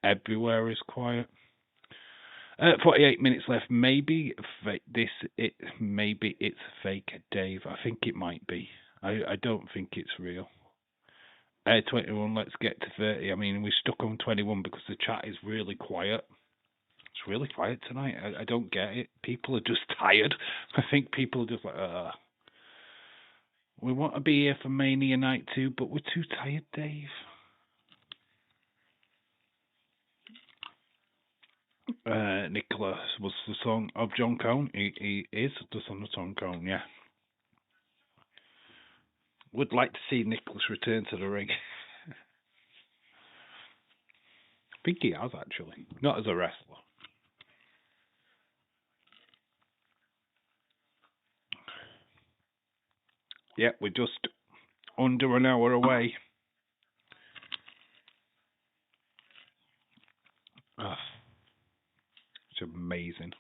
S1: Everywhere is quiet. 48 minutes left. Maybe maybe it's fake Dave. I think it might be. I don't think it's real. 21, let's get to 30. I mean, we're stuck on 21 because the chat is really quiet. It's really quiet tonight. I don't get it. People are just tired. I think people are just like, we want to be here for Mania Night 2, but we're too tired, Dave. Nicholas was the son of John Cone. He is the son of John Cone, yeah. Would like to see Nicholas return to the ring. I think he has, actually. Not as a wrestler. Yeah, we're just under an hour away. It's amazing.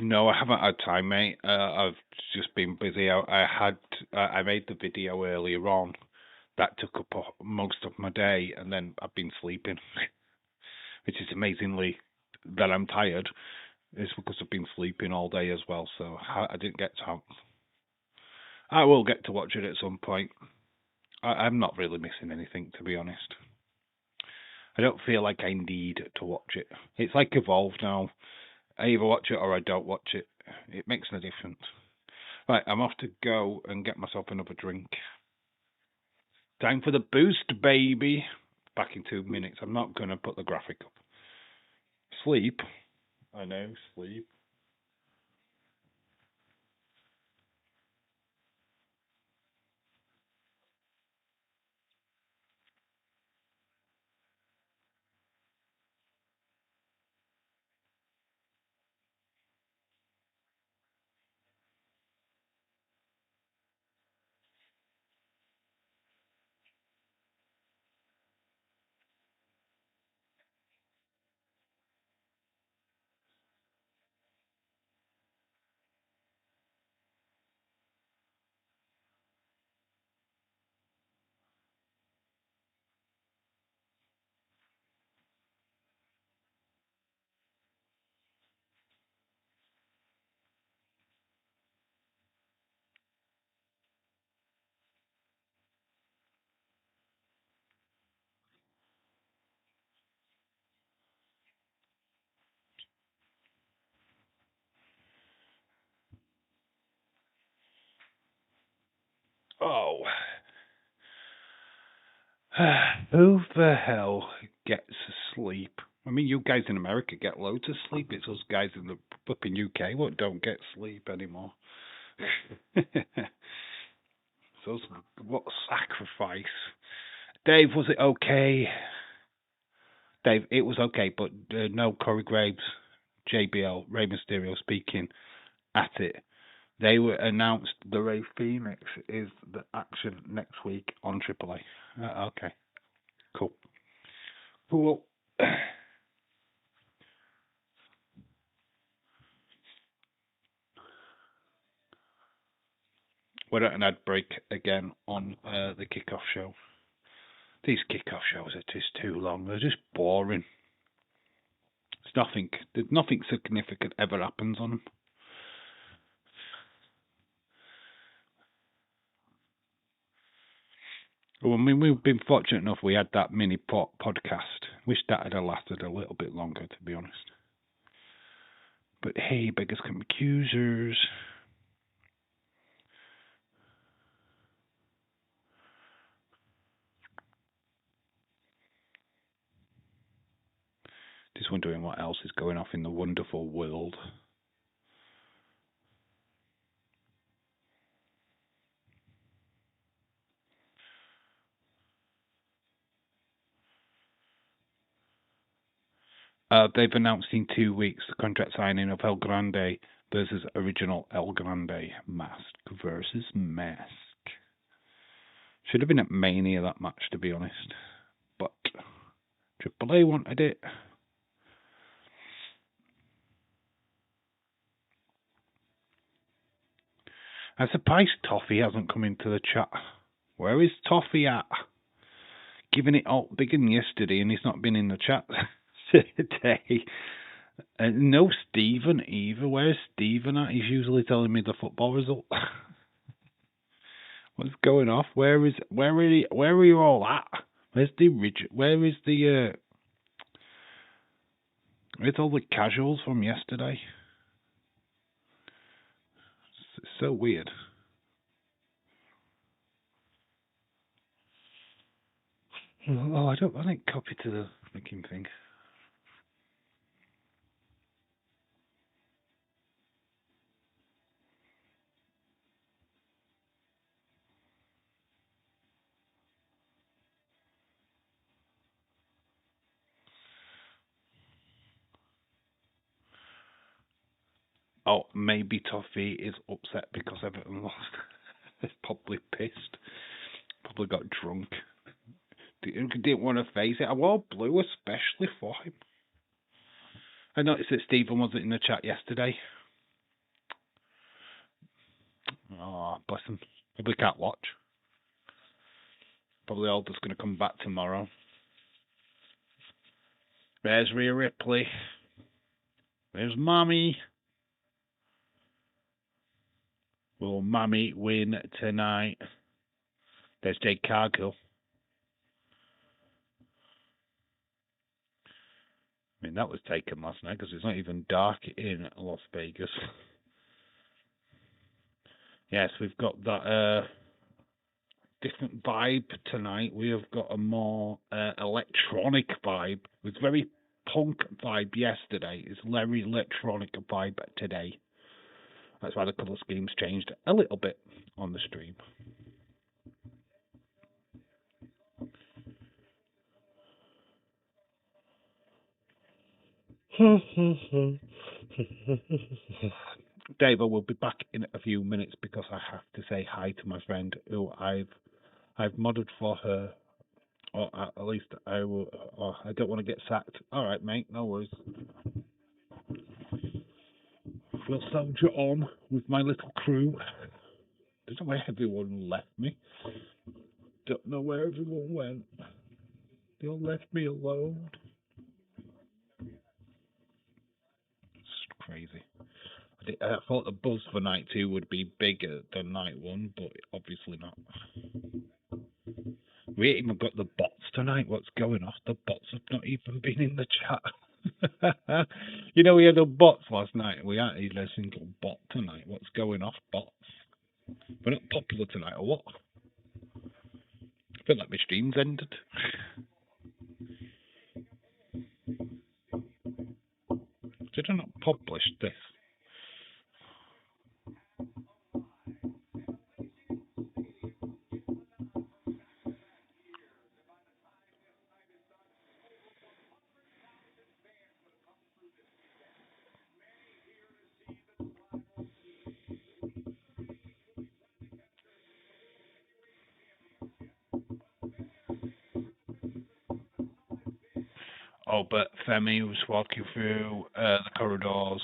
S1: No, I haven't had time, mate. I've just been busy. I made the video earlier on. That took up most of my day, and then I've been sleeping, which is amazingly that I'm tired. It's because I've been sleeping all day as well, so I didn't get to. I will get to watch it at some point. I'm not really missing anything, to be honest. I don't feel like I need to watch it. It's like Evolve now. I either watch it or I don't watch it. It makes no difference. Right, I'm off to go and get myself another drink. Time for the boost, baby. Back in 2 minutes. I'm not going to put the graphic up. Sleep. I know, sleep. Oh. Who the hell gets sleep? I mean, you guys in America get loads of sleep. It's us guys in the flipping UK what don't get sleep anymore. So what sacrifice? Dave, was it okay? Dave, it was okay, but no Corey Graves, JBL, Rey Mysterio speaking at it. They were announced the Rey Phoenix is the action next week on AAA. Okay. Cool. Cool. without an ad break again on the kickoff show. These kickoff shows are just too long. They're just boring. There's nothing significant ever happens on them. Well, I mean, we've been fortunate enough we had that mini podcast. Wish that had lasted a little bit longer, to be honest. But hey, beggars come accusers. Just wondering what else is going off in the wonderful world. They've announced in 2 weeks the contract signing of El Grande versus original El Grande. Mask versus Mask. Should have been at Mania, that match, to be honest. But AAA wanted it. I'm surprised Toffee hasn't come into the chat. Where is Toffee at? Giving it all big and yesterday, and he's not been in the chat today. No Stephen either. Where's Stephen at? He's usually telling me the football result. What's going off? Where are you all at? Where's all the casuals from yesterday? It's so weird. Oh, I didn't copy to the freaking thing. Oh, maybe Toffee is upset because Everton lost. He's probably pissed. Probably got drunk. Didn't want to face it. I wore blue especially for him. I noticed that Stephen wasn't in the chat yesterday. Oh, bless him. Probably can't watch. Probably all just going to come back tomorrow. There's Rhea Ripley. There's Mommy. Will Mommy win tonight? There's Jade Cargill. I mean, that was taken last night because it's not even dark in Las Vegas. Yes, we've got that different vibe tonight. We have got a more electronic vibe. It was very punk vibe yesterday. It's very electronic vibe today. That's why the colour scheme's changed a little bit on the stream. Dave, I will be back in a few minutes because I have to say hi to my friend who I've modded for her, or at least I will. Or I don't want to get sacked. All right, mate, no worries. We'll soldier on with my little crew. Don't know where everyone left me. Don't know where everyone went. They all left me alone. It's crazy. I thought the buzz for night 2 would be bigger than night 1, but obviously not. We ain't even got the bots tonight. What's going on? The bots have not even been in the chat. You know, we had the bots last night. We ain't even a single bot tonight. What's going off, bots? We're not popular tonight, or what? I feel like my stream's ended. Did I not publish this? Oh, but Femi was walking through the corridors.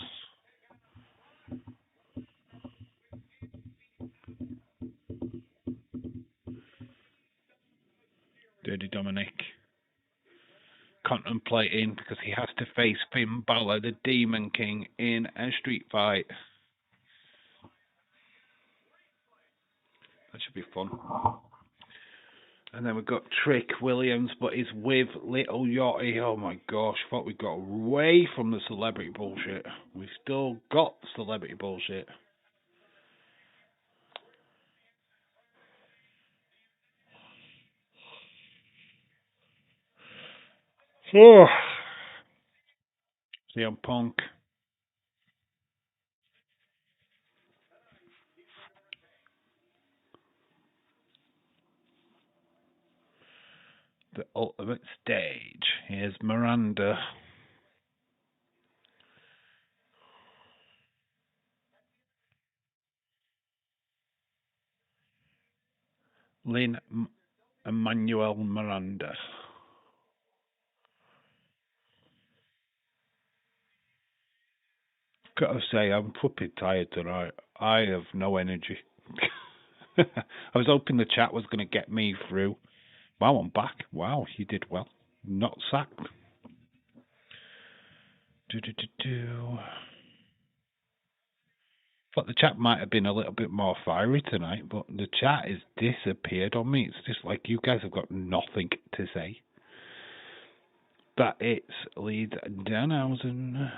S1: Dirty Dominic. Contemplating because he has to face Finn Balor, the Demon King, in a street fight. That should be fun. And then we've got Trick Williams, but he's with Little Yachty. Oh my gosh, thought we got away from the celebrity bullshit. We've still got celebrity bullshit. Oh. CM Punk. The ultimate stage. Here's Miranda. Lynn Emmanuel Miranda. Gotta say, I'm flipping tired tonight. I have no energy. I was hoping the chat was going to get me through. Wow, I'm back. Wow, you did well. Not sacked. Thought the chat might have been a little bit more fiery tonight, but the chat has disappeared on me. It's just like you guys have got nothing to say. But it's Leeds Danhausen.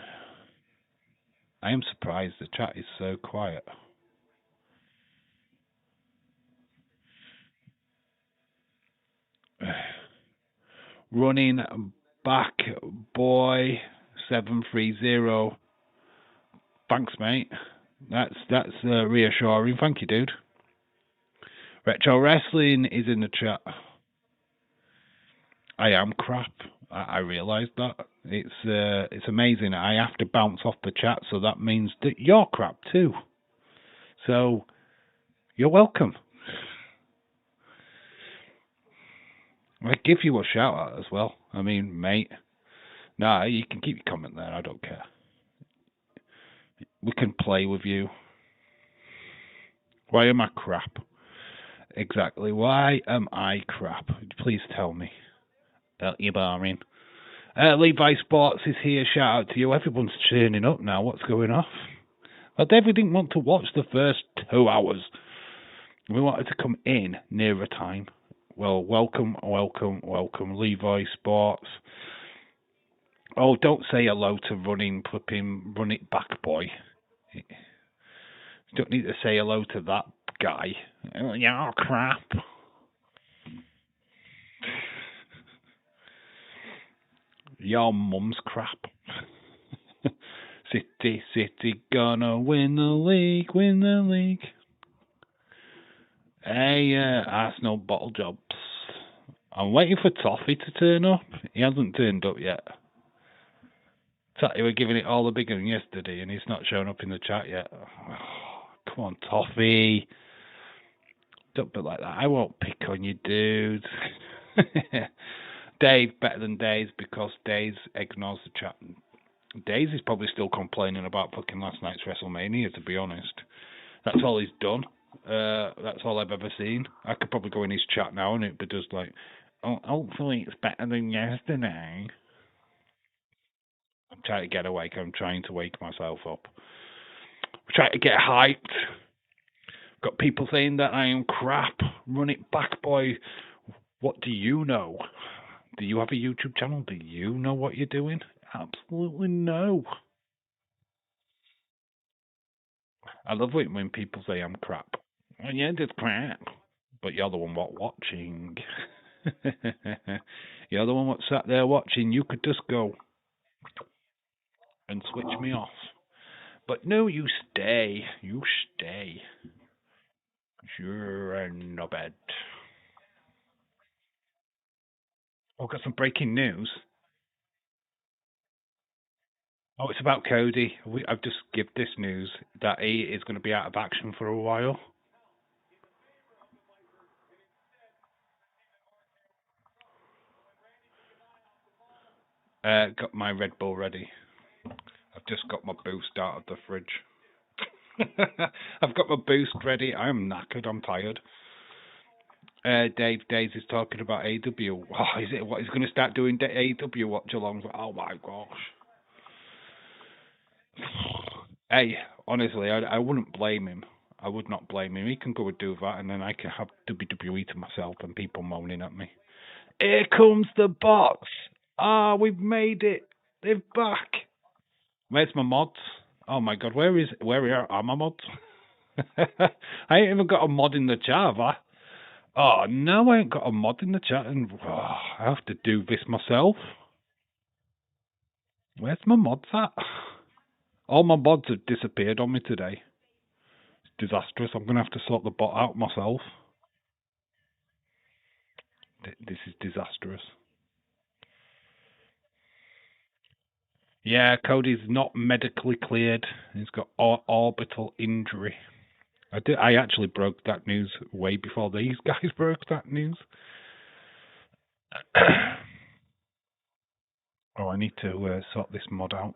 S1: I am surprised the chat is so quiet. Running back boy 730. Thanks, mate. That's reassuring. Thank you, dude. Retro Wrestling is in the chat. I am crap. I realised that. It's amazing. I have to bounce off the chat, so that means that you're crap too. So you're welcome. I give you a shout out as well. I mean, mate. Nah, you can keep your comment there. I don't care. We can play with you. Why am I crap? Exactly. Why am I crap? Please tell me. You're barring. Levi Sports is here. Shout out to you. Everyone's turning up now. What's going off? Well, David didn't want to watch the first 2 hours. We wanted to come in nearer time. Well, welcome, Levi Sports. Oh, don't say hello to Run It Back Boy. You don't need to say hello to that guy. Oh, yeah, crap. Your mum's crap. City gonna win the league. Hey, Arsenal bottle jobs. I'm waiting for Toffee to turn up. He hasn't turned up yet. You were giving it all the big one yesterday, and he's not shown up in the chat yet. Oh, come on, Toffee. Don't be like that. I won't pick on you, dude. Dave better than Days because Days ignores the chat. Days is probably still complaining about fucking last night's WrestleMania, to be honest. That's all he's done. That's all I've ever seen. I could probably go in his chat now and it'd be just like, oh, hopefully it's better than yesterday. I'm trying to get awake. I'm trying to wake myself up. I'm trying to get hyped. Got people saying that I am crap. Run it back, boy. What do you know? Do you have a YouTube channel? Do you know what you're doing? Absolutely no. I love it when people say I'm crap. Oh, yeah, it's crap. But you're the one watching. You're the one that sat there watching. You could just go and switch me off. But no, you stay. You stay. You're in the bed. Oh, got some breaking news. Oh, it's about Cody. I've just given this news that he is going to be out of action for a while. Got my Red Bull ready. I've just got my boost out of the fridge. I've got my boost ready. I'm knackered. I'm tired. Dave Days is talking about AW. Oh, is it what he's going to start doing? AW watch alongs? Oh my gosh. Hey, honestly, I wouldn't blame him. I would not blame him. He can go and do that, and then I can have WWE to myself and people moaning at me. Here comes the bots. Ah, we've made it. They're back. Where's my mods? Oh my god, where are my mods? I ain't even got a mod in the chat, have I? Oh no, I ain't got a mod in the chat, and I have to do this myself. Where's my mods at? All my mods have disappeared on me today. It's disastrous. I'm gonna have to sort the bot out myself. This is disastrous. Yeah, Cody's not medically cleared. He's got orbital injury. I actually broke that news way before these guys broke that news. Oh, I need to sort this mod out.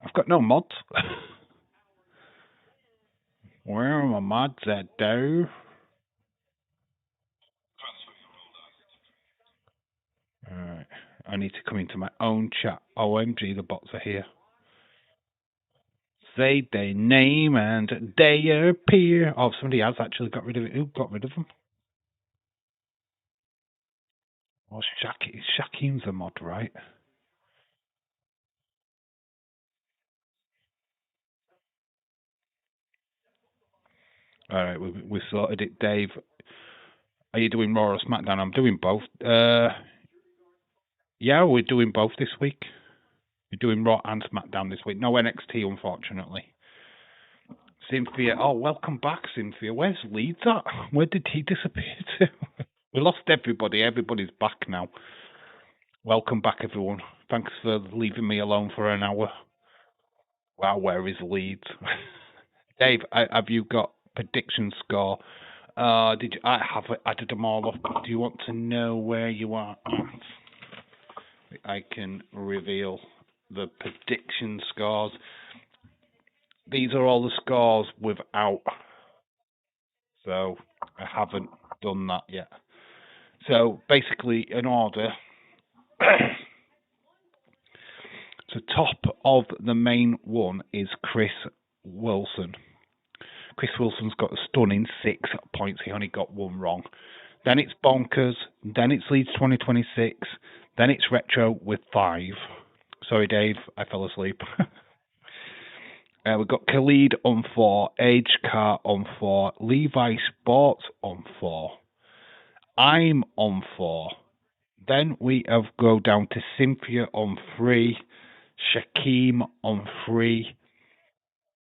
S1: I've got no mods. Where are my mods at, though? Alright. I need to come into my own chat. OMG, the bots are here. Say their name and they appear. Oh, somebody has actually got rid of it. Who got rid of them? Oh, Shakim's a mod, right? Alright, we sorted it. Dave, are you doing Raw or SmackDown? I'm doing both. Yeah, we're doing both this week. We're doing Raw and SmackDown this week. No NXT, unfortunately. Cynthia, oh, welcome back, Cynthia. Where's Leeds at? Where did he disappear to? We lost everybody. Everybody's back now. Welcome back, everyone. Thanks for leaving me alone for an hour. Wow, where is Leeds? Dave, have you got prediction score? Did you? I have added them all up. Do you want to know where you are at? I can reveal the prediction scores. These are all the scores without. So I haven't done that yet. So basically, in order. So top of the main one is Chris Wilson. Chris Wilson's got a stunning 6 points. He only got one wrong. Then it's Bonkers. Then it's Leeds 2026. Then it's Retro with 5. Sorry, Dave. I fell asleep. We've got Khalid on 4. Age Car on 4. Levi Sports on 4. I'm on 4. Then we have go down to Cynthia on 3. Shaquem on 3.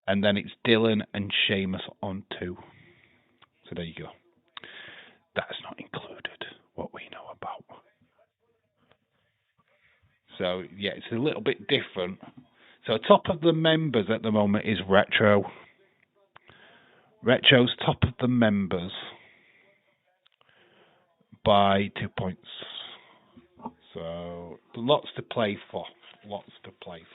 S1: And then it's Dylan and Seamus on 2. So there you go. That's not included what we know about. So yeah, it's a little bit different. So top of the members at the moment is Retro. Retro's top of the members by 2 points. So lots to play for. Lots to play for.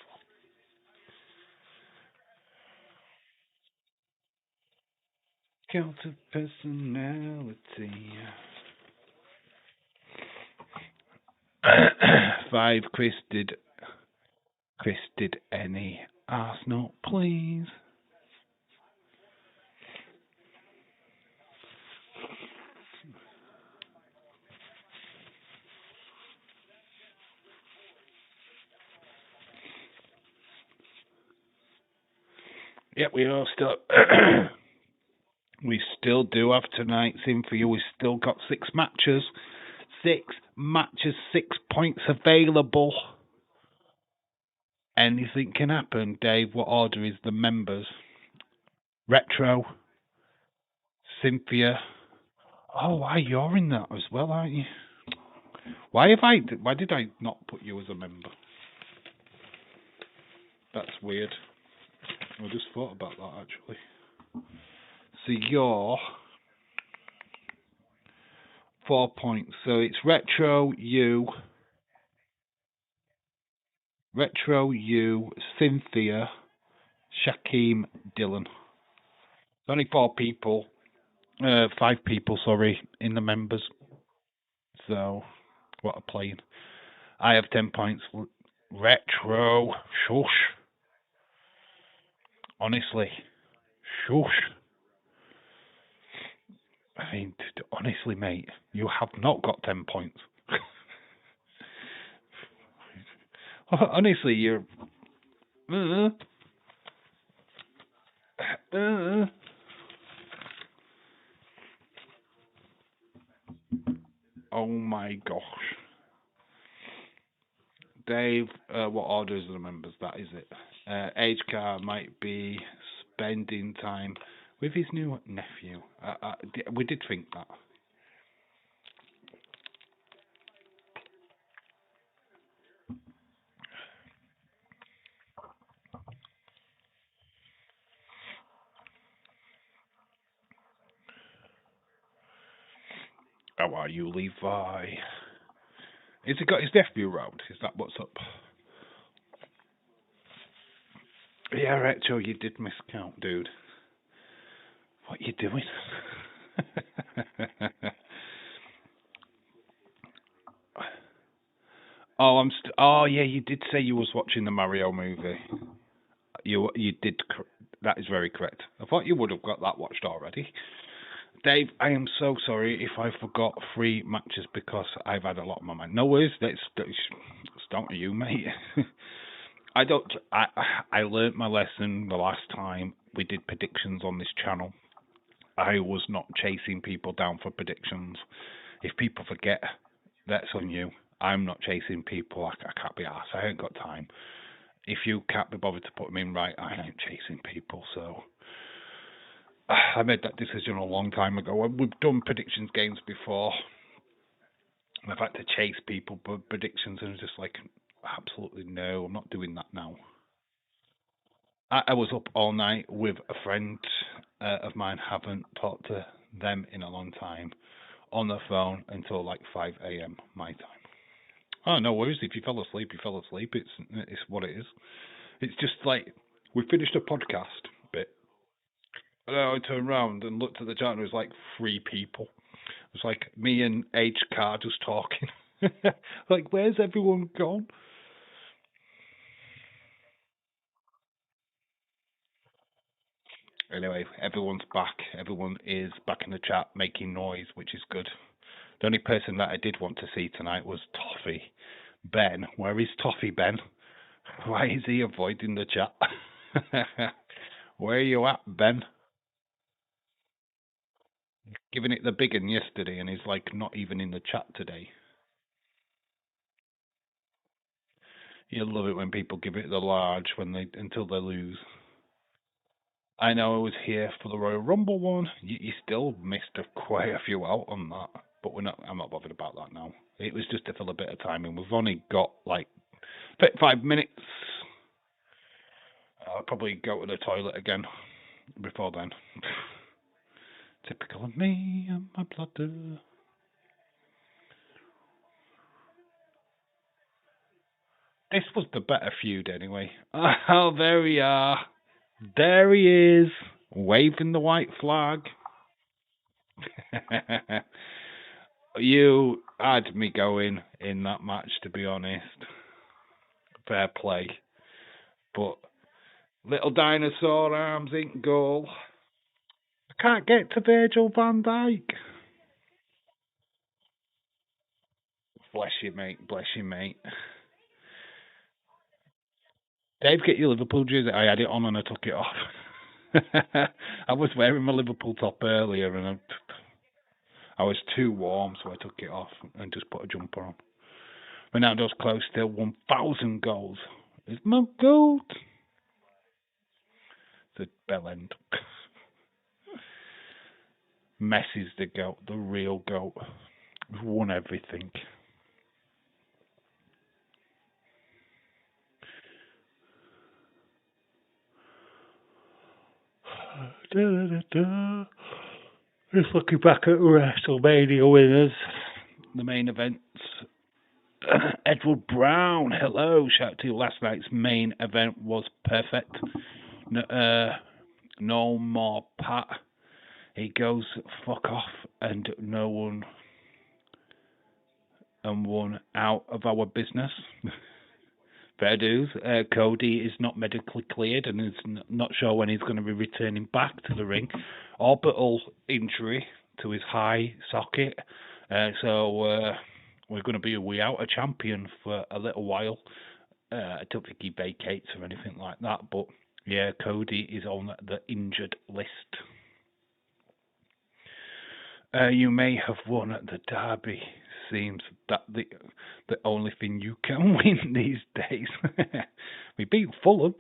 S1: Count of personality. 5. Chris did any Arsenal, please? Yep, we are still. We still do have tonight's in for you. We've still got 6 matches. 6 matches, 6 points available. Anything can happen. Dave, what order is the members? Retro, Cynthia. Oh, why you're in that as well, aren't you? Why did I not put you as a member? That's weird. I just thought about that actually. So you're 4 points. So it's Retro, you, Cynthia, Shaquem, Dylan. It's only 4 people. 5 people, sorry, in the members. So, what a plane. I have 10 points. Retro. Shush. Honestly. Shush. I mean, honestly, mate, you have not got 10 points. Honestly, you're. Oh my gosh. Dave, what order is the members? That is it. Car might be spending time with his new nephew. We did think that. How are you, Levi? Has he got his nephew round? Is that what's up? Yeah, Retro, you did miscount, dude. What you doing? Oh yeah, you did say you was watching the Mario movie. You did. That is very correct. I thought you would have got that watched already. Dave, I am so sorry if I forgot 3 matches because I've had a lot on my mind. No worries, that's down to you, mate. I learnt my lesson the last time we did predictions on this channel. I was not chasing people down for predictions. If people forget, that's on you. I'm not chasing people. I can't be arsed. I ain't got time. If you can't be bothered to put them in right, I ain't chasing people, so... I made that decision a long time ago. We've done predictions games before. I've had to chase people for predictions, and I'm just like, absolutely no, I'm not doing that now. I was up all night with a friend of mine. Haven't talked to them in a long time. On the phone until like 5 a.m. my time. Oh, no worries. If you fell asleep, you fell asleep. It's what it is. It's just like we finished a podcast bit. And I turned around and looked at the chat and it was like 3 people. It was like me and Car just talking. Like, where's everyone gone? Anyway, everyone's back. Everyone is back in the chat making noise, which is good. The only person that I did want to see tonight was Toffee. Ben, where is Toffee, Ben? Why is he avoiding the chat? Where are you at, Ben? Giving it the big one yesterday and he's like not even in the chat today. You love it when people give it the large until they lose. I know I was here for the Royal Rumble one. You still missed quite a few out on that, but I'm not bothered about that now. It was just to fill a bit of time in. We've only got like 5 minutes. I'll probably go to the toilet again before then. Typical of me and my bladder. This was the better feud anyway. Oh, there we are. There he is, waving the white flag. You had me going in that match, to be honest. Fair play. But little dinosaur arms in goal. I can't get to Virgil van Dijk. Bless you, mate. Bless you, mate. Dave, get your Liverpool jersey. I had it on and I took it off. I was wearing my Liverpool top earlier and I was too warm, so I took it off and just put a jumper on. Ronaldo's close still 1,000 goals. Is my goat? The bell end. Messi's the goat, the real goat. He's won everything. Just looking back at WrestleMania winners, the main events. Edward Brown, hello. Shout out to you. Last night's main event was perfect. No more Pat. He goes, fuck off, and no one and one out of our business. Fair dues. Cody is not medically cleared and is not sure when he's going to be returning back to the ring. Orbital injury to his high socket. So we're going to be without a champion for a little while. I don't think he vacates or anything like that. But yeah, Cody is on the injured list. You may have won at the Derby. Seems that the only thing you can win these days. We beat Fulham.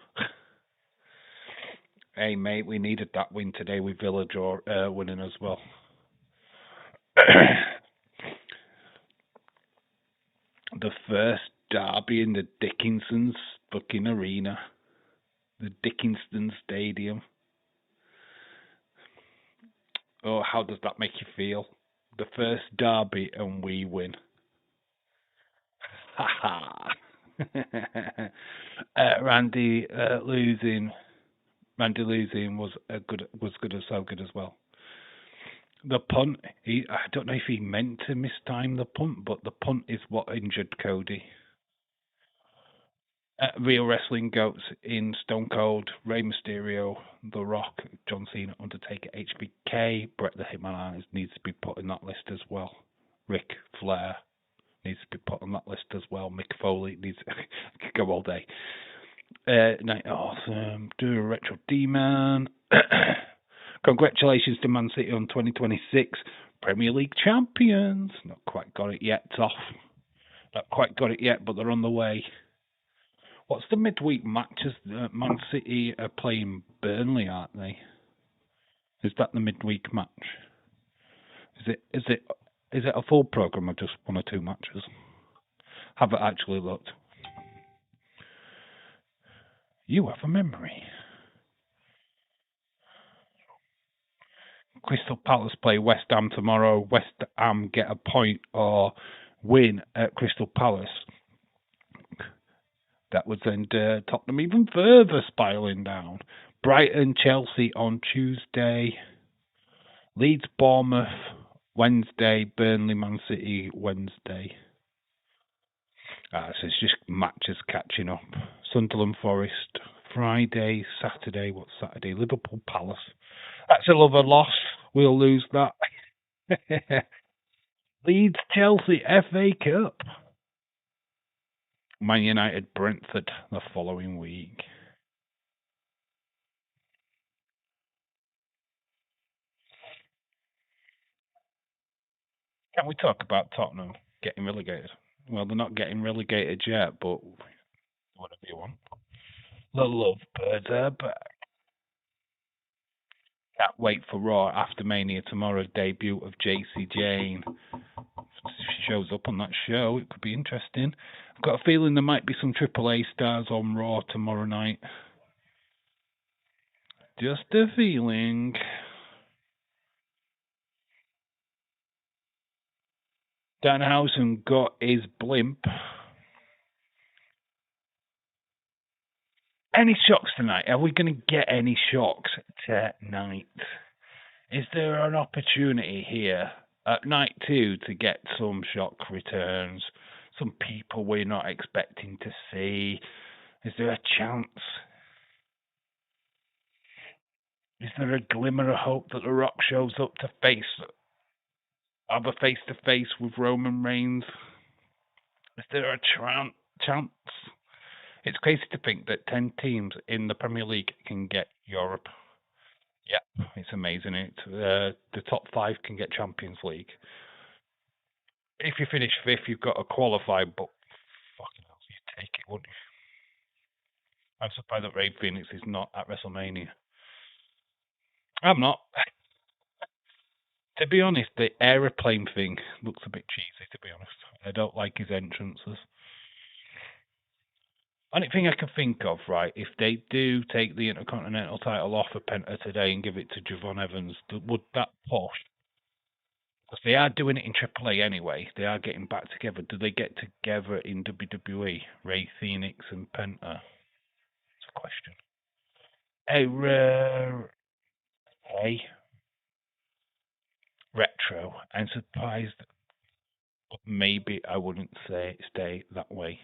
S1: Hey mate, we needed that win today with Villa winning as well. The first derby in the Dickinson's fucking arena, the Dickinson Stadium. Oh, how does that make you feel? The first derby and we win. Ha ha. Randy losing was good as well. The punt, I don't know if he meant to mistime the punt, but the punt is what injured Cody. Real Wrestling Goats in Stone Cold, Rey Mysterio, The Rock, John Cena, Undertaker, HBK, Bret the Hitman Hart needs to be put in that list as well. Ric Flair needs to be put on that list as well. Mick Foley needs to go all day. Night Awesome, do a Retro D-Man. Congratulations to Man City on 2026 Premier League champions. Not quite got it yet, Toff. Not quite got it yet, but they're on the way. What's the midweek matches? Man City are playing Burnley, aren't they? Is that the midweek match? Is it a full program or just one or two matches? Haven't actually looked. You have a memory. Crystal Palace play West Ham tomorrow. West Ham get a point or win at Crystal Palace. That would send Tottenham even further spiraling down. Brighton, Chelsea on Tuesday. Leeds, Bournemouth Wednesday. Burnley, Man City Wednesday. So it's just matches catching up. Sunderland, Forest Friday. Saturday, what's Saturday? Liverpool, Palace. That's a lover loss. We'll lose that. Leeds, Chelsea, FA Cup. Man United, Brentford the following week. Can we talk about Tottenham getting relegated? Well, they're not getting relegated yet, but whatever you want. The Lovebirds are back. Can't wait for Raw after Mania tomorrow. Debut of JC Jane. If she shows up on that show, it could be interesting. I've got a feeling there might be some AAA stars on Raw tomorrow night. Just a feeling. Danhausen got his blimp. Any shocks tonight? Are we going to get any shocks tonight? Is there an opportunity here at night 2 to get some shock returns? Some people we're not expecting to see? Is there a chance? Is there a glimmer of hope that The Rock shows up to have a face-to-face with Roman Reigns? Is there a chance? It's crazy to think that 10 teams in the Premier League can get Europe. Yeah, it's amazing. The top 5 can get Champions League. If you finish 5th, you've got to qualify, but fucking hell, you take it, wouldn't you? I'm surprised that Rey Fénix is not at WrestleMania. I'm not. To be honest, the aeroplane thing looks a bit cheesy, to be honest. I don't like his entrances. Only thing I can think of, right, if they do take the Intercontinental title off of Penta today and give it to Javon Evans, would that push? Because they are doing it in AAA anyway. They are getting back together. Do they get together in WWE? Rey Fénix and Penta? It's a question. Hey, retro. I'm surprised, but maybe I wouldn't say stay that way.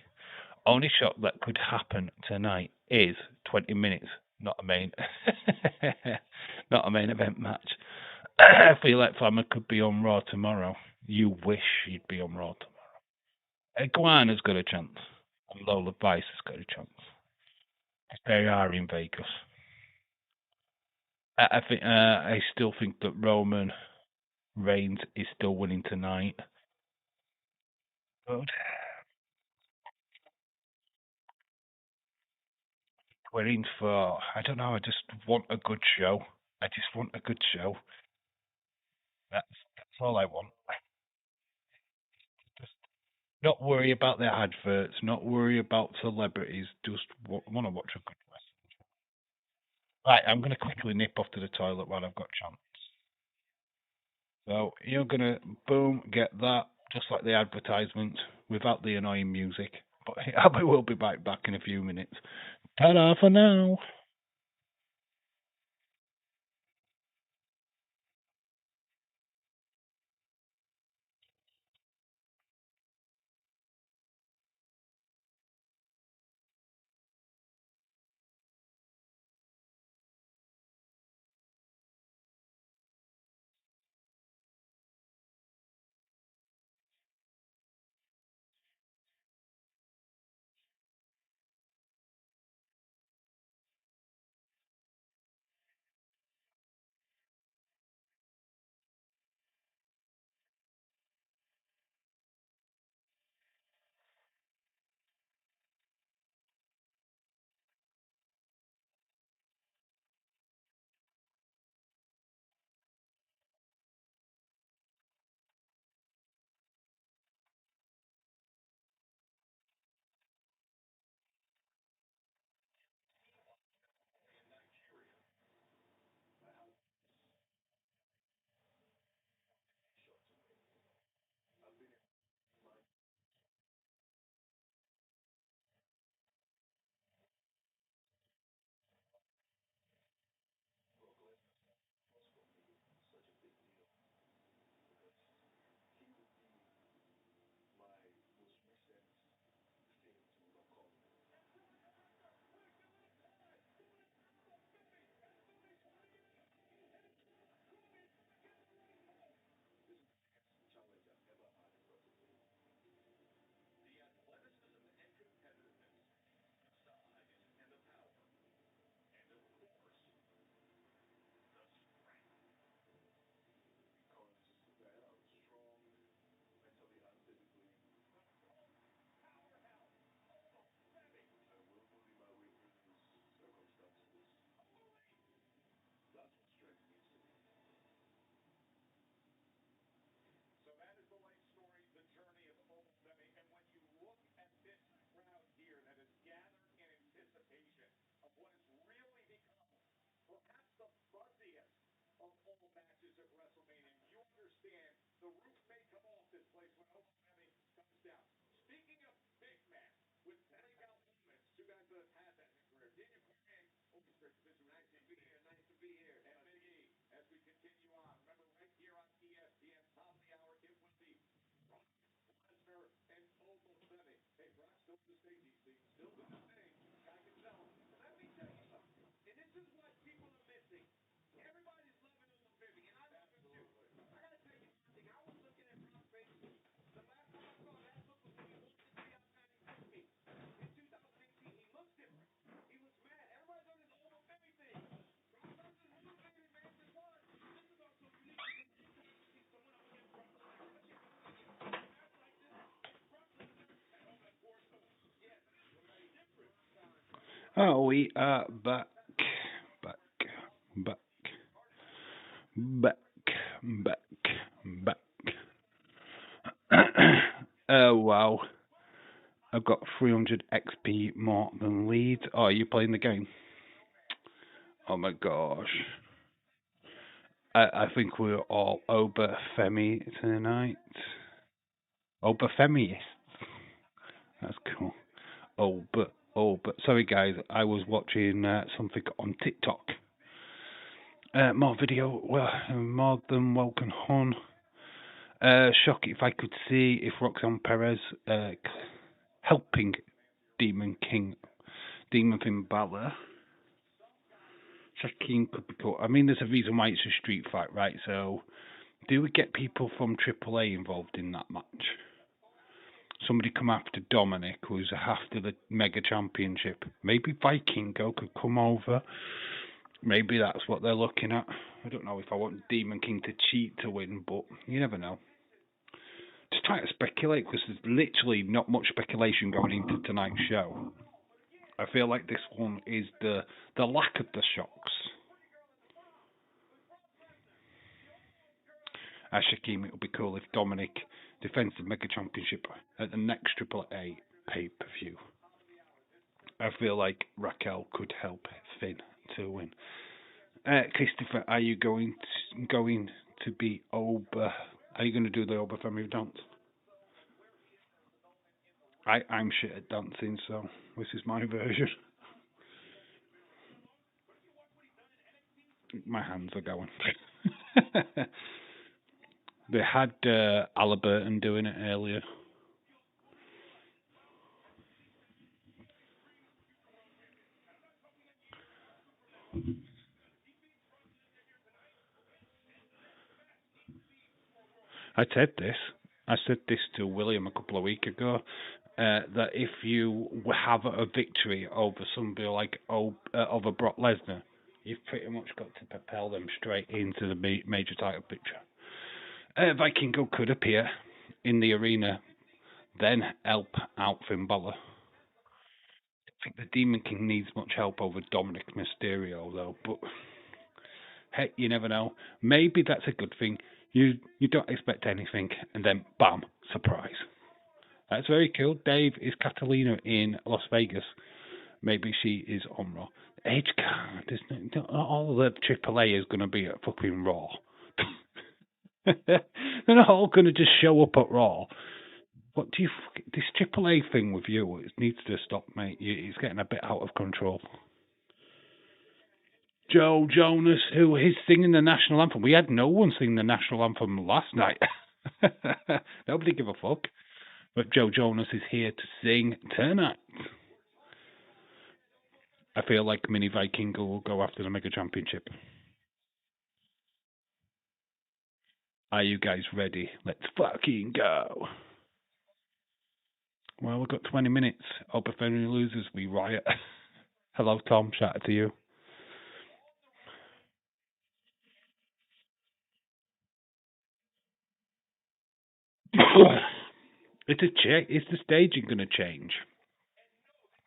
S1: Only shot that could happen tonight is 20 minutes, not a main, not a main event match. I feel like Flammer could be on Raw tomorrow. You wish he'd be on Raw tomorrow. Iguana's got a chance, and Lola Vice has got a chance. They are in Vegas. I think. I still think that Roman Reigns is still winning tonight. But we're in for. I don't know. I just want a good show. I just want a good show. That's all I want. Just not worry about the adverts. Not worry about celebrities. Just want to watch a good wrestling. Right. I'm gonna quickly nip off to the toilet while I've got chance. So you're gonna boom get that just like the advertisement without the annoying music. But I will be back in a few minutes. Ta-da for now. Oh, we are back, back, back, back, back, back. Oh wow, I've got 300 XP more than Leeds. Oh, are you playing the game? Oh my gosh. I think we're all over Femi tonight. Over Femi. That's cool. Sorry guys, I was watching something on TikTok, More video, well, more than welcome on. Shock if I could see if Roxanne Perez helping Demon Finn Balor. Shaquem could be cool. I mean, there's a reason why it's a street fight, right? So, do we get people from AAA involved in that match? Somebody come after Dominic, who's after the Mega Championship. Maybe Vikingo could come over. Maybe that's what they're looking at. I don't know if I want Demon King to cheat to win, but you never know. Just trying to speculate because there's literally not much speculation going into tonight's show. I feel like this one is the lack of the shocks. Shaquem, it would be cool if Dominic defends the Mega Championship at the next AAA pay-per-view. I feel like Raquel could help Finn to win. Christopher, are you going to be Oba? Are you going to do the Oba family dance? I'm shit at dancing, so this is my version. My hands are going. They had Halliburton doing it earlier. I said this to William a couple of weeks ago, that if you have a victory over somebody like over Brock Lesnar, you've pretty much got to propel them straight into the major title picture. Vikingo could appear in the arena, then help out Finn Balor. I think the Demon King needs much help over Dominic Mysterio, though, but heck, you never know. Maybe that's a good thing. You don't expect anything, and then bam, surprise. That's very cool. Dave, is Catalina in Las Vegas? Maybe she is on Raw. Edge card, isn't it? All the AAA is going to be at fucking Raw. They're not all going to just show up at Raw. What do you? This AAA thing with you, it needs to stop, mate. It's getting a bit out of control. Joe Jonas, who is singing the national anthem. We had no one sing the national anthem last night. Nobody give a fuck. But Joe Jonas is here to sing tonight. I feel like Mini Vikingo will go after the Mega Championship. Are you guys ready? Let's fucking go. Well, we've got 20 minutes. Hope if anyone loses, we riot. Hello, Tom. Shout out to you. Is the staging going to change?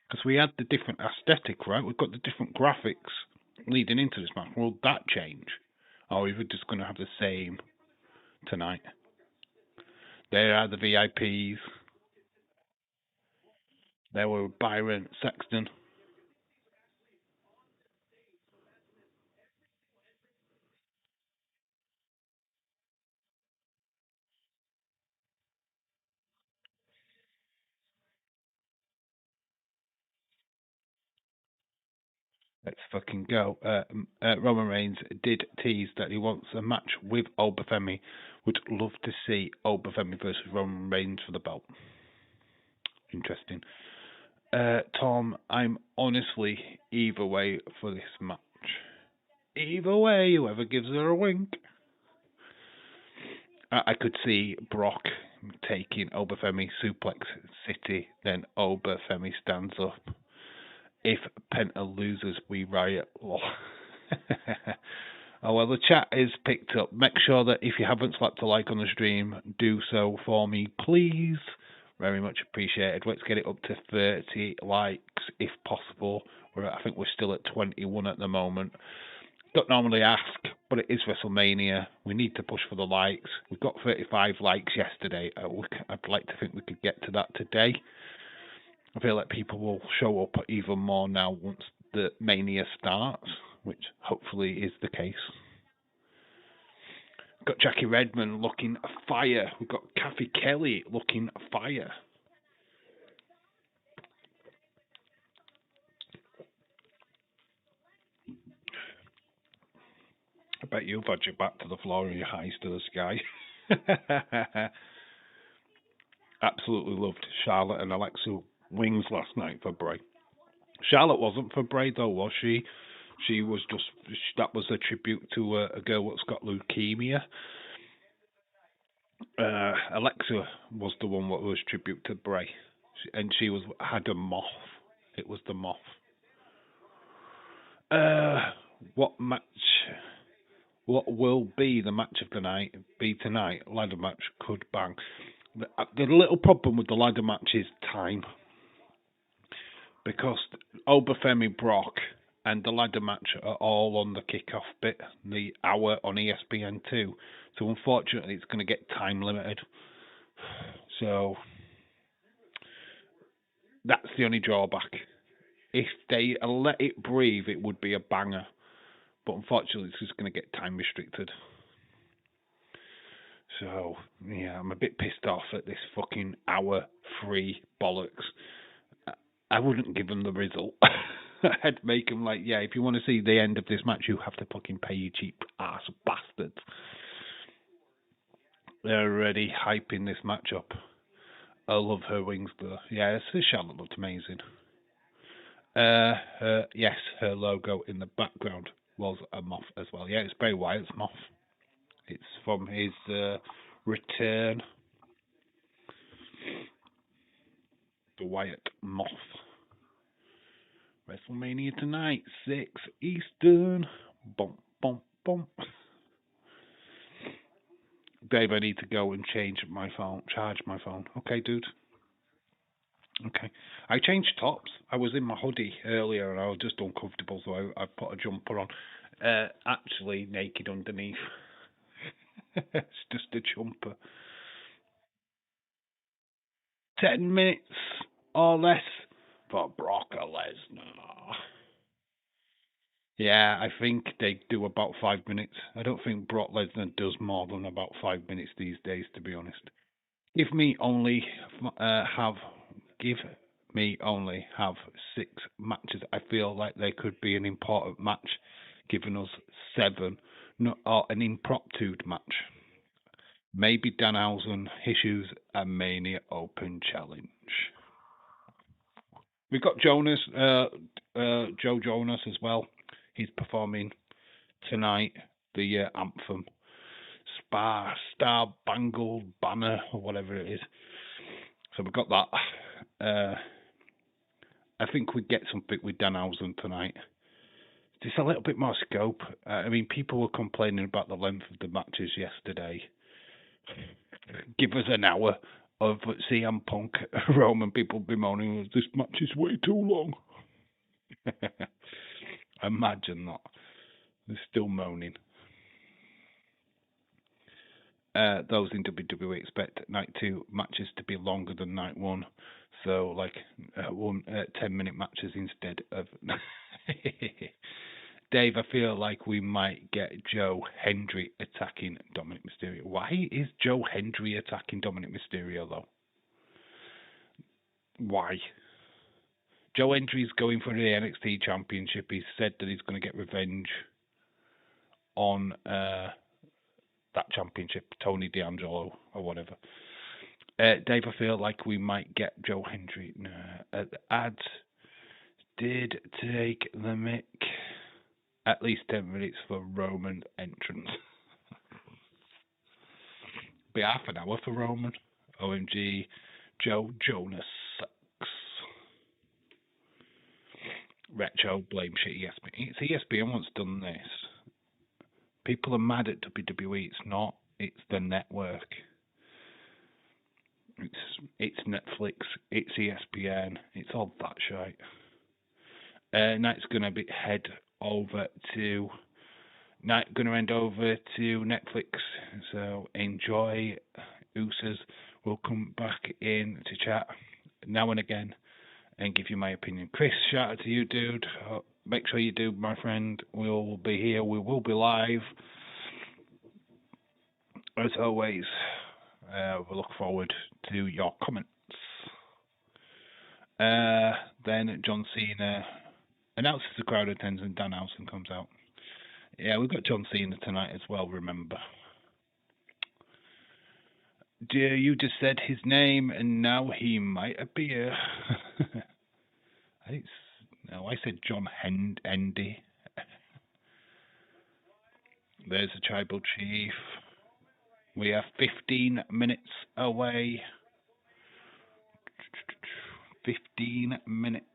S1: Because we had the different aesthetic, right? We've got the different graphics leading into this match. Will that change? Or are we just going to have the same tonight? There are the VIPs. There were Byron Sexton. Let's fucking go. Roman Reigns did tease that he wants a match with Obafemi. Would love to see Obafemi versus Roman Reigns for the belt. Interesting. Tom, I'm honestly either way for this match. Either way, whoever gives her a wink. I could see Brock taking Obafemi, Suplex City, then Obafemi stands up. If Penta loses, we riot. Oh, well, the chat is picked up. Make sure that if you haven't slapped a like on the stream, do so for me, please. Very much appreciated. Let's get it up to 30 likes, if possible. I think we're still at 21 at the moment. Don't normally ask, but it is WrestleMania. We need to push for the likes. We got 35 likes yesterday. I'd like to think we could get to that today. I feel like people will show up even more now once the Mania starts, which hopefully is the case. We've got Jackie Redmond looking fire. We've got Kathy Kelly looking fire. bet you've had your back to the floor and your eyes to the sky. Absolutely loved Charlotte and Alexa wings last night for Bray. Charlotte wasn't for Bray though, was she? She was just, that was a tribute to a girl that's got leukemia. Alexa was the one that was tribute to Bray, and she had a moth. It was the moth. What match? What will be the match of the night? Be tonight? Ladder match could bang. The little problem with the ladder match is time, because Obafemi Brock and the ladder match are all on the kickoff bit, the hour on ESPN2. So unfortunately, it's going to get time limited. So that's the only drawback. If they let it breathe, it would be a banger. But unfortunately, it's just going to get time restricted. So, yeah, I'm a bit pissed off at this fucking hour free bollocks. I wouldn't give them the result. I'd make them like, yeah, if you want to see the end of this match, you have to fucking pay, you cheap ass bastards. They're already hyping this match up. I love her wings though. Yeah, Charlotte looked amazing. Yes, her logo in the background was a moth as well. Yeah, it's Bray Wyatt's moth. It's from his return. The Wyatt moth. WrestleMania tonight, 6 Eastern. Bump, bump, bump. Dave, I need to go and charge my phone. Okay, dude. Okay. I changed tops. I was in my hoodie earlier and I was just uncomfortable, so I put a jumper on. Actually, naked underneath. It's just a jumper. 10 minutes or less for Brock Lesnar. Yeah, I think they do about 5 minutes. I don't think Brock Lesnar does more than about 5 minutes these days, to be honest. Give me only have 6 matches. I feel like they could be an important match, giving us 7, or an impromptu match. Maybe Danhausen issues a Mania Open challenge. We've got Jonas, Joe Jonas as well. He's performing tonight the anthem, Star Bangled Banner, or whatever it is. So we've got that. I think we get something with Danhausen tonight. Just a little bit more scope. I mean, people were complaining about the length of the matches yesterday. Give us an hour of CM Punk, Roman, people bemoaning this match is way too long. Imagine that. They're still moaning. Those in WWE expect night 2 matches to be longer than night 1. So, like, 10-minute matches instead of... Dave, I feel like we might get Joe Hendry attacking Dominic Mysterio. Why is Joe Hendry attacking Dominic Mysterio, though? Why? Joe Hendry's going for the NXT Championship. He's said that he's going to get revenge on that championship, Tony D'Angelo or whatever. Dave, I feel like we might get Joe Hendry. The ads did take the mic. At least 10 minutes for Roman entrance. Be half an hour for Roman. OMG, Joe Jonas sucks. Retro blame shit ESPN. It's ESPN once done this. People are mad at WWE. It's not. It's the network. It's Netflix. It's ESPN. It's all that shit. Now it's gonna head over to Netflix. So enjoy. Usos will come back in to chat now and again and give you my opinion. Chris, shout out to you, dude. Make sure you do, my friend. We will be here. We will be live. As always, we look forward to your comments. Then John Cena announces the crowd attends and Danhausen comes out. Yeah, we've got John Cena tonight as well, remember. You just said his name, and now he might appear. I said John Hendy. There's a tribal chief. We are 15 minutes away. 15 minutes.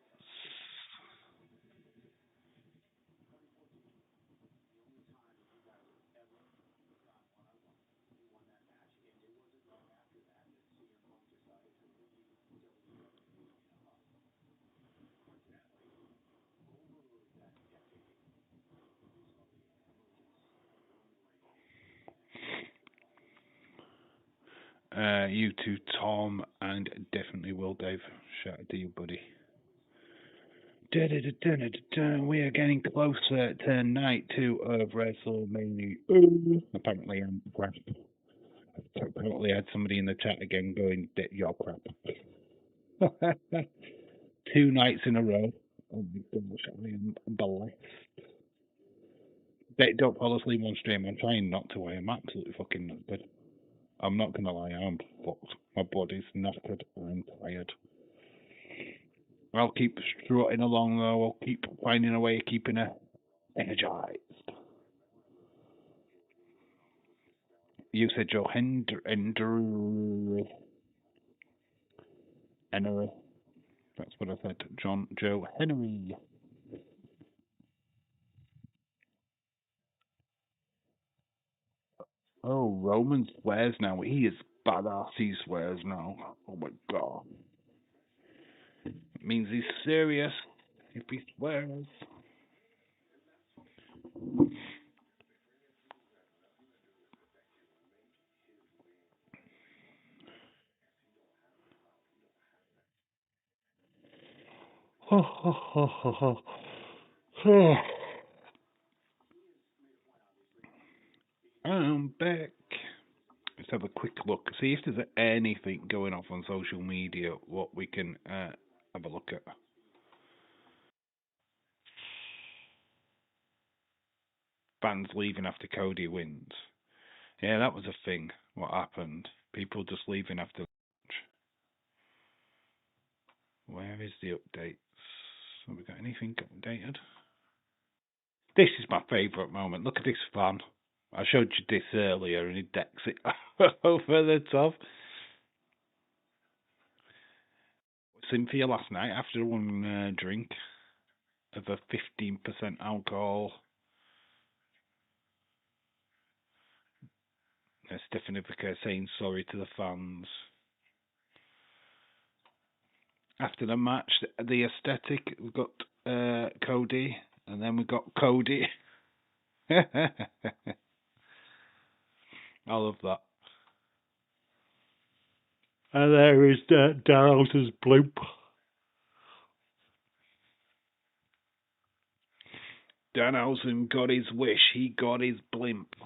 S1: You too, Tom, and definitely Will, Dave. Shout out to you, buddy. We are getting closer to night 2 of WrestleMania. Apparently, I'm crap. Apparently, I had somebody in the chat again going, "You're crap." 2 nights in a row. Oh my gosh, I am blessed. Don't fall asleep on stream. I'm trying not to. I am absolutely fucking knackered. I'm not gonna lie, I'm fucked. My body's knackered. I'm tired. I'll keep strutting along though. I'll keep finding a way of keeping her energized. You said Joe Henry. That's what I said. Joe Henry. Oh, Roman swears now. He is badass. He swears now. Oh my god. It means he's serious if he swears. I'm back. Let's have a quick look. See if there's anything going off on social media what we can have a look at. Fans leaving after Cody wins. Yeah, that was a thing. What happened? People just leaving after. Where is the updates? Have we got anything updated? This is my favourite moment. Look at this fan. I showed you this earlier and he decks it over the top. Cynthia last night after one drink of a 15% alcohol. Stephanie Vicker saying sorry to the fans. After the match, the aesthetic, we've got Cody, and then we've got Cody. I love that. And there is Daryl's bloop. Danhausen got his wish. He got his blimp.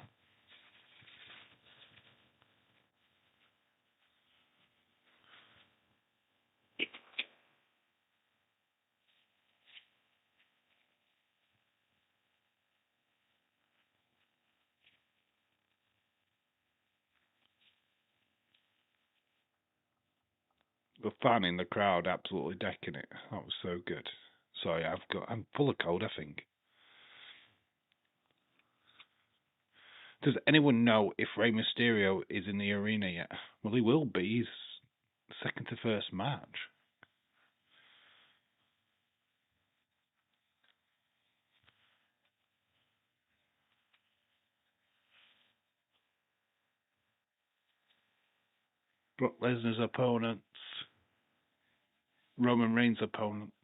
S1: The fan in the crowd absolutely decking it. That was so good. Sorry, I'm full of cold, I think. Does anyone know if Rey Mysterio is in the arena yet? Well, he will be. He's second to first match. Brock Lesnar's opponents. Roman Reigns' opponents.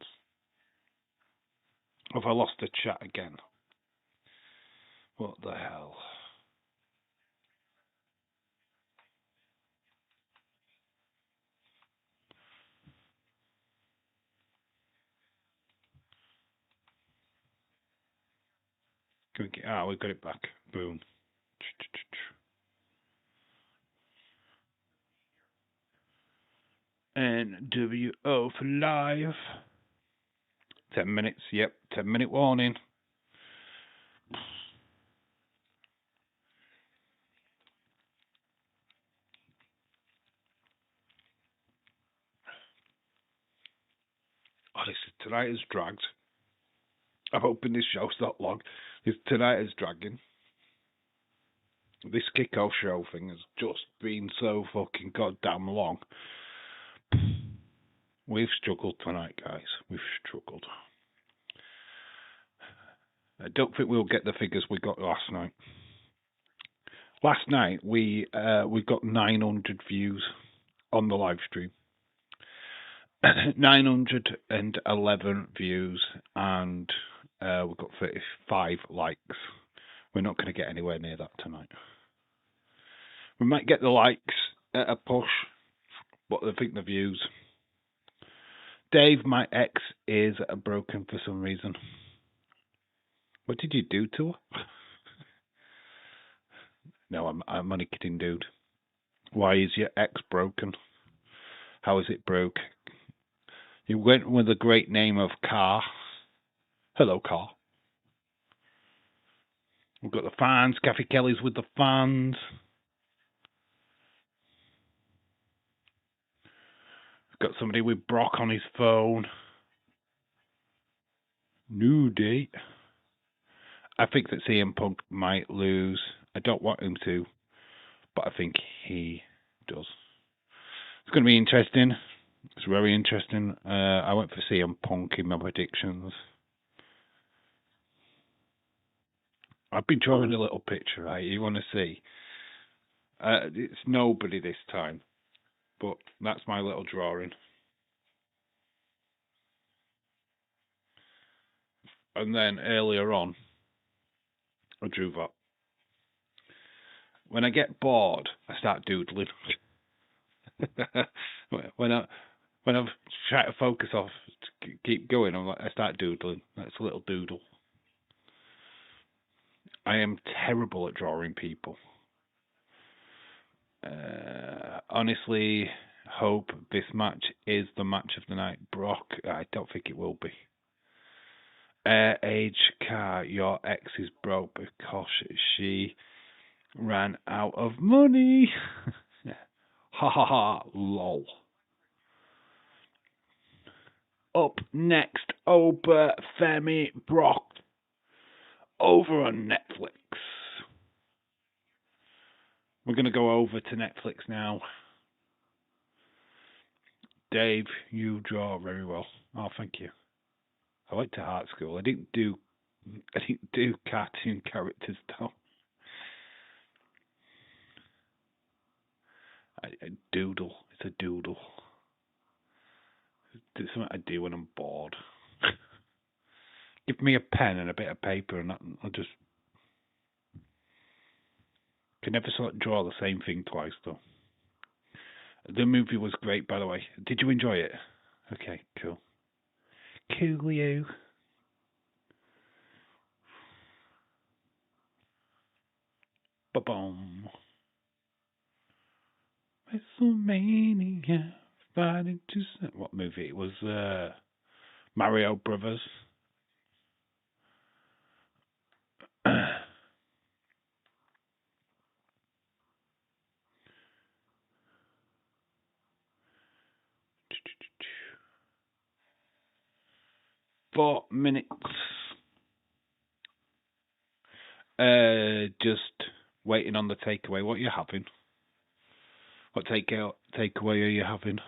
S1: Have I lost the chat again? What the hell? Can we get, we got it back. Boom. NWO for live. 10 minutes, yep. 10-minute warning. tonight is dragged. I'm hoping this show's not long. Tonight is dragging. This kickoff show thing has just been so fucking goddamn long. We've struggled tonight, guys. We've struggled. I don't think we'll get the figures we got last night. Last night we got 900 views on the live stream. 911 views, and we've got 35 likes. We're not going to get anywhere near that tonight. We might get the likes at a push, but I think the views. Dave, my ex is broken for some reason. What did you do to her? No, I'm only kidding, dude. Why is your ex broken? How is it broke? You went with a great name of Car. Hello, Car. We've got the fans. Kathy Kelly's with the fans. We've got somebody with Brock on his phone. New date. I think that CM Punk might lose. I don't want him to, but I think he does. It's going to be interesting. It's very interesting. I went for CM Punk in my predictions. I've been drawing a little picture, right? You want to see? It's nobody this time, but that's my little drawing. And then earlier on, I drew that. When I get bored, I start doodling. when I'm trying to focus off to keep going, I start doodling. That's a little doodle. I am terrible at drawing people. Honestly, hope this match is the match of the night. Brock, I don't think it will be. Age Car, your ex is broke because she ran out of money. Ha ha ha, lol. Up next, Oba Femi Brock over on Netflix. We're going to go over to Netflix now. Dave, you draw very well. Oh, thank you. I went to art school. I didn't do cartoon characters though. I doodle. It's a doodle. It's something I do when I'm bored. Give me a pen and a bit of paper, and I'll just. Can never sort of draw the same thing twice, though. The movie was great, by the way. Did you enjoy it? Okay, cool. Coolio. Ba-boom. WrestleMania. Fighting to... What movie? It was Mario Brothers. 4 minutes. Just waiting on the takeaway. What are you having? What takeaway are you having?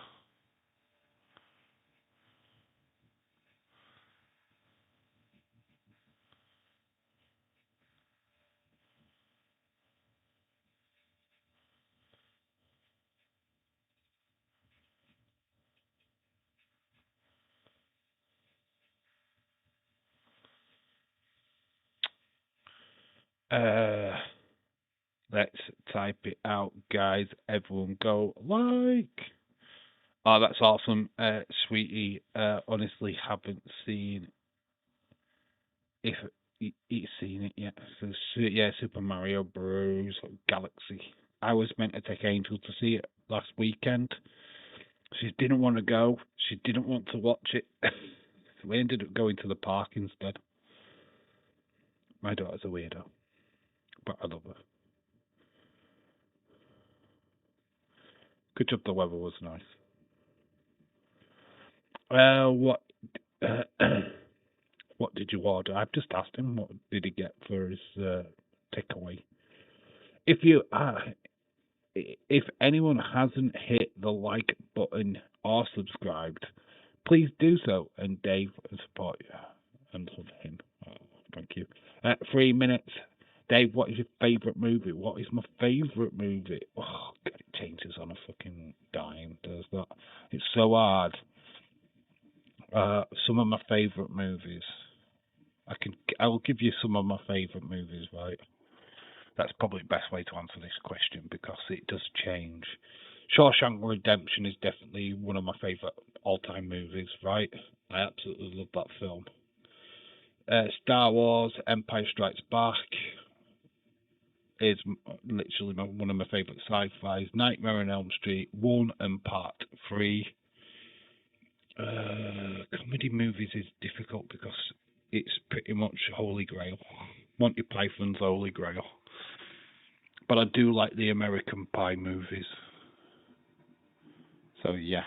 S1: Let's type it out, guys. Everyone go like. Oh, that's awesome, sweetie. Honestly, haven't seen if you've seen it yet. So yeah, Super Mario Bros. Galaxy. I was meant to take Angel to see it last weekend. She didn't want to go. She didn't want to watch it. So we ended up going to the park instead. My daughter's a weirdo, but I love her. Good job the weather was nice. What What did you order? I've just asked him what did he get for his takeaway. If anyone hasn't hit the like button or subscribed, please do so. And Dave will support you and love him. Oh, thank you. 3 minutes. Dave, what is your favourite movie? What is my favourite movie? Oh, God, it changes on a fucking dime, does that? It's so hard. Some of my favourite movies. I will give you some of my favourite movies, right? That's probably the best way to answer this question because it does change. Shawshank Redemption is definitely one of my favourite all-time movies, right? I absolutely love that film. Star Wars, Empire Strikes Back is literally one of my favourite sci-fis. Nightmare on Elm Street 1 and Part 3. Comedy movies is difficult because it's pretty much Holy Grail. Monty Python's Holy Grail. But I do like the American Pie movies. So, yeah.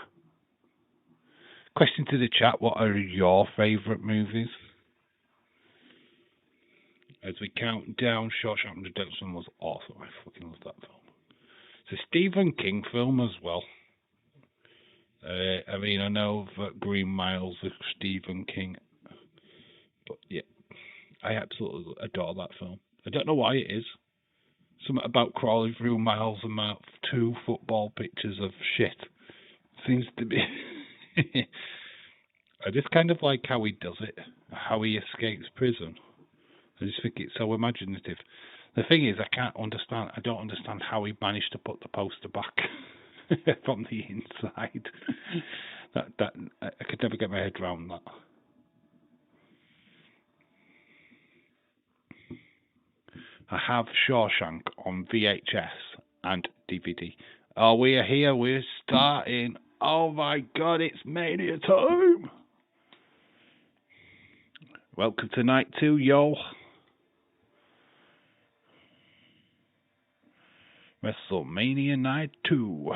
S1: Question to the chat, what are your favourite movies? As we count down, Shawshank Redemption was awesome. I fucking love that film. It's a Stephen King film as well. I mean, I know that Green Mile's is Stephen King. But, yeah. I absolutely adore that film. I don't know why it is. Something about crawling through miles and miles, 2 football pictures of shit. Seems to be... I just kind of like how he does it. How he escapes prison. I just think it's so imaginative. The thing is, I don't understand how he managed to put the poster back from the inside. That I could never get my head around that. I have Shawshank on VHS and DVD. Oh, we are here. We're starting. Oh my God, it's Mania time. Welcome to night 2, yo. WrestleMania night 2.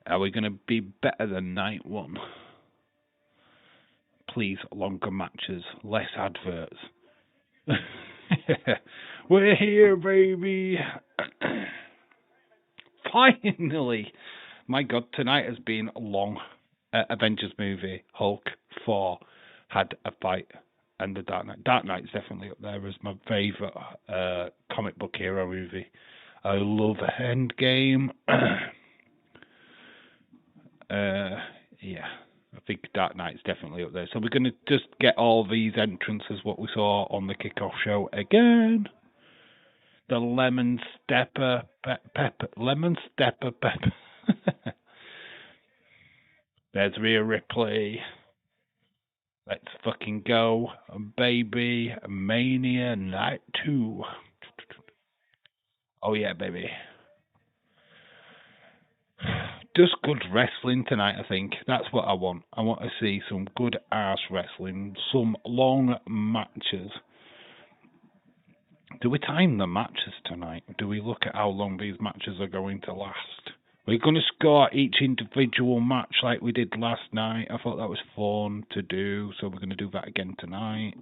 S1: Are we going to be better than night 1? Please, longer matches, less adverts. We're here, baby. Finally. My God, tonight has been long. Avengers movie, Hulk 4 had a fight, and the Dark Knight. Dark Knight's definitely up there as my favourite comic book hero movie. I love Endgame. Yeah, I think Dark Knight's definitely up there. So we're going to just get all these entrances, what we saw on the kickoff show again. The Lemon Stepper Pepper. There's Rhea Ripley. Let's fucking go, baby. Mania Night 2. Oh yeah, baby. Just good wrestling tonight, I think. That's what I want. I want to see some good ass wrestling, some long matches. Do we time the matches tonight? Do we look at how long these matches are going to last? We're going to score each individual match like we did last night. I thought that was fun to do, so we're going to do that again tonight.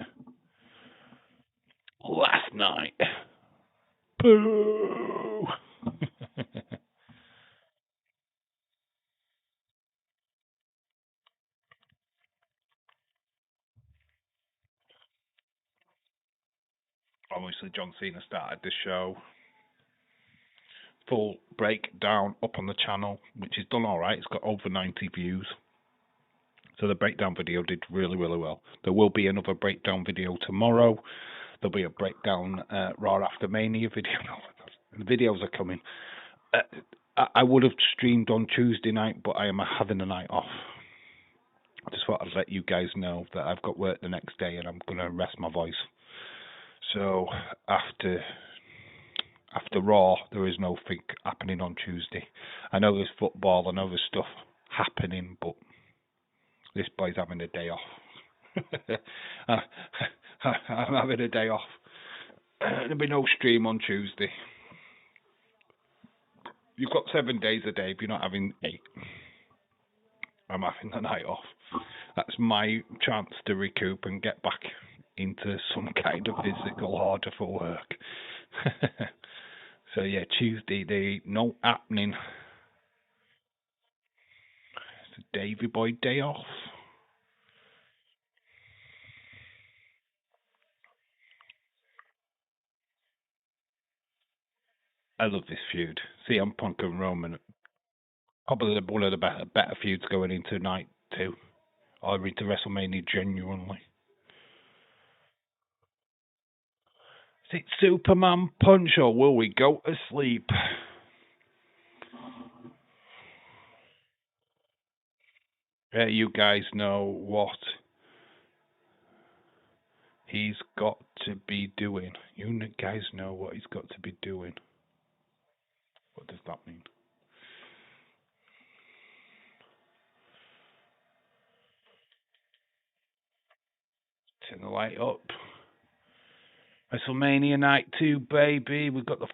S1: Last night. Boo! Obviously, John Cena started the show. Full breakdown up on the channel, which is done alright. It's got over 90 views. So the breakdown video did really, really well. There will be another breakdown video tomorrow. There'll be a breakdown Raw After Mania video. The videos are coming. I would have streamed on Tuesday night, but I am having a night off. I just thought I'd let you guys know that I've got work the next day and I'm going to rest my voice. So after Raw, there is nothing happening on Tuesday. I know there's football, I know there's stuff happening, but this boy's having a day off. I'm having a day off. There'll be no stream on Tuesday. You've got 7 days a day, but you're not having 8. I'm having the night off. That's my chance to recoup and get back into some kind of physical order for work. So yeah, Tuesday they no happening. It's a Davy Boy day off. I love this feud. CM Punk and Roman, probably one of the better feuds going into night 2 or into WrestleMania genuinely. Is it Superman Punch or will we go to sleep? Yeah, you guys know what he's got to be doing. You guys know what he's got to be doing. What does that mean? Turn the light up. WrestleMania Night 2, baby. We've got the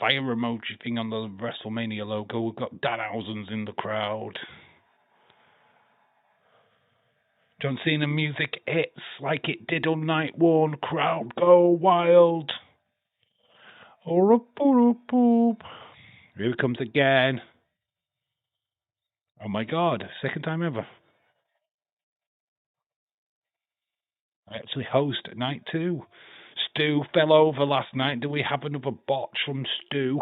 S1: fire emoji thing on the WrestleMania logo. We've got Danhausen's in the crowd. John Cena music hits like it did on night 1. Crowd go wild. Here it comes again. Oh my god, second time ever. I actually host night 2. Stu fell over last night. Do we have another botch from Stu?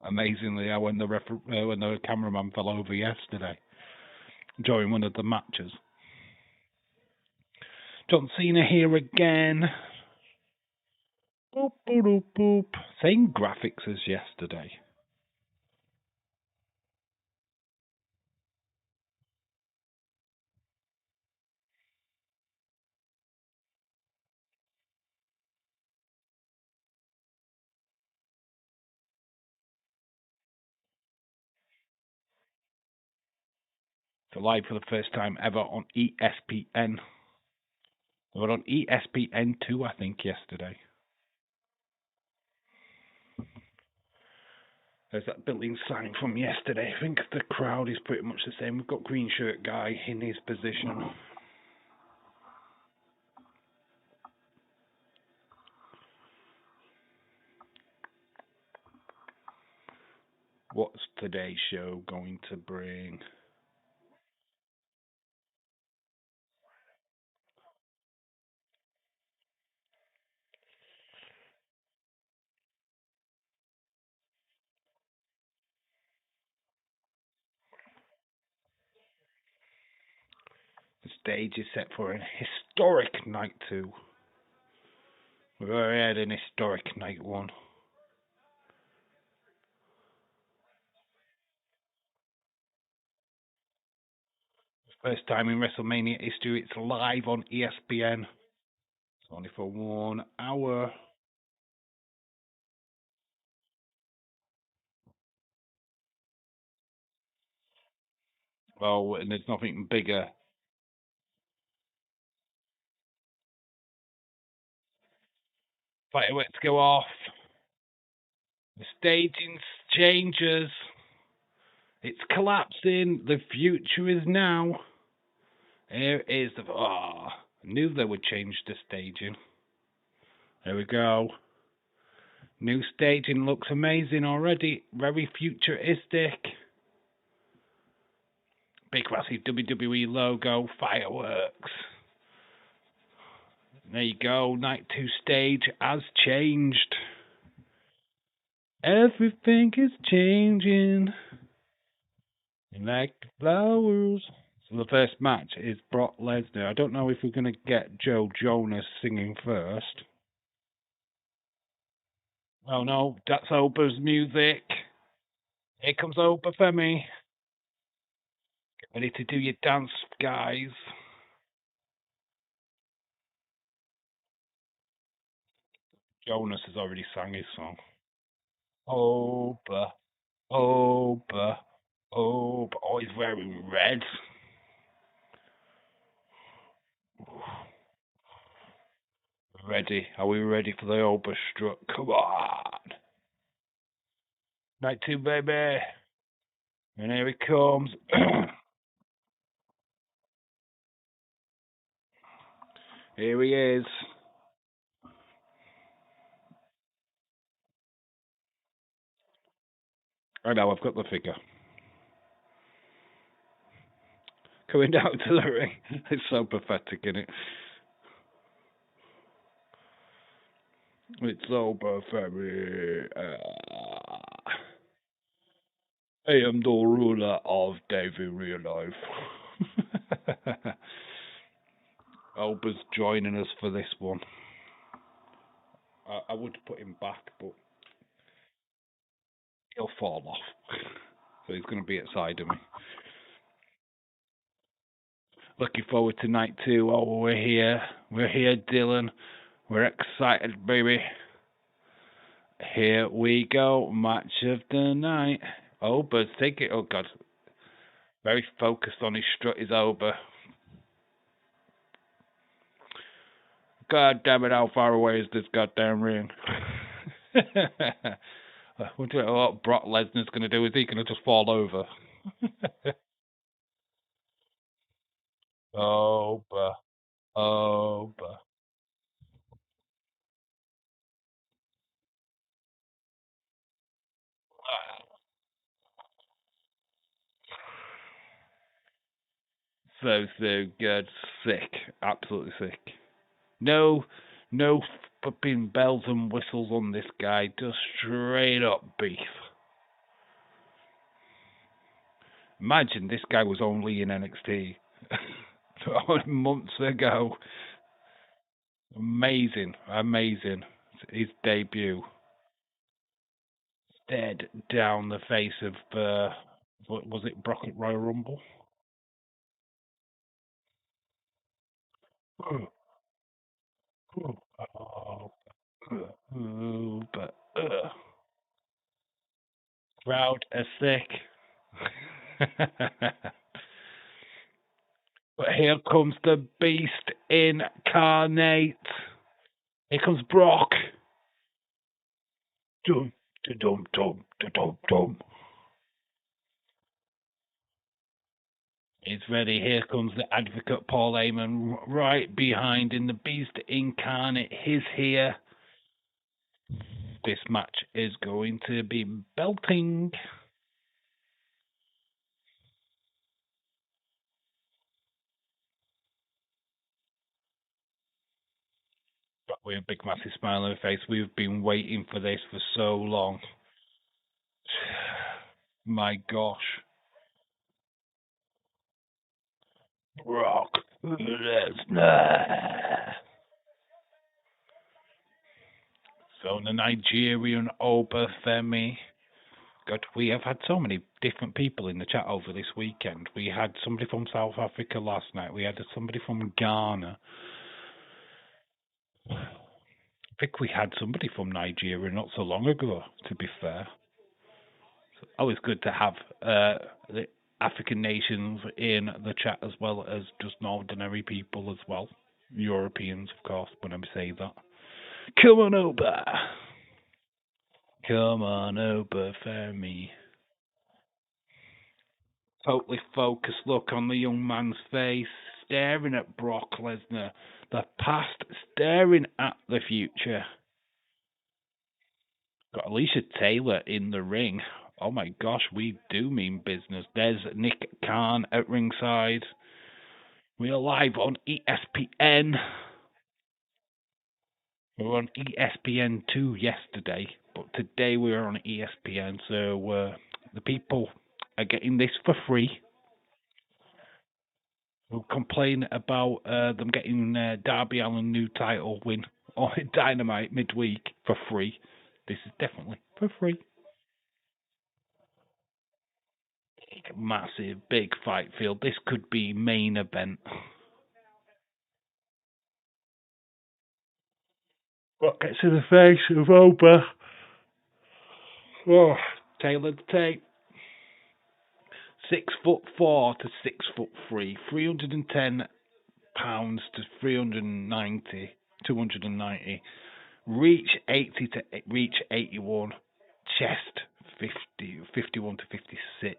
S1: Amazingly, when the cameraman fell over yesterday during one of the matches. John Cena here again. Boop, boop, boop, boop. Same graphics as yesterday. So live for the first time ever on ESPN. They were on ESPN2, I think, yesterday. There's that building sign from yesterday. I think the crowd is pretty much the same. We've got green shirt guy in his position. What's today's show going to bring? The stage is set for an historic night 2. We've already had an historic night 1. First time in WrestleMania history, it's live on ESPN. It's only for 1 hour. Oh, and there's nothing bigger. Fireworks go off. The staging changes. It's collapsing. The future is now. Here is the. I knew they would change the staging. There we go. New staging looks amazing already. Very futuristic. Big massive WWE logo. Fireworks. There you go. Night 2 stage has changed. Everything is changing. Like flowers. So the first match is Brock Lesnar. I don't know if we're going to get Joe Jonas singing first. Oh no, that's Oprah's music. Here comes Oprah Femi. Get ready to do your dance, guys. Jonas has already sang his song. Oprah, Oprah, Oprah. Oh, he's wearing red. Ready? Are we ready for the Oprah strut? Come on. Night 2, baby. And here he comes. Here he is. I know, I've got the figure. Coming down to the ring. It's so pathetic, isn't it? It's so pathetic. I am the ruler of Davy Real Life. Alba's joining us for this one. I would put him back, but he'll fall off. So he's going to be at side of me. Looking forward to night 2. Oh, we're here. We're here, Dylan. We're excited, baby. Here we go. Match of the night. Ober's taking it. Oh, God. Very focused on his strut, is Ober. God damn it, how far away is this goddamn ring? I wonder what Brock Lesnar's going to do. Is he going to just fall over? Ober. Ober. So good. Sick. Absolutely sick. No flipping bells and whistles on this guy. Just straight up beef. Imagine this guy was only in NXT months ago. Amazing. His debut. Stared down the face of, what was it, Brock at Royal Rumble? But crowd are sick. But here comes the beast incarnate. Here comes Brock. Dum, dum, dum, dum, dum. He's ready. Here comes the advocate Paul Heyman right behind in the beast incarnate. He's here. This match is going to be belting. But with a big massive smile on her face. We've been waiting for this for so long. My gosh. Brock Lesnar. So the Nigerian Obafemi. God, we have had so many different people in the chat over this weekend. We had somebody from South Africa last night. We had somebody from Ghana. I think we had somebody from Nigeria not so long ago, to be fair. It's always good to have the African nations in the chat as well as just ordinary people as well. Europeans, of course, when I say that. Come on over. Come on over, Femi. Totally focused look on the young man's face, staring at Brock Lesnar. The past, staring at the future. Got Alicia Taylor in the ring. Oh my gosh, we do mean business. There's Nick Khan at ringside. We are live on ESPN. We were on ESPN2 yesterday, but today we are on ESPN. So the people are getting this for free. We'll complain about them getting Darby Allin new title win on Dynamite midweek for free. This is definitely for free. Big, massive, big fight field. This could be main event. What gets in the face of Oba? Oh, Taylor tape. 6'4" to 6'3", 310 pounds to 390, 290. Reach 80 to reach 81. Chest 50, 51 to 56.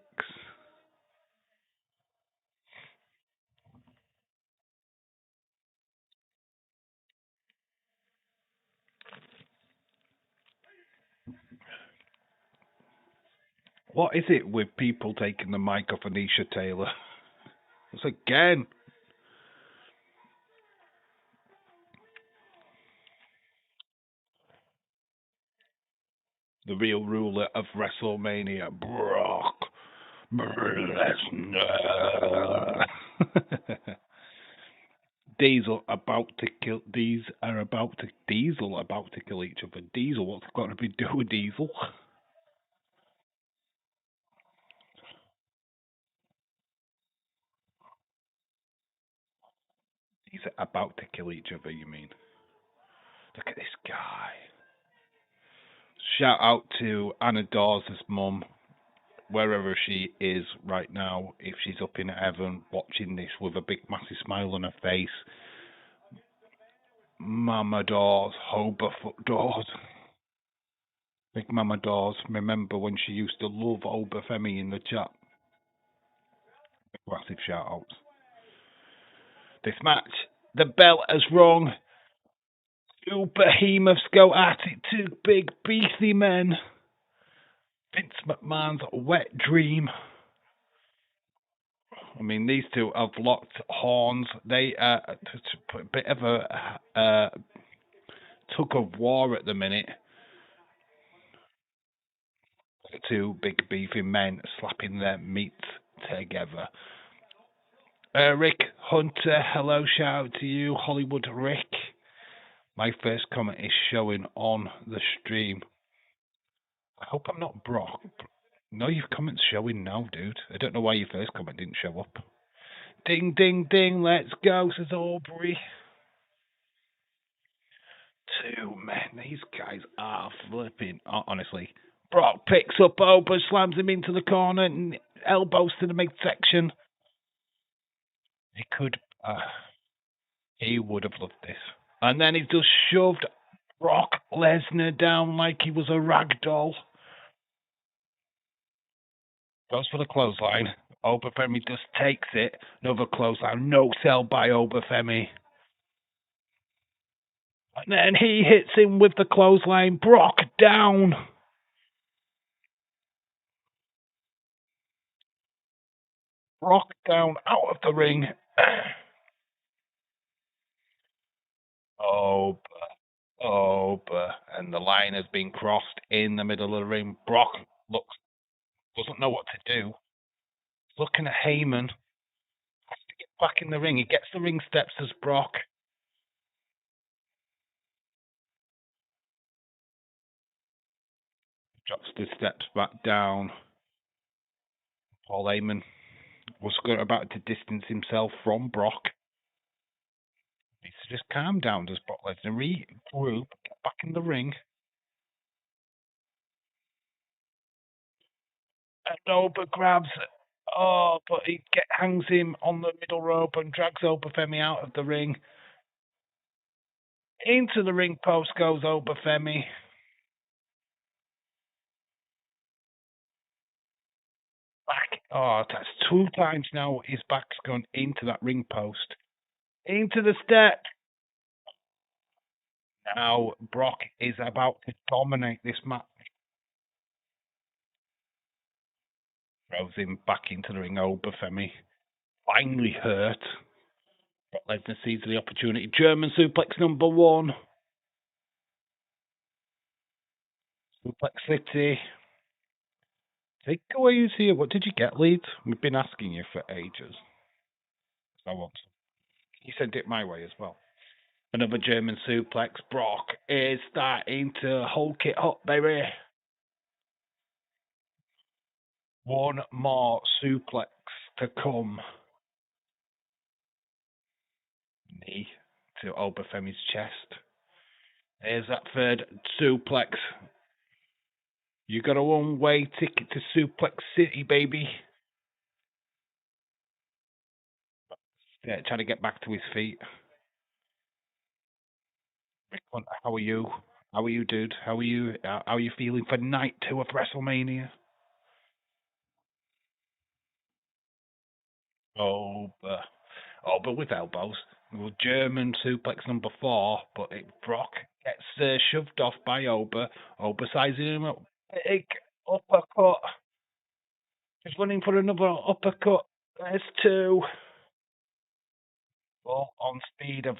S1: What is it with people taking the mic off Anisha Taylor? It's again. The real ruler of WrestleMania, Brock Lesnar. Diesel about to kill. Diesel about to kill each other. Diesel, what's got to be doing with Diesel? He's about to kill each other. You mean? Look at this guy. Shout out to Anna Dawes' mum, wherever she is right now, if she's up in heaven watching this with a big massive smile on her face. Mama Dawes, Hoberfoot Dawes. Big Mama Dawes, remember when she used to love Obafemi in the chat? Massive shout outs. This match, the bell has rung. Two behemoths go at it, two big beefy men. Vince McMahon's wet dream. I mean, these two have locked horns. They put a bit of a tug of war at the minute. Two big beefy men slapping their meats together. Rick Hunter, hello, shout out to you, Hollywood Rick. My first comment is showing on the stream. I hope I'm not Brock. No, your comment's showing now, dude. I don't know why your first comment didn't show up. Ding, ding, ding, let's go, says Aubrey. Two men, these guys are flipping. Honestly, Brock picks up Oba, slams him into the corner, and elbows to the midsection. He would have loved this. And then he just shoved Brock Lesnar down like he was a rag doll. Goes for the clothesline. Obafemi just takes it. Another clothesline. No sell by Obafemi. And then he hits him with the clothesline. Brock down. Brock down out of the ring. Oba. And the line has been crossed in the middle of the ring. Brock doesn't know what to do. He's looking at Heyman. Has to get back in the ring. He gets the ring steps as Brock. Drops the steps back down. Paul Heyman was about to distance himself from Brock. He needs to just calm down, does Brock Lesnar. Regroup, get back in the ring. And Oba grabs it. Oh, but he hangs him on the middle rope and drags Obafemi out of the ring. Into the ring post goes Obafemi. Back. Oh, that's 2 times now his back's gone into that ring post. Into the step. Now Brock is about to dominate this match. Throws him back into the ring. Obafemi finally hurt. Brock Lesnar sees the opportunity. German suplex number 1. Suplex City. Take away who's here. What did you get, Leeds? We've been asking you for ages. I want some. You sent it my way as well. Another German suplex. Brock is starting to hulk it up, baby. One more suplex to come. Knee to Obafemi's chest. There's that third suplex. You got a one-way ticket to Suplex City, baby. Yeah, trying to get back to his feet. How are you? How are you, dude? How are you? How are you feeling for night 2 of WrestleMania? But with elbows. Well, German suplex number 4, but Brock gets shoved off by Oba. Oba sizing him up. Big uppercut. He's running for another uppercut. There's two. Full on speed of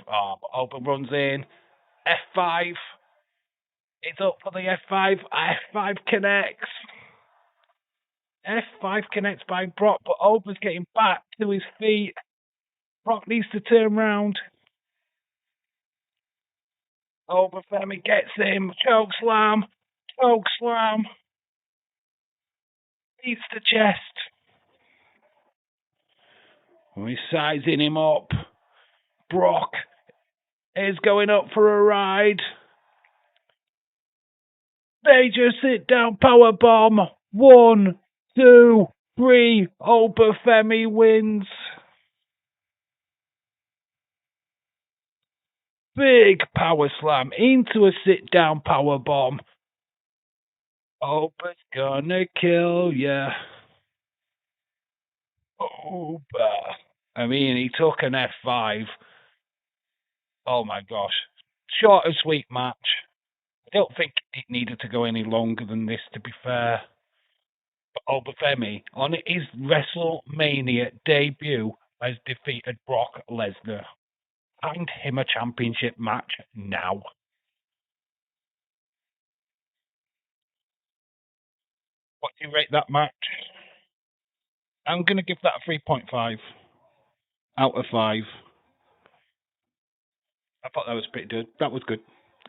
S1: Oba runs in. F5. It's up for the F5. F5 connects. F5 connects by Brock, but Oba's getting back to his feet. Brock needs to turn round. Oba Femi gets him. Choke slam. Choke slam. Beats the chest. He's sizing him up. Brock is going up for a ride. Major sit down power bomb. 1, 2, 3. Oba Femi wins. Big power slam into a sit down power bomb. Oba's gonna kill ya. Oba. I mean, he took an F5. Oh my gosh. Short and sweet match. I don't think it needed to go any longer than this, to be fair. But Oba Femi, on his WrestleMania debut, has defeated Brock Lesnar. Find him a championship match now. What do you rate that match? I'm going to give that a 3.5 out of 5. I thought that was pretty good. That was good.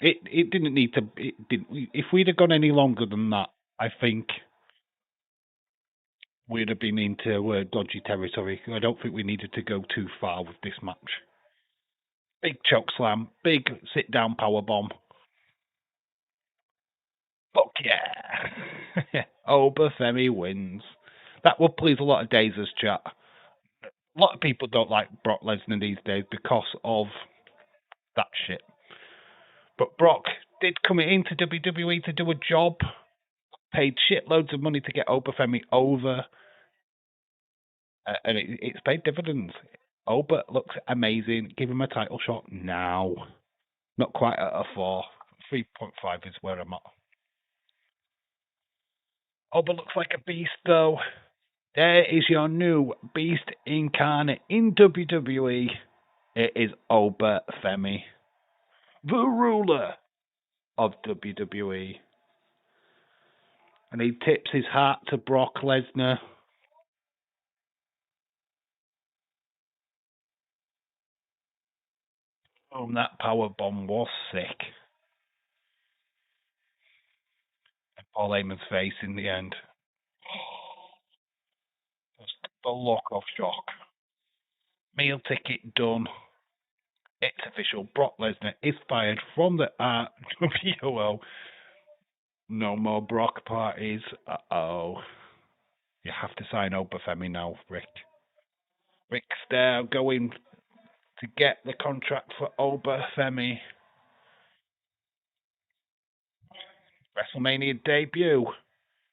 S1: It didn't need to. It didn't. If we'd have gone any longer than that, I think we'd have been into dodgy territory. I don't think we needed to go too far with this match. Big choke slam, big sit down power bomb. Fuck yeah! Oba Femi wins. That will please a lot of Dazers chat. A lot of people don't like Brock Lesnar these days because of that shit. But Brock did come into WWE to do a job, paid shitloads of money to get Oba Femi over, and it's paid dividends. Oba looks amazing. Give him a title shot now. Not quite at a 4. 3.5 is where I'm at. Oba looks like a beast, though. There is your new beast incarnate in WWE. It is Oba Femi, the ruler of WWE. And he tips his hat to Brock Lesnar. Oh, that power bomb was sick. And Paul Heyman's face in the end. Just the look of shock. Meal ticket done. It's official. Brock Lesnar is fired from the RWO. No more Brock parties. Uh-oh. You have to sign Oba Femi now, Rick. Rick's there going to get the contract for Oba Femi. WrestleMania debut.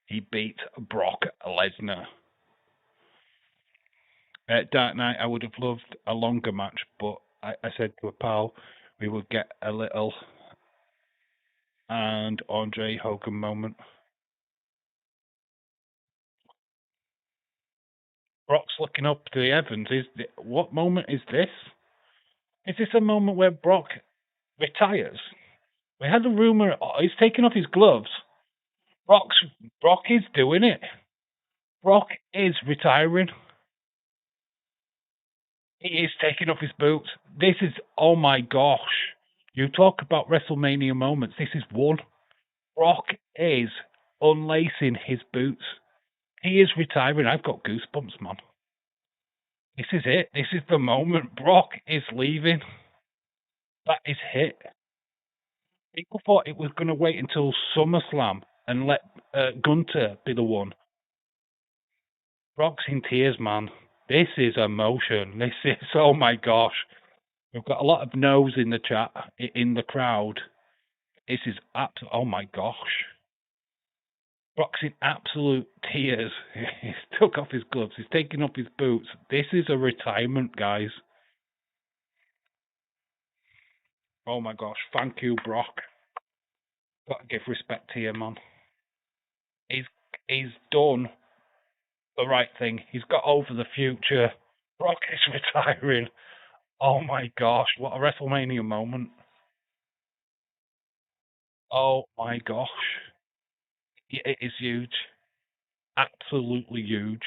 S1: He beat Brock Lesnar. At Dark Night, I would have loved a longer match, but I said to a pal we would get a little and Andre Hogan moment. Brock's looking up to the heavens. What moment is this? Is this a moment where Brock retires? We had a rumor he's taking off his gloves. Brock is doing it. Brock is retiring. He is taking off his boots. This is, oh my gosh. You talk about WrestleMania moments. This is one. Brock is unlacing his boots. He is retiring. I've got goosebumps, man. This is it. This is the moment. Brock is leaving. That is it. People thought it was going to wait until SummerSlam and let Gunter be the one. Brock's in tears, man. This is emotion. This is, oh my gosh. We've got a lot of no's in the chat, in the crowd. This is oh my gosh. Brock's in absolute tears. He's took off his gloves. He's taken off his boots. This is a retirement, guys. Oh my gosh. Thank you, Brock. Got to give respect to you, man. He's done the right thing. He's got over the future. Brock is retiring. Oh my gosh, what a WrestleMania moment. Oh my gosh. It is huge. Absolutely huge.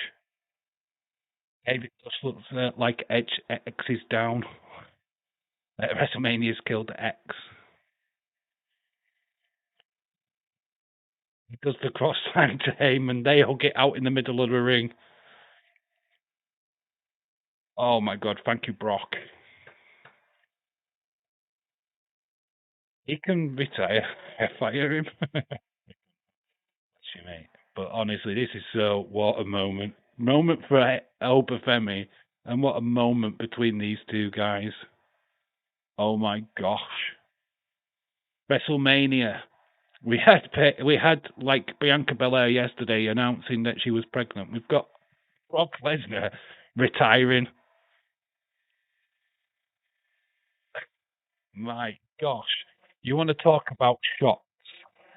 S1: It just looks like Edge X is down. WrestleMania's killed X. He does the cross sign to Heyman. They all get out in the middle of the ring. Oh my god, thank you, Brock. He can retire. Fire him. Mate. But honestly, this is what a moment. Moment for Obafemi, and what a moment between these two guys. Oh my gosh. WrestleMania. We had like Bianca Belair yesterday announcing that she was pregnant. We've got Brock Lesnar retiring. My gosh. You want to talk about shocks?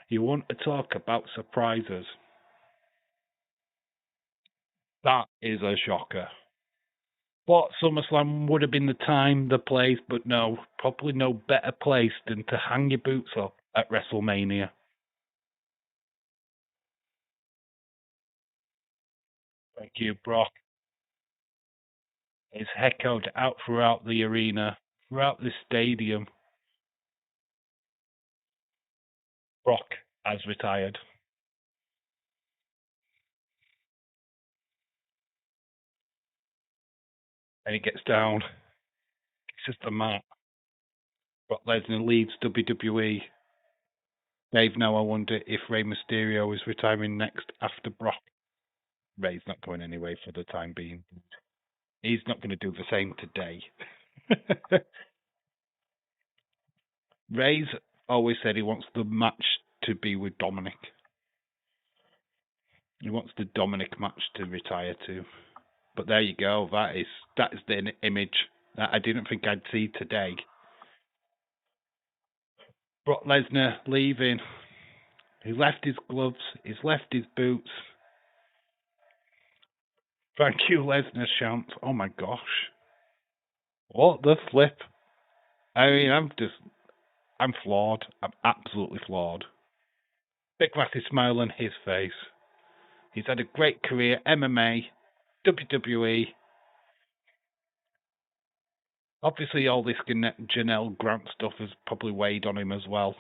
S1: You want to talk about surprises? That is a shocker. But SummerSlam would have been the time, the place, but no, probably no better place than to hang your boots up at WrestleMania. Thank you, Brock. It's echoed out throughout the arena, throughout the stadium. Brock has retired. And he gets down. Kisses the mat. Brock Lesnar leaves WWE. Dave, now I wonder if Rey Mysterio is retiring next after Brock. Rey's not going anyway for the time being. He's not going to do the same today. Rey's always said he wants the match to be with Dominic. He wants the Dominic match to retire to. But there you go. That is the image that I didn't think I'd see today. Brock Lesnar leaving. He left his gloves. He's left his boots. Thank you, Lesnar chants. Oh my gosh. What the flip? I mean, I'm flawed. I'm absolutely flawed. Big massive smile on his face. He's had a great career, MMA, WWE. Obviously, all this Janelle Grant stuff has probably weighed on him as well.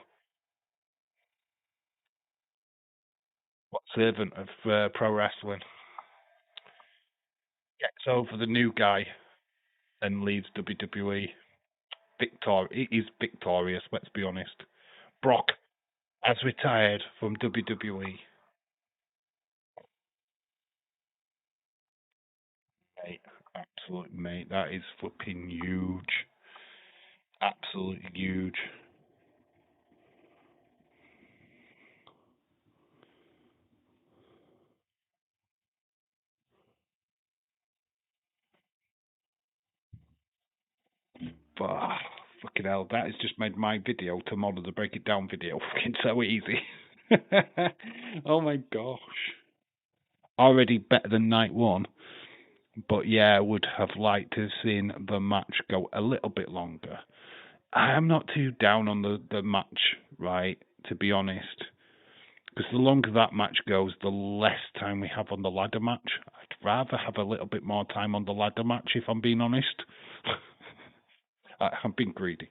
S1: What servant of pro wrestling gets over the new guy and leaves WWE. He's victorious, let's be honest. Brock has retired from WWE. Mate, absolute mate, that is flipping huge. Absolutely huge. But fucking hell, that has just made my video tomorrow, the break it down video, fucking so easy. Oh my gosh. Already better than night one. But yeah, I would have liked to have seen the match go a little bit longer. I am not too down on the match, right, to be honest. Because the longer that match goes, the less time we have on the ladder match. I'd rather have a little bit more time on the ladder match, if I'm being honest. I'm being greedy.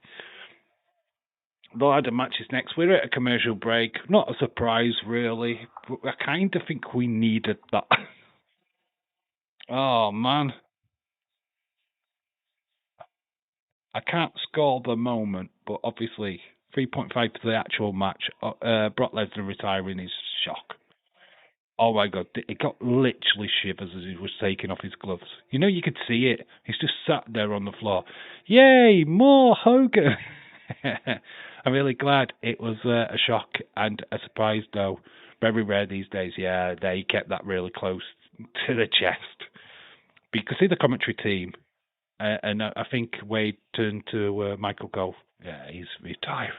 S1: The ladder match is next. We're at a commercial break. Not a surprise, really. But I kind of think we needed that. Oh, man. I can't score the moment, but obviously 3.5 to the actual match. Brock Lesnar retiring is shock. Oh my god, it got literally shivers as he was taking off his gloves. You know, you could see it. He's just sat there on the floor. Yay, more Hogan! I'm really glad it was a shock and a surprise, though. Very rare these days. Yeah, they kept that really close to the chest. But you could see the commentary team, and I think Wade turned to Michael Cole. Yeah, he's retiring.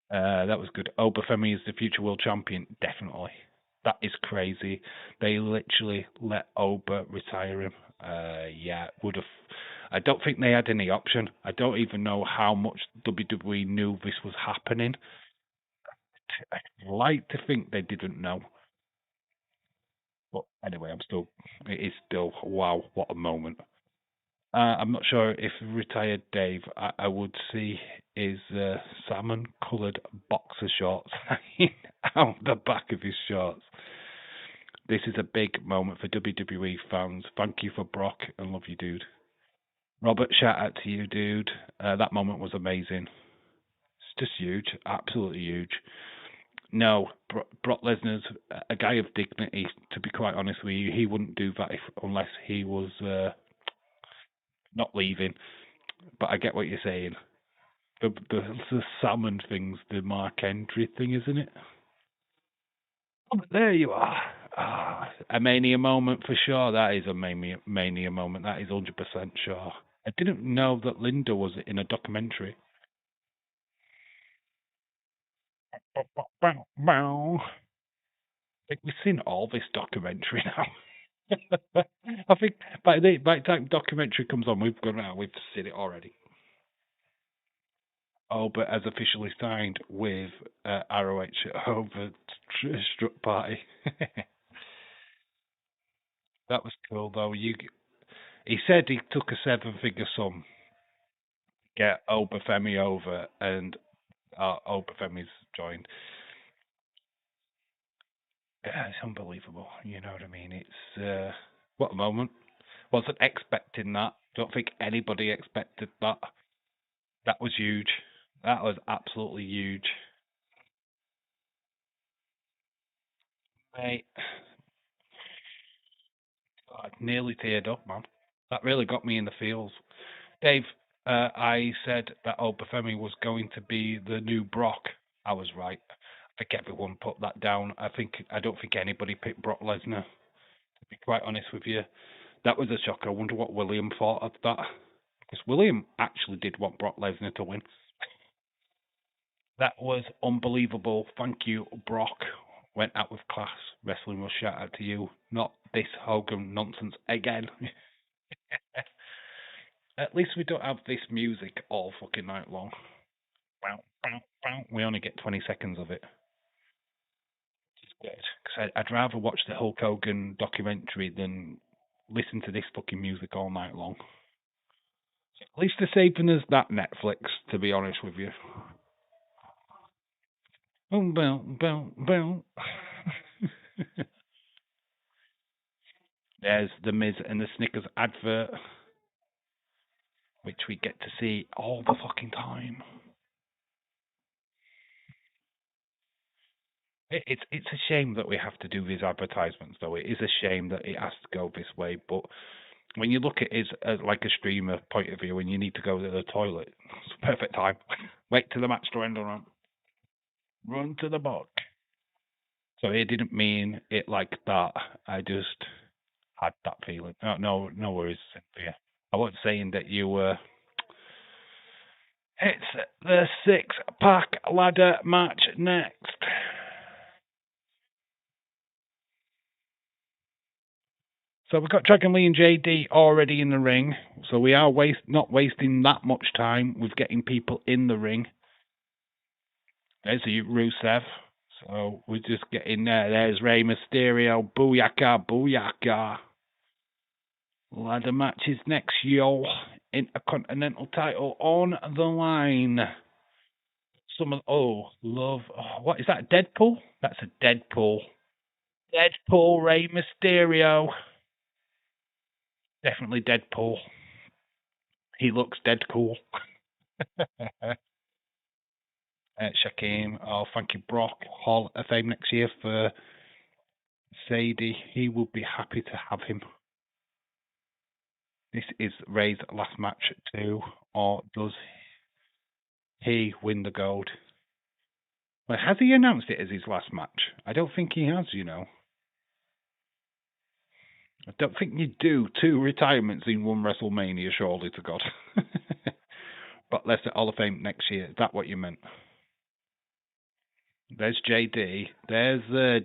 S1: That was good. Obafemi is the future world champion, definitely. That is crazy. They literally let Oba retire him. Yeah, would have. I don't think they had any option. I don't even know how much WWE knew this was happening. I'd like to think they didn't know. But anyway, it is still, wow, what a moment. I'm not sure if retired Dave, I would see his salmon coloured boxer shorts hanging out the back of his shorts. This is a big moment for WWE fans. Thank you for Brock and love you, dude. Robert, shout out to you, dude. That moment was amazing. It's just huge, absolutely huge. No, Brock Lesnar's a guy of dignity. To be quite honest with you, he wouldn't do that unless he was not leaving. But I get what you're saying. The salmon thing's the Mark Entry thing, isn't it? Oh, but there you are. A mania moment for sure. That is a mania moment. That is 100% sure. I didn't know that Linda was in a documentary. I think we've seen all this documentary now. I think by the time documentary comes on, we've seen it already. Oh, but as officially signed with ROH over Struck Party. That was cool though. He said he took a 7-figure sum to get Obafemi over, and Obafemi's joined. Yeah, it's unbelievable. You know what I mean? It's what a moment. Wasn't expecting that. Don't think anybody expected that. That was huge. That was absolutely huge. Mate, I nearly teared up, man. That really got me in the feels. Dave, I said that Obafemi was going to be the new Brock. I was right. I think everyone put that down. I don't think anybody picked Brock Lesnar. To be quite honest with you, that was a shock. I wonder what William thought of that, because William actually did want Brock Lesnar to win. That was unbelievable. Thank you, Brock. Went out with class. Wrestling was shout out to you. Not this Hogan nonsense again. At least we don't have this music all fucking night long. We only get 20 seconds of it. Which is good. Because I'd rather watch the Hulk Hogan documentary than listen to this fucking music all night long. At least they're saving us that Netflix, to be honest with you. There's the Miz and the Snickers advert, which we get to see all the fucking time. It's a shame that we have to do these advertisements, though. It is a shame that it has to go this way. But when you look at it as like a streamer point of view, and you need to go to the toilet, it's a perfect time. Wait till the match to end on. Run to the book. So it didn't mean it like that. I just had that feeling. No worries, Cynthia. I wasn't saying that you were. It's the 6-pack ladder match next. So we've got Dragon Lee and JD already in the ring. So we are not wasting that much time with getting people in the ring. There's Rusev. So we're just getting there. There's Rey Mysterio. Booyaka, booyaka. Ladder matches next, yo. Intercontinental title on the line. What is that? Deadpool? That's a Deadpool. Deadpool, Rey Mysterio. Definitely Deadpool. He looks dead cool. Shaquem. Oh, thank you, Brock. Hall of Fame next year for Sadie. He will be happy to have him. This is Ray's last match too, or does he win the gold? Well, has he announced it as his last match? I don't think he has, you know. I don't think you do 2 retirements in one WrestleMania, surely to God. But let's say Hall of Fame next year. Is that what you meant? There's JD. There's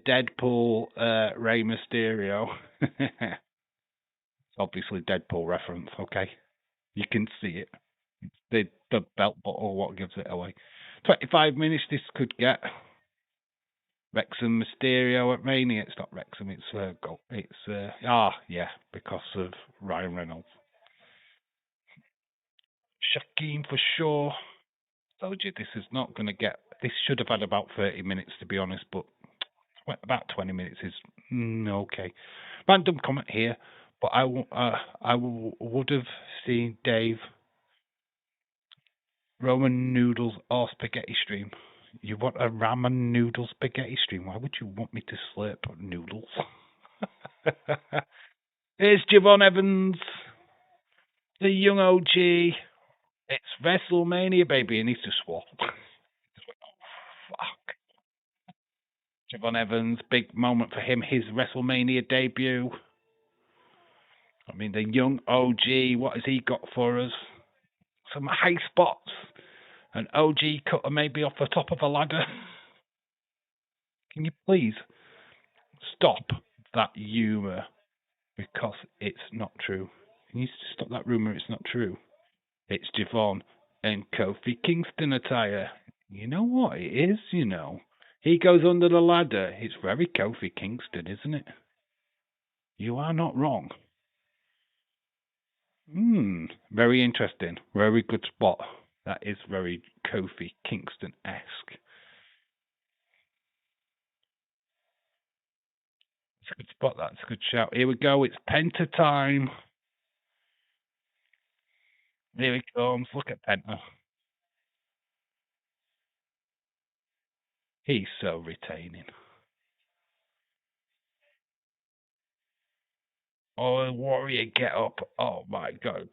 S1: Deadpool Rey Mysterio. It's obviously Deadpool reference, okay? You can see it. The belt buckle, what gives it away. 25 minutes this could get. Wrexham Mysterio at Mania. It's not Wrexham, it's yeah, because of Ryan Reynolds. Shaquem for sure. Told you this is not going to get. This should have had about 30 minutes to be honest, but about 20 minutes is okay. Random comment here, but I would have seen Dave Roman noodles or spaghetti stream. You want a ramen noodle spaghetti stream? Why would you want me to slurp noodles? Here's Javon Evans, the young OG. It's WrestleMania, baby, and he's just swore. Fuck. Javon Evans, big moment for him, his WrestleMania debut. I mean, the young OG, what has he got for us? Some high spots. An OG cutter maybe off the top of a ladder. Can you please stop that humour? Because it's not true. Can you stop that rumour? It's not true. It's Javon and Kofi Kingston attire. You know what it is, you know. He goes under the ladder. It's very Kofi Kingston, isn't it? You are not wrong. Very interesting. Very good spot. That is very Kofi Kingston-esque. It's a good spot, that's a good shout. Here we go, it's Penta time. Here he comes, look at Penta. He's so retaining. Oh, Warrior get up. Oh my god.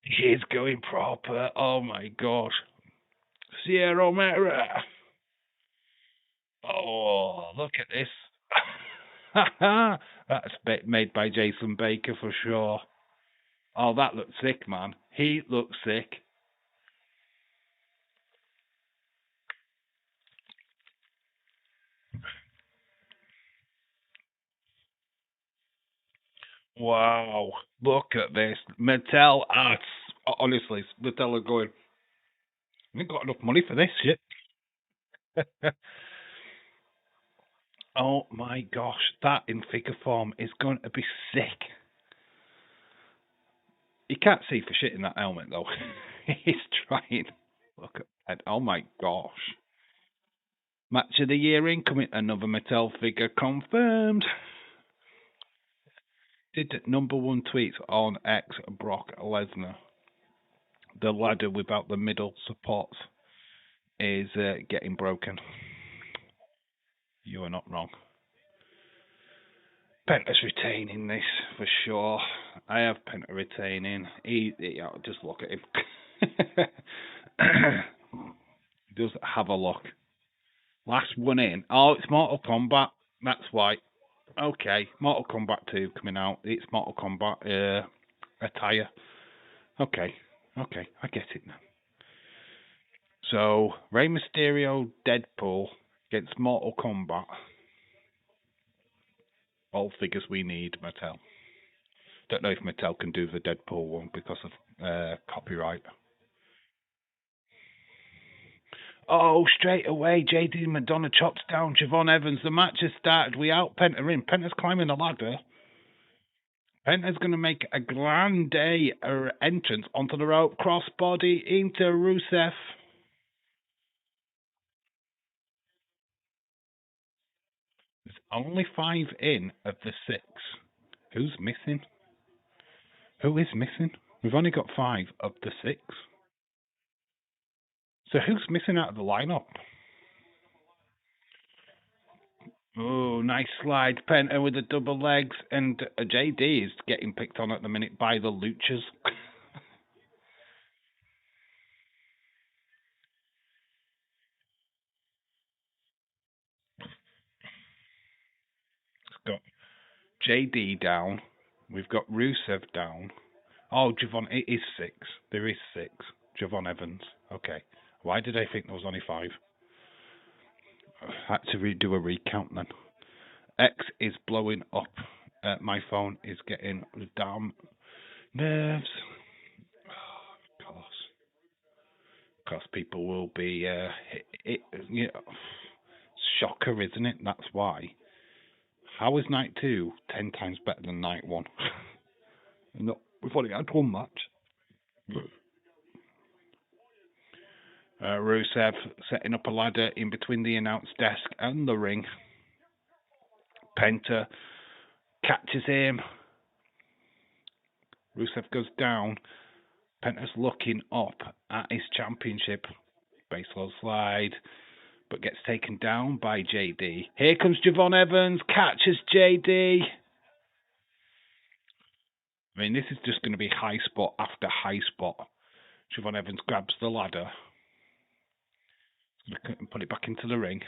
S1: He is going proper. Oh my gosh. Sierra O'Mara. Oh, look at this. That's made by Jason Baker for sure. Oh, that looks sick, man. He looks sick. Wow. Look at this. Mattel arts. Honestly, Mattel are going, we ain't got enough money for this shit. Oh my gosh, that in figure form is going to be sick. You can't see for shit in that helmet though. He's trying. Look at that. Oh my gosh. Match of the year incoming. Another Mattel figure confirmed. Did number one tweets on X Brock Lesnar. The ladder without the middle supports is getting broken. You are not wrong. Penta's retaining this for sure. I have Penta retaining. Just look at him. Just have a look. Last one in. Oh, it's Mortal Kombat. That's why. Okay, Mortal Kombat 2 coming out. It's Mortal Kombat attire. Okay, I get it now. So, Rey Mysterio, Deadpool against Mortal Kombat. All figures we need, Mattel. Don't know if Mattel can do the Deadpool one because of copyright. Oh, straight away, JD Madonna chops down Javon Evans. The match has started. We out Penta in. Penta's climbing the ladder. Penta's going to make a grande entrance onto the rope. Crossbody into Rusev. There's only 5 in of the 6. Who's missing? Who is missing? We've only got 5 of the 6. So who's missing out of the lineup? Oh, nice slide. Penta with the double legs. And JD is getting picked on at the minute by the Luchas. Got JD down. We've got Rusev down. Oh, Javon, it is 6. There is 6. Javon Evans. Okay. Why did I think there was only 5? I had to redo a recount then. X is blowing up. My phone is getting the damn nerves. Of course. Because people will be, you know, shocker, isn't it? That's why. How is night 2 10 times better than night 1? No, we've only had one match. Rusev setting up a ladder in between the announce desk and the ring. Penta catches him. Rusev goes down. Penta's looking up at his championship. Baseload slide, but gets taken down by JD. Here comes Javon Evans, catches JD. I mean, this is just going to be high spot after high spot. Javon Evans grabs the ladder. Put it back into the ring.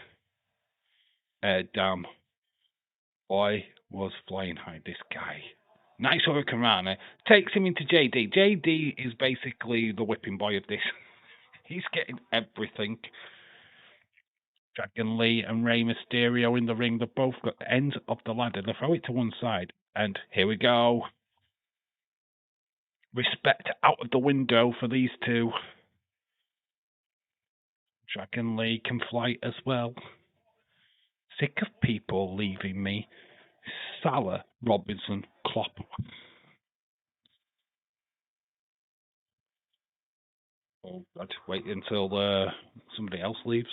S1: Damn. Boy was flying high, this guy. Nice Hurricane Rana. Takes him into JD. JD is basically the whipping boy of this. He's getting everything. Dragon Lee and Rey Mysterio in the ring. They've both got the ends of the ladder. They throw it to one side. And here we go. Respect out of the window for these two. Dragon Lee can fly as well. Sick of people leaving me. Salah, Robinson, Klopp. Oh, I'd wait until somebody else leaves.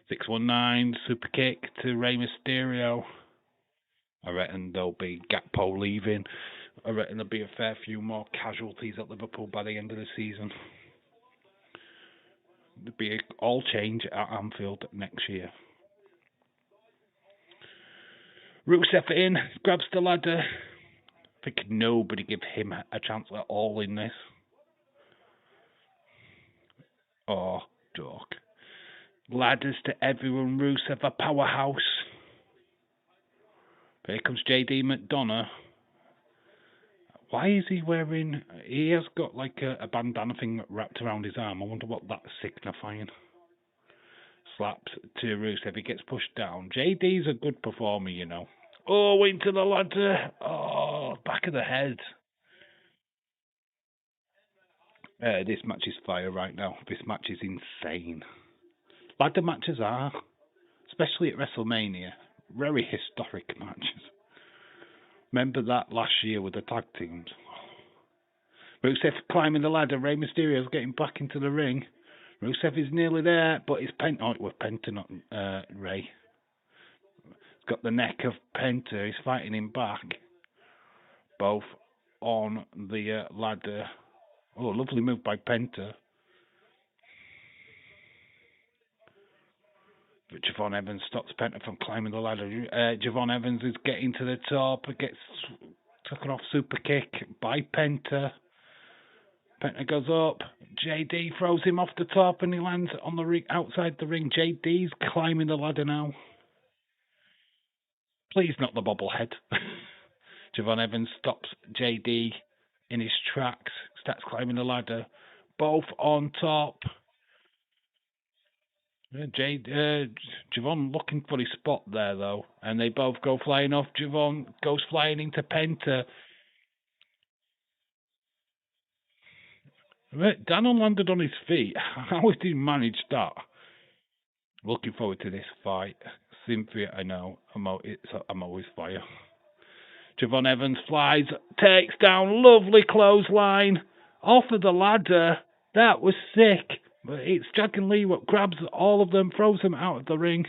S1: 619, super kick to Rey Mysterio. I reckon there'll be Gakpo leaving. I reckon there'll be a fair few more casualties at Liverpool by the end of the season. There'll be all change at Anfield next year. Rusev in, grabs the ladder. I think nobody gives him a chance at all in this. Oh, dork. Ladders to everyone. Rusev a powerhouse. Here comes JD McDonough. Why is he wearing... He has got like a bandana thing wrapped around his arm. I wonder what that's signifying. Slaps to Rusev. He gets pushed down. JD's a good performer, you know. Oh, into the ladder. Oh, back of the head. This match is fire right now. This match is insane. Ladder matches are, especially at WrestleMania, very historic matches. Remember that last year with the tag teams? Rusev climbing the ladder. Rey Mysterio's getting back into the ring. Rusev is nearly there, but it's Penta. Oh, it was Penta, not Rey. He's got the neck of Penta. He's fighting him back. Both on the ladder. Oh, lovely move by Penta. But Javon Evans stops Penta from climbing the ladder. Javon Evans is getting to the top. Gets taken off super kick by Penta. Penta goes up. JD throws him off the top and he lands on the ring, outside the ring. JD's climbing the ladder now. Please not the bobblehead. Javon Evans stops JD in his tracks. Starts climbing the ladder. Both on top. Javon looking for his spot there though. And they both go flying off. Javon goes flying into Penta. Daniel landed on his feet. How did he manage that? Looking forward to this fight. Cynthia, I know. I'm always fire. Javon Evans flies, takes down, lovely clothesline. Off of the ladder. That was sick. But it's Dragon Lee what grabs all of them, throws them out of the ring.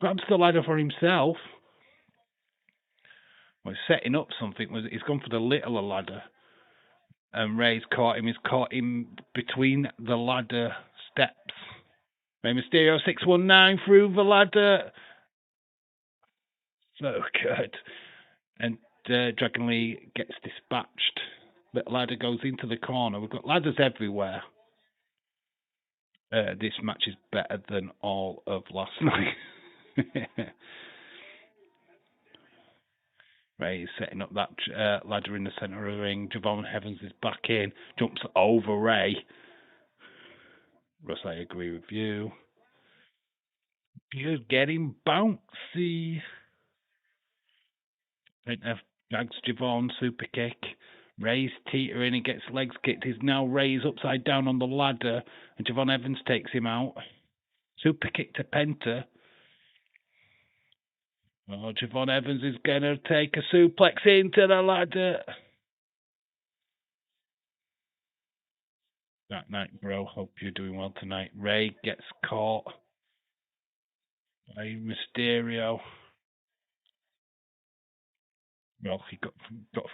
S1: Grabs the ladder for himself. Well, he's setting up something. He's gone for the littler ladder. And Rey's caught him. He's caught him between the ladder steps. Rey Mysterio 619 through the ladder. So good. And Dragon Lee gets dispatched. The ladder goes into the corner. We've got ladders everywhere. This match is better than all of last night. Ray is setting up that ladder in the centre of the ring. Javon Evans is back in. Jumps over Ray. Russ, I agree with you. You're getting bouncy. Penta drags Javon, super kick. Ray's teetering, he gets legs kicked. He's now Ray's upside down on the ladder, and Javon Evans takes him out. Super kick to Penta. Oh, Javon Evans is going to take a suplex into the ladder. That night, bro. Hope you're doing well tonight. Ray gets caught by Mysterio. Well,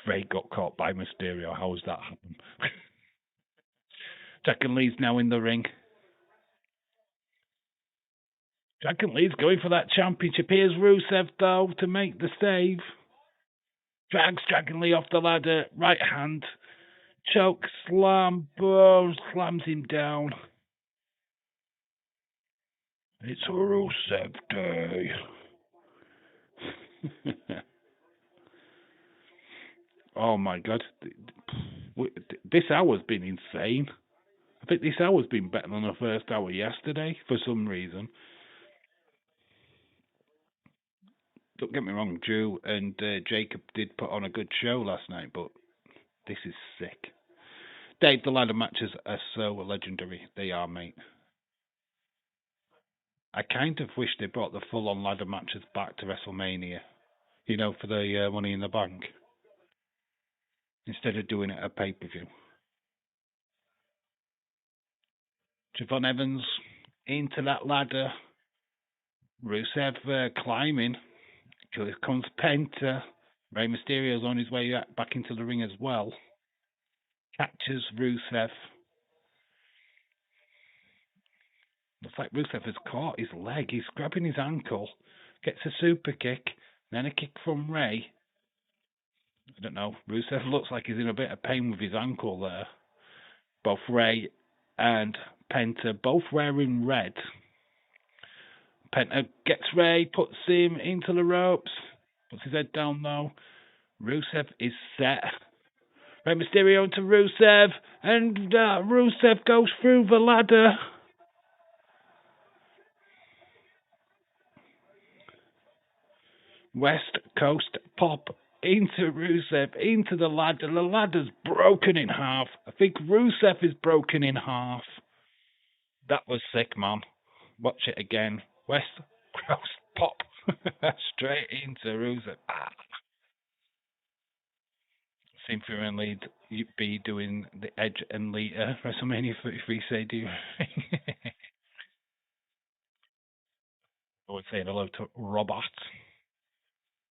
S1: Ray got caught by Mysterio. How has that happened? Jack and Lee's now in the ring. Jack and Lee's going for that championship. Here's Rusev, though, to make the save. Drags Dragon Lee off the ladder. Right hand. Choke slam. Boom. Slams him down. It's a Rusev day. Oh my god. This hour's been insane. I think this hour's been better than the first hour yesterday for some reason. Don't get me wrong, Drew and Jacob did put on a good show last night, but this is sick. Dave, the ladder matches are so legendary. They are, mate. I kind of wish they brought the full-on ladder matches back to WrestleMania. You know, for the Money in the Bank. Instead of doing it at pay-per-view. Javon Evans into that ladder. Rusev climbing. Here comes Penta. Rey Mysterio's on his way back into the ring as well. Catches Rusev. Looks like Rusev has caught his leg. He's grabbing his ankle. Gets a super kick. Then a kick from Rey. I don't know. Rusev looks like he's in a bit of pain with his ankle there. Both Rey and Penta both wearing red. Penta gets Rey, puts him into the ropes. Puts his head down though. Rusev is set. Rey Mysterio into Rusev. And Rusev goes through the ladder. West Coast pop into Rusev, into the ladder. The ladder's broken in half. I think Rusev is broken in half. That was sick, man. Watch it again. West Coast pop. Straight into Rusev. Seem to be doing the Edge and Lita WrestleMania 33 say do. I would say hello to Robert.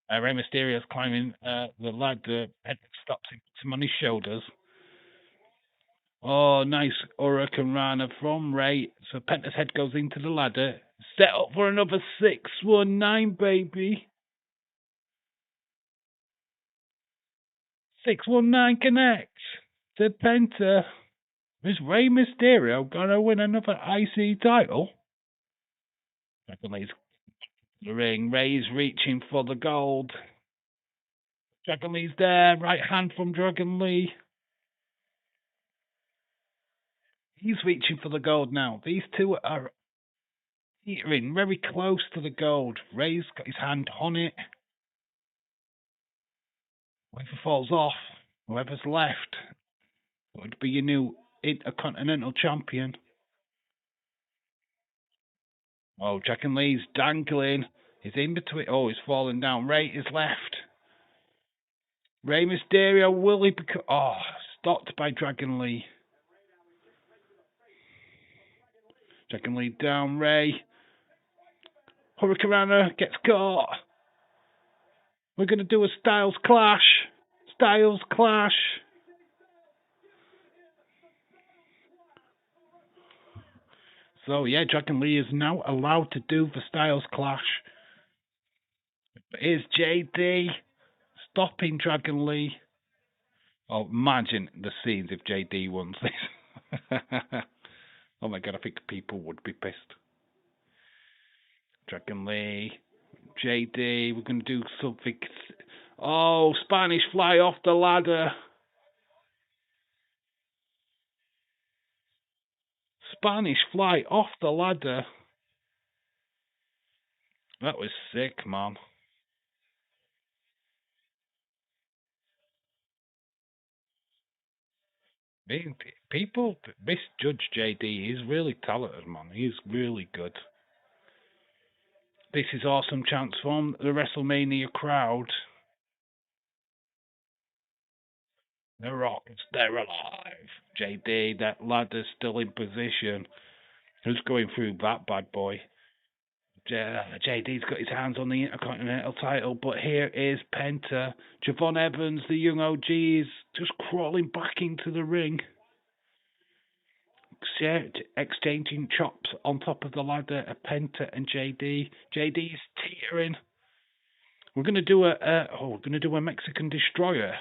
S1: Rey Mysterio's climbing the ladder. Penta stops him, puts him on his shoulders. Oh, nice Hurricane Rana from Rey. So Penta's head goes into the ladder. Set up for another 619, baby. 619 connects to Penta. Is Rey Mysterio gonna win another IC title? Dragon Lee's the ring. Rey's reaching for the gold. Dragon Lee's there. Right hand from Dragon Lee. He's reaching for the gold now. These two are teetering very close to the gold. Rey's got his hand on it. Whoever falls off, whoever's left, would be your new Intercontinental Champion. Oh, Dragon Lee's dangling. He's in between. Oh, he's falling down. Rey is left. Rey Mysterio, will he become... Oh, stopped by Dragon Lee. Dragon Lee down, Rey. Hurricanrana gets caught. We're going to do a Styles Clash. Styles Clash. So, yeah, Dragon Lee is now allowed to do the Styles Clash. But here's JD stopping Dragon Lee. Oh, imagine the scenes if JD wins this. Oh my god, I think people would be pissed. Dragon Lee, JD, we're going to do something. Oh, Spanish fly off the ladder. Spanish fly off the ladder. That was sick, man. People misjudge JD. He's really talented, man. He's really good. This is awesome chance from the WrestleMania crowd. The Rockets, they're alive. JD, that ladder's still in position. Who's going through that bad boy? JD's got his hands on the Intercontinental title, but here is Penta. Javon Evans, the young OG, is just crawling back into the ring. Exchanging chops on top of the ladder of Penta and JD. JD's teetering. We're gonna do a Mexican Destroyer.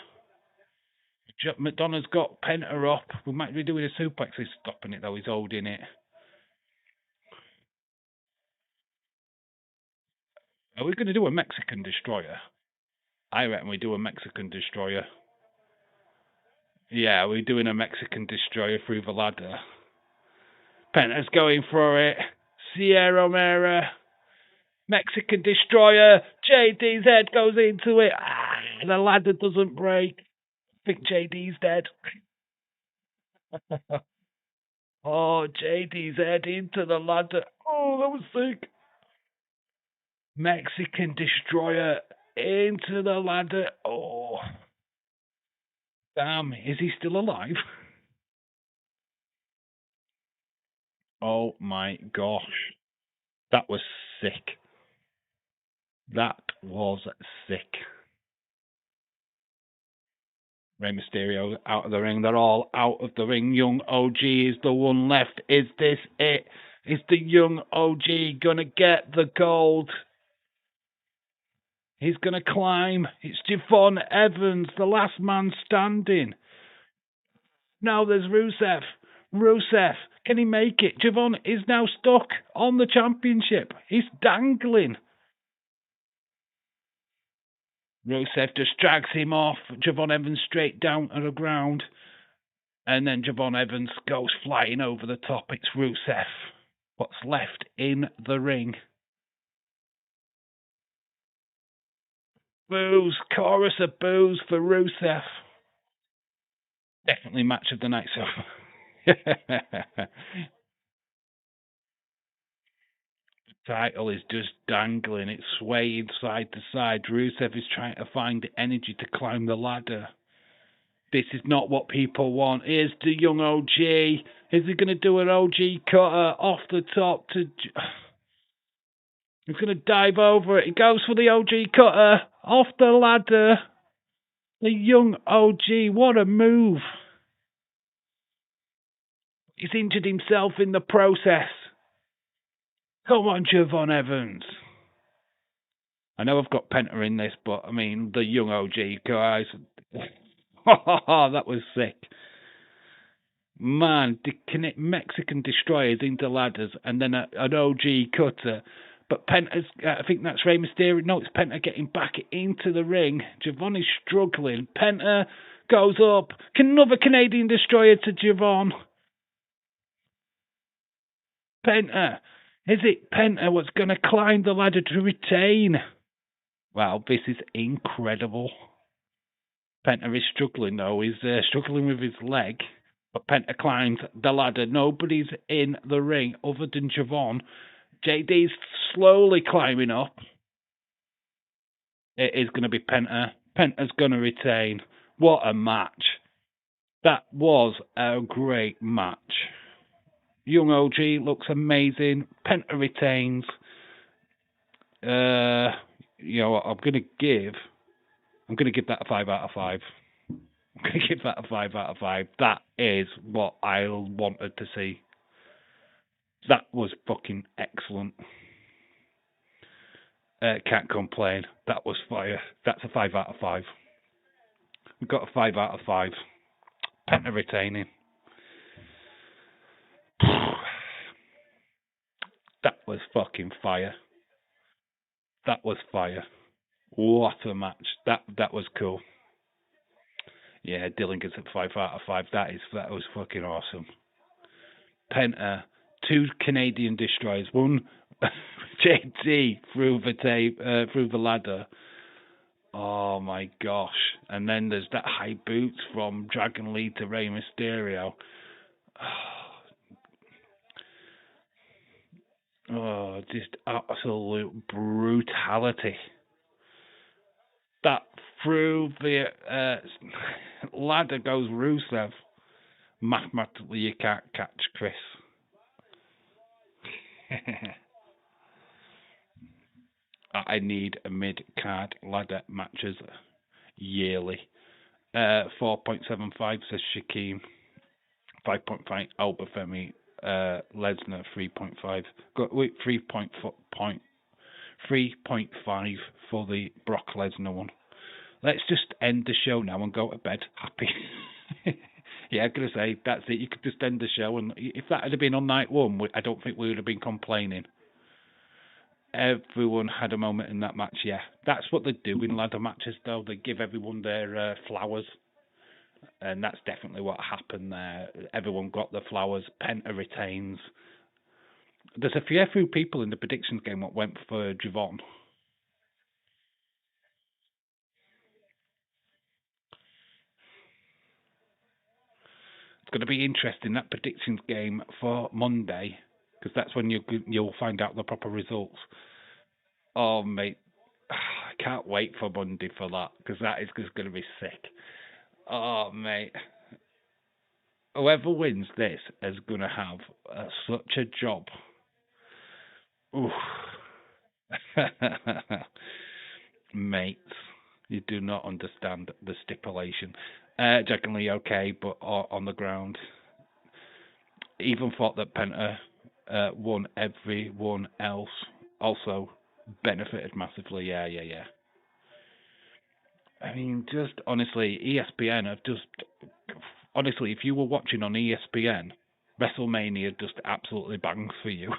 S1: McDonough's got Penta up. We might be doing a suplex. He's stopping it though. He's holding it. Are we gonna do a Mexican Destroyer? I reckon we do a Mexican Destroyer. Yeah, we're doing a Mexican Destroyer through the ladder. Penta's going for it. Sierra Romero. Mexican Destroyer. JD's head goes into it. The ladder doesn't break. I think JD's dead. Oh, JD's head into the ladder. Oh, that was sick. Mexican Destroyer into the ladder. Oh. Damn, is he still alive? Oh my gosh. That was sick. That was sick. Rey Mysterio out of the ring. They're all out of the ring. Young OG is the one left. Is this it? Is the young OG gonna get the gold? He's gonna climb. It's Javon Evans, the last man standing. Now there's Rusev. Rusev, can he make it? Javon is now stuck on the championship. He's dangling. Rusev just drags him off. Javon Evans straight down to the ground. And then Javon Evans goes flying over the top. It's Rusev. What's left in the ring? Boos. Chorus of boos for Rusev. Definitely match of the night so far. The title is just dangling. It's swaying side to side. Rusev is trying to find the energy to climb the ladder. This is not what people want. Here's the young OG. Is he going to do an OG cutter off the top to... He's going to dive over it. He goes for the OG cutter off the ladder. The young OG. What a move. He's injured himself in the process. Come on, Javon Evans. I know I've got Penta in this, but I mean, the young OG guys. That was sick. Man, Mexican Destroyers into ladders and then an OG cutter. But Penta's, I think that's Rey Mysterio. No, it's Penta getting back into the ring. Javon is struggling. Penta goes up. Another Canadian Destroyer to Javon. Penta. Is it Penta what's going to climb the ladder to retain? Wow, this is incredible. Penta is struggling though. He's struggling with his leg. But Penta climbs the ladder. Nobody's in the ring other than Javon. JD's slowly climbing up. It is going to be Penta. Penta's going to retain. What a match. That was a great match. Young OG looks amazing. Penta retains. You know what? I'm going to give that a 5 out of 5. I'm going to give that a 5 out of 5. That is what I wanted to see. That was fucking excellent. Can't complain. That was fire. That's a 5 out of 5. We've got a 5 out of 5. Penta retaining. That was fucking fire. That was fire. What a match. That was cool. Yeah, Dylan gets a 5 out of 5. That was fucking awesome. Penta, 2 Canadian Destroyers, one JT through the ladder. Oh my gosh! And then there's that high boots from Dragon Lee to Rey Mysterio. Oh, just absolute brutality. That through the ladder goes Rusev. Mathematically, you can't catch Chris. I need a mid-card ladder matches yearly. 4.75 says Shaquem. 5.5 Albert Femi. Lesnar 3.5. Wait, 3.5 for the Brock Lesnar one. Let's just end the show now and go to bed happy. Yeah, I'm gonna say that's it. You could just end the show, and if that had been on night one, I don't think we would have been complaining. Everyone had a moment in that match. Yeah, that's what they do in ladder matches, though. They give everyone their flowers, and that's definitely what happened there. Everyone got the flowers. Penta retains. There's a few people in the predictions game that went for Javon. It's going to be interesting, that predictions game for Monday, because that's when you'll find out the proper results. Oh, mate, I can't wait for Monday for that, because that is just going to be sick. Oh, mate. Whoever wins this is going to have such a job. Oof. Mates, you do not understand the stipulation. Definitely okay, but on the ground. Even thought that Penta won everyone else. Also benefited massively. Yeah. I mean, just honestly, ESPN have just... Honestly, if you were watching on ESPN, WrestleMania just absolutely bangs for you.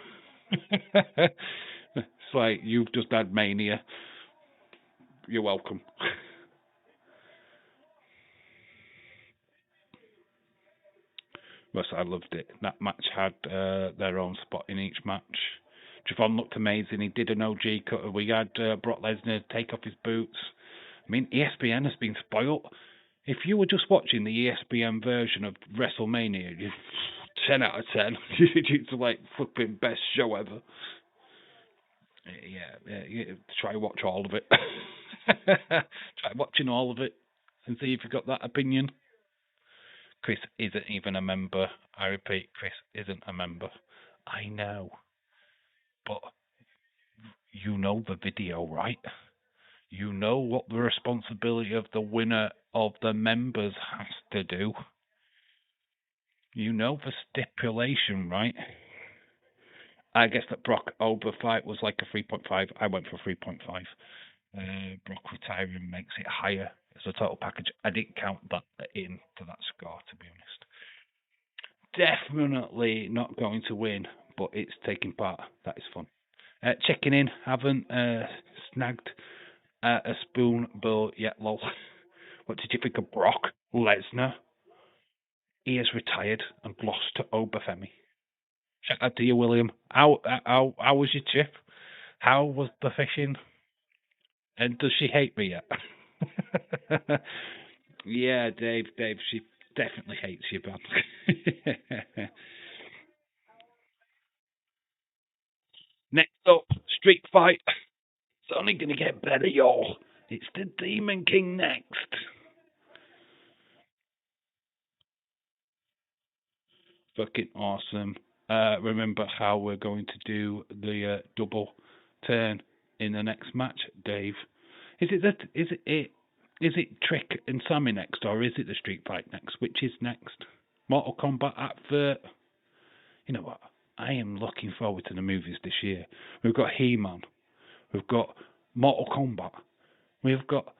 S1: It's like, you've just had Mania. You're welcome. Yes, I loved it. That match had their own spot in each match. Javon looked amazing. He did an OG cut. We had Brock Lesnar take off his boots. I mean, ESPN has been spoilt. If you were just watching the ESPN version of WrestleMania, 10 out of 10. It's like flipping best show ever. Yeah, try watch all of it. Try watching all of it and see if you've got that opinion. Chris isn't even a member. I repeat, Chris isn't a member. I know. But you know the video, right? You know what the responsibility of the winner of the members has to do. You know the stipulation, right? I guess that Brock over fight was like a 3.5. I went for 3.5. Brock retiring makes it higher as a total package. I didn't count that into that score, to be honest. Definitely not going to win, but it's taking part. That is fun. Checking in, haven't snagged a spoon bowl yet, lol. What did you think of Brock Lesnar? He has retired and lost to Obafemi. Shout out to you, William. How was your trip? How was the fishing? And does she hate me yet? Yeah, Dave, she definitely hates you, man. Next up, Street Fight. It's only going to get better, y'all. It's the Demon King next. Fucking awesome. Remember how we're going to do the double turn in the next match, Dave? Is it Trick and Sammy next, or is it the Street Fight next? Which is next? Mortal Kombat at the... You know what? I am looking forward to the movies this year. We've got He-Man. We've got Mortal Kombat. We've got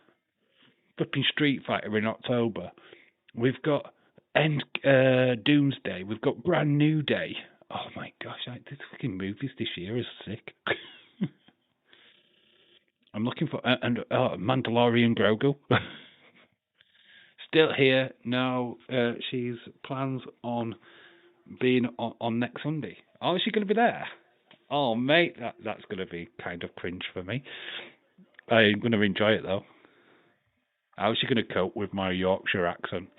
S1: flipping Street Fighter in October. We've got Doomsday. We've got Brand New Day. Oh my gosh, these fucking movies this year is sick. I'm looking for Mandalorian Grogu. Still here. No, she's plans on being on next Sunday. Oh, is she going to be there? Oh, mate, that's going to be kind of cringe for me. I'm going to enjoy it, though. How's she going to cope with my Yorkshire accent?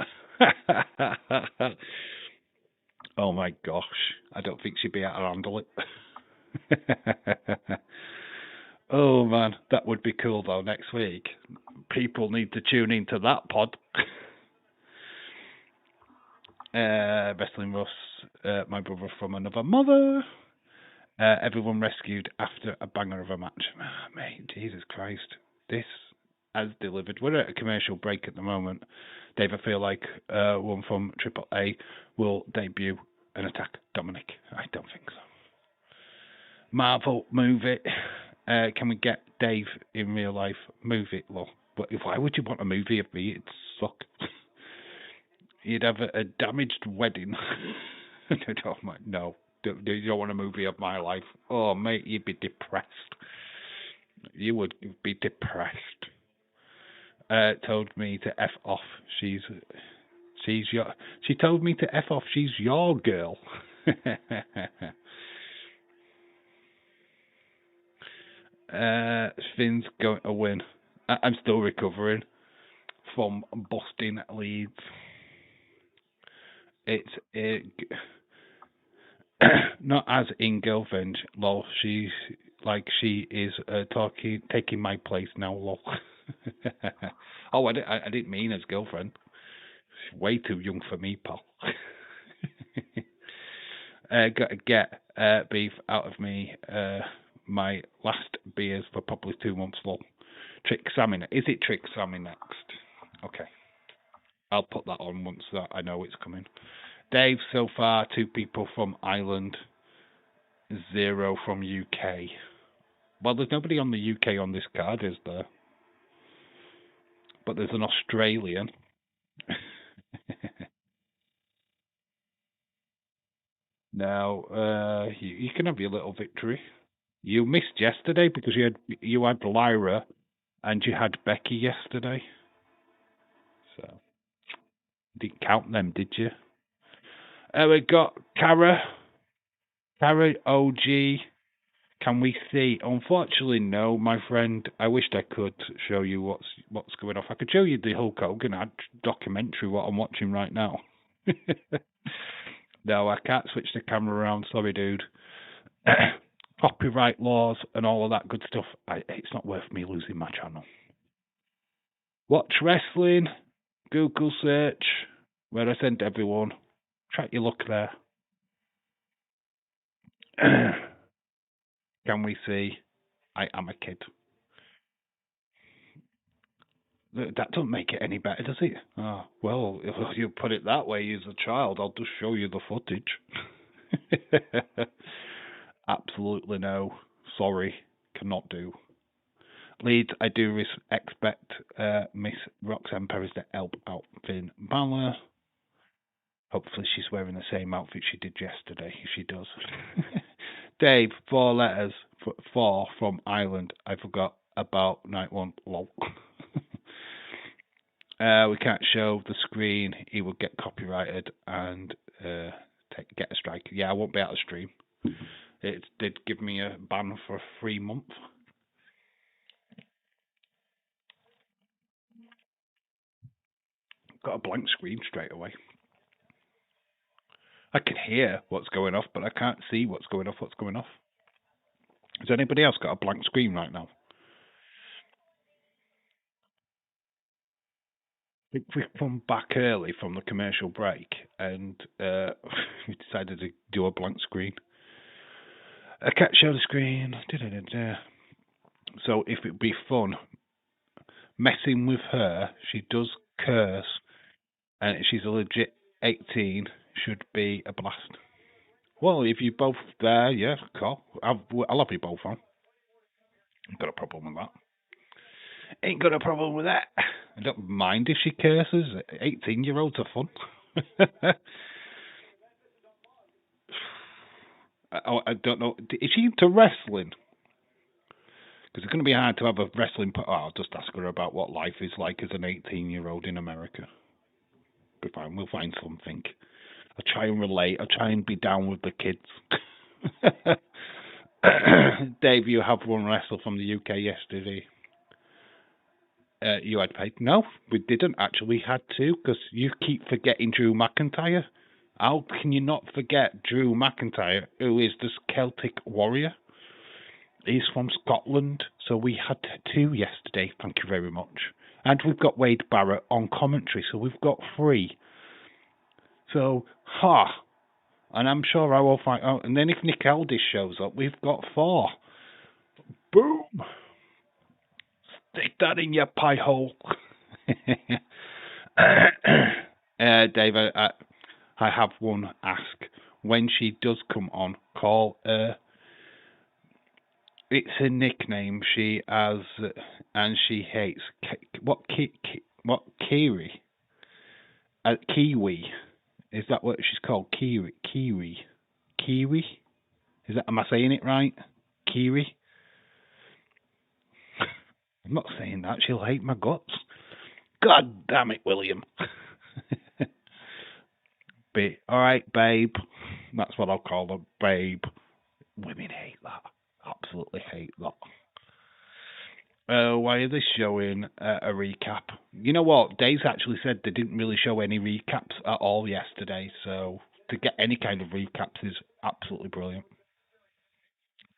S1: Oh, my gosh. I don't think she'd be able to handle it. Oh, man, that would be cool, though, next week. People need to tune into that pod. Wrestling Russ, my brother from another mother. Everyone rescued after a banger of a match. Mate, Jesus Christ. This has delivered. We're at a commercial break at the moment. Dave, I feel like one from AAA will debut and attack Dominic. I don't think so. Marvel, move it. Can we get Dave in real life? Move it, lol. But why would you want a movie of me? It'd suck. You'd have a damaged wedding. No, you don't want a movie of my life. Oh, mate, you'd be depressed. You would be depressed. Told me to F off. She's your. She told me to F off. She's your girl. Finn's going to win. I'm still recovering from busting Leeds. It's not as in girlfriend, lol. She is taking my place now, lol. Oh, I didn't mean as girlfriend. She's way too young for me, pal. Got to get beef out of me. My last beers for probably 2 months, lol. Trick Sammy. Is it Trick Sammy next? Okay. I'll put that on once that I know it's coming. Dave, so far, 2 people from Ireland, 0 from UK. Well, there's nobody on the UK on this card, is there? But there's an Australian. Now, you can have your little victory. You missed yesterday because you had Lyra and you had Becky yesterday. So, didn't count them, did you? We got Cara OG. Can we see? Unfortunately, no, my friend. I wished I could show you what's going off. I could show you the Hulk Hogan documentary, what I'm watching right now. No, I can't switch the camera around. Sorry, dude. Copyright laws and all of that good stuff. It's not worth me losing my channel. Watch wrestling. Google search. Where I send everyone. Try your luck there. Can we see? I am a kid. That doesn't make it any better, does it? Oh, well, if you put it that way, as a child, I'll just show you the footage. Absolutely no. Sorry, cannot do. Leeds, I do expect Miss Roxanne Perez to help out Finn Balor. Hopefully she's wearing the same outfit she did yesterday, if she does. Dave, 4 letters, 4 from Ireland. I forgot about night 1. Lol. We can't show the screen. He will get copyrighted and get a strike. Yeah, I won't be able to stream. It did give me a ban for 3 months. Got a blank screen straight away. I can hear what's going off, but I can't see what's going off. Has anybody else got a blank screen right now? I think we've come back early from the commercial break and we decided to do a blank screen. I can't show the screen. So if it'd be fun messing with her, she does curse, and she's a legit 18, should be a blast. Well, if you both there, yeah, cool. I'll have you both on. Ain't got a problem with that. Ain't got a problem with that. I don't mind if she curses. 18-year-olds are fun. I don't know. Is she into wrestling? Because it's going to be hard to have a wrestling... I'll just ask her about what life is like as an 18-year-old in America. Be fine. We'll find something. I'll try and relate. I'll try and be down with the kids. Dave, you have one wrestler from the UK yesterday. You had paid. No, we didn't actually. We had two because you keep forgetting Drew McIntyre. How can you not forget Drew McIntyre, who is this Celtic warrior? He's from Scotland, so we had two yesterday. Thank you very much. And we've got Wade Barrett on commentary, so we've got three. So, and I'm sure I will find out. And then if Nick Aldis shows up, we've got four. Boom! Stick that in your pie hole. Dave, I have one ask. When she does come on, call her. It's a nickname she has, and she hates. Kiri? Kiwi. Is that what she's called? Kiwi? Is that? Am I saying it right? Kiri? I'm not saying that. She'll hate my guts. God damn it, William. Alright, babe. That's what I'll call her, babe. Women hate that. Absolutely hate that. Why are they showing a recap? You know what? Dave's actually said they didn't really show any recaps at all yesterday, so to get any kind of recaps is absolutely brilliant.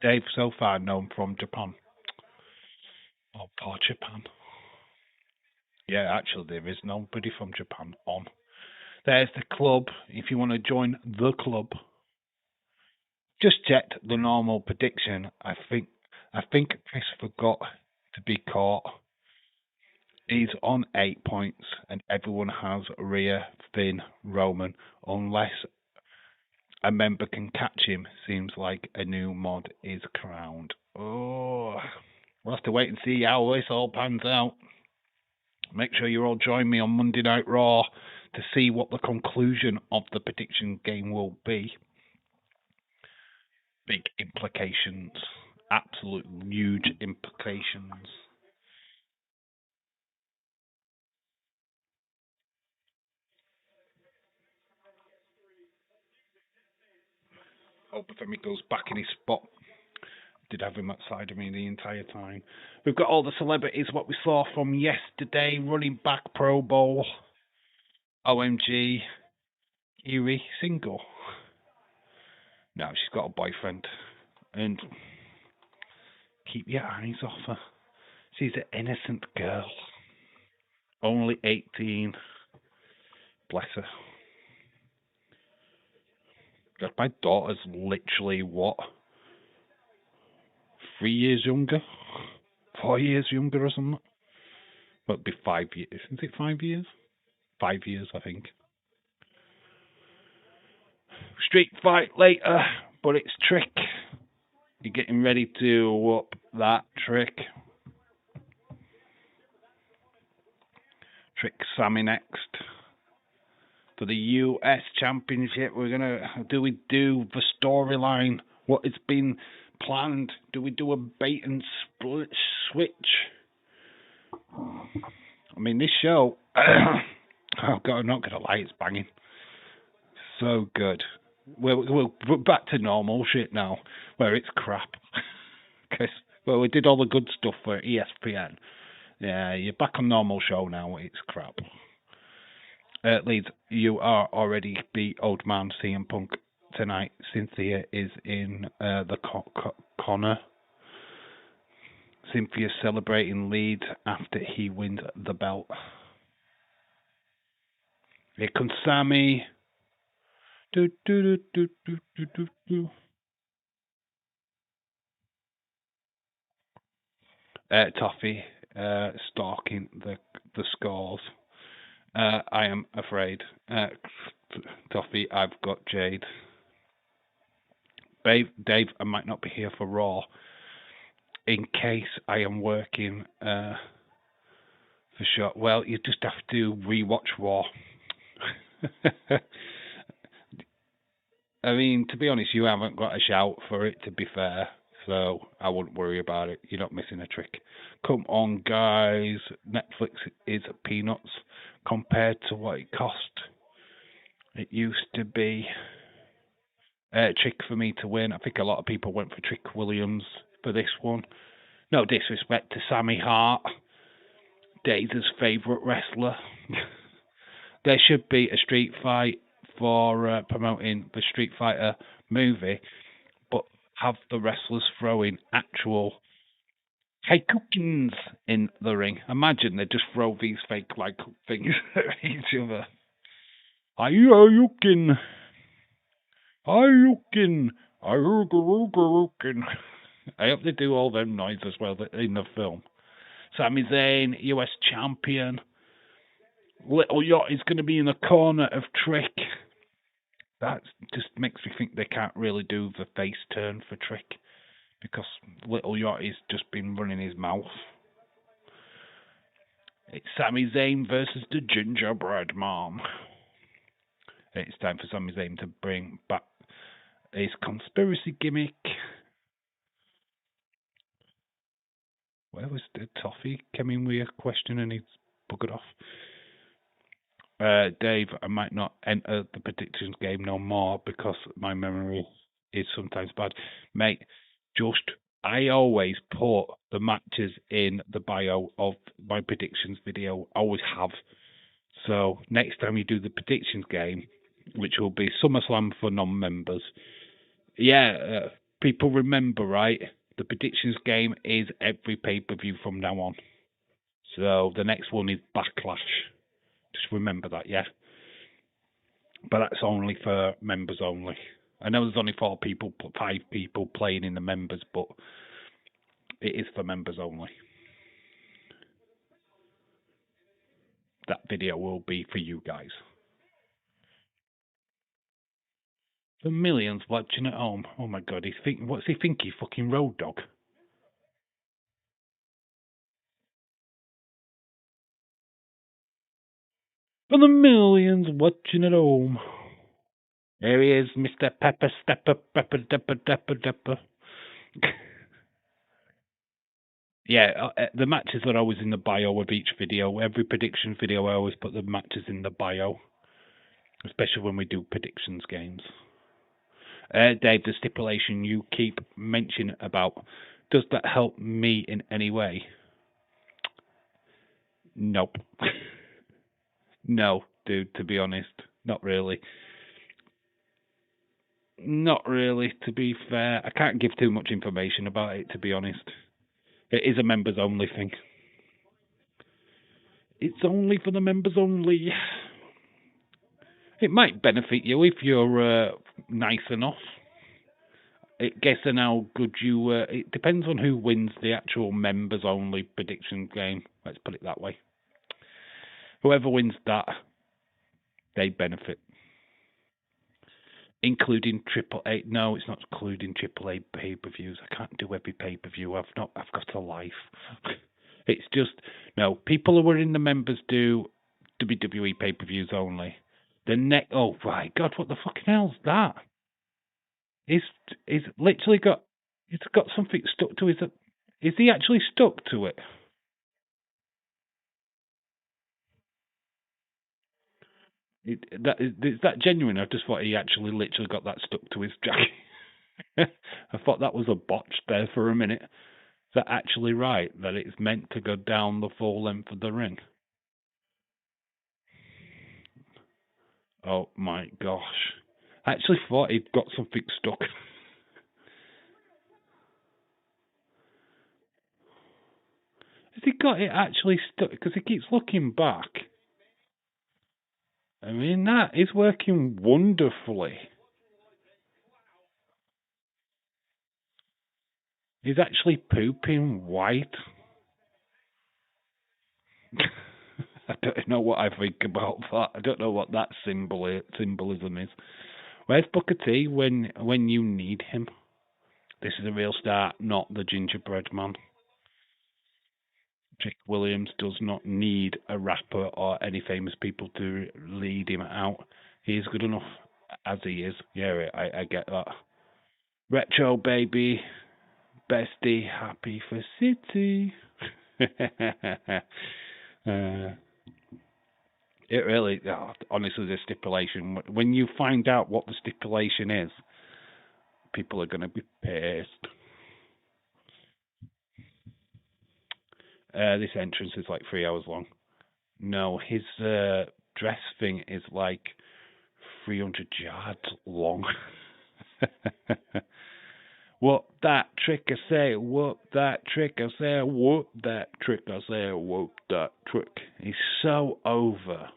S1: Dave, so far known from Japan. Oh, poor Japan. Yeah, actually, there is nobody from Japan on. There's the club. If you want to join the club, just checked the normal prediction. I think Chris forgot to be caught. He's on 8 points, and everyone has Rhea, Finn, Roman, unless a member can catch him. Seems like a new mod is crowned. Oh, we'll have to wait and see how this all pans out. Make sure you all join me on Monday Night Raw to see what the conclusion of the prediction game will be. Big implications. Absolute huge implications. Hope Femi goes back in his spot. Did have him outside of me the entire time. We've got all the celebrities, what we saw from yesterday. Running back Pro Bowl. OMG. Kiri single. No, she's got a boyfriend. And keep your eyes off her. She's an innocent girl. Only 18. Bless her. God, my daughter's literally, what? 3 years younger? 4 years younger or something? Well, it'd be 5 years. Is it 5 years? 5 years, I think. Street fight later, but it's Trick. You're getting ready to whoop that Trick. Trick Sammy next. For the US Championship, we're gonna do the storyline? What has been planned? Do we do a bait and split switch? I mean, this show. Oh God, I'm not gonna lie, it's banging. So good. We're back to normal shit now, where it's crap. Cause, well, we did all the good stuff for ESPN. Yeah, you're back on normal show now. It's crap. Leeds, you are already the old man CM Punk tonight. Cynthia is in the corner. Cynthia celebrating Leeds after he wins the belt. Here comes Sammy. Do, do, do, do, do, do, do, do. Toffee stalking the scores. I am afraid. Toffee, I've got Jade. Dave, I might not be here for Raw. In case I am working for sure. Well, you just have to rewatch Raw. I mean, to be honest, you haven't got a shout for it, to be fair. So I wouldn't worry about it. You're not missing a trick. Come on, guys. Netflix is peanuts compared to what it cost. It used to be Trick for me to win. I think a lot of people went for Trick Williams for this one. No disrespect to Sammy Hart, Dave's favourite wrestler. There should be a street fight for promoting the Street Fighter movie, but have the wrestlers throwing actual Haikukins in the ring. Imagine they just throw these fake like things at each other. Hayukin, Hayukin, Hayukin. I hope they do all them noises as well in the film. Sami Zayn, US champion. Little Yacht is going to be in the corner of Trick. That just makes me think they can't really do the face turn for Trick, because Little Yacht has just been running his mouth. It's Sami Zayn versus the Gingerbread Man. It's time for Sami Zayn to bring back his conspiracy gimmick. Where was the toffee? Came in with a question and he's buggered off. Dave, I might not enter the predictions game no more because my memory is sometimes bad. Mate, I always put the matches in the bio of my predictions video. Always have. So next time you do the predictions game, which will be SummerSlam for non-members. Yeah, people remember, right? The predictions game is every pay-per-view from now on. So the next one is Backlash. Just remember that, yeah? But that's only for members only. I know there's only 5 people playing in the members, but it is for members only. That video will be for you guys. For millions watching at home. Oh my god, what's he think? He fucking Road Dogg? For the millions watching at home. There he is, Mr. Pepper Stepper, Pepper Depper Depper Depper. Yeah, the matches are always in the bio of each video. Every prediction video, I always put the matches in the bio. Especially when we do predictions games. Dave, the stipulation you keep mentioning about, does that help me in any way? Nope. No, dude, to be honest. Not really. Not really, to be fair. I can't give too much information about it, to be honest. It is a members only thing. It's only for the members only. It might benefit you if you're nice enough. It guessing how good you. It depends on who wins the actual members only prediction game. Let's put it that way. Whoever wins that, they benefit. Including AAA. No, it's not including AAA pay-per-views. I can't do every pay-per-view. I've got a life. It's just no. People who are in the members do WWE pay-per-views only. The next. Oh my god! What the fucking hell's that? He's literally got. He's got something stuck to his. Is he actually stuck to it? Is that genuine? I just thought he actually literally got that stuck to his jacket. I thought that was a botch there for a minute. Is that actually right? That it's meant to go down the full length of the ring? Oh my gosh. I actually thought he'd got something stuck. Has he got it actually stuck? Because he keeps looking back. I mean, that is working wonderfully. He's actually pooping white. I don't know what I think about that. I don't know what that symbolism is. Where's Booker T when you need him? This is a real start, not the gingerbread man. Jake Williams does not need a rapper or any famous people to lead him out. He is good enough as he is. Yeah, I get that. Retro baby, bestie, happy for City. It really, honestly, the stipulation. When you find out what the stipulation is, people are going to be pissed. This entrance is like 3 hours long. No, his dress thing is like 300 yards long. Whoop that trick, I say, whoop that trick, I say, whoop that trick, I say, whoop that trick. He's so over.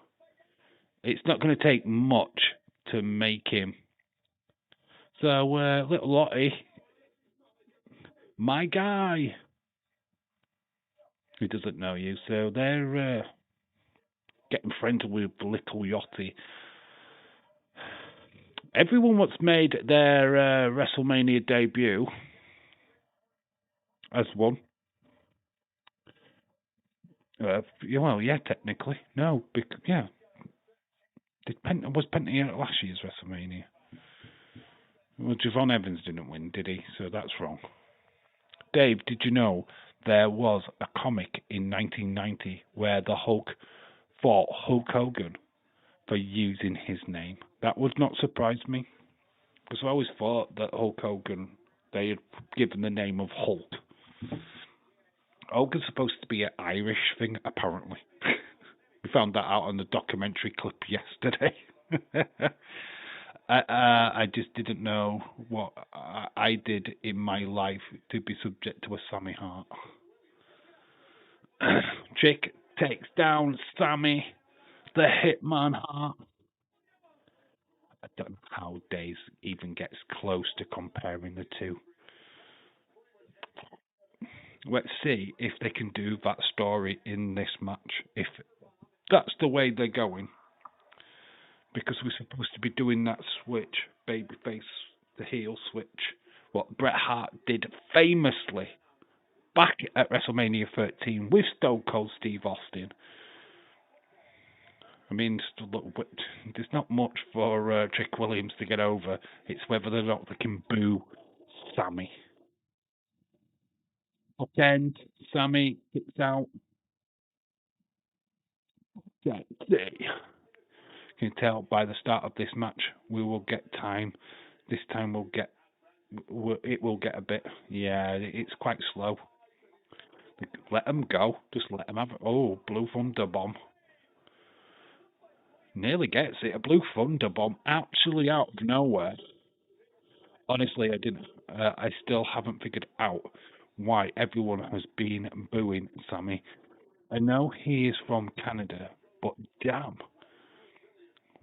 S1: It's not going to take much to make him. So, little Lottie, my guy, who doesn't know you, so they're getting friendly with little Yachty. Everyone that's made their WrestleMania debut has won. Well, yeah, technically. No, yeah. Was Penta here at last year's WrestleMania? Well, Javon Evans didn't win, did he? So that's wrong. Dave, did you know there was a comic in 1990 where the Hulk fought Hulk Hogan for using his name? That would not surprise me, because I always thought that Hulk Hogan, they had given the name of Hulk. Hogan's supposed to be an Irish thing, apparently. We found that out on the documentary clip yesterday. I just didn't know what I did in my life to be subject to a Sammy Hart. Chick takes down Sammy, the Hitman Hart. I don't know how Days even gets close to comparing the two. Let's see if they can do that story in this match. If that's the way they're going. Because we're supposed to be doing that switch, babyface, the heel switch, what Bret Hart did famously back at WrestleMania 13 with Stone Cold Steve Austin. I mean, there's not much for Trick Williams to get over. It's whether or not they can boo Sammy. Up end, Sammy kicks out. Let's see. You can tell by the start of this match, we will get time. This time it will get a bit. Yeah, it's quite slow. Let them go. Just let them have it. Oh, Blue Thunder Bomb. Nearly gets it. A Blue Thunder Bomb, actually out of nowhere. Honestly, I didn't. I still haven't figured out why everyone has been booing Sammy. I know he is from Canada, but damn,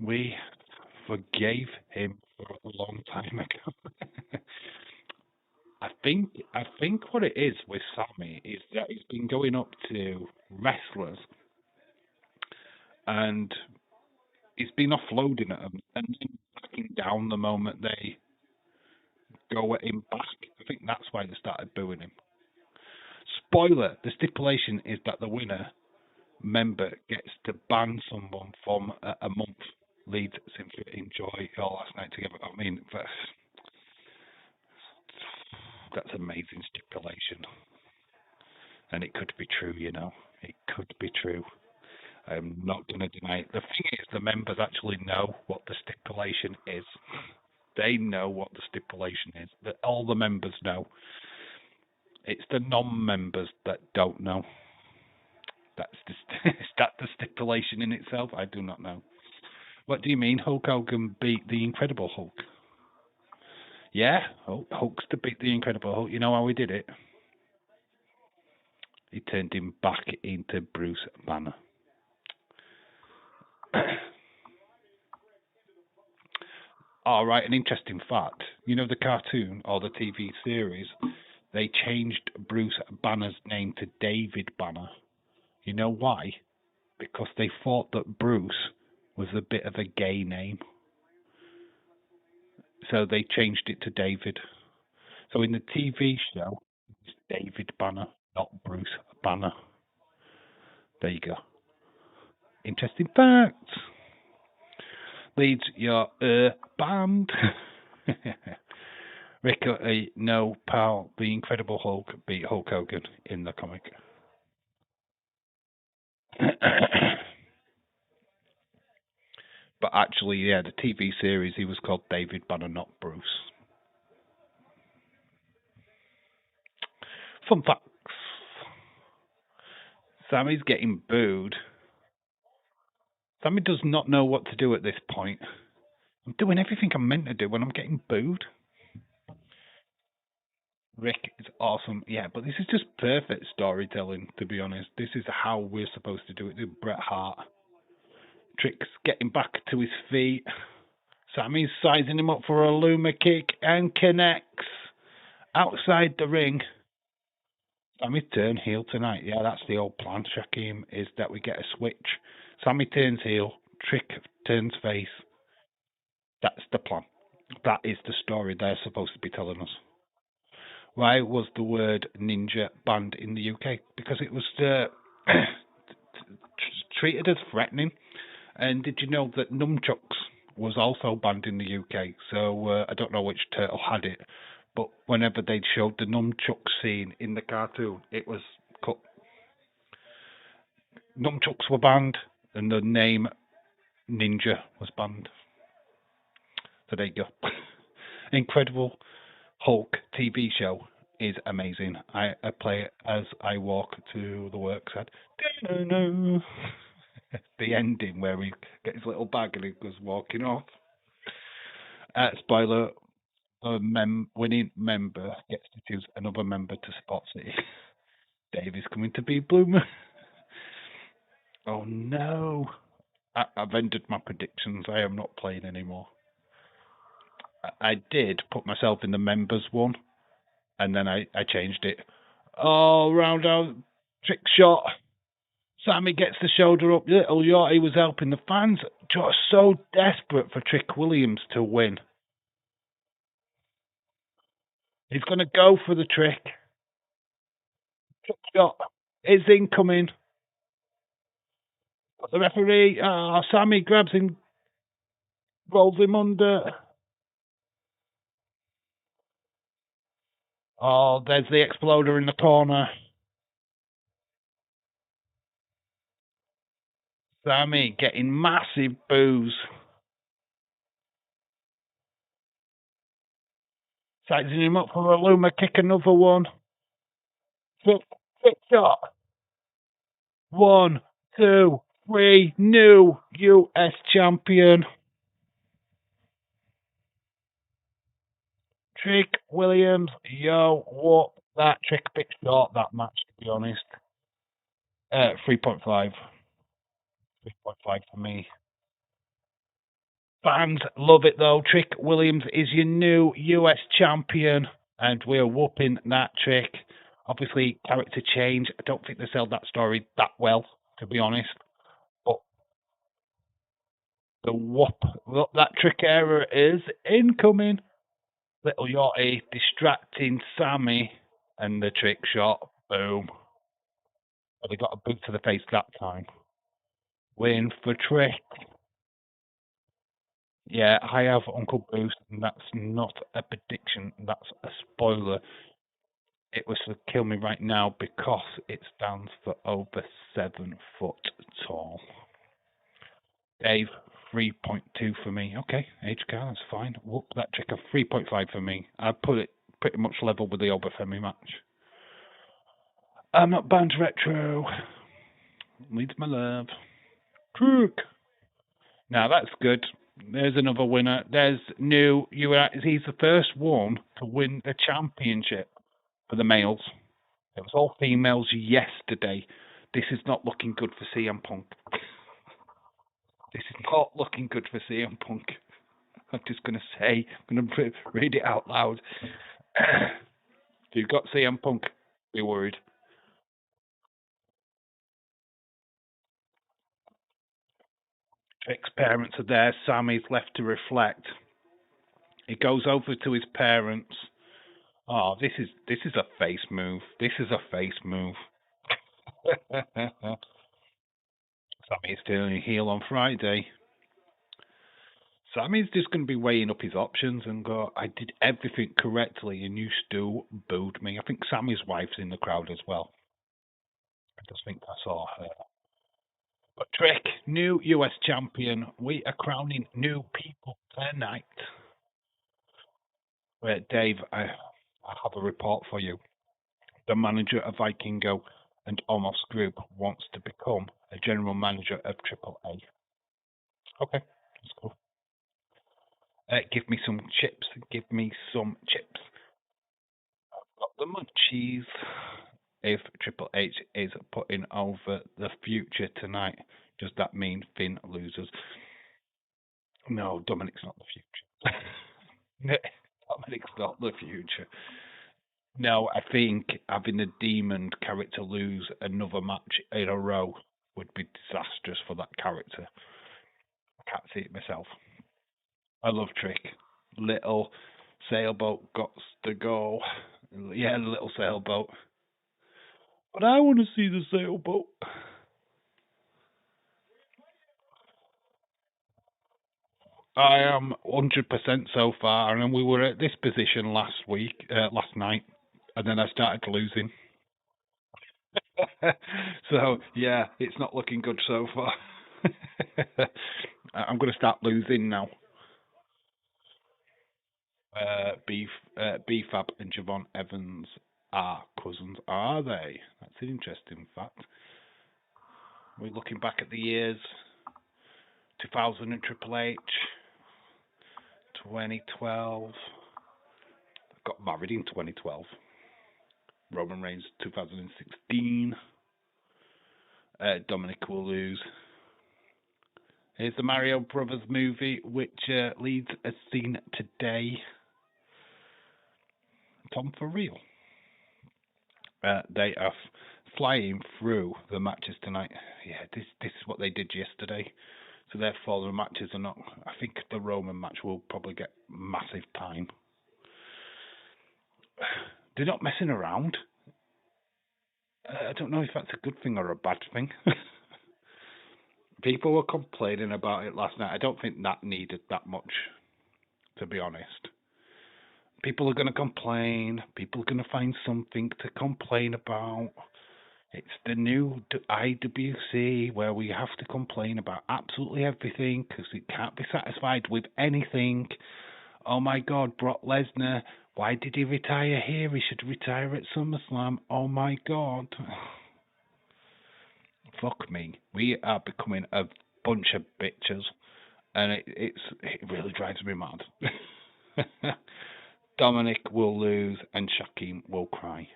S1: we forgave him for a long time ago. I think what it is with Sammy is that he's been going up to wrestlers and he's been offloading at them and then backing down the moment they go at him back. I think that's why they started booing him. Spoiler, the stipulation is that the winner member gets to ban someone from a month. Lead seems to enjoy your last night together. I mean, that's amazing stipulation. And it could be true, you know. It could be true. I'm not going to deny it. The thing is, the members actually know what the stipulation is. They know what the stipulation is. That all the members know. It's the non-members that don't know. Is that the stipulation in itself? I do not know. What do you mean Hulk Hogan beat the Incredible Hulk? Yeah, Hulk's to beat the Incredible Hulk. You know how he did it? He turned him back into Bruce Banner. All right, an interesting fact. You know the cartoon or the TV series? They changed Bruce Banner's name to David Banner. You know why? Because they thought that Bruce was a bit of a gay name. So they changed it to David. So in the TV show, it's David Banner, not Bruce Banner. There you go. Interesting facts. Leads your band. Ricky, no, pal. The Incredible Hulk beat Hulk Hogan in the comic. But actually, yeah, the TV series, he was called David Banner, not Bruce. Fun facts. Sammy's getting booed. Sammy does not know what to do at this point. I'm doing everything I'm meant to do when I'm getting booed. Rick is awesome. Yeah, but this is just perfect storytelling, to be honest. This is how we're supposed to do it with Bret Hart. Trick's getting back to his feet. Sammy's sizing him up for a Luma kick and connects. Outside the ring. Sammy turn heel tonight. Yeah, that's the old plan, Shaquem, is that we get a switch. Sammy turns heel, Trick turns face. That's the plan. That is the story they're supposed to be telling us. Why was the word ninja banned in the UK? Because it was treated as threatening. And did you know that nunchucks was also banned in the UK? So I don't know which turtle had it, but whenever they showed the nunchuck scene in the cartoon, it was cut. Nunchucks were banned, and the name ninja was banned. So there you go. Incredible Hulk TV show is amazing. I play it as I walk to the work side. The ending where he gets his little bag and he goes walking off. Spoiler: the winning member gets to choose another member to support City. Dave is coming to be Bloomer. Oh no! I've ended my predictions. I am not playing anymore. I did put myself in the members one, and then I changed it. Oh, round out, trick shot. Sammy gets the shoulder up. Little Yachty was helping the fans. Just so desperate for Trick Williams to win. He's going to go for the trick. Trick shot is incoming. But the referee, Sammy grabs him, rolls him under. Oh, there's the exploder in the corner. Sammy getting massive boos. Sizing him up for a Luma kick, another one. Trick shot. 1, 2, 3, new US champion. Trick Williams, yo, what that trick bit short that match, to be honest. 3.5. 3.5 for me. Fans love it though. Trick Williams is your new US champion, and we're whooping that Trick. Obviously, character change. I don't think they sell that story that well, to be honest. But the whoop, look, that Trick era is incoming. Little Yachty distracting Sammy, and the trick shot. Boom. But they got a boot to the face that time. Win for Trick. Yeah, I have Uncle Boost, and that's not a prediction, that's a spoiler. It was to kill me right now because it stands for over 7 foot tall. Dave, 3.2 for me. Okay, HK, that's fine. Whoop, that trick of 3.5 for me. I put it pretty much level with the Obafemi match. I'm not bound to retro. Leads my love. Trick. Now that's good. There's another winner. There's new. He's the first one to win the championship for the males. It was all females yesterday. This is not looking good for CM Punk. This is not looking good for CM Punk. I'm just going to say, I'm going to read it out loud. If you've got CM Punk, be worried. Trick's parents are there. Sammy's left to reflect. He goes over to his parents. Oh, this is a face move. This is a face move. Sammy's turning heel on Friday. Sammy's just going to be weighing up his options and go, I did everything correctly and you still booed me. I think Sammy's wife's in the crowd as well. I just think I saw her. But Trick, new US champion. We are crowning new people tonight. Wait, Dave, I have a report for you. The manager of Vikingo and Omos Group wants to become a general manager of AAA. Okay, that's cool. Give me some chips. Give me some chips. I've got the munchies. If Triple H is putting over the future tonight, does that mean Finn loses? No, Dominic's not the future. Dominic's not the future. No, I think having the Demon character lose another match in a row would be disastrous for that character. I can't see it myself. I love Trick. Little sailboat got to go. Yeah, the little sailboat. But I want to see the sailboat. I am 100% so far, and we were at this position last night, and then I started losing. So yeah, it's not looking good so far. I'm going to start losing now. B-Fab and Javon Evans are cousins, are they? That's an interesting fact. We're looking back at the years 2000 and Triple H, 2012. Got married in 2012. Roman Reigns 2016. Dominic will lose. Here's the Mario Brothers movie, which leads a scene today. Tom, for real. They are flying through the matches tonight. Yeah, this is what they did yesterday. So therefore the matches are not. I think the Roman match will probably get massive time. They're not messing around. I don't know if that's a good thing or a bad thing. People were complaining about it last night. I don't think that needed that much, to be honest. People are going to complain. People are going to find something to complain about. It's the new IWC where we have to complain about absolutely everything because we can't be satisfied with anything. Oh my God, Brock Lesnar, why did he retire here? He should retire at SummerSlam. Oh my God. Fuck me. We are becoming a bunch of bitches, and it really drives me mad. Dominic will lose, and Shaquem will cry.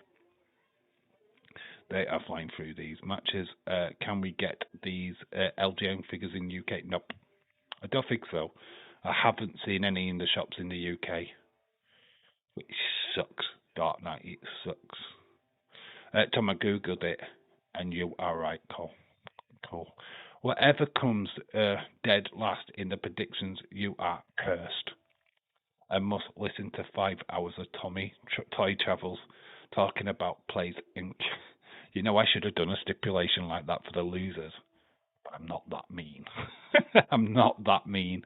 S1: They are flying through these matches. Can we get these LGM figures in UK? Nope. I don't think so. I haven't seen any in the shops in the UK. Which sucks. Dark Knight, it sucks. Tom, I googled it, and you are right, Cole. Cool. Whatever comes dead last in the predictions, you are cursed. I must listen to 5 hours of Toy Travels talking about Plays Inc. You know, I should have done a stipulation like that for the losers, but I'm not that mean. I'm not that mean.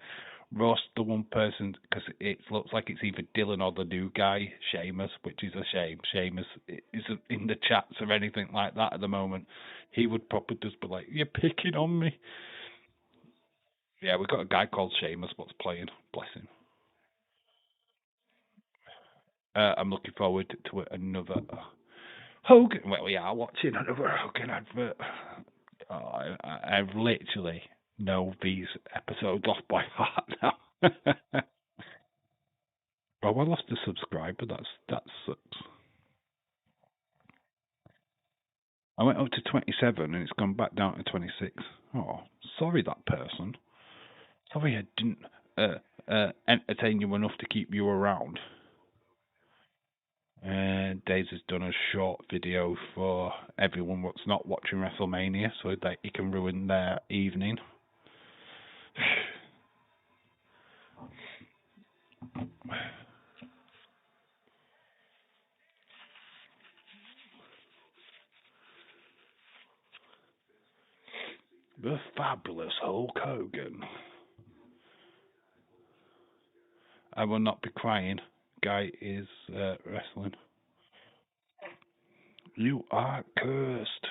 S1: Roast the one person because it looks like it's either Dylan or the new guy, Sheamus, which is a shame. Sheamus isn't in the chats or anything like that at the moment. He would probably just be like, "You're picking on me." Yeah, we've got a guy called Sheamus what's playing. Bless him. I'm looking forward to another Hogan. Well, we are watching another Hogan advert. I've literally know these episodes off by heart now. Oh, I lost a subscriber. That sucks. I went up to 27 and it's gone back down to 26. Oh, sorry, that person. Sorry, I didn't entertain you enough to keep you around. Days has done a short video for everyone that's not watching WrestleMania so that he can ruin their evening. The fabulous Hulk Hogan. I will not be crying. Guy is wrestling. You are cursed.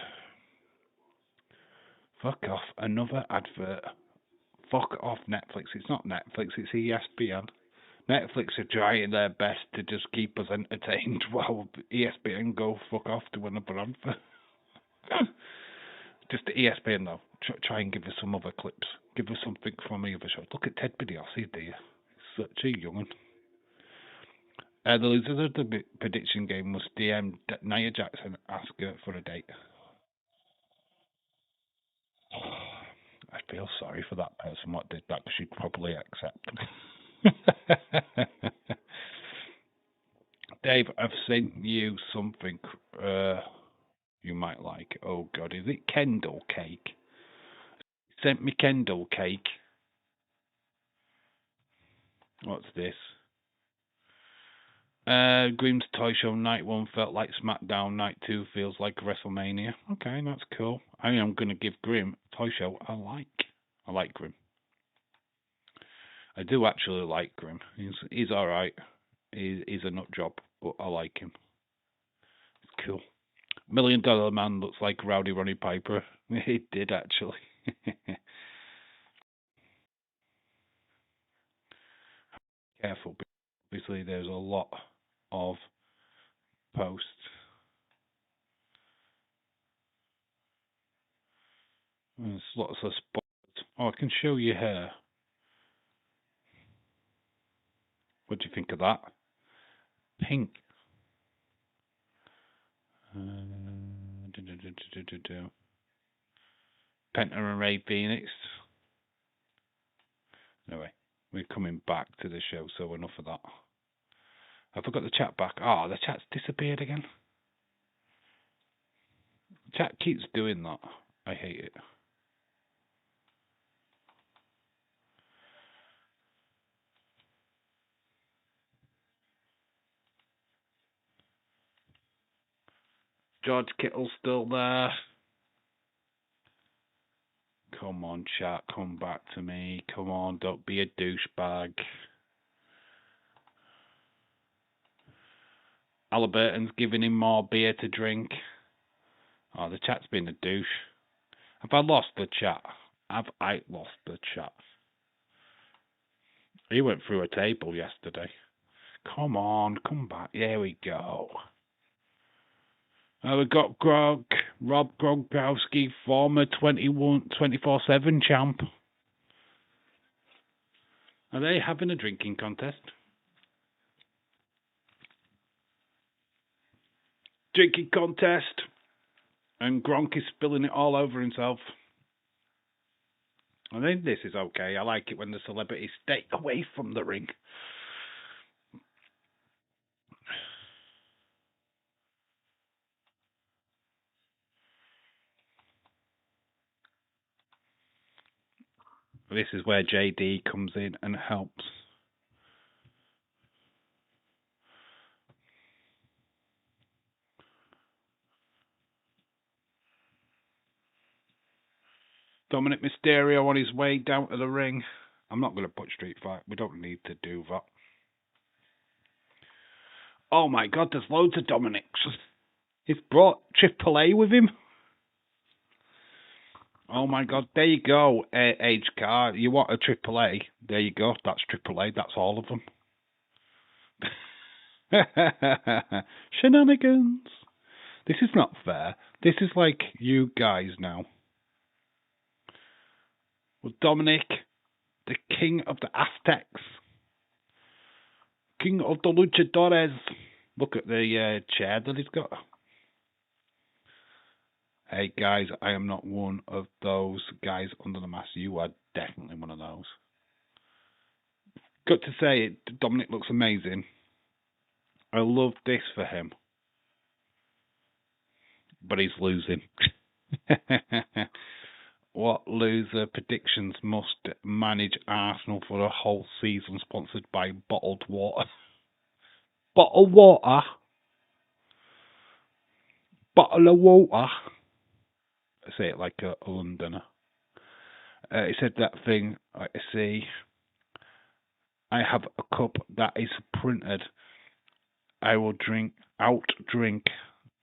S1: Fuck off. Another advert. Fuck off Netflix. It's not Netflix, it's ESPN. Netflix are trying their best to just keep us entertained while ESPN go fuck off to another advert. Just the ESPN though. Try and give us some other clips. Give us something from the other shows. Look at Ted DiBiase, dear. Such a young'un. The losers of the prediction game must DM Nia Jackson, ask her for a date. I feel sorry for that person what did that, because she'd probably accept. Dave, I've sent you something you might like. Oh God, is it Kendall cake? Sent me Kendall cake. What's this? Grimm's Toy Show Night 1 felt like SmackDown, Night 2 feels like WrestleMania. Okay, that's cool. I am going to give Grimm Toy Show a like. I like Grimm. I do actually like Grimm. He's alright. He's a nut job, but I like him. It's cool. $1 Million Man looks like Rowdy Ronnie Piper. He did actually. Careful, obviously there's a lot of posts. There's lots of spots. Oh, I can show you here. What do you think of that? Pink. Penta and Ray Phoenix. Anyway, we're coming back to the show, so enough of that. I forgot the chat back. Oh, the chat's disappeared again. The chat keeps doing that. I hate it. George Kittle's still there. Come on, chat, come back to me. Come on, don't be a douchebag. Halliburton's giving him more beer to drink. Oh, the chat's been a douche. Have I lost the chat? Have I lost the chat? He went through a table yesterday. Come on, come back. There we go. We've got Rob Gronkowski, former 24/7 champ. Are they having a drinking contest? Drinking contest. And Gronk is spilling it all over himself. I think this is okay. I like it when the celebrities stay away from the ring. This is where JD comes in and helps. Dominic Mysterio on his way down to the ring. I'm not going to put Street Fight. We don't need to do that. Oh my God, there's loads of Dominics. He's brought AAA with him. Oh my God, there you go, Age Card. You want a AAA? There you go, that's AAA, that's all of them. Shenanigans. This is not fair. This is like you guys now. Well, Dominic, the king of the Aztecs. King of the Luchadores. Look at the chair that he's got. Hey guys, I am not one of those guys under the mask. You are definitely one of those. Got to say it, Dominic looks amazing. I love this for him. But he's losing. What loser predictions must manage Arsenal for a whole season sponsored by bottled water? Bottled water? Bottle of water? I say it like a Londoner. He said that thing, I see. I have a cup that is printed. I will outdrink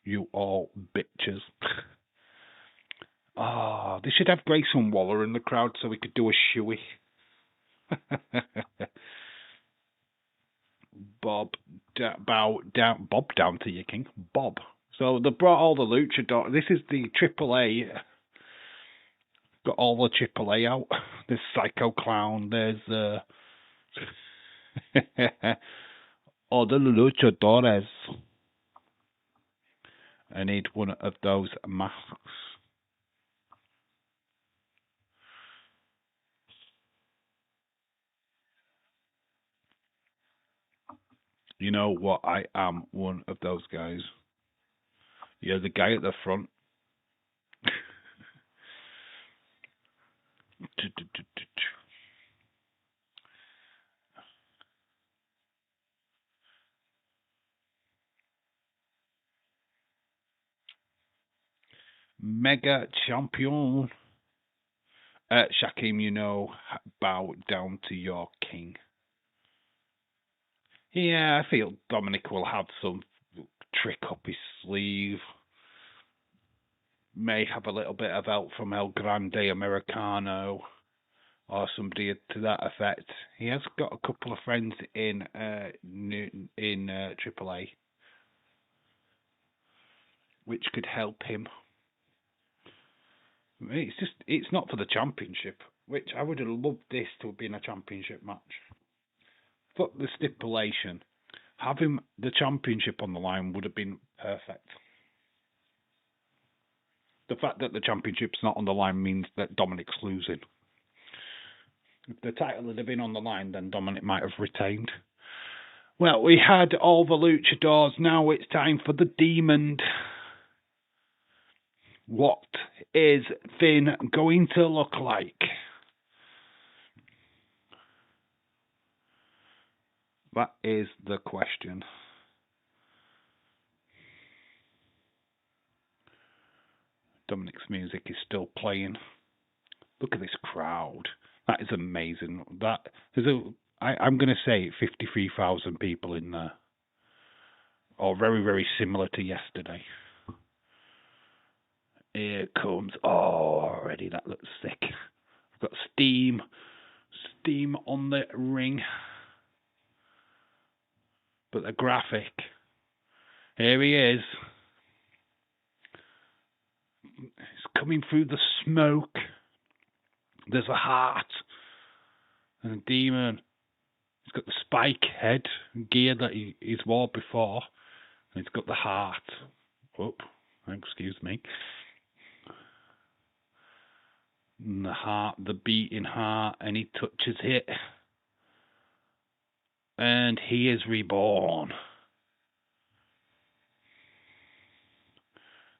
S1: you all bitches. Oh, they should have Grayson Waller in the crowd so we could do a shoey. Bob down to you, King. Bob. So they brought all the luchador. This is the AAA Got all the AAA out. There's Psycho Clown. There's all the luchadores. I need one of those masks. You know what? I am one of those guys. You're the guy at the front. Mega champion. Shakim, bow down to your king. Yeah, I feel Dominic will have some trick up his sleeve. May have a little bit of help from El Grande Americano or somebody to that effect. He has got a couple of friends in AAA, which could help him. It's not for the championship, which I would have loved this to have been a championship match. Fuck the stipulation. Having the championship on the line would have been perfect. The fact that the championship's not on the line means that Dominic's losing. If the title had been on the line, then Dominic might have retained. Well, we had all the luchadors. Now it's time for the Demon. What is Finn going to look like? That is the question. Dominic's music is still playing. Look at this crowd. That is amazing. I'm going to say 53,000 people in there. Or very, very similar to yesterday. Here comes. Oh, already that looks sick. I've got steam on the ring. But the graphic. Here he is. He's coming through the smoke. There's a heart. And a demon. He's got the spike head gear that he's wore before. And he's got the heart. Oh, excuse me. And the heart, the beating heart, and he touches it. And he is reborn.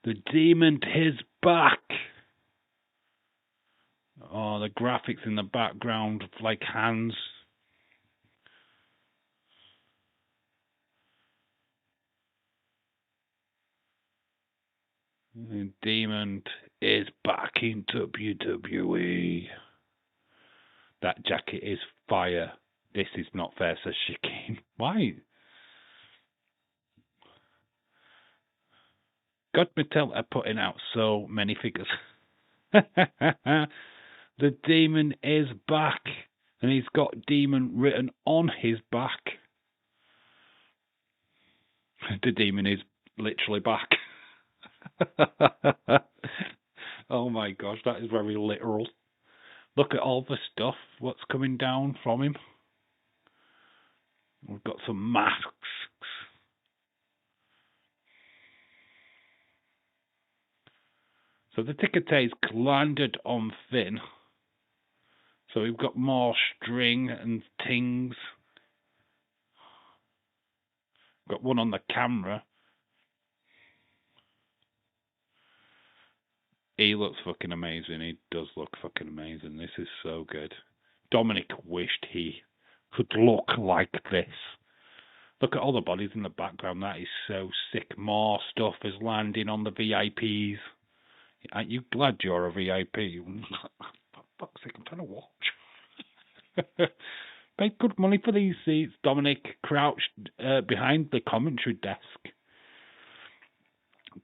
S1: The demon is back. Oh, the graphics in the background like hands. The demon is back in WWE. That jacket is fire. This is not fair, says Shaquem. Why? God Mattel are putting out so many figures. The demon is back. And he's got demon written on his back. The demon is literally back. Oh my gosh, that is very literal. Look at all the stuff, what's coming down from him. We've got some masks. So the tickete's landed on Finn. So we've got more string and tings. Got one on the camera. He looks fucking amazing. He does look fucking amazing. This is so good. Dominic wished he could look like this. Look at all the bodies in the background. That is so sick. More stuff is landing on the VIPs. Aren't you glad you're a VIP? For fuck's sake, I'm trying to watch. Paid good money for these seats. Dominic crouched behind the commentary desk.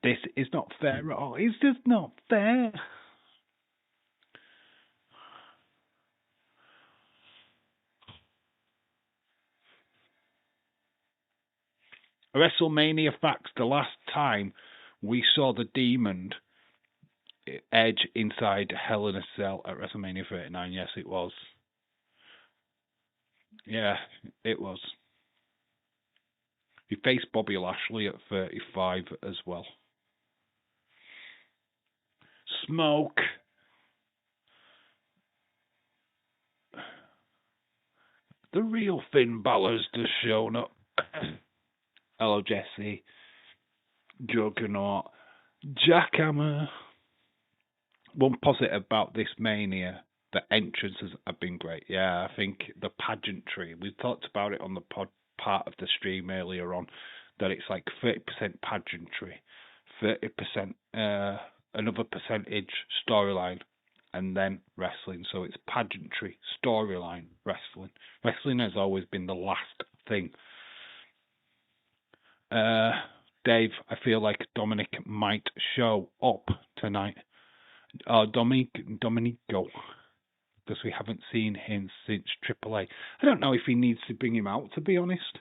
S1: This is not fair at all. It's just not fair. WrestleMania facts. The last time we saw the demon Edge inside Hell in a Cell at WrestleMania 39. Yes, it was. Yeah, it was. He faced Bobby Lashley at 35 as well. Smoke. The real Finn Balor's just shown up. Hello, Jesse. Juggernaut. Jackhammer. One positive about this Mania, the entrances have been great. Yeah, I think the pageantry, we talked about it on the part of the stream earlier on, that it's like 30% pageantry, 30% another percentage storyline, and then wrestling. So it's pageantry, storyline, wrestling. Wrestling has always been the last thing. Dave, I feel like Dominic might show up tonight. Dominico, because we haven't seen him since AAA. I don't know if he needs to bring him out, to be honest.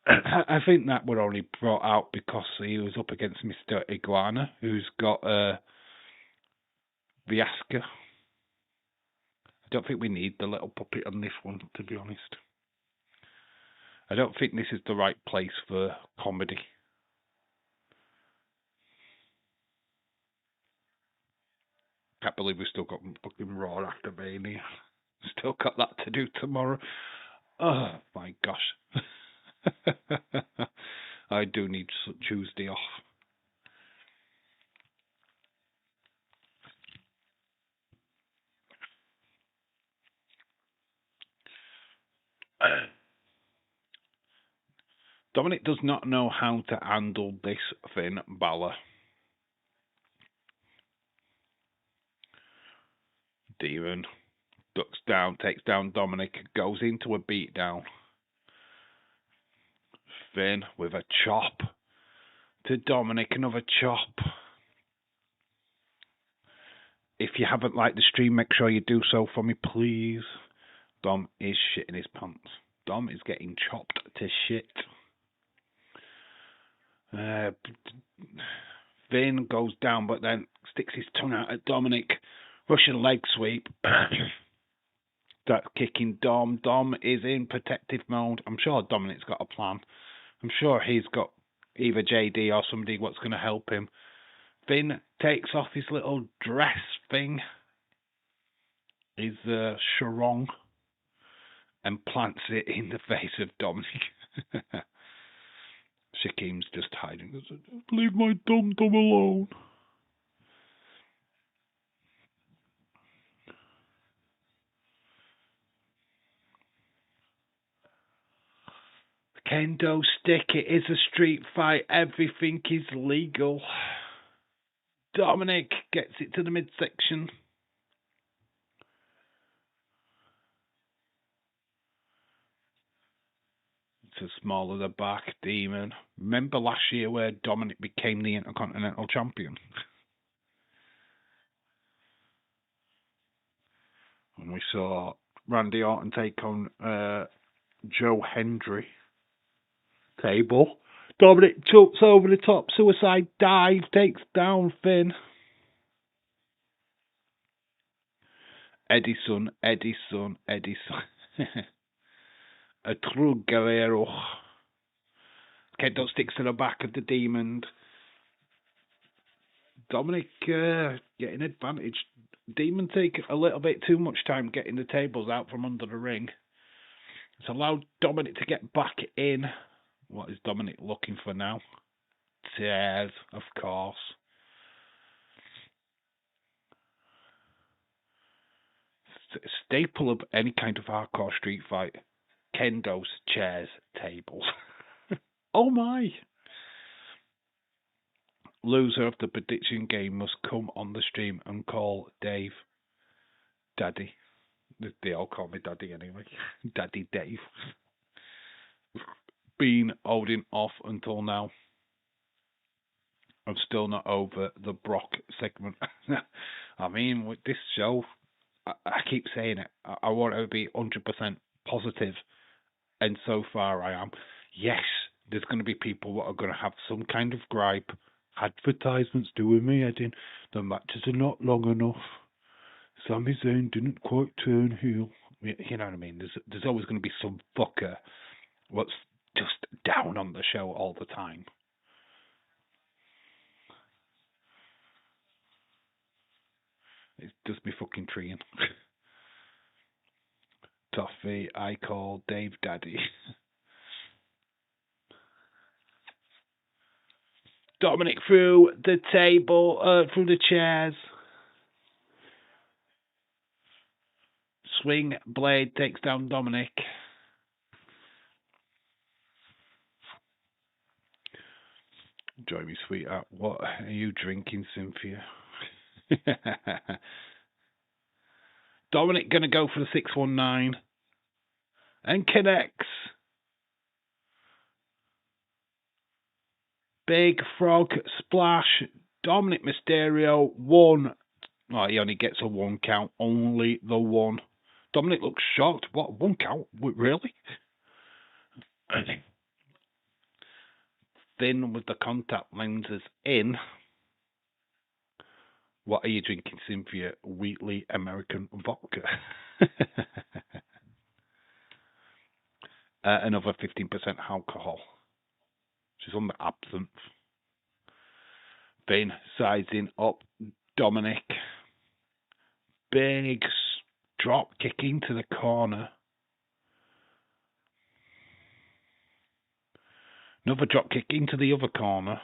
S1: I think that were only brought out because he was up against Mr. Iguana, who's got Viasca. I don't think we need the little puppet on this one, to be honest. I don't think this is the right place for comedy. Can't believe we've still got fucking Raw after Mania. Still got that to do tomorrow. Oh my gosh. I do need Tuesday off. Dominic does not know how to handle this Finn Balor. Demon ducks down, takes down Dominic, goes into a beatdown. Finn with a chop to Dominic, another chop. If you haven't liked the stream, make sure you do so for me, please. Dom is shitting his pants. Dom is getting chopped to shit. Finn goes down, but then sticks his tongue out at Dominic. Russian leg sweep. That's kicking Dom. Dom is in protective mode. I'm sure Dominic's got a plan. I'm sure he's got either JD or somebody what's going to help him. Finn takes off his little dress thing, his sarong, and plants it in the face of Dominic. Shakim's just hiding. Leave my dum-dum alone. Kendo stick, it is a street fight. Everything is legal. Dominic gets it to the midsection. To smaller the back, Demon. Remember last year where Dominic became the Intercontinental Champion? And we saw Randy Orton take on Joe Hendry. Table. Dominic jumps over the top, suicide dive, takes down Finn. Edison. A true guerrero. Kendo sticks to the back of the Demon. Dominic getting advantage. Demon take a little bit too much time getting the tables out from under the ring. It's allowed Dominic to get back in. What is Dominic looking for now? Tears, of course. Staple of any kind of hardcore street fight. Kendo's chairs, tables. Oh my! Loser of the prediction game must come on the stream and call Dave Daddy. They all call me Daddy anyway. Daddy Dave. Been holding off until now. I'm still not over the Brock segment. I mean, with this show, I keep saying it. I want to be 100% positive, and so far I am. Yes, there's going to be people that are going to have some kind of gripe advertisements doing me head in. The matches are not long enough. Sami Zayn didn't quite turn heel. You know what I mean? There's always going to be some fucker what's just down on the show all the time. It's just me fucking treeing. Toffee, I call Dave Daddy. Dominic through the table, through the chairs. Swing blade takes down Dominic. Join me, sweetheart. What are you drinking, Cynthia? Dominic gonna go for the 619 and connects. Big frog splash. Dominic Mysterio won. Oh, he only gets a 1 count. Only the 1. Dominic looks shocked. What, 1 count? Really? Finn with the contact lenses in. What are you drinking, Cynthia? Wheatley American vodka. Another 15% alcohol. She's on the absinthe. Finn sizing up Dominic. Big drop kick into the corner. Another drop kick into the other corner.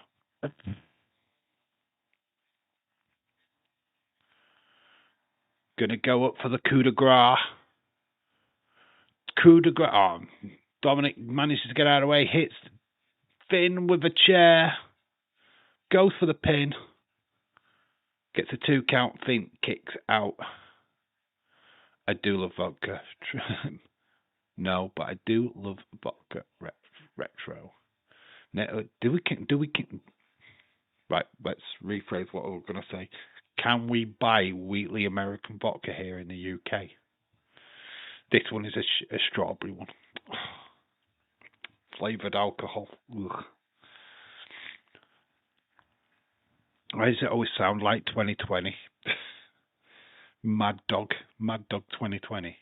S1: Gonna go up for the coup de grace. Coup de grace. Oh, Dominic manages to get out of the way. Hits Finn with a chair. Goes for the pin. Gets a 2 count. Finn kicks out. I do love vodka. No, but I do love vodka retro. Now, do we? Right, let's rephrase what we're going to say. Can we buy Wheatley American vodka here in the UK? This one is a strawberry one. Flavoured alcohol. Ugh. Why does it always sound like 2020? Mad Dog 2020.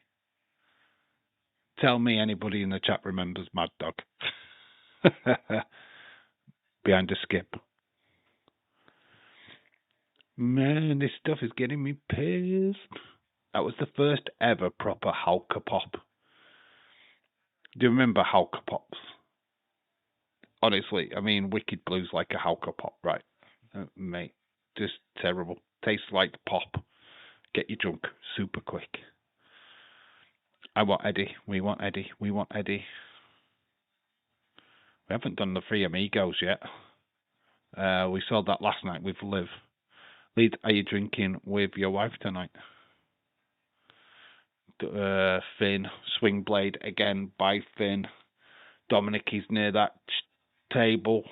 S1: Tell me anybody in the chat remembers Mad Dog. Behind a skip. Man, this stuff is getting me pissed. That was the first ever proper Hulk pop. Do you remember Hulk pops? Honestly, I mean, Wicked Blue's like a Hulk pop, right? Mate, just terrible. Tastes like pop. Get you drunk super quick. I want Eddie. We want Eddie. We want Eddie. We haven't done the Three Amigos yet. We saw that last night with Liv. Liv, are you drinking with your wife tonight? Finn, swing blade again by Finn. Dominic is near that table.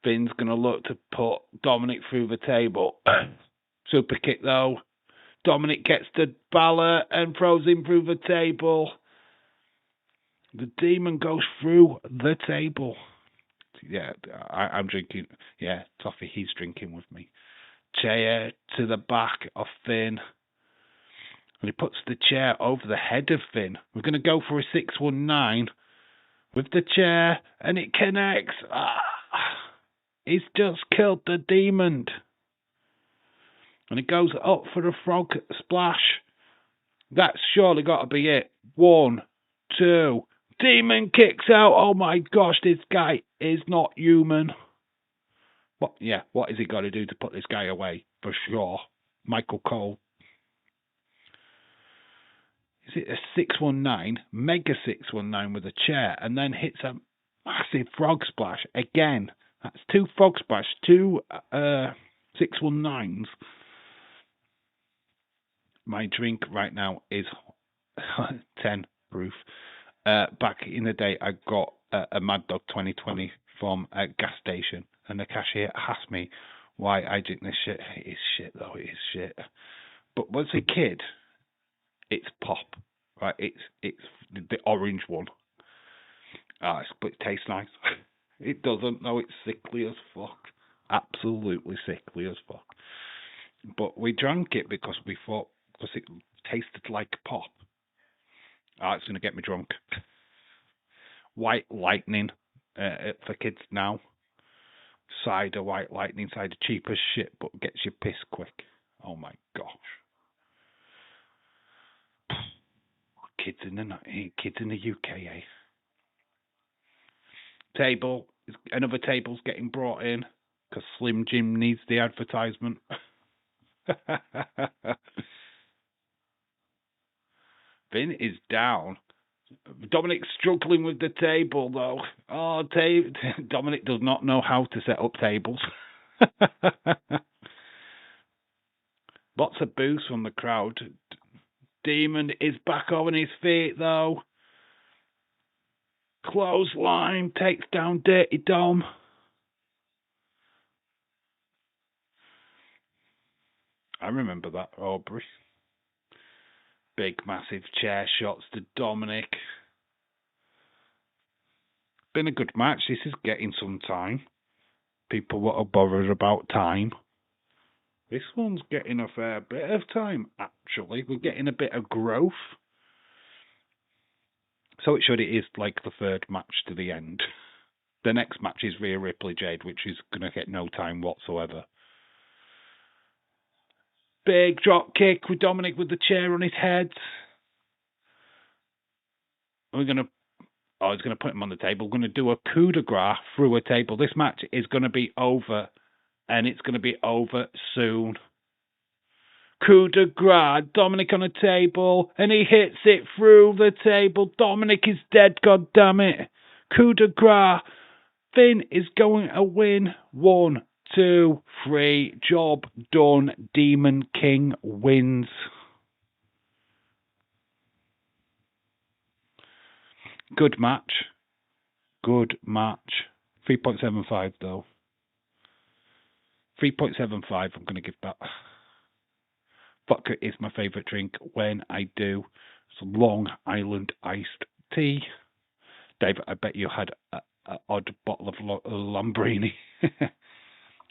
S1: Finn's going to look to put Dominic through the table. Super kick though. Dominic gets the ballot and throws him through the table. The demon goes through the table. Yeah, I'm drinking. Yeah, Toffee, he's drinking with me. Chair to the back of Finn. And he puts the chair over the head of Finn. We're going to go for a 619 with the chair, and it connects. He's just killed the demon. And it goes up for a frog splash. That's surely got to be it. 1, 2. Demon kicks out. Oh my gosh, this guy is not human. What? Yeah, what has he got to do to put this guy away? For sure. Michael Cole. Is it a 619? Mega 619 with a chair, and then hits a massive frog splash again. That's 2 frog splash, 2 619s. My drink right now is 10 proof. Back in the day, I got a Mad Dog 2020 from a gas station, and the cashier asked me why I drink this shit. It is shit, though. It is shit. But as a kid, it's pop, right? It's the orange one. But it tastes nice. It doesn't. No, it's sickly as fuck. Absolutely sickly as fuck. But we drank it because we thought, because it tasted like pop. It's going to get me drunk. White Lightning for kids now. Cider, White Lightning cider, cheap as shit, but gets you pissed quick. Oh my gosh. Kids in the UK, eh? Another table's getting brought in because Slim Jim needs the advertisement. Finn is down. Dominic's struggling with the table though. Oh, Dominic does not know how to set up tables. Lots of boos from the crowd. Demon is back on his feet though. Clothesline takes down Dirty Dom. I remember that, Aubrey. Big, massive chair shots to Dominic. Been a good match. This is getting some time. People that are bothered about time. This one's getting a fair bit of time, actually. We're getting a bit of growth. So it is like the third match to the end. The next match is Rhea Ripley Jade, which is going to get no time whatsoever. Big drop kick with Dominic with the chair on his head. He's going to put him on the table. We're going to do a coup de grace through a table. This match is going to be over, and it's going to be over soon. Coup de grace, Dominic on a table, and he hits it through the table. Dominic is dead, god damn it. Coup de grace. Finn is going to win. 1, 2, 3. Job done. Demon King wins. Good match. 3.75 though. 3.75 I'm going to give that. Vodka is my favourite drink when I do. Some Long Island iced tea. Dave, I bet you had an odd bottle of Lambrini.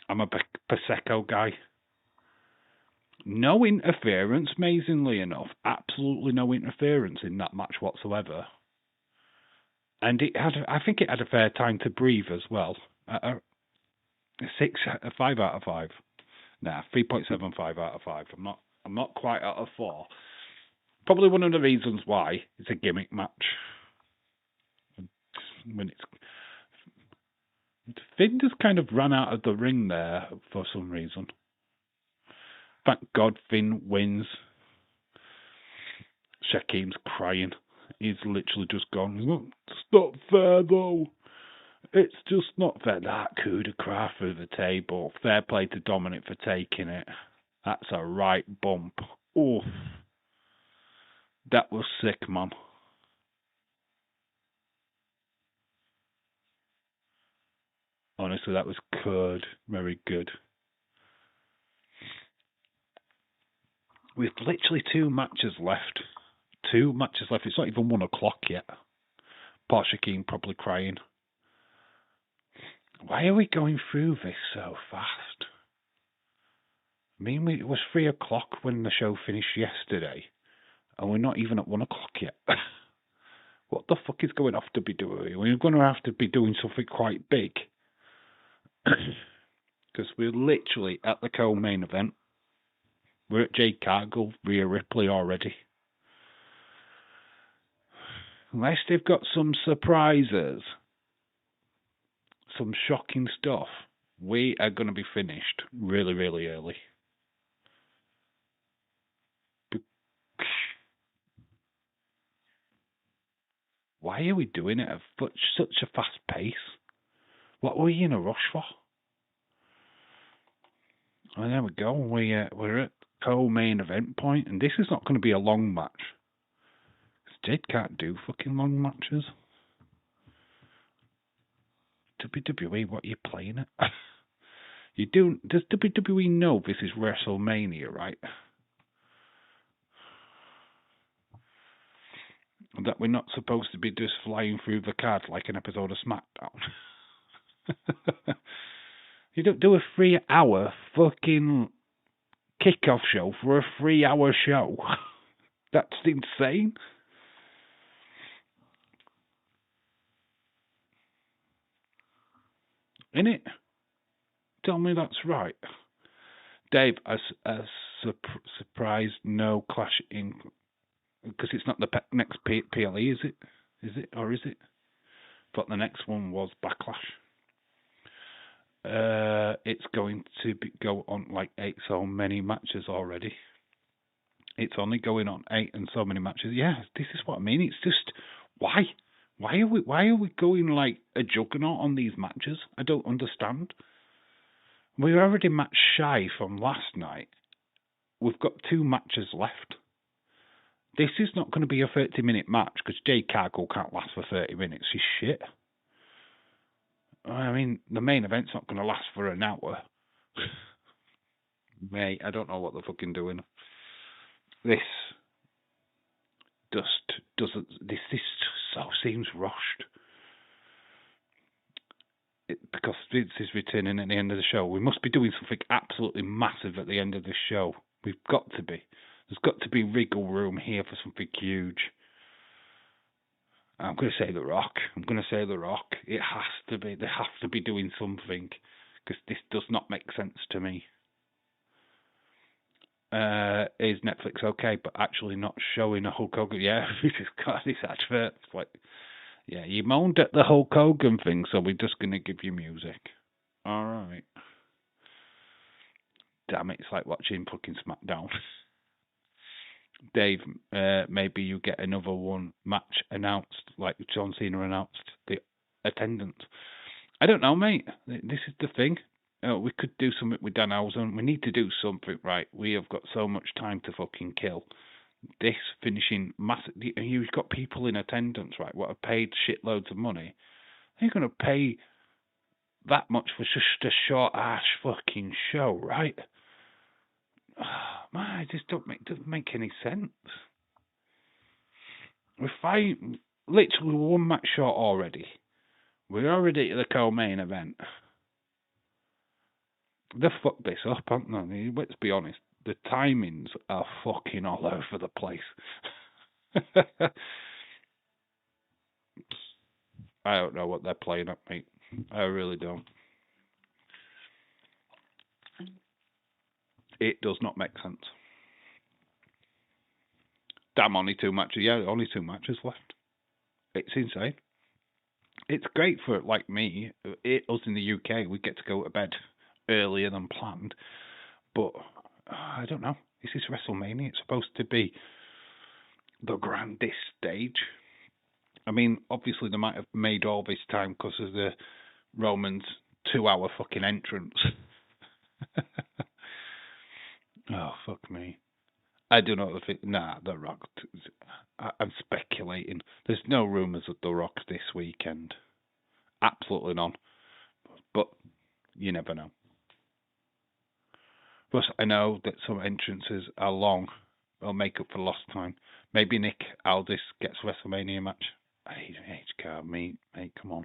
S1: I'm a Prosecco guy. No interference, amazingly enough. Absolutely no interference in that match whatsoever. And I think it had a fair time to breathe as well. 5 out of 5. Nah, 3.75 out of 5. I'm not quite out of 4. Probably one of the reasons why it's a gimmick match. Finn just kind of ran out of the ring there for some reason. Thank God Finn wins. Shaquem's crying. He's literally just gone, it's not fair though. It's just not fair. That coup de grace through the table. Fair play to Dominic for taking it. That's a right bump. Oof. That was sick, man. Honestly, that was good. Very good. We've literally 2 matches left. 2 matches left. It's not even 1 o'clock yet. Poor Shaquem probably crying. Why are we going through this so fast? I mean, it was 3 o'clock when the show finished yesterday, and we're not even at 1 o'clock yet. What the fuck is going off WWE? We're going to have to be doing something quite big. Because we're literally at the co-main event. We're at Jade Cargill, Rhea Ripley already. Unless they've got some surprises, some shocking stuff, we are going to be finished really, really early. Why are we doing it at such a fast pace? What were you in a rush for? Oh, there we go. We're at co-main event point, and this is not going to be a long match. Jade can't do fucking long matches. WWE, what are you playing at? Does WWE know this is WrestleMania, right? That we're not supposed to be just flying through the card like an episode of SmackDown. You don't do a 3-hour fucking kickoff show for a 3-hour show. That's insane. Innit? Tell me that's right. Dave, a surprise no clash in... Because it's not the next PLE, is it? Is it? Or is it? Thought the next one was Backlash. It's going to go on like 8 so many matches already. It's only going on 8 and so many matches. Yeah, this is what I mean. It's just why? Why are we going like a juggernaut on these matches? I don't understand. We're already match shy from last night. We've got 2 matches left. This is not going to be a 30-minute match because Jade Cargill can't last for 30 minutes. She's shit. I mean, the main event's not going to last for an hour. Mate, I don't know what they're fucking doing. This just doesn't. This so seems rushed. Because Vince is returning at the end of the show. We must be doing something absolutely massive at the end of this show. We've got to be. There's got to be wriggle room here for something huge. I'm going to say The Rock. It has to be. They have to be doing something because this does not make sense to me. Is Netflix okay, but actually not showing a Hulk Hogan? Yeah, we just got this advert. It's like, yeah, you moaned at the Hulk Hogan thing, so we're just going to give you music. All right. Damn it, it's like watching fucking SmackDown. Dave, maybe you get another one match announced, like John Cena announced the attendance. I don't know, mate. This is the thing. We could do something with Danhausen. We need to do something, right? We have got so much time to fucking kill. This finishing massive. You've got people in attendance, right? What have paid shitloads of money. You're going to pay that much for just a short ass fucking show, right? Man, it just doesn't make any sense. We're literally 1 match short already. We're already at the co-main event. They fucked this up, haven't they? Let's be honest. The timings are fucking all over the place. I don't know what they're playing at, mate. I really don't. It does not make sense. Damn, only 2 matches. Yeah, only 2 matches left. It's insane. It's great for, like me, us in the UK, we get to go to bed earlier than planned. But, I don't know. This is WrestleMania. It's supposed to be the grandest stage. I mean, obviously they might have made all this time because of the Roman's 2-hour fucking entrance. Oh, fuck me. I do not think. Nah, The Rock. I'm speculating. There's no rumours of The Rock this weekend. Absolutely none. But you never know. Plus, I know that some entrances are long. They'll make up for lost time. Maybe Nick Aldis gets a WrestleMania match. HK, mate, come on.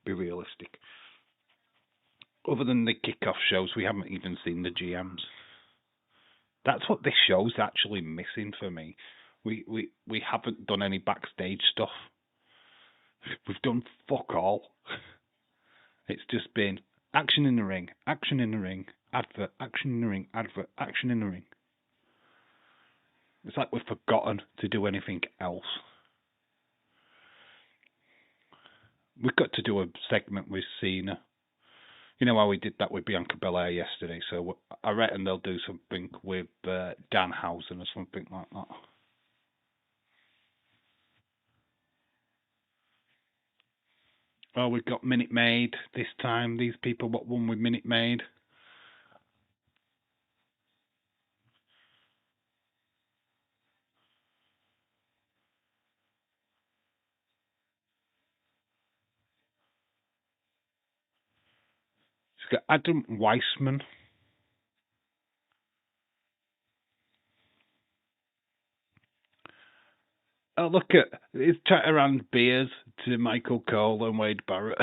S1: Be realistic. Other than the kickoff shows, we haven't even seen the GMs. That's what this show's actually missing for me. We haven't done any backstage stuff. We've done fuck all. It's just been action in the ring, advert, action in the ring, advert, action in the ring. It's like we've forgotten to do anything else. We've got to do a segment with Cena. You know how we did that with Bianca Belair yesterday, so I reckon they'll do something with Danhausen or something like that. Oh, we've got Minute Maid this time. These people what won with Minute Maid. It's got Adam Weissman. Oh, look at it's chat around beers to Michael Cole and Wade Barrett.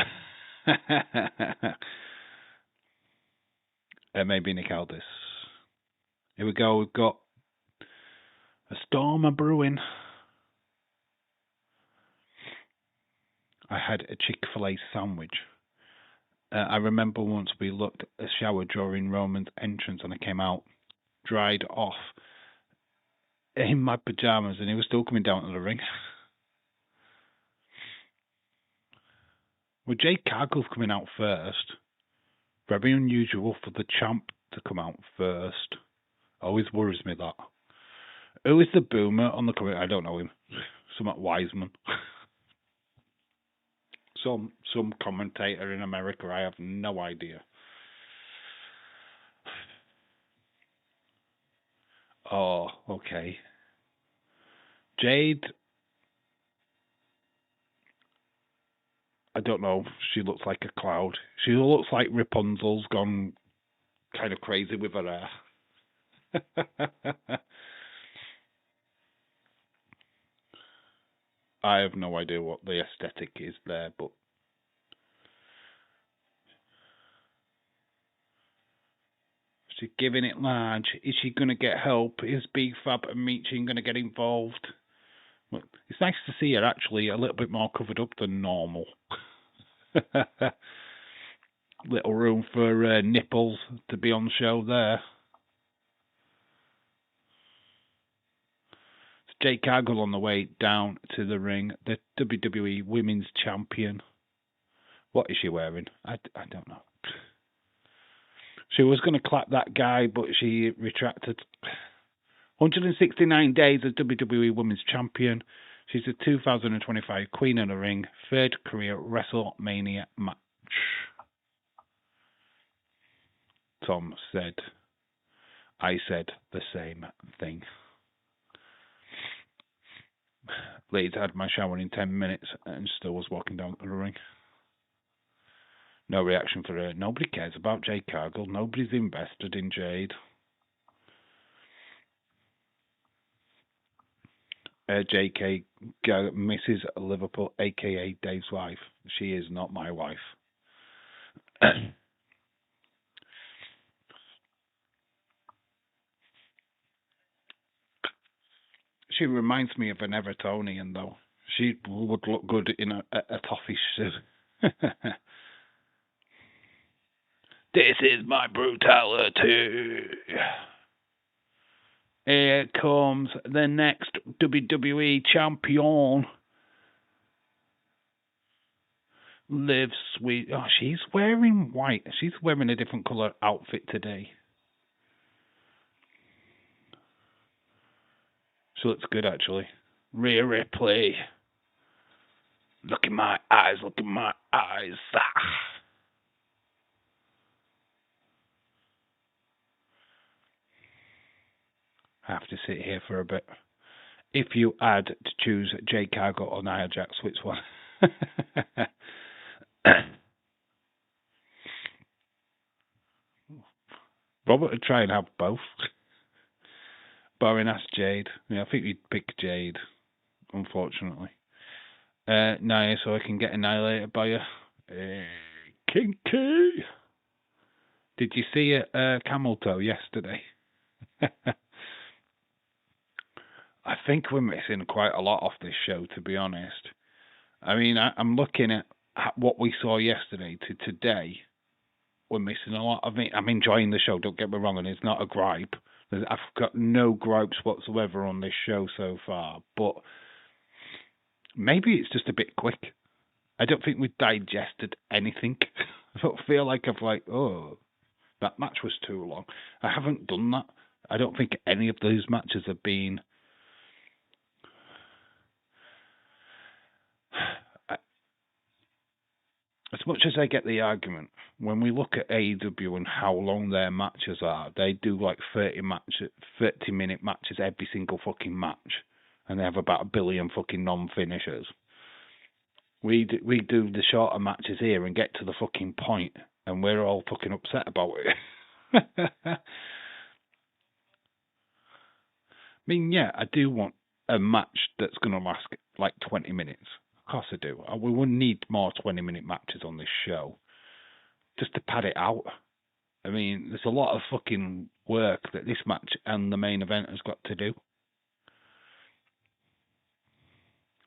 S1: Maybe Nick Aldis. Here we go. We've got a storm a brewing. I had a Chick-fil-A sandwich. I remember once we looked at a shower during Roman's entrance and I came out dried off in my pajamas and he was still coming down to the ring. Well, Jade Cargill's coming out first. Very unusual for the champ to come out first. Always worries me that. Who is the boomer on the coming? I don't know him. Somewhat Wiseman. Some commentator in America. I have no idea. Oh, okay. Jade. I don't know. She looks like a cloud. She looks like Rapunzel's gone kind of crazy with her hair. I have no idea what the aesthetic is there, but she's giving it large. Is she going to get help? Is Big Fab and Meechin going to get involved? Well, it's nice to see her actually a little bit more covered up than normal. Little room for nipples to be on show there. It's Jade Cargill on the way down to the ring, the WWE Women's Champion. What is she wearing? I don't know. She was going to clap that guy, but she retracted. 169 days as WWE Women's Champion. She's the 2025 Queen of the Ring, third career WrestleMania match. Tom said, I said the same thing. Ladies, I had my shower in 10 minutes and still was walking down to the ring. No reaction for her. Nobody cares about Jade Cargill. Nobody's invested in Jade. JK Mrs. Liverpool, a.k.a. Dave's wife. She is not my wife. She reminds me of an Evertonian, though. She would look good in a toffee suit. This is my brutality. Here comes the next WWE champion. Liv Sweet. Oh, she's wearing white. She's wearing a different colour outfit today. She looks good, actually. Rhea Ripley. Look in my eyes. Look in my eyes. I have to sit here for a bit. If you had to choose Jade Cargill or Nia Jax, which one? Robert would try and have both. Boring ass Jade. Yeah, I think we'd pick Jade, unfortunately. Nia, so I can get annihilated by her. Kinky! Did you see a camel toe yesterday? I think we're missing quite a lot off this show, to be honest. I mean, I'm looking at what we saw yesterday to today. We're missing a lot. I mean, I'm enjoying the show, don't get me wrong, and it's not a gripe. I've got no gripes whatsoever on this show so far, but maybe it's just a bit quick. I don't think we've digested anything. I don't feel like that match was too long. I haven't done that. I don't think any of those matches have been... As much as I get the argument, when we look at AEW and how long their matches are, they do like 30-minute matches every single fucking match, and they have about 1 billion fucking non-finishers. We do the shorter matches here and get to the fucking point, and we're all fucking upset about it. I mean, yeah, I do want a match that's going to last like 20 minutes. course I do. We wouldn't need more 20-minute matches on this show just to pad it out. I mean, there's a lot of fucking work that this match and the main event has got to do.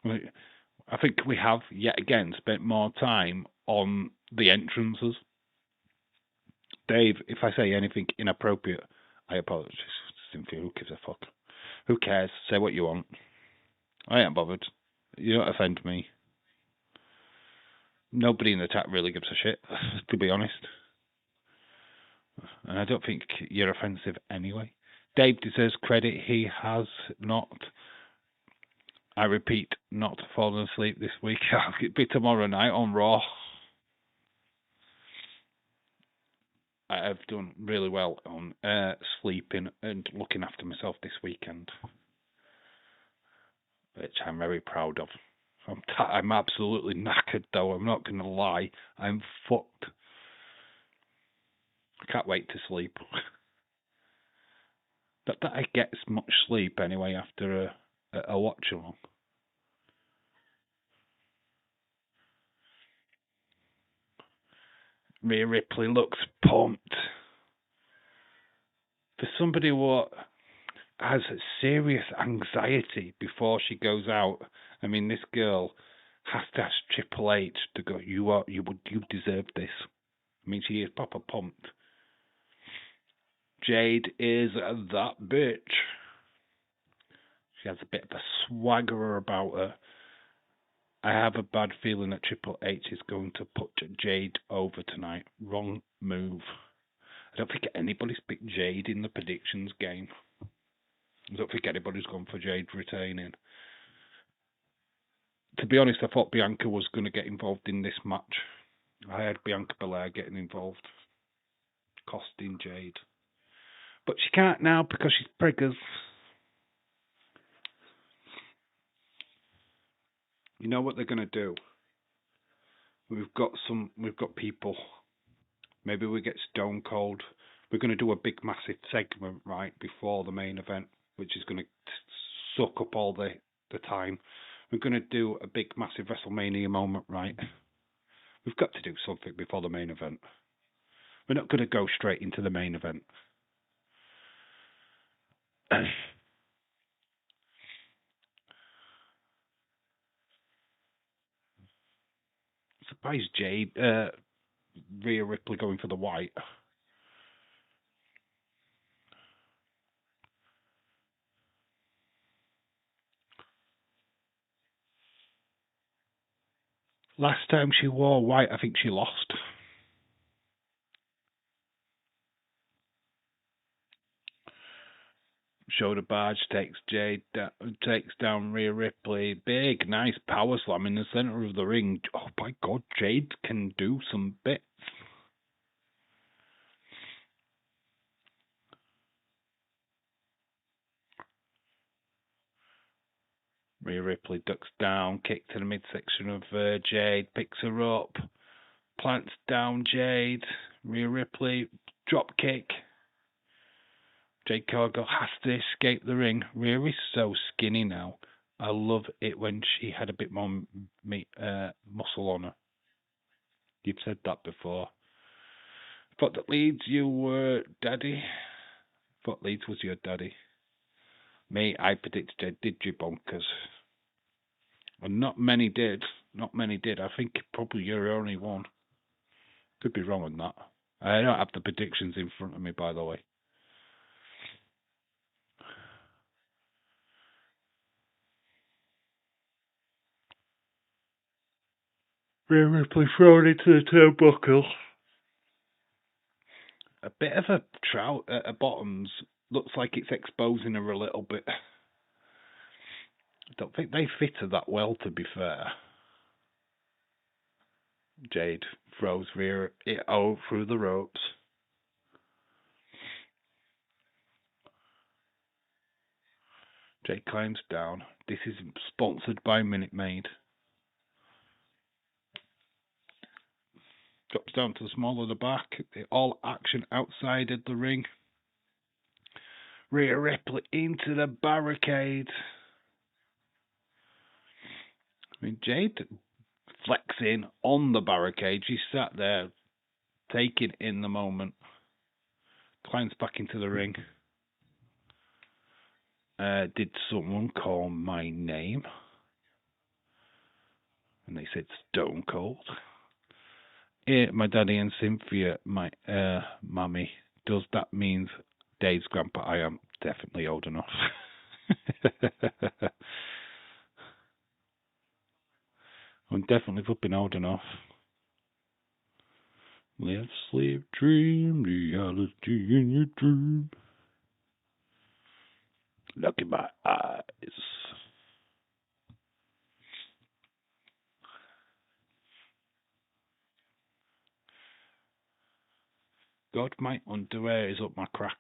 S1: I think we have, yet again, spent more time on the entrances. Dave, if I say anything inappropriate, I apologize. Simply, who gives a fuck? Who cares? Say what you want. I ain't bothered. You don't offend me. Nobody in the chat really gives a shit, to be honest. And I don't think you're offensive anyway. Dave deserves credit. He has not, I repeat, not fallen asleep this week. It'll be tomorrow night on Raw. I have done really well on sleeping and looking after myself this weekend, which I'm very proud of. I'm absolutely knackered, though. I'm not going to lie. I'm fucked. I can't wait to sleep. Not that I get as much sleep anyway after a watch along. Rhea Ripley looks pumped. For somebody who has serious anxiety before she goes out, I mean, this girl has to ask Triple H to go, you deserve this. I mean, she is proper pumped. Jade is that bitch. She has a bit of a swagger about her. I have a bad feeling that Triple H is going to put Jade over tonight. Wrong move. I don't think anybody's picked Jade in the predictions game. I don't think anybody's gone for Jade retaining. To be honest, I thought Bianca was going to get involved in this match. I had Bianca Belair getting involved, costing Jade. But she can't now because she's preggers. You know what they're going to do? We've got people. Maybe we get Stone Cold. We're going to do a big, massive segment right before the main event, which is going to suck up all the time. We're going to do a big, massive WrestleMania moment, right? We've got to do something before the main event. We're not going to go straight into the main event. Surprised Rhea Ripley going for the white. Last time she wore white, I think she lost. Shoulder barge takes down Rhea Ripley. Big, nice power slam in the center of the ring. Oh my God, Jade can do some bits. Rhea Ripley ducks down, kick to the midsection of Jade, picks her up, plants down Jade. Rhea Ripley, drop kick. Jade Cargill has to escape the ring. Rhea is so skinny now. I love it when she had a bit more muscle on her. You've said that before. Thought that Leeds, you were daddy. Thought Leeds was your daddy. Me, I predicted did you bonkers? And not many did. Not many did. I think probably you're the only one. Could be wrong on that. I don't have the predictions in front of me, by the way. Rhea Ripley thrown into the turnbuckle. A bit of a trout at her bottoms. Looks like it's exposing her a little bit. I don't think they fit her that well, to be fair. Jade throws Rhea through the ropes. Jade climbs down. This is sponsored by Minute Maid. Drops down to the small of the back. All action outside of the ring. Rhea Ripley into the barricade. I mean, Jade flexing on the barricade. She sat there, taking in the moment. Climbs back into the ring. Did someone call my name? And they said Stone Cold. Yeah, my daddy and Cynthia, my mummy. Does that mean Dave's grandpa? I am definitely old enough. I'm definitely flipping old enough. Let's sleep, dream, reality in your dream. Look in my eyes. God, my underwear is up my crack.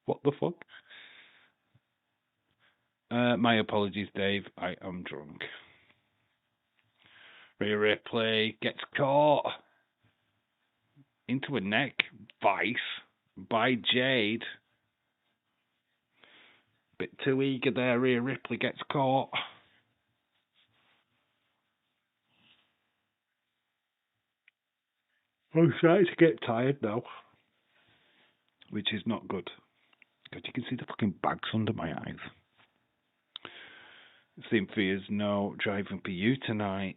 S1: What the fuck? My apologies, Dave. I am drunk. Rhea Ripley gets caught into a neck vice by Jade. Bit too eager there. Rhea Ripley gets caught. I'm starting to get tired now, which is not good. Because you can see the fucking bags under my eyes. Cynthia's no driving for you tonight.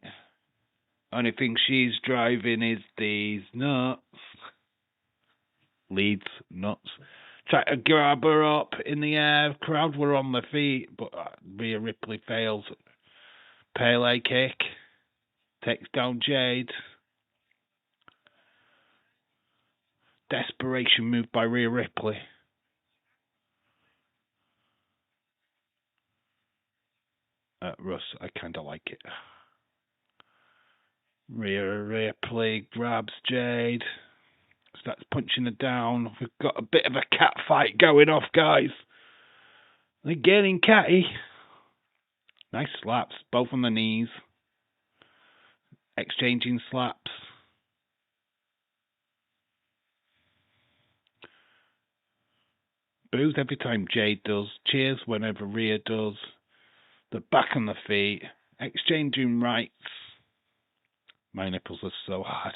S1: Only thing she's driving is these nuts. Leeds nuts. Try to grab her up in the air. Crowd were on their feet, but Rhea Ripley fails. Pele kick. Takes down Jade. Desperation move by Rhea Ripley. Russ, I kind of like it. Rhea Ripley grabs Jade. Starts punching her down. We've got a bit of a cat fight going off, guys. They're getting catty. Nice slaps, both on the knees. Exchanging slaps. Boos every time Jade does. Cheers whenever Rhea does. The back on the feet. Exchanging rights. My nipples are so hard.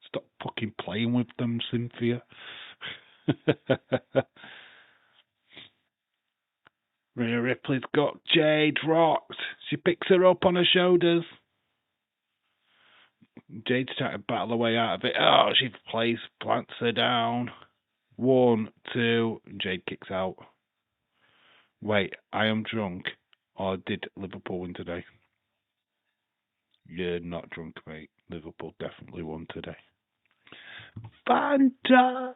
S1: Stop fucking playing with them, Cynthia. Rhea Ripley's got Jade rocked. She picks her up on her shoulders. Jade's trying to battle her way out of it. Oh, she plants her down. 1, 2, Jade kicks out. Wait, I am drunk. Or did Liverpool win today? You're not drunk, mate. Liverpool definitely won today. Van Dijk.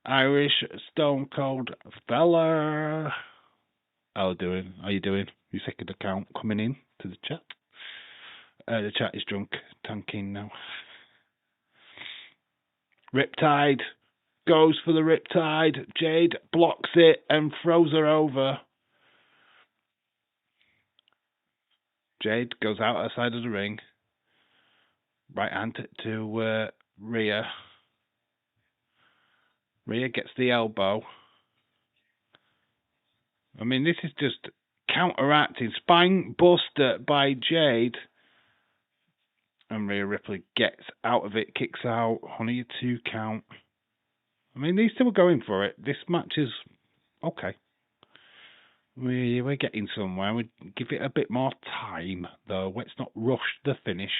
S1: Irish Stone Cold fella. How are you doing? Your second account coming in to the chat. The chat is drunk. Tanking now. Riptide goes for the Riptide. Jade blocks it and throws her over. Jade goes out outside of the ring. Right hand to Rhea. Rhea gets the elbow. I mean, this is just counteracting. Spine buster by Jade. And Rhea Ripley gets out of it, kicks out. Only a 2 count. I mean, these two are going for it. This match is okay. We're getting somewhere. We give it a bit more time, though. Let's not rush the finish.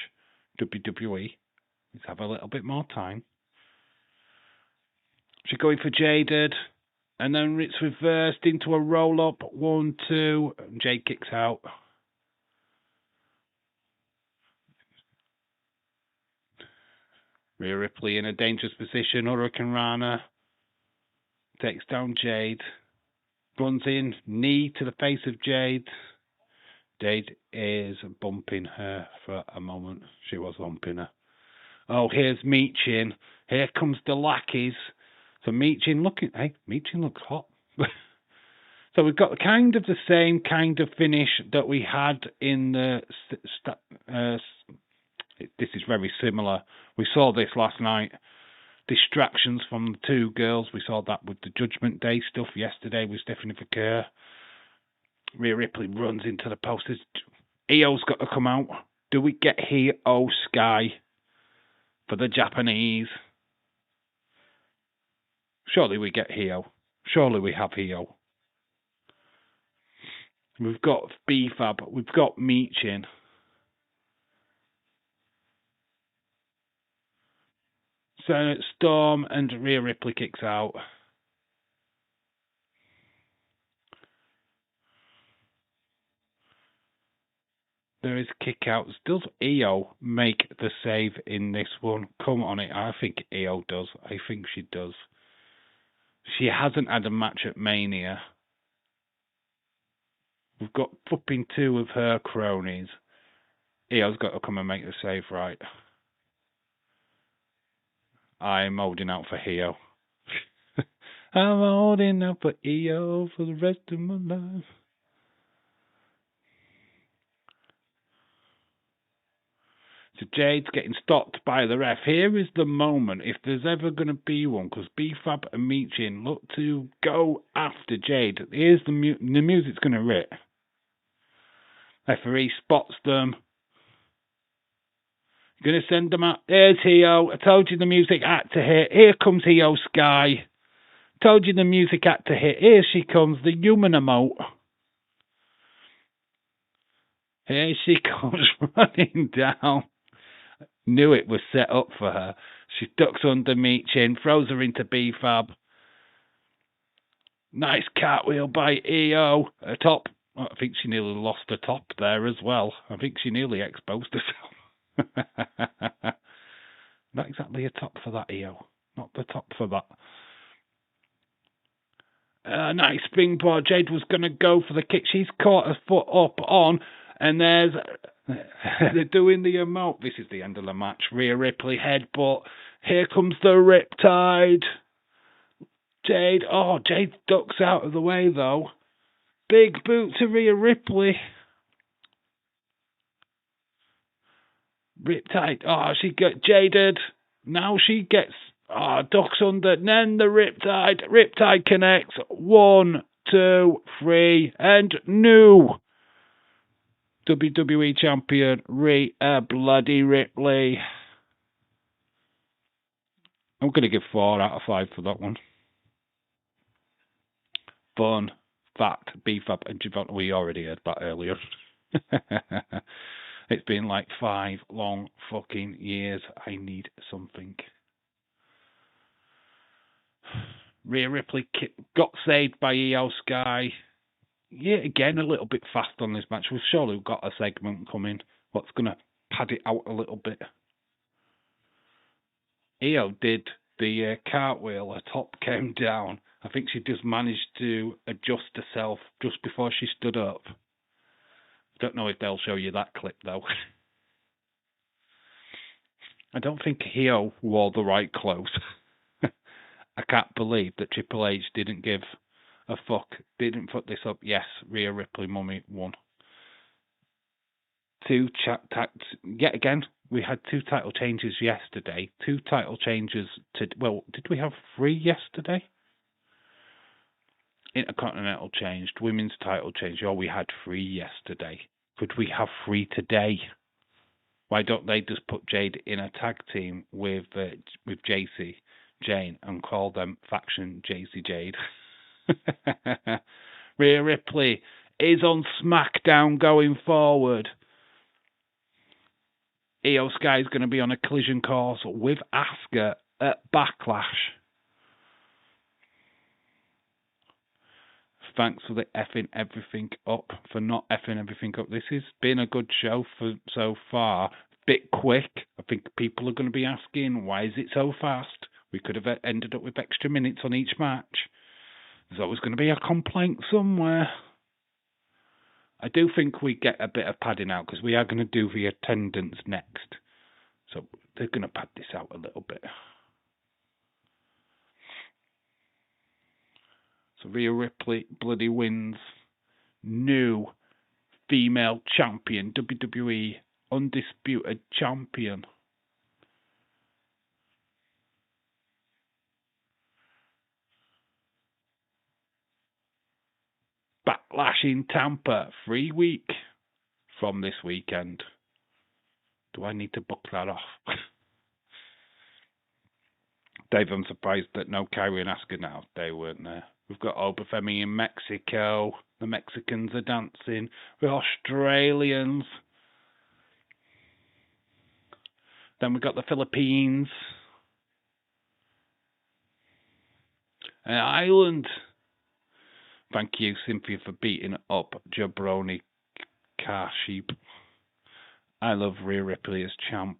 S1: WWE. Let's have a little bit more time. She's going for Jaded. And then it's reversed into a roll-up. 1, 2. Jade kicks out. Rhea Ripley in a dangerous position. Hurricane Rana takes down Jade. Runs in. Knee to the face of Jade. Jade is bumping her for a moment. She was bumping her. Oh, here's Meechin. Here comes the lackeys. So Meechin Meechin looks hot. So we've got kind of the same kind of finish that we had in the... this is very similar. We saw this last night. Distractions from the 2 girls. We saw that with the Judgment Day stuff yesterday with Stephanie Verkeer. Rhea Ripley runs into the posters. Io's got to come out. Do we get Io Sky for the Japanese? Surely we get Io. Surely we have Io. We've got B-Fab. We've got Meechin. So Storm and Rhea Ripley kicks out. There is kickouts. Does Io make the save in this one? Come on it. I think Io does. I think she does. She hasn't had a match at Mania. We've got flipping 2 of her cronies. Io's got to come and make the save, right? I'm holding out for Io. I'm holding out for Io for the rest of my life. So Jade's getting stopped by the ref. Here is the moment, if there's ever going to be one, because B-Fab and Meechin look to go after Jade. Here's the music's going to rip. Referee spots them. Going to send them out. There's Io. I told you the music had to hit. Here comes Io Sky. Told you the music had to hit. Here she comes, the human emote. Here she comes running down. Knew it was set up for her. She ducks under Meechin, throws her into B-Fab. Nice cartwheel by Io. Her top. I think she nearly lost her top there as well. I think she nearly exposed herself. Not exactly a top for that, Io. Not the top for that. Nice springboard. Jade was going to go for the kick. She's caught her foot up on, and there's... They're doing the emote. This is the end of the match. Rhea Ripley headbutt. Here comes the Riptide. Jade. Oh, Jade ducks out of the way, though. Big boot to Rhea Ripley. Riptide. Oh, she got jaded. Now she gets ducks under. And then the Riptide. Riptide connects. 1, 2, 3, and new WWE champion Rhea bloody Ripley. I'm going to give 4 out of 5 for that one. Fun, fact, B-Fab and Javon. We already heard that earlier. It's been like 5 long fucking years. I need something. Rhea Ripley got saved by Io Sky. Yeah, again, a little bit fast on this match. We've surely got a segment coming. What's going to pad it out a little bit? Io did the cartwheel. Her top came down. I think she just managed to adjust herself just before she stood up. Don't know if they'll show you that clip, though. I don't think Io wore the right clothes. I can't believe that Triple H didn't give a fuck. Didn't put this up. Yes, Rhea Ripley Mummy won. 2 yet again, we had 2 title changes yesterday. 2 title changes to... Well, did we have 3 yesterday? Intercontinental changed. Women's title changed. Oh, we had 3 yesterday. Could we have 3 today? Why don't they just put Jade in a tag team with JC Jane and call them Faction JC Jade? Rhea Ripley is on SmackDown going forward. Io Sky is going to be on a collision course with Asuka at Backlash. Thanks for the effing everything up, for not effing everything up. This has been a good show for so far. Bit quick. I think people are going to be asking, why is it so fast? We could have ended up with extra minutes on each match. There's always going to be a complaint somewhere. I do think we get a bit of padding out because we are going to do the attendance next. So they're going to pad this out a little bit. So Rhea Ripley bloody wins. New female champion. WWE Undisputed Champion. Backlash in Tampa, free week from this weekend. Do I need to book that off? Dave, I'm surprised that no Kyrie and Asuka now. They weren't there. We've got Obafemi in Mexico. The Mexicans are dancing. The Australians. Then we've got the Philippines. And Ireland. Thank you, Cynthia, for beating up Jabroni Carsheep. I love Rhea Ripley as champ.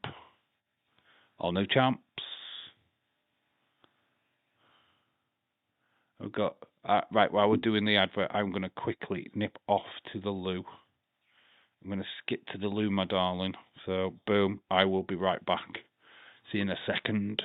S1: All new champs. We've got right while we're doing the advert, I'm going to quickly nip off to the loo. I'm going to skip to the loo, my darling. So, boom, I will be right back. See you in a second.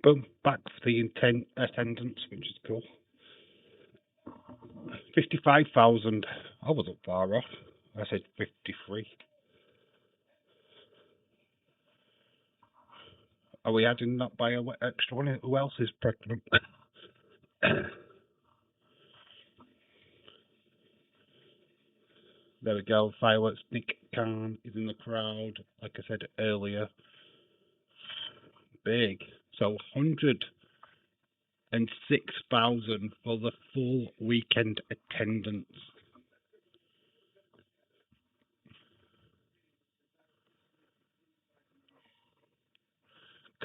S1: Boom, back for the attendance, which is cool. 55,000. I wasn't far off. I said 53. Are we adding that by an extra one? Who else is pregnant? There we go. Fireworks. Nick Khan is in the crowd. Like I said earlier. Big. So 106,000 for the full weekend attendance.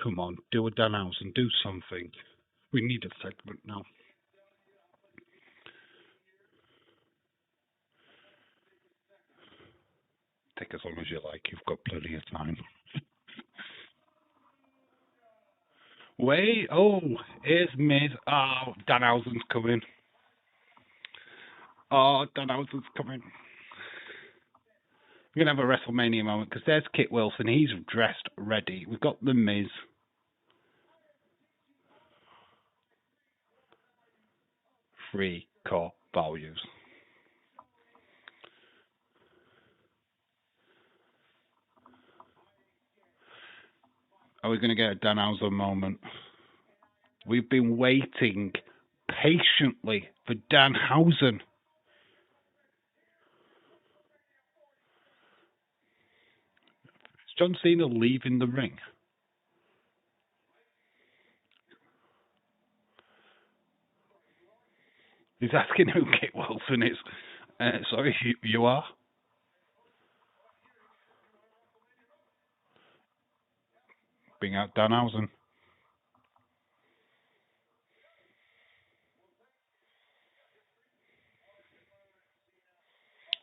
S1: Come on, do a Danhausen, do something. We need a segment now. Take as long as you like, you've got plenty of time. Wait, oh, here's Miz. Oh, Danhausen's coming. Oh, Danhausen's coming. We're going to have a WrestleMania moment because there's Kit Wilson. He's dressed ready. We've got The Miz. three core values. Are we going to get a Danhausen moment? We've been waiting patiently for Danhausen. Is John Cena leaving the ring? He's asking who Kit Wilson is. Sorry, you are? Bring out Danhausen.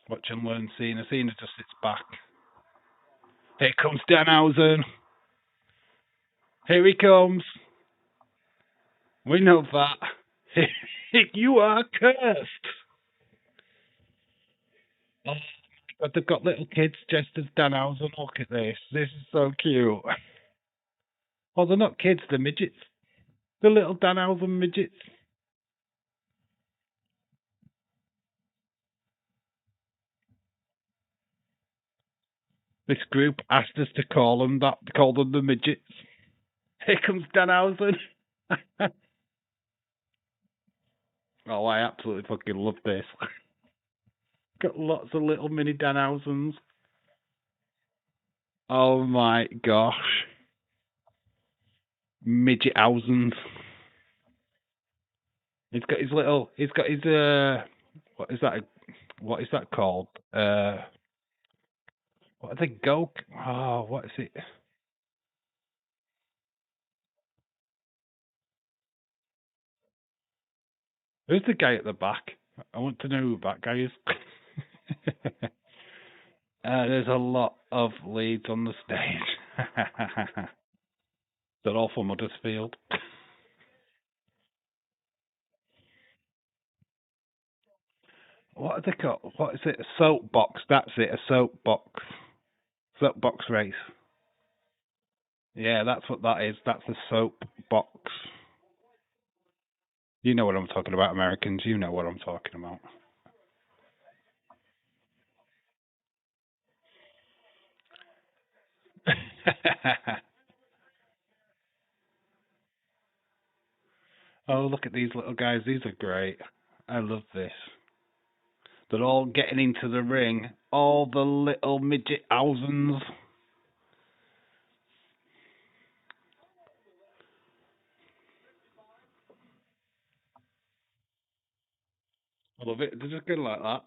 S1: Watch and learn Cena. Cena just sits back. Here comes Danhausen. Here he comes. We know that. You are cursed. Oh, but they've got little kids dressed as Danhausen. Look at this. This is so cute. Well, they're not kids, they're midgets. The little Danhausen midgets. This group asked us to call them that, call them the midgets. Here comes Danhausen. Oh, I absolutely fucking love this. Got lots of little mini Danhausens. Oh my gosh. Midgethausens. He's got his what is that called? What are they go? Oh, what is it? Who's the guy at the back? I want to know who that guy is. There's a lot of leads on the stage. They're all from Huddersfield. What are they called? What is it? A soapbox. That's it. A soapbox. Soapbox race. Yeah, that's what that is. That's a soapbox. You know what I'm talking about, Americans. You know what I'm talking about. Oh, look at these little guys. These are great. I love this. They're all getting into the ring. All the little midget thousands. I love it. They're just going like that.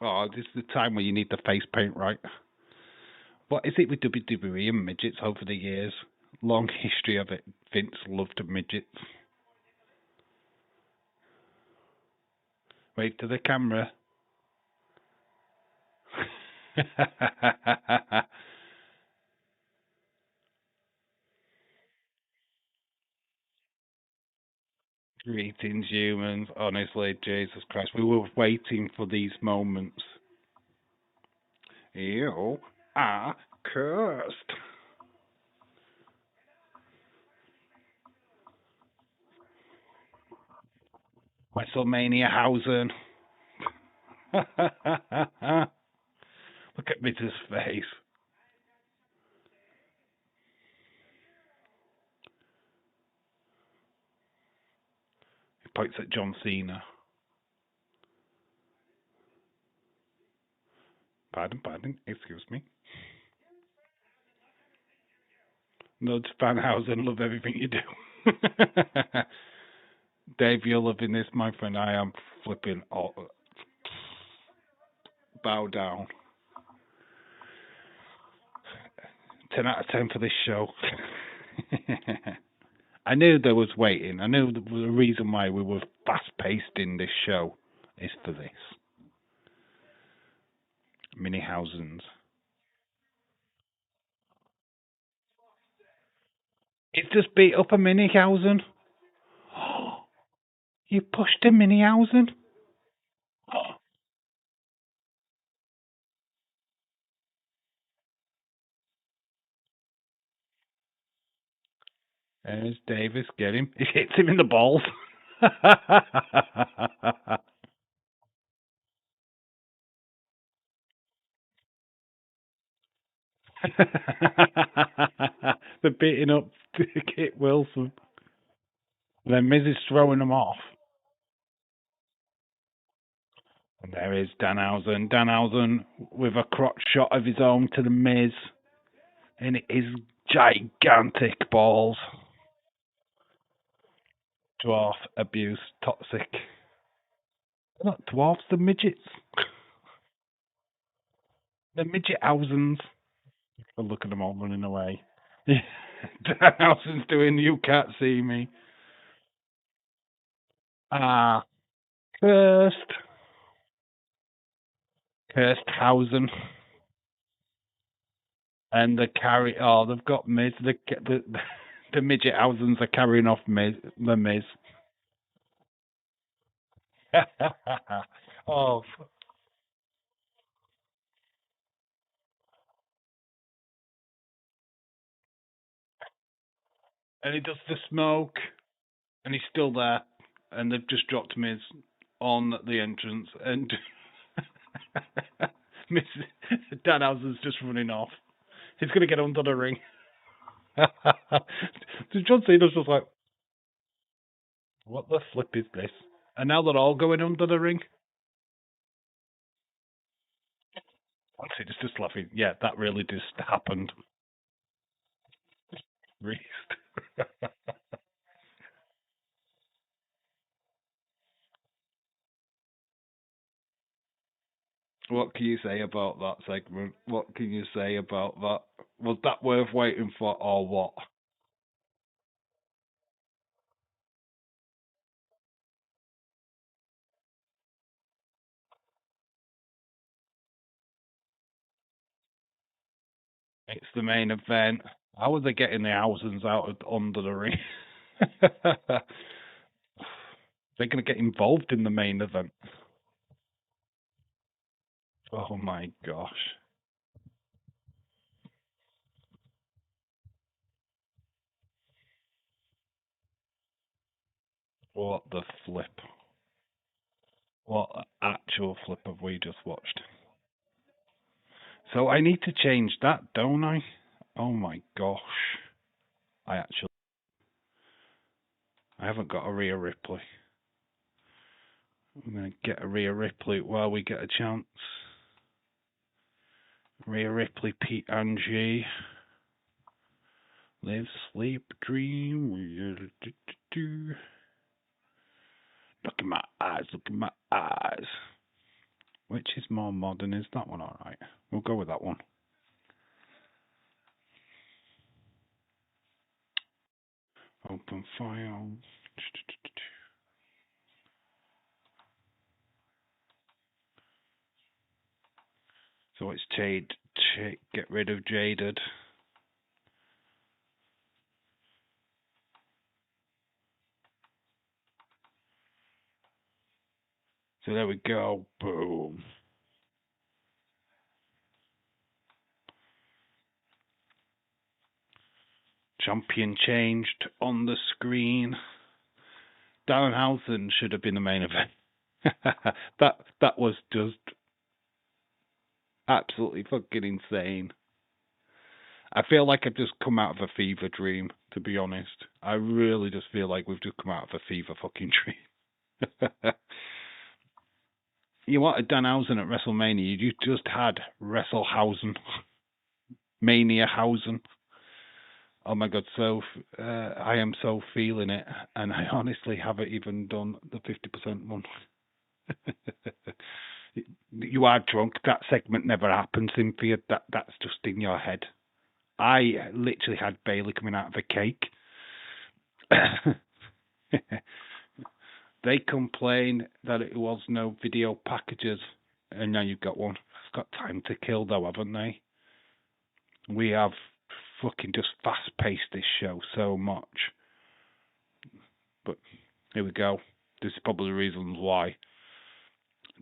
S1: Oh, this is the time where you need the face paint right. What is it with WWE and midgets over the years? Long history of it. Vince loved midgets. Wave to the camera. Greetings, humans. Honestly, Jesus Christ, we were waiting for these moments. You are cursed. WrestleMania-hausen. Look at Mrs. face. He points at John Cena. Pardon, excuse me. No, it's Danhausen, love everything you do. Dave, you're loving this, my friend. I am flipping all. Bow down. 10 out of 10 for this show. I knew there was waiting. I knew there was a reason why we were fast-paced in this show is for this. Mini-Hausens. It's just beat up a Mini-Hausen. You pushed a Mini-Hausen? There's Davis, get him. He hits him in the balls. They're beating up Kit Wilson. Then Miz is throwing them off. And there is Danhausen. Danhausen with a crotch shot of his own to the Miz. And it is gigantic balls. Dwarf abuse, toxic. They're not dwarfs, they're midgets. They're midget-housens. Oh, look at them all running away. Danhausen's doing You Can't See Me. Ah, cursed. Cursed Hausen. And the carry. Oh, they've got Miz. The midget Hausens are carrying off the Miz. Oh. And he does the smoke, and he's still there, and they've just dropped Miz on the entrance, and Danhausen's just running off. He's going to get under the ring. John Cena's just like, what the flip is this? And now they're all going under the ring. It's just laughing. Yeah, that really just happened. Reist. What can you say about that segment? What can you say about that? Was that worth waiting for, or what? It's the main event. How are they getting the Hausens under the ring? They're going to get involved in the main event. Oh my gosh. What the flip? What actual flip have we just watched? So I need to change that, don't I? Oh my gosh. I haven't got a Rhea Ripley. I'm going to get a Rhea Ripley while we get a chance. Rhea Ripley, Pete Angie. Live, sleep, dream. Look in my eyes, look in my eyes. Which is more modern? Is that one alright? We'll go with that one. Open file. So it's Jade. Get rid of Jaded. So there we go. Boom. Champion changed on the screen. Danhausen should have been the main event. that was just absolutely fucking insane. I feel like I've just come out of a fever dream, to be honest. I really just feel like we've just come out of a fever fucking dream. You wanted Danhausen at WrestleMania, you just had WrestleHausen. Maniahausen. Oh my god, so I am so feeling it, and I honestly haven't even done the 50% one. You are drunk. That segment never happened, Cynthia. That's just in your head. I literally had Bailey coming out of a cake. They complain that it was no video packages, and now you've got one. It's got time to kill, though, haven't they? We have fucking just fast-paced this show so much. But here we go. This is probably the reasons why.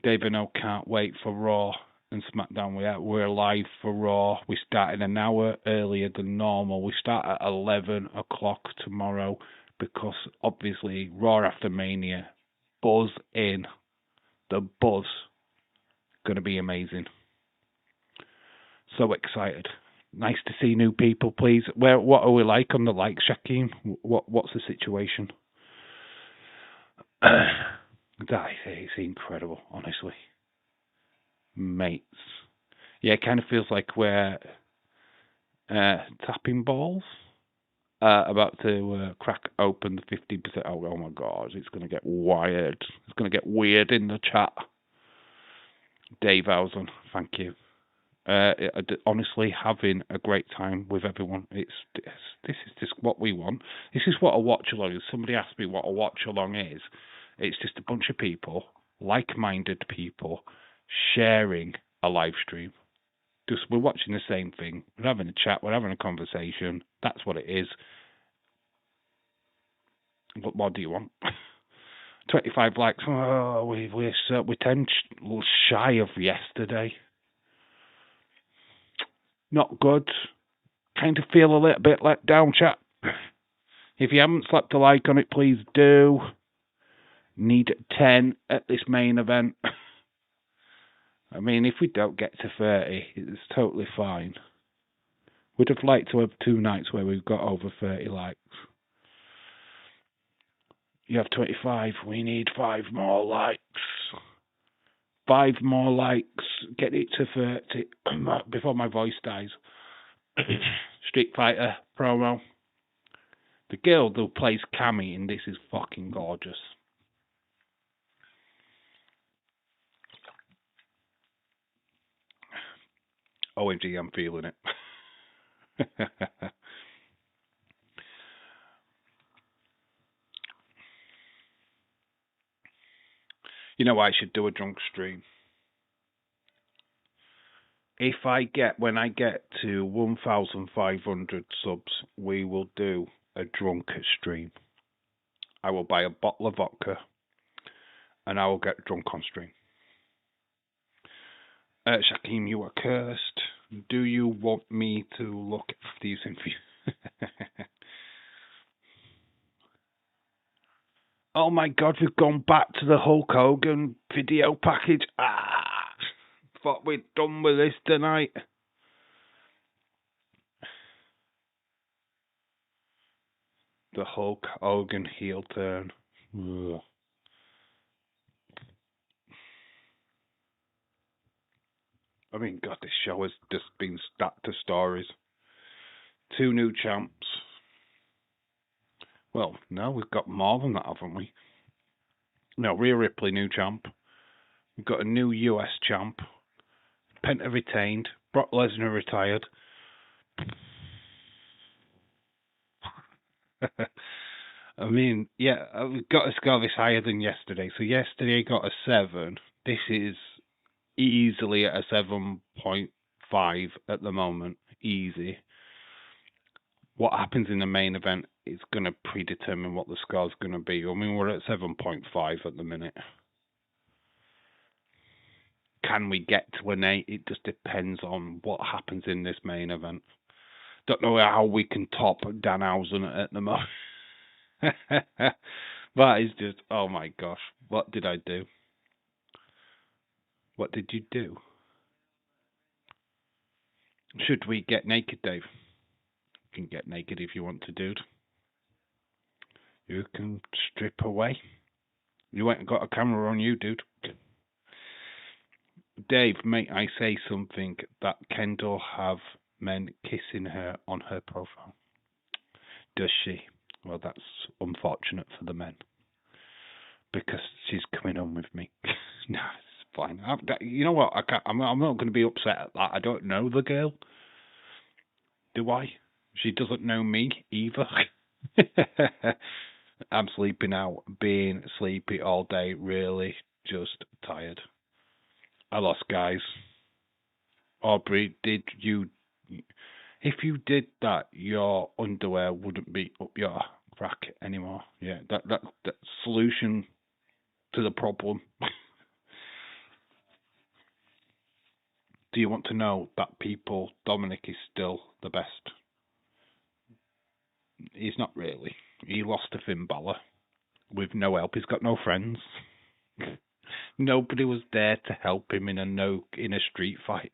S1: Dave and O can't wait for Raw and SmackDown. We're live for Raw. We started an hour earlier than normal. We start at 11 o'clock tomorrow because obviously Raw after Mania, buzz in, the buzz, gonna be amazing. So excited. Nice to see new people, please. What are we like on the likes, Shaquem? What's the situation? That is incredible, honestly. Mates. Yeah, it kind of feels like we're tapping balls. About to crack open the 50%. Oh my God, it's going to get wired. It's going to get weird in the chat. Dave Housen, thank you. Honestly, having a great time with everyone. This is just what we want. This is what a watch along is. Somebody asked me what a watch along is. It's just a bunch of people, like-minded people, sharing a live stream. Just we're watching the same thing. We're having a chat. We're having a conversation. That's what it is. What more do you want? 25 likes. Oh, we're 10 shy of yesterday. Not good. Kind of feel a little bit let down, chat. If you haven't slapped a like on it, please do. Need 10 at this main event. I mean, if we don't get to 30, it's totally fine. Would have liked to have 2 nights where we've got over 30 likes. You have 25. We need 5 more likes. 5 more likes. Get it to 30 before my voice dies. Street Fighter promo. The girl who plays Cammy in this is fucking gorgeous. OMG, I'm feeling it. You know, I should do a drunk stream. When I get to 1,500 subs, we will do a drunk stream. I will buy a bottle of vodka and I will get drunk on stream. Shaquem, you are cursed. Do you want me to look after you since Oh my God, we've gone back to the Hulk Hogan video package. Thought we'd done with this tonight. The Hulk Hogan heel turn. Ugh. I mean, God, this show has just been stacked to stories. 2 new champs. Well, no, we've got more than that, haven't we? No, Rhea Ripley, new champ. We've got a new US champ. Penta retained. Brock Lesnar retired. I mean, yeah, we've got to score this higher than yesterday. So yesterday got a 7. This is easily at a 7.5 at the moment. Easy. What happens in the main event is going to predetermine what the score's going to be. I mean, we're at 7.5 at the minute. Can we get to an 8? It just depends on what happens in this main event. Don't know how we can top Danhausen at the moment. That is just, oh my gosh, what did I do? What did you do? Should we get naked, Dave? You can get naked if you want to, dude. You can strip away. You ain't got a camera on you, dude. Dave, may I say something? That Kendall have men kissing her on her profile? Does she? Well, that's unfortunate for the men. Because she's coming on with me. No, it's fine. You know what? I'm not going to be upset at that. I don't know the girl. Do I? She doesn't know me either. I'm sleeping out, being sleepy all day, really just tired. I lost, guys. Aubrey, did you... If you did that, your underwear wouldn't be up your crack anymore. Yeah, that solution to the problem. Do you want to know that Dominic is still the best? He's not really. He lost to Finn Balor with no help. He's got no friends. Nobody was there to help him in a street fight.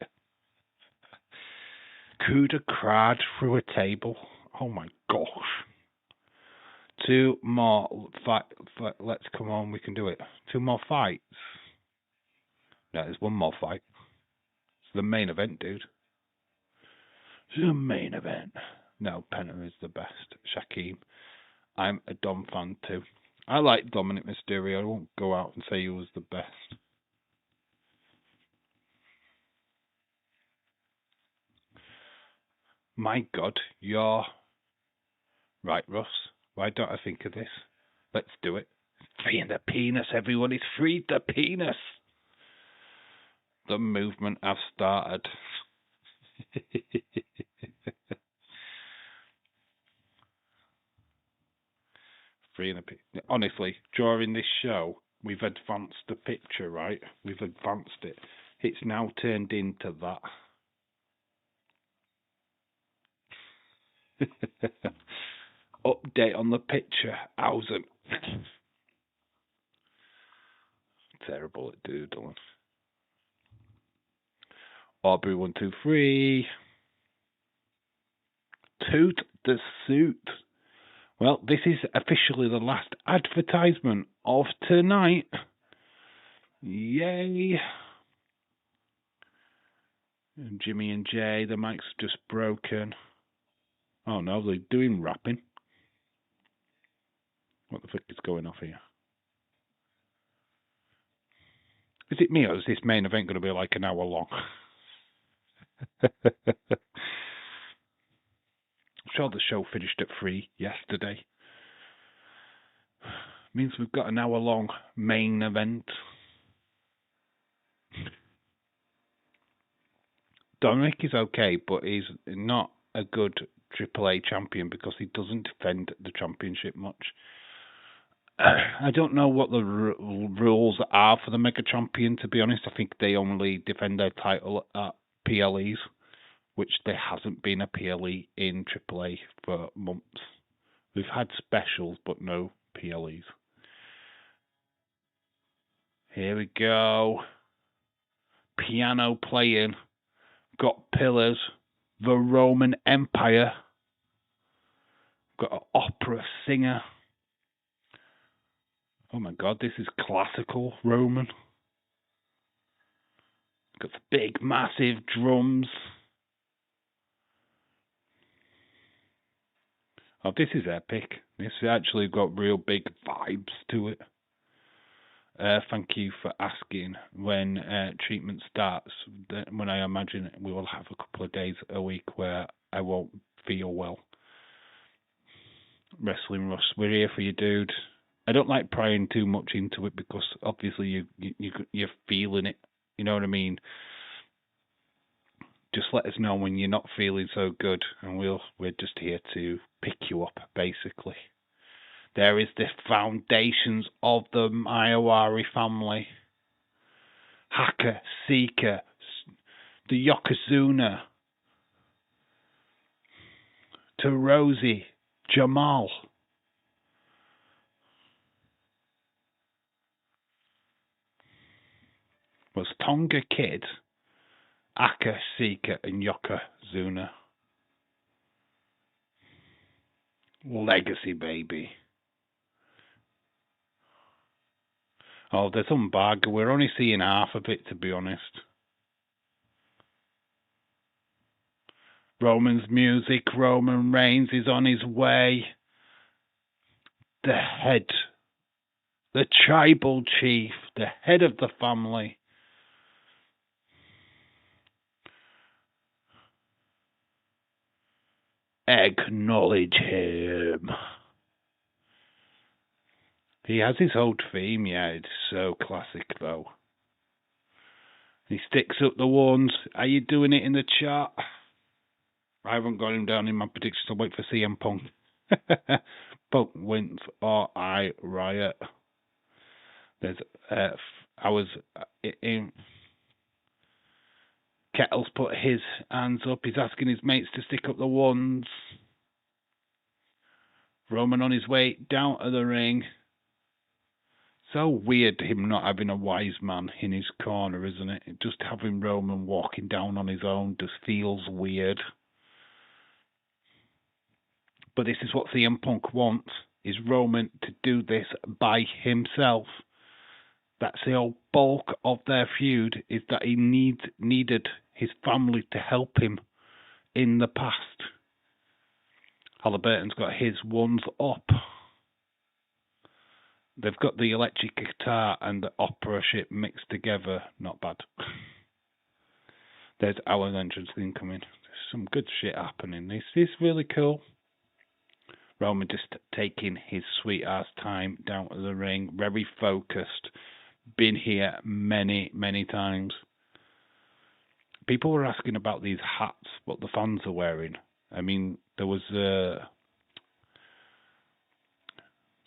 S1: Coup de crade through a table. Oh my gosh. 2 more fight. Let's come on, we can do it. 2 more fights. No, there's 1 more fight. It's the main event, dude. It's the main event. No, Penta is the best. Shaquem. I'm a Dom fan too. I like Dominic Mysterio. I won't go out and say he was the best. My God, you're right, Russ. Why don't I think of this? Let's do it. Freeing the penis, everyone. It's freed the penis. The movement has started. Freeing the penis. Honestly, during this show, we've advanced the picture, right? We've advanced it. It's now turned into that. Update on the picture. How's it? Terrible at doodling. Aubrey 1, 2, 3. Toot the suit. Well, this is officially the last advertisement of tonight. Yay. And Jimmy and Jay, the mic's just broken. Oh no, they're doing rapping. What the fuck is going off here? Is it me or is this main event going to be like an hour long? I'm sure the show finished at 3 yesterday. Means we've got an hour long main event. Dominic is okay, but he's not a good AAA champion because he doesn't defend the championship much. I don't know what the rules are for the Mega Champion, to be honest. I think they only defend their title at PLEs, which there hasn't been a PLE in AAA for months. We've had specials, but no PLEs. Here we go. Piano playing. Got pillars. The Roman Empire. Got an opera singer. Oh my God, this is classical Roman. Got the big, massive drums. Oh, this is epic. This actually got real big vibes to it. Thank you for asking when treatment starts. When I imagine we will have a couple of days a week where I won't feel well. Wrestling Russ, we're here for you, dude. I don't like prying too much into it because obviously you're feeling it. You know what I mean? Just let us know when you're not feeling so good, and we're just here to pick you up, basically. There is the foundations of the Mayawari family. Haka, Sika, the Yokozuna, to Rosie, Jamal. Was Tonga Kid, Aka, Sika, and Yokozuna. Legacy, baby. Oh, there's Umbaga. We're only seeing half of it, to be honest. Roman's music. Roman Reigns is on his way. The head. The tribal chief. The head of the family. Acknowledge him. He has his old theme, yeah, it's so classic though. He sticks up the ones. Are you doing it in the chat? I haven't got him down in my predictions. I'll wait for CM Punk. Punk wins or I riot. There's I was in. Kettle's put his hands up. He's asking his mates to stick up the ones. Roman on his way down to the ring. So weird him not having a wise man in his corner, isn't it? Just having Roman walking down on his own just feels weird. But this is what CM Punk wants, is Roman to do this by himself. That's the whole bulk of their feud, is that he needed his family to help him in the past. Halliburton's got his ones up. They've got the electric guitar and the opera shit mixed together. Not bad. There's our entrance thing coming. There's some good shit happening. This is really cool. Roman just taking his sweet ass time down to the ring. Very focused. Been here many, many times. People were asking about these hats, what the fans are wearing. I mean, there was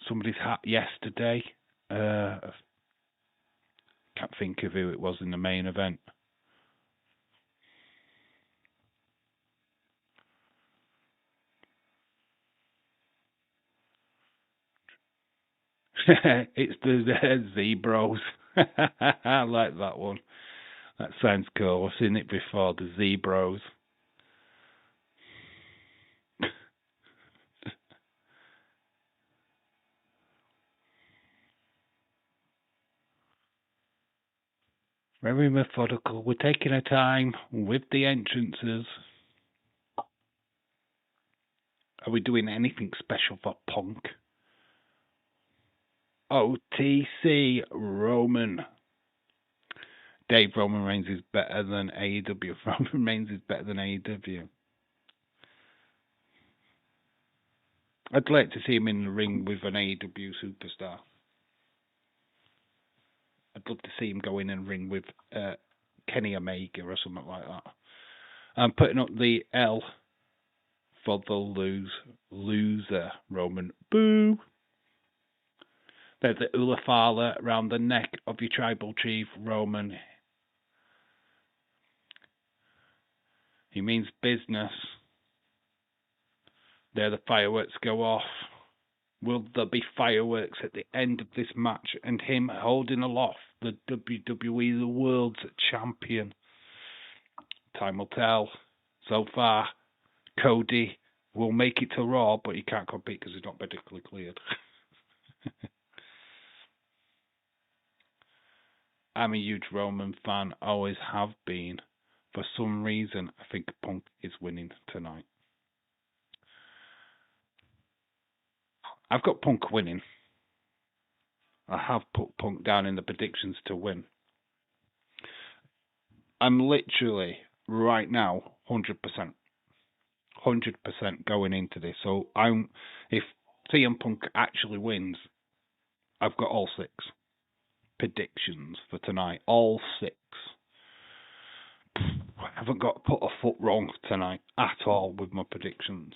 S1: somebody's hat yesterday. Can't think of who it was in the main event. It's the Zebros. I like that one. That sounds cool. I've seen it before, the Zebros. Very methodical. We're taking our time with the entrances. Are we doing anything special for Punk? OTC Roman. Dave, Roman Reigns is better than AEW. Roman Reigns is better than AEW. I'd like to see him in the ring with an AEW superstar. I'd love to see him go in and ring with Kenny Omega or something like that. I'm putting up the L for the loser, Roman. Boo! There's the Ulafala around the neck of your tribal chief, Roman. He means business. There the fireworks go off. Will there be fireworks at the end of this match and him holding aloft the WWE, the World's Champion? Time will tell. So far, Cody will make it to Raw, but he can't compete because he's not medically cleared. I'm a huge Roman fan, always have been. For some reason, I think Punk is winning tonight. I've got Punk winning. I have put Punk down in the predictions to win. I'm literally, right now, 100%. 100% going into this. So if CM Punk actually wins, I've got all 6 predictions for tonight. All 6. I haven't got to put a foot wrong tonight at all with my predictions.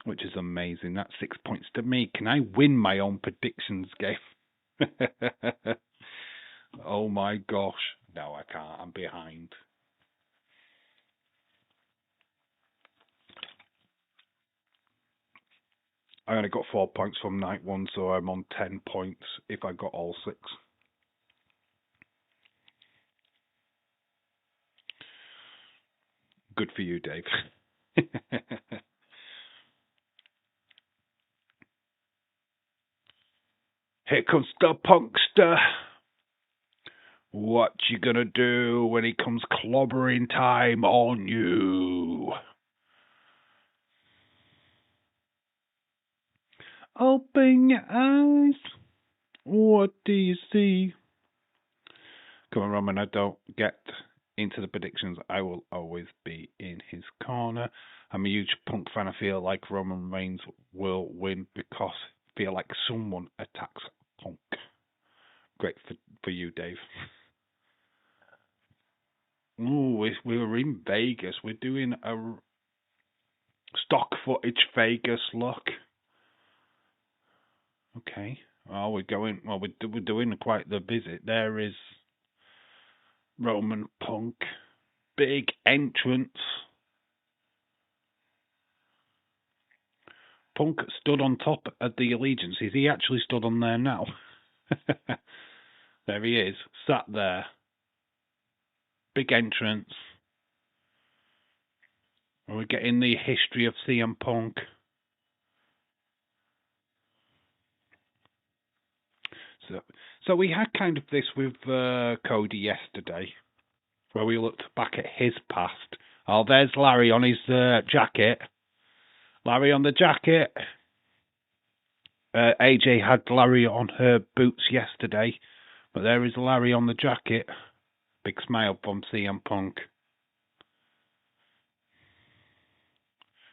S1: Which is amazing. That's 6 points to me. Can I win my own predictions game? Oh my gosh. No, I can't. I'm behind. I only got 4 points from night 1, so I'm on 10 points if I got all 6. Good for you, Dave. Here comes the Punkster. What you gonna do when he comes clobbering time on you? Open your eyes. What do you see? Come on, Roman, I don't get into the predictions. I will always be in his corner. I'm a huge Punk fan. I feel like Roman Reigns will win because I feel like someone attacks Punk. Great for you, Dave. Ooh, we were in Vegas. We're doing a stock footage Vegas look. Okay. Oh, we're going. Well, we're doing quite the visit. There is Roman Punk, big entrance. Punk stood on top of the Allegiance. Is he actually stood on there now? There he is, sat there. Big entrance. And we're getting the history of CM Punk. So we had kind of this with Cody yesterday, where we looked back at his past. Oh, there's Larry on his jacket. Larry on the jacket. AJ had Larry on her boots yesterday, but there is Larry on the jacket. Big smile from CM Punk.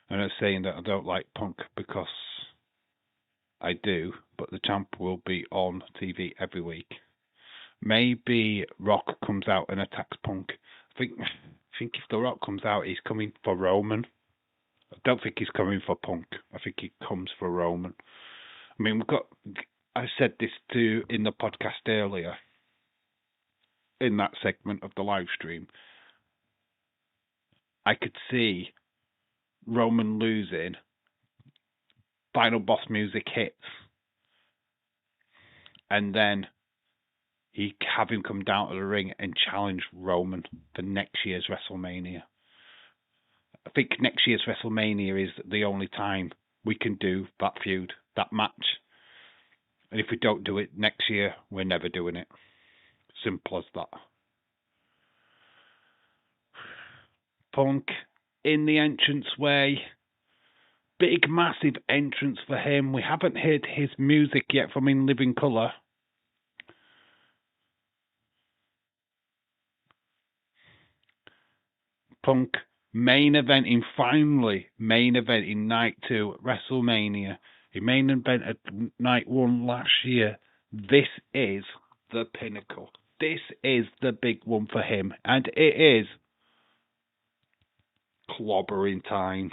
S1: And I'm saying that I don't like Punk because I do, but the champ will be on TV every week. Maybe Rock comes out and attacks Punk. I think if The Rock comes out, he's coming for Roman. I don't think he's coming for Punk. I think he comes for Roman. I mean, I said this in the podcast earlier, in that segment of the live stream. I could see Roman losing, Final Boss music hits, and then he have him come down to the ring and challenge Roman for next year's WrestleMania. I think next year's WrestleMania is the only time we can do that feud, that match. And if we don't do it next year, we're never doing it. Simple as that. Punk in the entranceway. Big, massive entrance for him. We haven't heard his music yet from In Living Colour. Punk finally main event in night 2 WrestleMania. He main evented night 1 last year. This is the pinnacle. This is the big one for him, and it is clobbering time.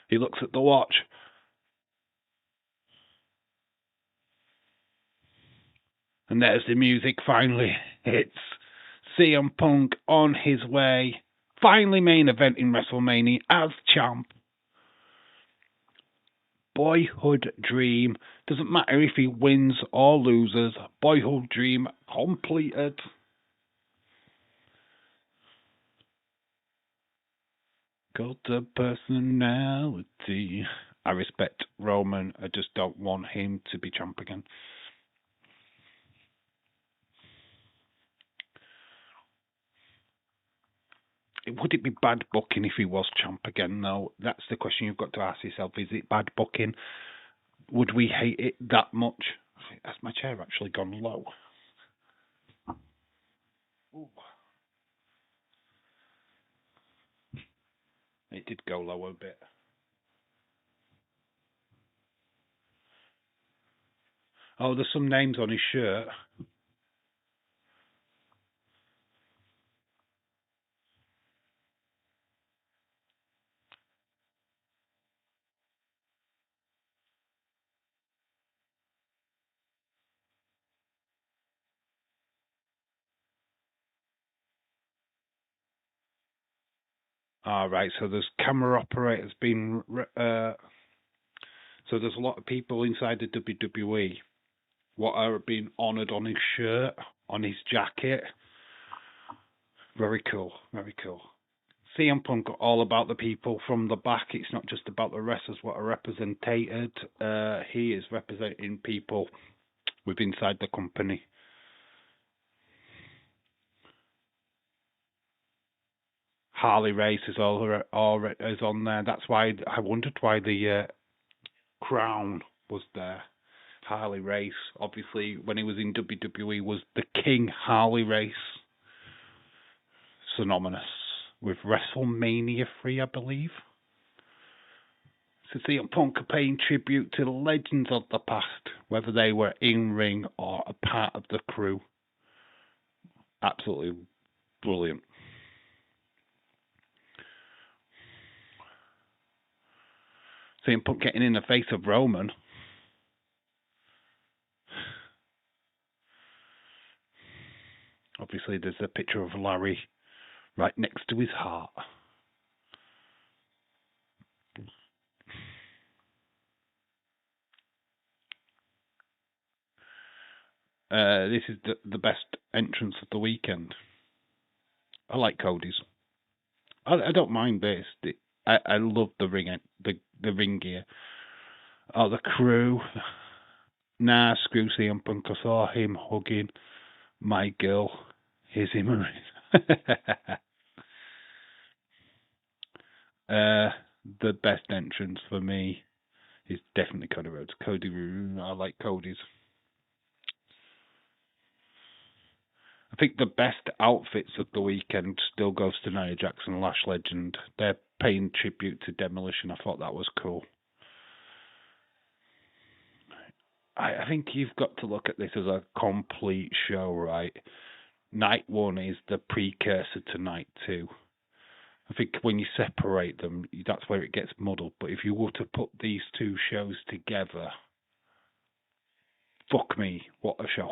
S1: He looks at the watch. And there's the music finally hits. CM Punk on his way. Finally main event in WrestleMania as champ. Boyhood dream. Doesn't matter if he wins or loses. Boyhood dream completed. Got a personality. I respect Roman. I just don't want him to be champ again. Would it be bad booking if he was champ again, though? That's the question you've got to ask yourself. Is it bad booking? Would we hate it that much? Has my chair actually gone low? Ooh. It did go low a bit. Oh, there's some names on his shirt. All right, so there's camera operators being... so there's a lot of people inside the WWE what are being honoured on his shirt, on his jacket. Very cool, very cool. CM Punk all about the people from the back. It's not just about the wrestlers what are represented. He is representing people with inside the company. Harley Race is all is on there. That's why I wondered why the crown was there. Harley Race, obviously, when he was in WWE, was the King Harley Race. Synonymous with WrestleMania 3, I believe. So CM Punk are paying tribute to the legends of the past, whether they were in-ring or a part of the crew. Absolutely brilliant. CM Punk getting in the face of Roman. Obviously, there's a picture of Larry right next to his heart. This is the best entrance of the weekend. I like Cody's. I don't mind this. I love the ring gear. Oh, the crew. Nah, screw CM Punk. I saw him hugging my girl. Here's him. The best entrance for me is definitely Cody Rhodes. I like Cody's. I think the best outfits of the weekend still goes to Nia Jax and Lash Legend. They're paying tribute to Demolition. I thought that was cool. I think you've got to look at this as a complete show, right? Night 1 is the precursor to Night 2. I think when you separate them, that's where it gets muddled. But if you were to put these two shows together, fuck me, what a show.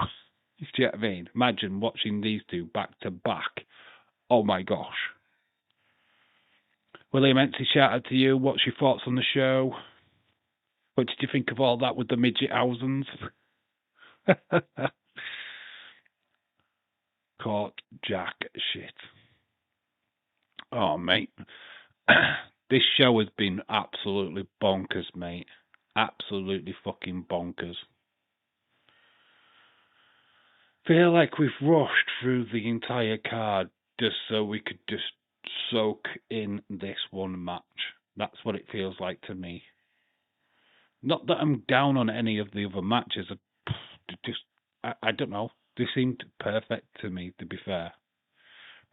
S1: Do you know what I mean? Imagine watching these two back to back. Oh my gosh. William Entry, shout out to you. What's your thoughts on the show? What did you think of all that with the midget thousands? Caught jack shit. Oh, mate. This show has been absolutely bonkers, mate. Absolutely fucking bonkers. Feel like we've rushed through the entire card just so we could just soak in this one match. That's what it feels like to me. Not that I'm down on any of the other matches. I don't know. They seemed perfect to me, to be fair.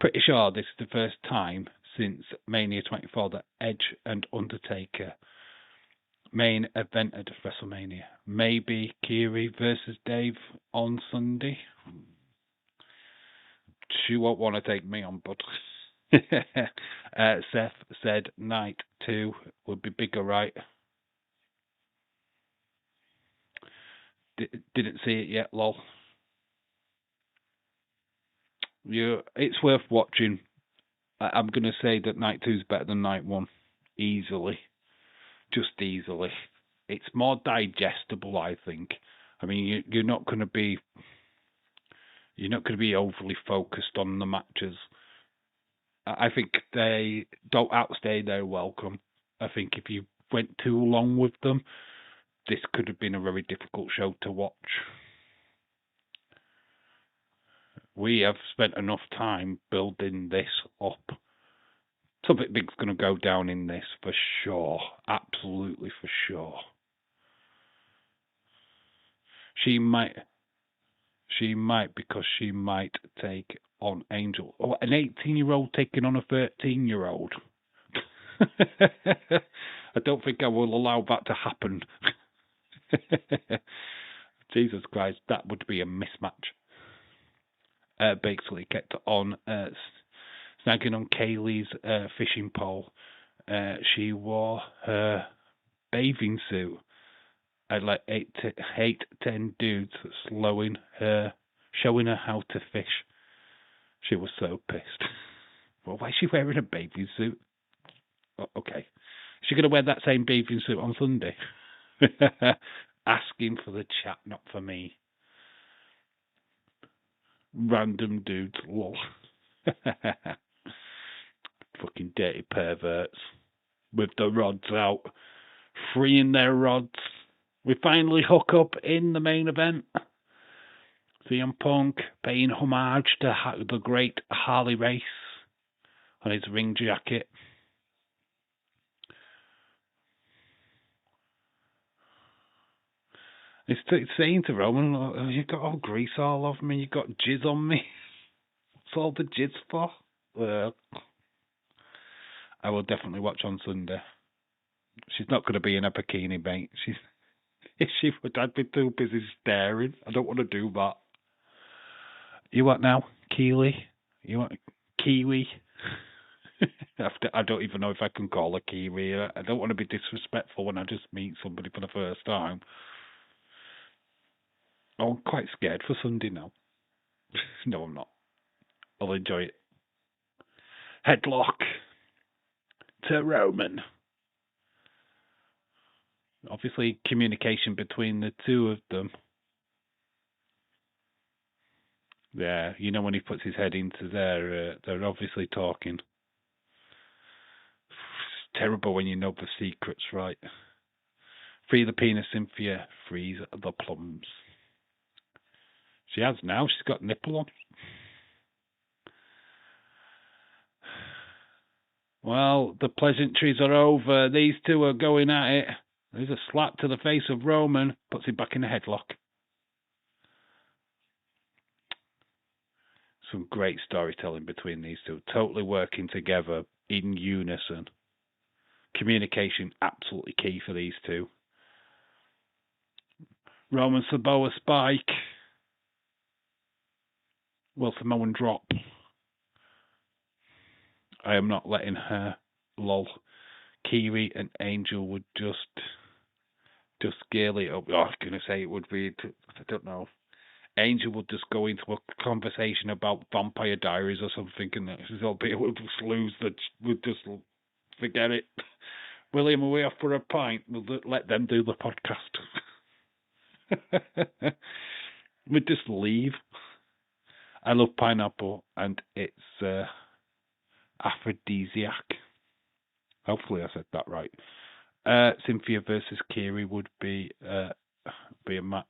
S1: Pretty sure this is the first time since Mania 24 that Edge and Undertaker main evented WrestleMania. Maybe Kiri versus Dave on Sunday. She won't want to take me on, but Seth said Night 2 would be bigger, right? Didn't see it yet, lol. It's worth watching. I'm going to say that Night 2 is better than Night 1. Easily. Just easily. It's more digestible, I think. I mean, you're not going to be overly focused on the matches. I think they don't outstay their welcome. I think if you went too long with them, this could have been a very difficult show to watch. We have spent enough time building this up. Something big's going to go down in this for sure. Absolutely for sure. She might because she might take on Angel. Oh, an 18-year-old taking on a 13-year-old. I don't think I will allow that to happen. Jesus Christ, that would be a mismatch. Basically kept on snagging on Kaylee's fishing pole. She wore her bathing suit. I had like 10 dudes showing her how to fish. She was so pissed. Well, why is she wearing a bathing suit? Oh, okay. Is she going to wear that same bathing suit on Sunday? Asking for the chat, not for me. Random dudes, lol. Fucking dirty perverts. With the rods out. Freeing their rods. We finally hook up in the main event. CM Punk paying homage to the great Harley Race on his ring jacket. It's saying to Roman, oh, you got all grease all over me, you got jizz on me. What's all the jizz for? I will definitely watch on Sunday. She's not going to be in a bikini, mate. If she would, I'd be too busy staring. I don't want to do that. You what now? Keely? You want Kiwi? I don't even know if I can call her Kiwi. I don't want to be disrespectful when I just meet somebody for the first time. Oh, I'm quite scared for Sunday now. No, I'm not. I'll enjoy it. Headlock to Roman. Obviously, communication between the two of them. Yeah, you know when he puts his head into there, they're obviously talking. It's terrible when you know the secrets, right? Free the penis, Cynthia. Freeze the plums. She has now. She's got nipple on. Well, the pleasantries are over. These two are going at it. There's a slap to the face of Roman. Puts him back in the headlock. Some great storytelling between these two. Totally working together in unison. Communication absolutely key for these two. Roman Samoa spike. Will Samoan drop. I am not letting her. Lol. Kiwi and Angel would just scale it up. Oh, I was going to say it would be, I don't know. Angel would just go into a conversation about Vampire Diaries or something, and it would just lose would just forget it. William, are we off for a pint? We'll let them do the podcast. We'd just leave. I love pineapple, and it's aphrodisiac. Hopefully I said that right. Cynthia versus Kiri would be a match.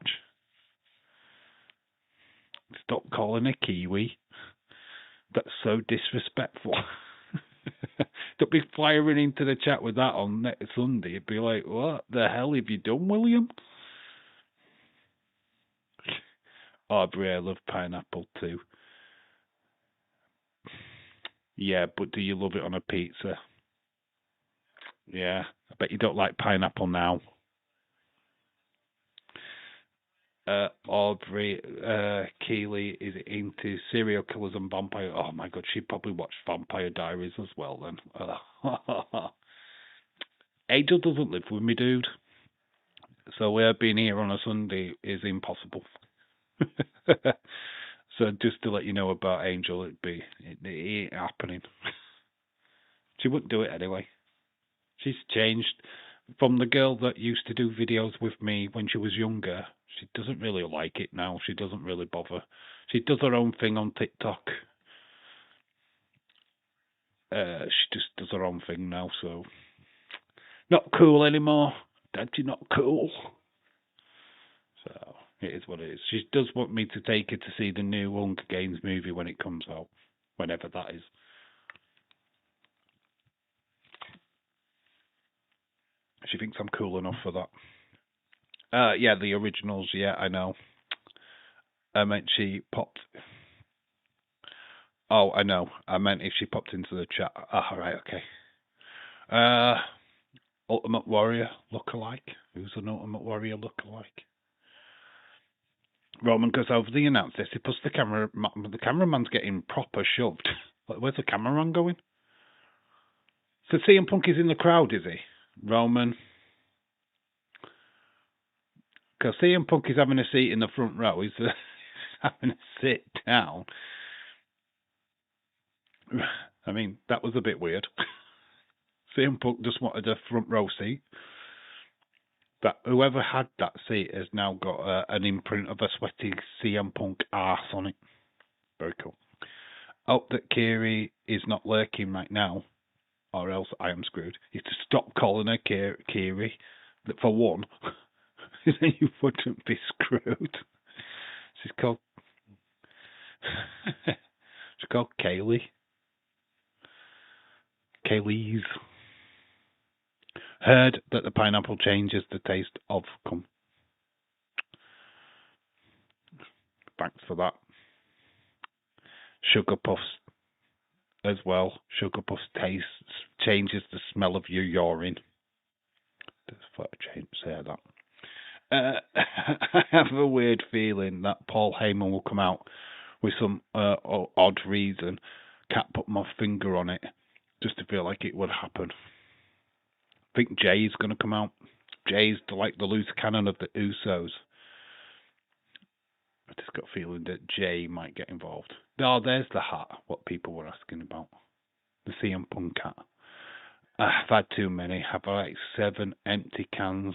S1: Stop calling her Kiwi. That's so disrespectful. Don't be firing into the chat with that on next Sunday. It'd be like, what the hell have you done, William? Aubrey, I love pineapple too. Yeah, but do you love it on a pizza? Yeah, I bet you don't like pineapple now. Aubrey Keeley is into serial killers and vampire. Oh my god, she probably watched Vampire Diaries as well then. Angel doesn't live with me, dude. So being here on a Sunday is impossible. So just to let you know about Angel, it ain't happening. She wouldn't do it anyway. She's changed from the girl that used to do videos with me when she was younger. She doesn't really like it now. She doesn't really bother. She does her own thing on TikTok. She just does her own thing now, so not cool anymore. Daddy, not cool. So it is what it is. She does want me to take her to see the new Hunger Games movie when it comes out, whenever that is. She thinks I'm cool enough for that. Yeah, the originals. Yeah, I know. I meant she popped. Oh, I know. I meant if she popped into the chat. Ah, right, okay. Ultimate Warrior lookalike. Who's an Ultimate Warrior lookalike? Roman goes over the announce this. He puts the camera. The cameraman's getting proper shoved. Where's the cameraman going? So CM Punk is in the crowd, is he? Roman. Because CM Punk is having a seat in the front row. He's having a sit down. I mean, that was a bit weird. CM Punk just wanted a front row seat. But whoever had that seat has now got an imprint of a sweaty CM Punk arse on it. Very cool. Hope that Kiri is not lurking right now, or else I am screwed. You have to stop calling her Kiri. For one, then you wouldn't be screwed. She's called Kaylee. Kaylee's. Heard that the pineapple changes the taste of cum. Thanks for that. Sugar Puffs as well. Sugar Puffs taste changes the smell of your urine. Just thought I'd say that. I have a weird feeling that Paul Heyman will come out with some odd reason. Can't put my finger on it. Just to feel like it would happen. I think Jay's going to come out. Jay's like the loose cannon of the Usos. I just got a feeling that Jay might get involved. Oh, there's the hat. What people were asking about. The CM Punk hat. I've had too many. I've like 7 empty cans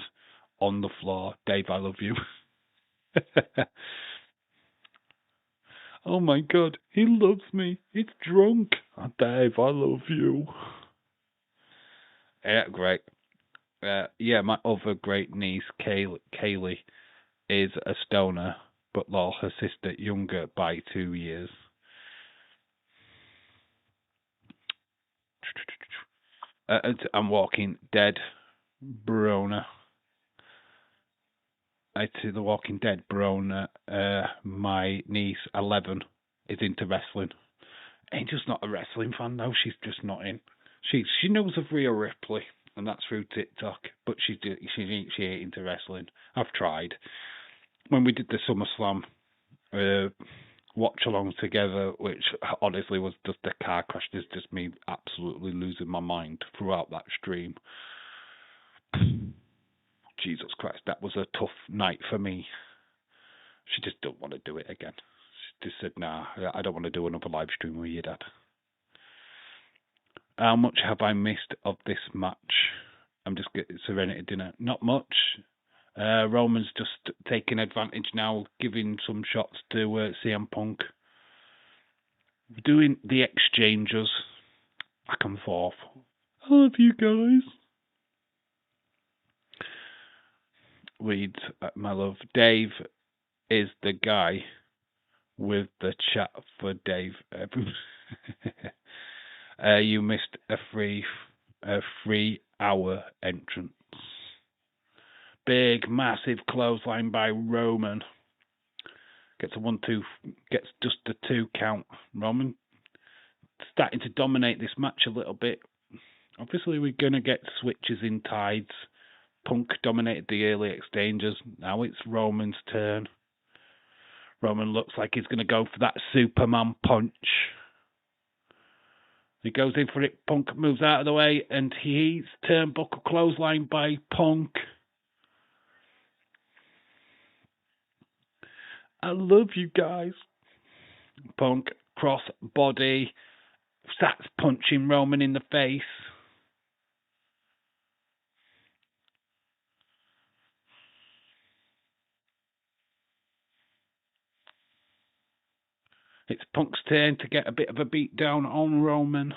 S1: on the floor. Dave, I love you. Oh my God, he loves me. He's drunk. Oh, Dave, I love you. Yeah, great. Yeah, my other great niece, Kaylee, is a stoner, but lol, her sister younger by 2 years. I'm Walking Dead, Brona. To The Walking Dead, Brona. My niece, 11, is into wrestling. Ain't just not a wrestling fan though. She's just not in. She knows of Rhea Ripley, and that's through TikTok. But she ain't into wrestling. I've tried. When we did the SummerSlam watch along together, which honestly was just a car crash. There's just me absolutely losing my mind throughout that stream. Jesus Christ, that was a tough night for me. She just don't want to do it again. She just said, nah, I don't want to do another live stream with your dad. How much have I missed of this match? I'm just getting Serenity dinner. Not much. Roman's just taking advantage now, giving some shots to CM Punk. Doing the exchanges back and forth. I love you guys. Reads, my love. Dave is the guy with the chat for Dave. You missed a 3-hour entrance. Big, massive clothesline by Roman. Gets a 1-2, gets just a 2 count. Roman starting to dominate this match a little bit. Obviously, we're going to get switches in tides. Punk dominated the early exchanges. Now it's Roman's turn. Roman looks like he's going to go for that Superman punch. He goes in for it. Punk moves out of the way, and he's turnbuckle clothesline by Punk. I love you guys. Punk cross body starts punching Roman in the face. It's Punk's turn to get a bit of a beat down on Roman.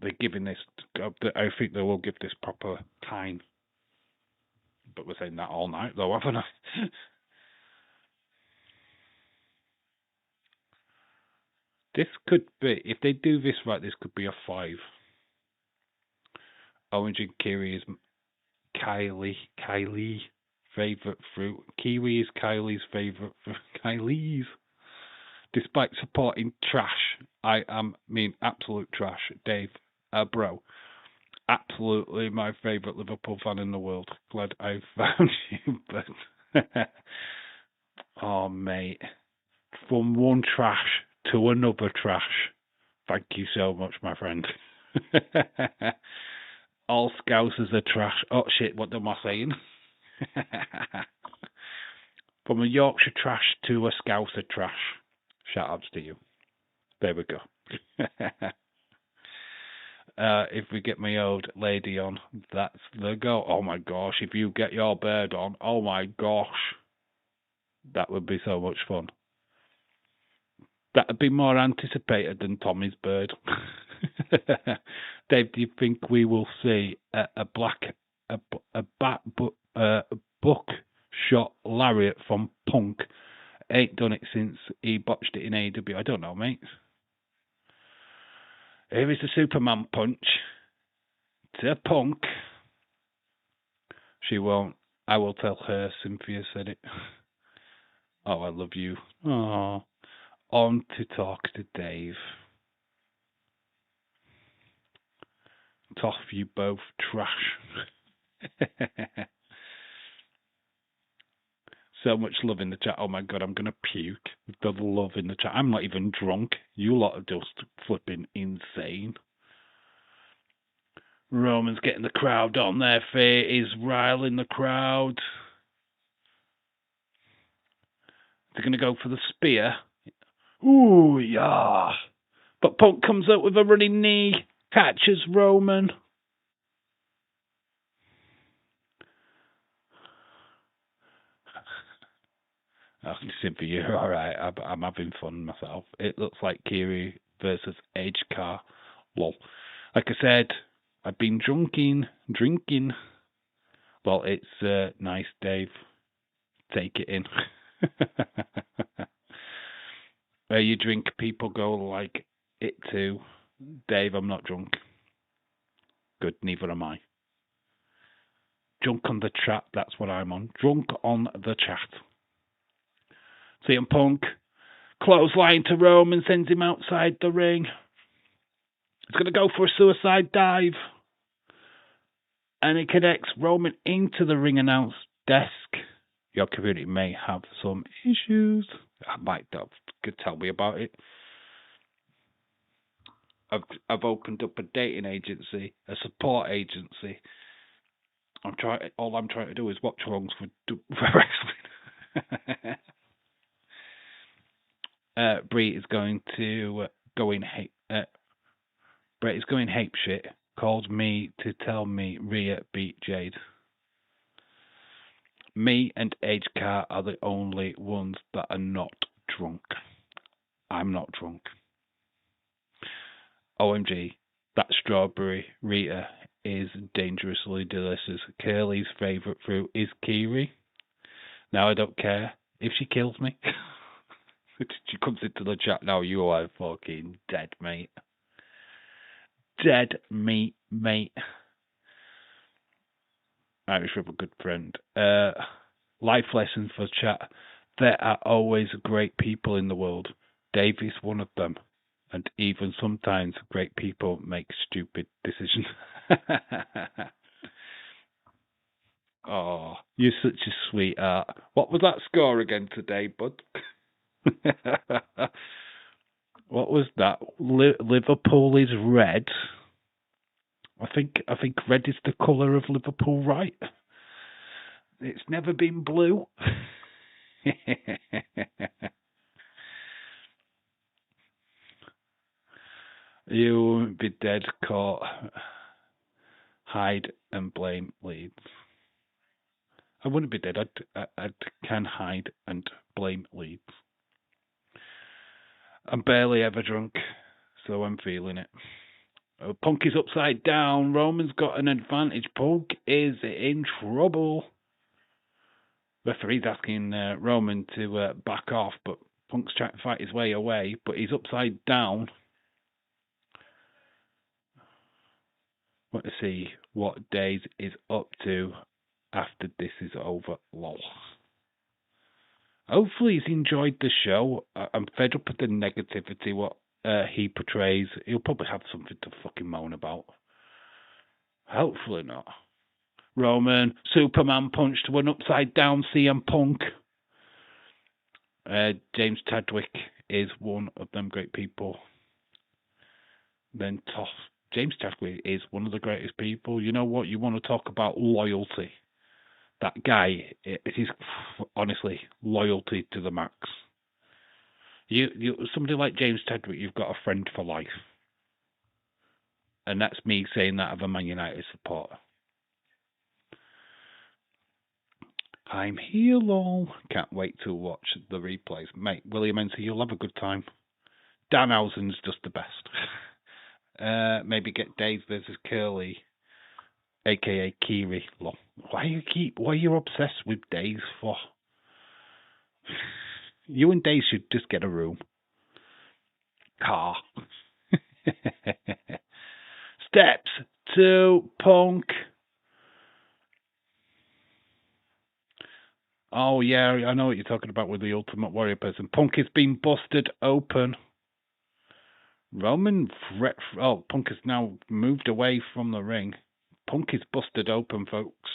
S1: They're giving this, I think they will give this proper time. But we're saying that all night though, haven't I? This could be, if they do this right, this could be a 5. Orange and kiwi is Kylie's favourite fruit. Kiwi is Kylie's favourite fruit. Kylie's. Despite supporting trash, absolute trash, Dave, bro. Absolutely my favourite Liverpool fan in the world. Glad I found you, but oh mate, from one trash to another trash. Thank you so much, my friend. All Scousers are trash. Oh shit, what am I saying? From a Yorkshire trash to a Scouser trash. Shout outs to you. There we go. If we get my old lady on, that's the go. Oh my gosh, if you get your bird on, oh my gosh. That would be so much fun. That would be more anticipated than Tommy's bird. Dave, do you think we will see a buckshot lariat from Punk? Ain't done it since he botched it in AEW. I don't know, mate. Here is the Superman punch to Punk. She won't. I will tell her. Cynthia said it. Oh, I love you. Oh. On to talk to Dave. Tough, you both trash. So much love in the chat. Oh my god, I'm gonna puke with the love in the chat. I'm not even drunk. You lot are just flipping insane. Roman's getting the crowd on their feet. He's riling the crowd. They're gonna go for the spear. Ooh, yeah. But Punk comes up with a running knee, catches Roman. Oh, Cynthia, you're all right. I'm having fun myself. It looks like Kiri versus Edge Car. Lol. Like I said, I've been drinking. Well, it's nice, Dave. Take it in. Where you drink, people go like it too. Dave, I'm not drunk. Good, neither am I. Drunk on the chat, that's what I'm on. Drunk on the chat. CM Punk, clothesline to Roman, sends him outside the ring. He's going to go for a suicide dive. And it connects Roman into the ring announce desk. Your community may have some issues. I might have. Could tell me about it. I've opened up a dating agency, a support agency. All I'm trying to do is watch alongs for wrestling. Brie is going to go in hate. Brett is going hate shit. Called me to tell me Rhea beat Jade. Me and Edge Car are the only ones that are not drunk. I'm not drunk. OMG, that strawberry Rita is dangerously delicious. Curly's favourite fruit is kiwi. Now I don't care if she kills me. She comes into the chat now. You are fucking dead, mate. Dead meat, mate. Irish Ripper, good friend. Life lessons for chat. There are always great people in the world. Dave is one of them. And even sometimes great people make stupid decisions. Oh, you're such a sweetheart. What was that score again today, bud? What was that? Liverpool is red. I think red is the colour of Liverpool, right? It's never been blue. You won't be dead caught. Hide and blame Leeds. I wouldn't be dead. I can hide and blame Leeds. I'm barely ever drunk, so I'm feeling it. Punk is upside down. Roman's got an advantage. Punk is in trouble. Referee's asking Roman to back off, but Punk's trying to fight his way away, but he's upside down. Want to see what Days is up to after this is over. Lol. Hopefully he's enjoyed the show. I'm fed up with the negativity what he portrays. He'll probably have something to fucking moan about. Hopefully not. Roman, Superman punch to an upside down CM Punk. James Chadwick is one of them great people. Then toss. James Chadwick is one of the greatest people. You know what? You want to talk about loyalty. That guy, it is honestly loyalty to the max. You somebody like James Chadwick, you've got a friend for life. And that's me saying that of a Man United supporter. I'm here, lol. Can't wait to watch the replays. Mate, William Ensor, you'll have a good time. Danhausen's just the best. Maybe get Dave versus Curly, aka Kiri. Lol. Why are you obsessed with Dave for? You and Dave should just get a room. Car. Steps to Punk. Oh, yeah, I know what you're talking about with the Ultimate Warrior person. Punk is being busted open. Punk has now moved away from the ring. Punk is busted open, folks.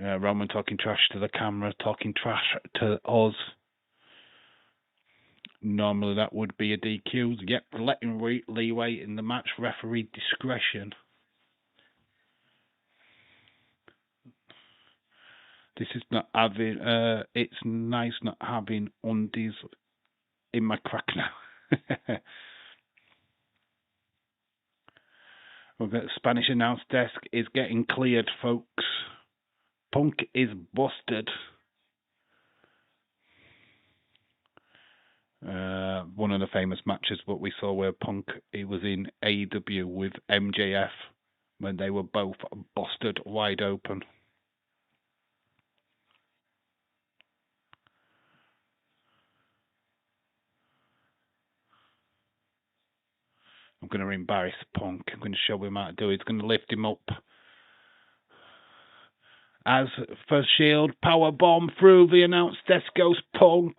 S1: Roman talking trash to the camera, talking trash to us. Normally that would be a DQ. Yep, letting leeway in the match. Referee discretion. This is not having. It's nice not having undies in my crack now. We've got Spanish announce desk is getting cleared, folks. Punk is busted. One of the famous matches what we saw where Punk, he was in AEW with MJF when they were both busted wide open. I'm going to embarrass Punk. I'm going to show him how to do it. He's going to lift him up. As for Shield, power bomb through the announce desk goes Punk.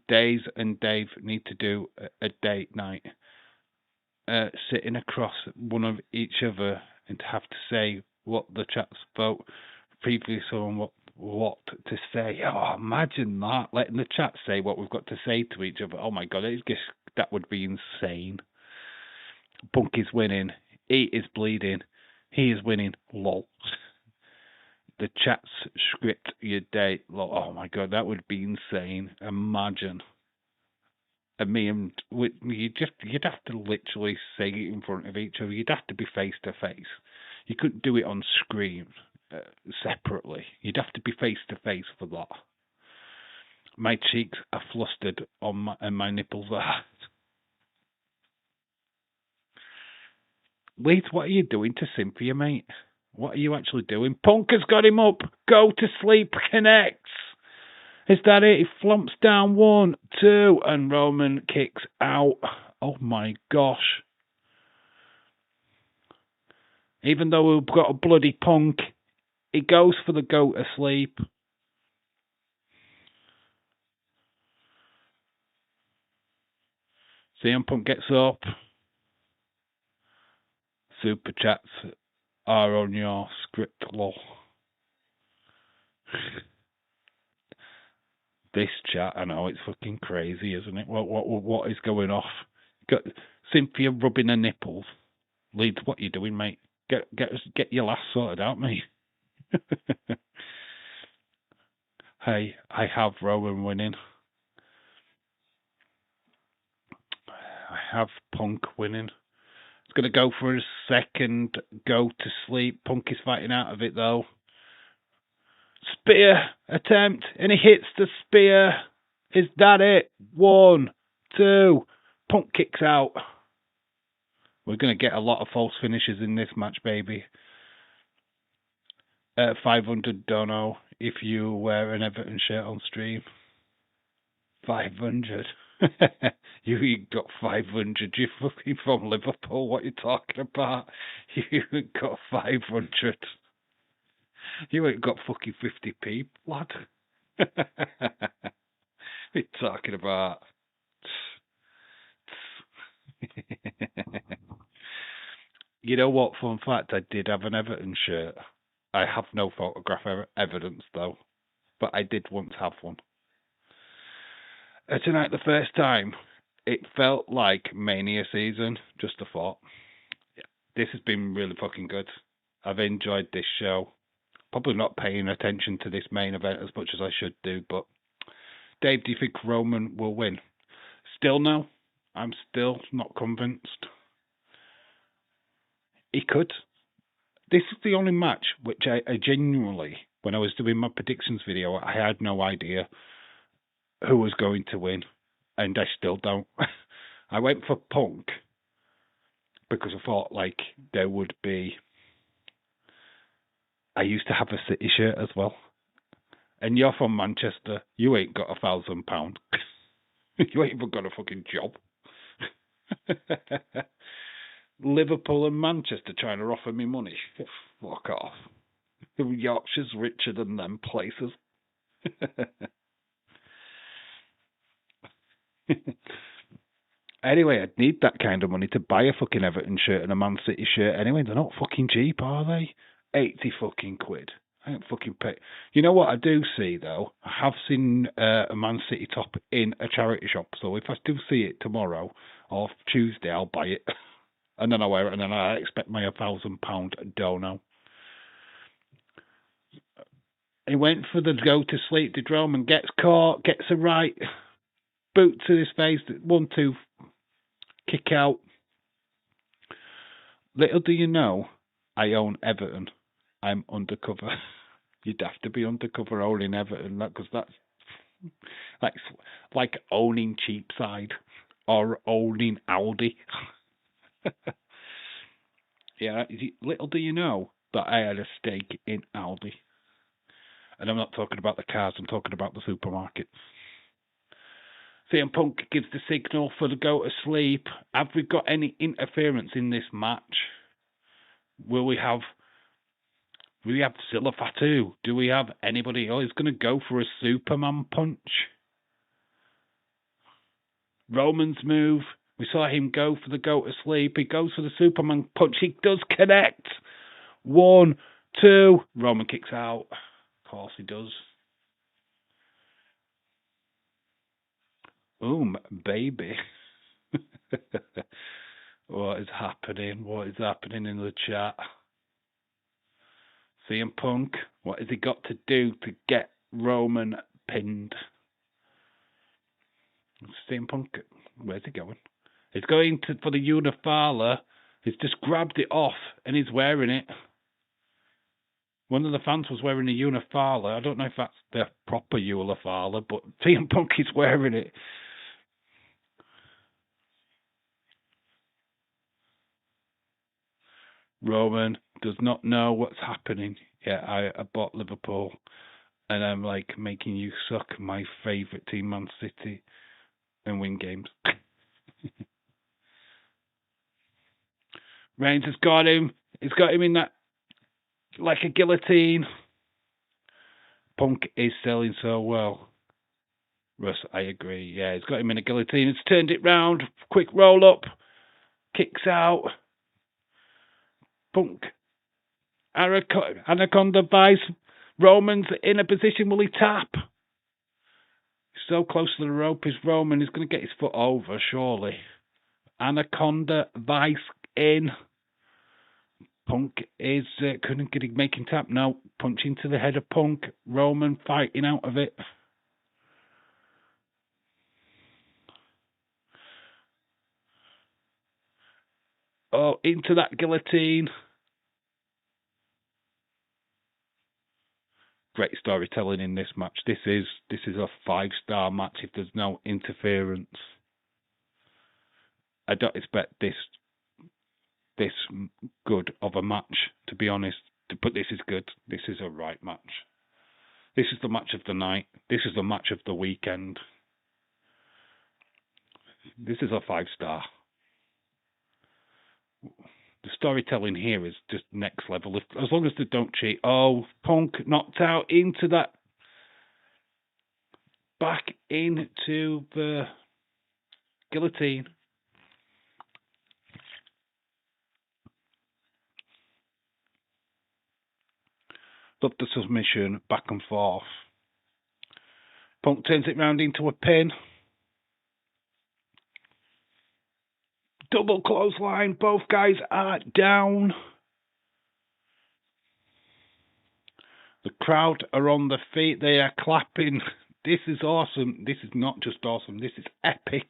S1: Days and Dave need to do a date night, sitting across one of each other and have to say what the chat spoke previously on what to say. Oh, imagine that, letting the chat say what we've got to say to each other. Oh my god, that would be insane. Punk is winning. He is bleeding. He is winning. Lol. The chat's script your date. Oh my god, that would be insane. Imagine. And you'd have to literally say it in front of each other. You'd have to be face to face. You couldn't do it on screen separately. You'd have to be face to face for that. My cheeks are flustered and my nipples are hot. Leeds, what are you doing to Cynthia, mate? What are you actually doing? Punk has got him up. Go to sleep. Connects. Is that it? He flumps down 1, 2, and Roman kicks out. Oh my gosh. Even though we've got a bloody Punk, he goes for the go to sleep. CM Punk gets up. Super chats are on your script, lol. This chat, I know, it's fucking crazy, isn't it? What is going off? Got Cynthia rubbing her nipples. Leeds, what are you doing, mate? Get your lass sorted out, mate. Hey, I have Rowan winning. I have Punk winning. It's going to go for a second go to sleep. Punk is fighting out of it, though. Spear attempt, and he hits the spear. Is that it? 1, 2. Punk kicks out. We're going to get a lot of false finishes in this match, baby. 500 dono if you wear an Everton shirt on stream. 500. You got 500. You fucking from Liverpool. What are you talking about? You ain't got 500. You ain't got fucking 50p, lad. What are you talking about? You know what? Fun fact, I did have an Everton shirt. I have no photograph evidence, though. But I did once have one. Tonight, the first time, it felt like Mania season. Just a thought. Yeah, this has been really fucking good. I've enjoyed this show. Probably not paying attention to this main event as much as I should do, but Dave, do you think Roman will win? Still no. I'm still not convinced. He could. This is the only match which I genuinely, when I was doing my predictions video, I had no idea who was going to win, and I still don't. I went for Punk because I thought like there would be. I used to have a City shirt as well, and you're from Manchester. You ain't got £1,000. You ain't even got a fucking job. Liverpool and Manchester trying to offer me money. Fuck off. Yorkshire's richer than them places. Anyway, I'd need that kind of money to buy a fucking Everton shirt and a Man City shirt. Anyway, they're not fucking cheap, are they? 80 fucking quid. I don't fucking pay. You know what I do see, though? I have seen a Man City top in a charity shop, so if I do see it tomorrow or Tuesday, I'll buy it. And then I wear it, and then I expect my £1,000 dono. He went for the go to sleep. Did Roman, gets caught, gets a right boot to his face. 1-2, kick out. Little do you know, I own Everton. I'm undercover. You'd have to be undercover owning Everton, because that's like owning Cheapside or owning Aldi. Yeah, little do you know that I had a stake in Aldi. And I'm not talking about the cars, I'm talking about the supermarkets. CM Punk gives the signal for the go to sleep. Have we got any interference in this match? Will we have Zilla Fatu? Do we have anybody else going to go for a Superman punch? Roman's move. We saw him go for the go to sleep. He goes for the Superman punch. He does connect. 1, 2. Roman kicks out. Of course he does. Baby. What is happening? What is happening in the chat? CM Punk, what has he got to do to get Roman pinned? CM Punk, where's he going? He's going for the Unifala. He's just grabbed it off and he's wearing it. One of the fans was wearing a Unifala. I don't know if that's the proper Unifala, but CM Punk is wearing it. Roman does not know what's happening. Yeah, I bought Liverpool, and I'm like making you suck my favourite team, Man City, and win games. Reigns has got him. He's got him in that, like a guillotine. Punk is selling so well. Russ, I agree. Yeah, he's got him in a guillotine. He's turned it round. Quick roll up. Kicks out. Punk. Anaconda Vice. Roman's in a position. Will he tap? So close to the rope is Roman. He's going to get his foot over, surely. Anaconda Vice in. Punk is couldn't get him making tap. No, punching to the head of Punk. Roman fighting out of it. Oh, into that guillotine. Great storytelling in this match. This is a 5-star match if there's no interference. I don't expect this good of a match, to be honest. But this is good. This is a right match. This is the match of the night. This is the match of the weekend. This is a 5-star. The storytelling here is just next level. As long as they don't cheat. Oh, Punk knocked out into that. Back into the guillotine. Love the submission, back and forth. Punk turns it round into a pin. Double clothesline. Both guys are down. The crowd are on their feet. They are clapping. This is awesome. This is not just awesome. This is epic.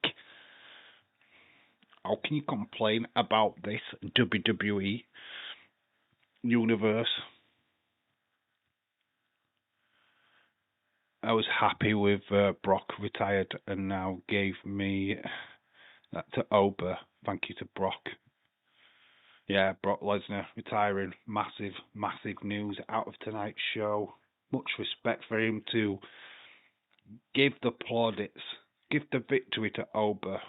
S1: How can you complain about this WWE universe? I was happy with Brock retired and now gave me that to Ober. Thank you to Brock. Yeah, Brock Lesnar retiring. Massive, massive news out of tonight's show. Much respect for him to give the plaudits, give the victory to Ober.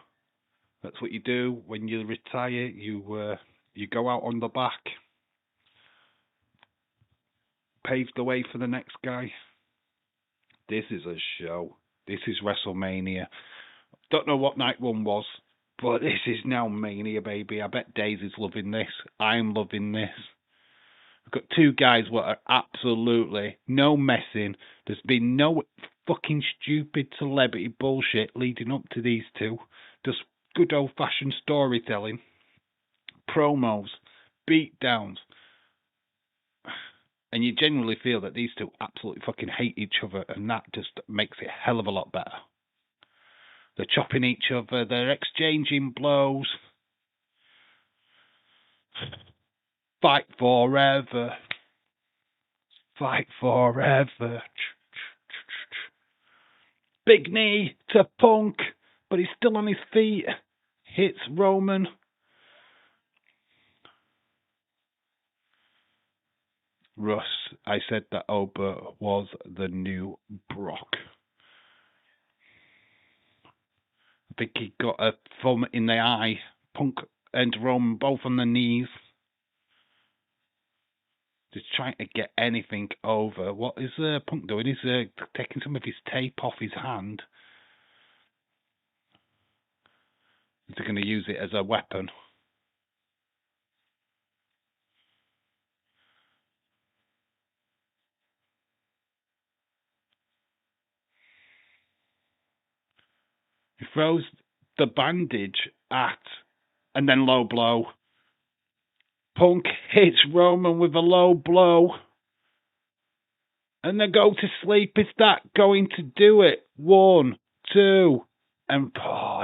S1: That's what you do when you retire. You go out on the back, pave the way for the next guy. This is a show. This is WrestleMania. Don't know what night one was, but this is now Mania, baby. I bet Daisy's loving this. I'm loving this. We've got two guys what are absolutely no messing. There's been no fucking stupid celebrity bullshit leading up to these two. Just good old-fashioned storytelling. promos, beatdowns. And you genuinely feel that these two absolutely fucking hate each other, and that just makes it a hell of a lot better. They're chopping each other, they're exchanging blows. Fight forever. Fight forever. Big knee to Punk, but he's still on his feet. Hits Roman. Russ, I said that Oba was the new Brock. I think he got a thumb in the eye. Punk and Roman both on the knees. Just trying to get anything over. What is Punk doing? He's taking some of his tape off his hand. Is he going to use it as a weapon? He throws the bandage at, and then low blow. Punk hits Roman with a low blow. And they go to sleep. Is that going to do it? 1, 2. And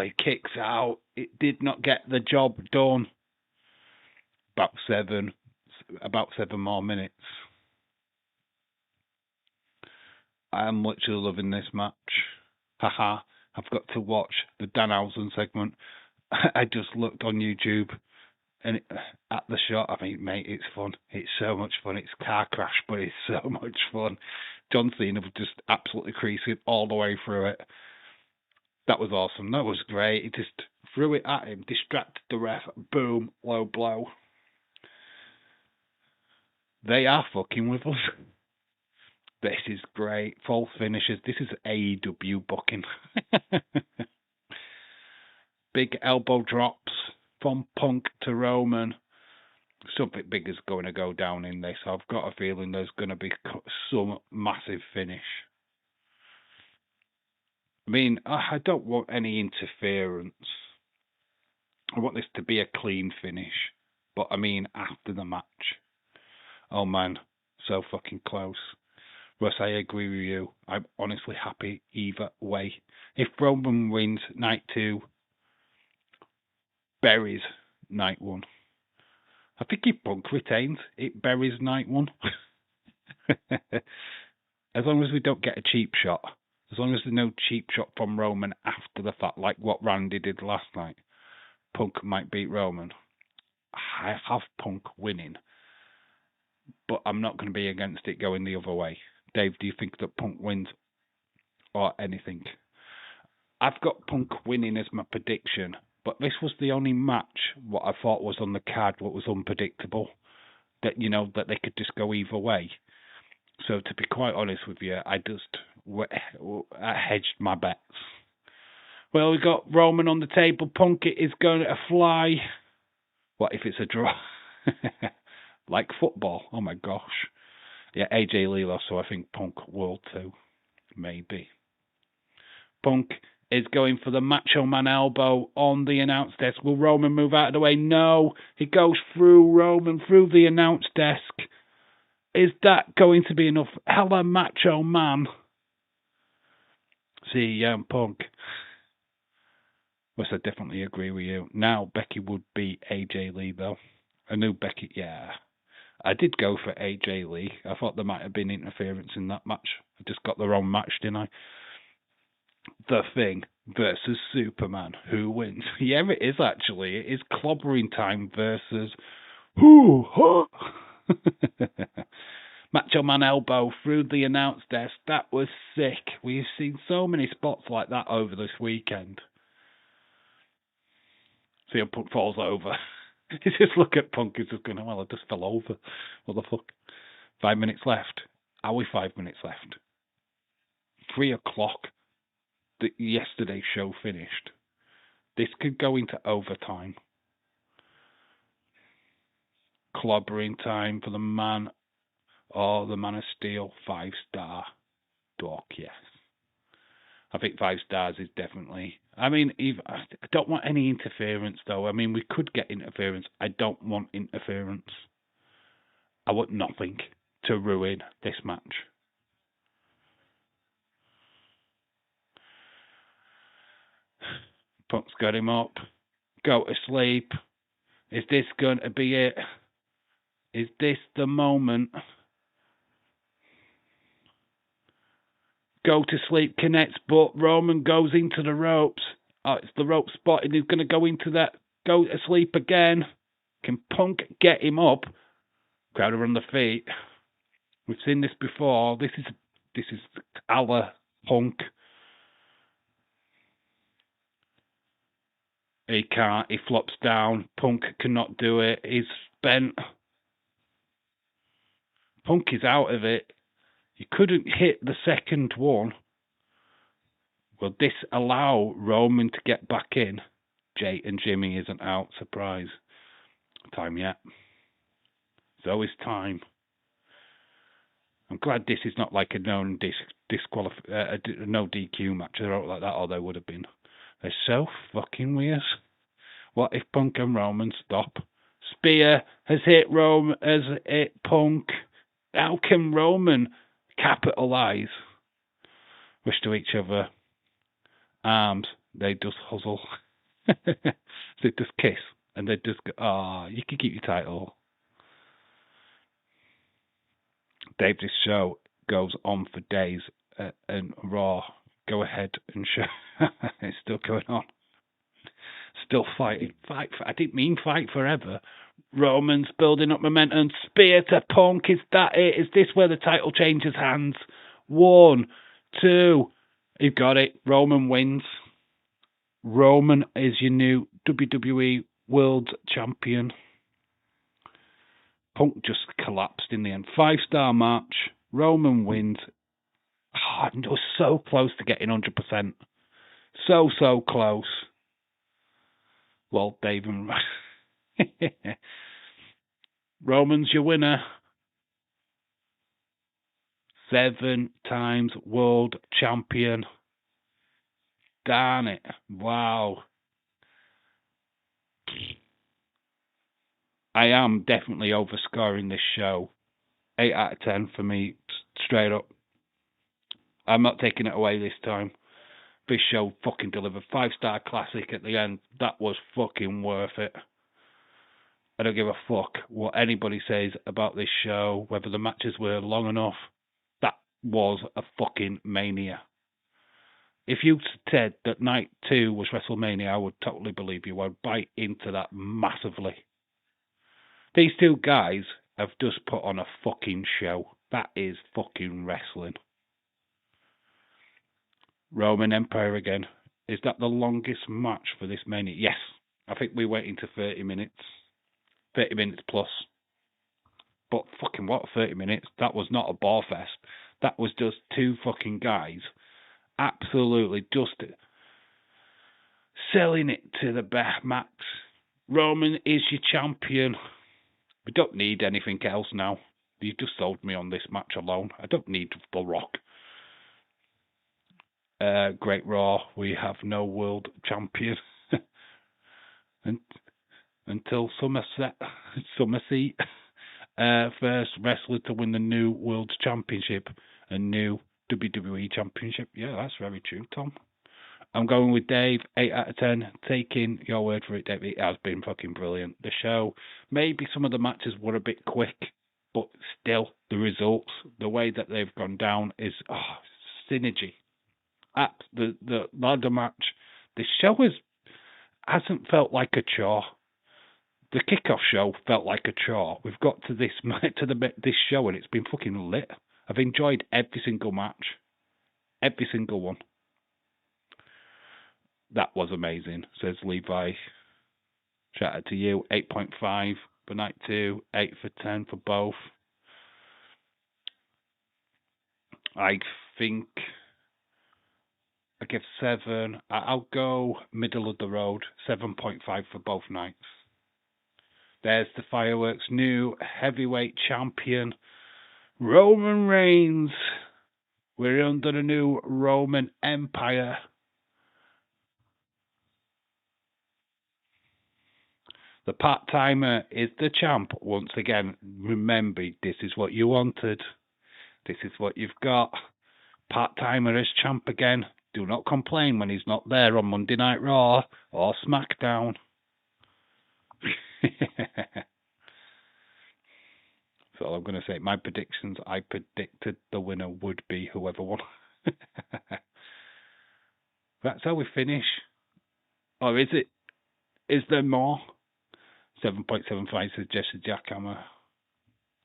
S1: he kicks out. It did not get the job done. About 7 more minutes. I am literally loving this match. Haha. I've got to watch the Danhausen segment. I just looked on YouTube and at the shot, I mean, mate, it's fun. It's so much fun. It's car crash, but it's so much fun. John Cena was just absolutely creasing all the way through it. That was awesome. That was great. He just threw it at him, distracted the ref. Boom, low blow. They are fucking with us. This is great. False finishes. This is AEW booking. Big elbow drops from Punk to Roman. Something big is going to go down in this. I've got a feeling there's going to be some massive finish. I mean, I don't want any interference. I want this to be a clean finish. But I mean, after the match. Oh man, so fucking close. Russ, I agree with you. I'm honestly happy either way. If Roman wins night 2, buries night 1. I think if Punk retains, it buries night 1. As long as we don't get a cheap shot. As long as there's no cheap shot from Roman after the fact, like what Randy did last night. Punk might beat Roman. I have Punk winning. But I'm not going to be against it going the other way. Dave, do you think that Punk wins or anything? I've got Punk winning as my prediction, but this was the only match what I thought was on the card what was unpredictable. That, you know, that they could just go either way. So to be quite honest with you, I hedged my bets. Well, we got Roman on the table. Punk is going to fly. What if it's a draw? Like football. Oh my gosh. Yeah, AJ Lee lost, so I think Punk will too. Maybe. Punk is going for the Macho Man elbow on the announce desk. Will Roman move out of the way? No. He goes through Roman, through the announce desk. Is that going to be enough? Hello, Macho Man. See, Punk. Yes, I definitely agree with you. Now, Becky would beat AJ Lee, though. I knew Becky, yeah. I did go for AJ Lee. I thought there might have been interference in that match. I just got the wrong match, didn't I? The Thing versus Superman. Who wins? Yeah, it is actually. It is clobbering time versus... Macho Man elbow through the announce desk. That was sick. We've seen so many spots like that over this weekend. See, Punk falls over. You just look at Punk, he's just going, well, I just fell over. What the fuck? 5 minutes left. Are we 5 minutes left? 3 o'clock. Yesterday's show finished. This could go into overtime. Clobbering time for the man. Oh, the Man of Steel, 5-star. Dork, yes. I think 5 stars is definitely. I mean, I don't want any interference, though. I mean, we could get interference. I don't want interference. I want nothing to ruin this match. Punk's got him up. Go to sleep. Is this going to be it? Is this the moment? Go to sleep connects, but Roman goes into the ropes. Oh, it's the rope spot, and he's going to go into that. Go to sleep again. Can Punk get him up? Crowd are on the feet. We've seen this before. This is a la Punk. He can't. He flops down. Punk cannot do it. He's spent. Punk is out of it. He couldn't hit the second one. Will this allow Roman to get back in? Jay and Jimmy isn't out. Surprise. Time yet. It's always time. I'm glad this is not like a no DQ match or like that, or they would have been. They're so fucking weird. What if Punk and Roman stop? Spear has hit Punk. How can Roman capitalize? Wish to each other. Arms. They just hustle. They just kiss. And they just go, you can keep your title. Dave, this show goes on for days. And Raw, go ahead and show. It's still going on. Still fighting. I didn't mean fight forever. Roman's building up momentum. Spear to Punk. Is that it? Is this where the title changes hands? 1, 2. You've got it. Roman wins. Roman is your new WWE World Champion. Punk just collapsed in the end. 5-star match. Roman wins. It was so close to getting 100%. So close. Well, Dave and Roman's your winner. 7 times world champion. Darn it. Wow. I am definitely overscoring this show. 8 out of 10 for me, straight up. I'm not taking it away this time. This show fucking delivered. 5-star classic at the end. That was fucking worth it. I don't give a fuck what anybody says about this show, whether the matches were long enough. That was a fucking mania. If you said that night 2 was WrestleMania, I would totally believe you. I'd buy into that massively. These two guys have just put on a fucking show. That is fucking wrestling. Roman Empire again. Is that the longest match for this Mania? Yes. I think we went into 30 minutes. 30 minutes plus. But fucking what, 30 minutes? That was not a ball fest. That was just two fucking guys absolutely just selling it to the max. Roman is your champion. We don't need anything else now. You just sold me on this match alone. I don't need The Rock. Great Raw. We have no world champion. Until Summerseat. First wrestler to win the new World Championship and new WWE Championship. Yeah, that's very true, Tom. I'm going with Dave, 8 out of 10. Taking your word for it, Dave. It has been fucking brilliant. The show, maybe some of the matches were a bit quick, but still, the results, the way that they've gone down is synergy. At the ladder match, this show hasn't felt like a chore. The kickoff show felt like a chore. We've got to this show and it's been fucking lit. I've enjoyed every single match. Every single one. That was amazing, says Levi. Shout out to you. 8.5 for night 2. 8 for 10 for both. I think I give 7. I'll go middle of the road. 7.5 for both nights. There's the fireworks. New heavyweight champion, Roman Reigns. We're under the new Roman Empire. The part-timer is the champ once again. Remember, this is what you wanted. This is what you've got. Part-timer is champ again. Do not complain when he's not there on Monday Night Raw or SmackDown. That's all I'm going to say. My predictions, I predicted the winner would be whoever won. That's how we finish. Or is it? Is there more? 7.75 says Jesse Jackhammer.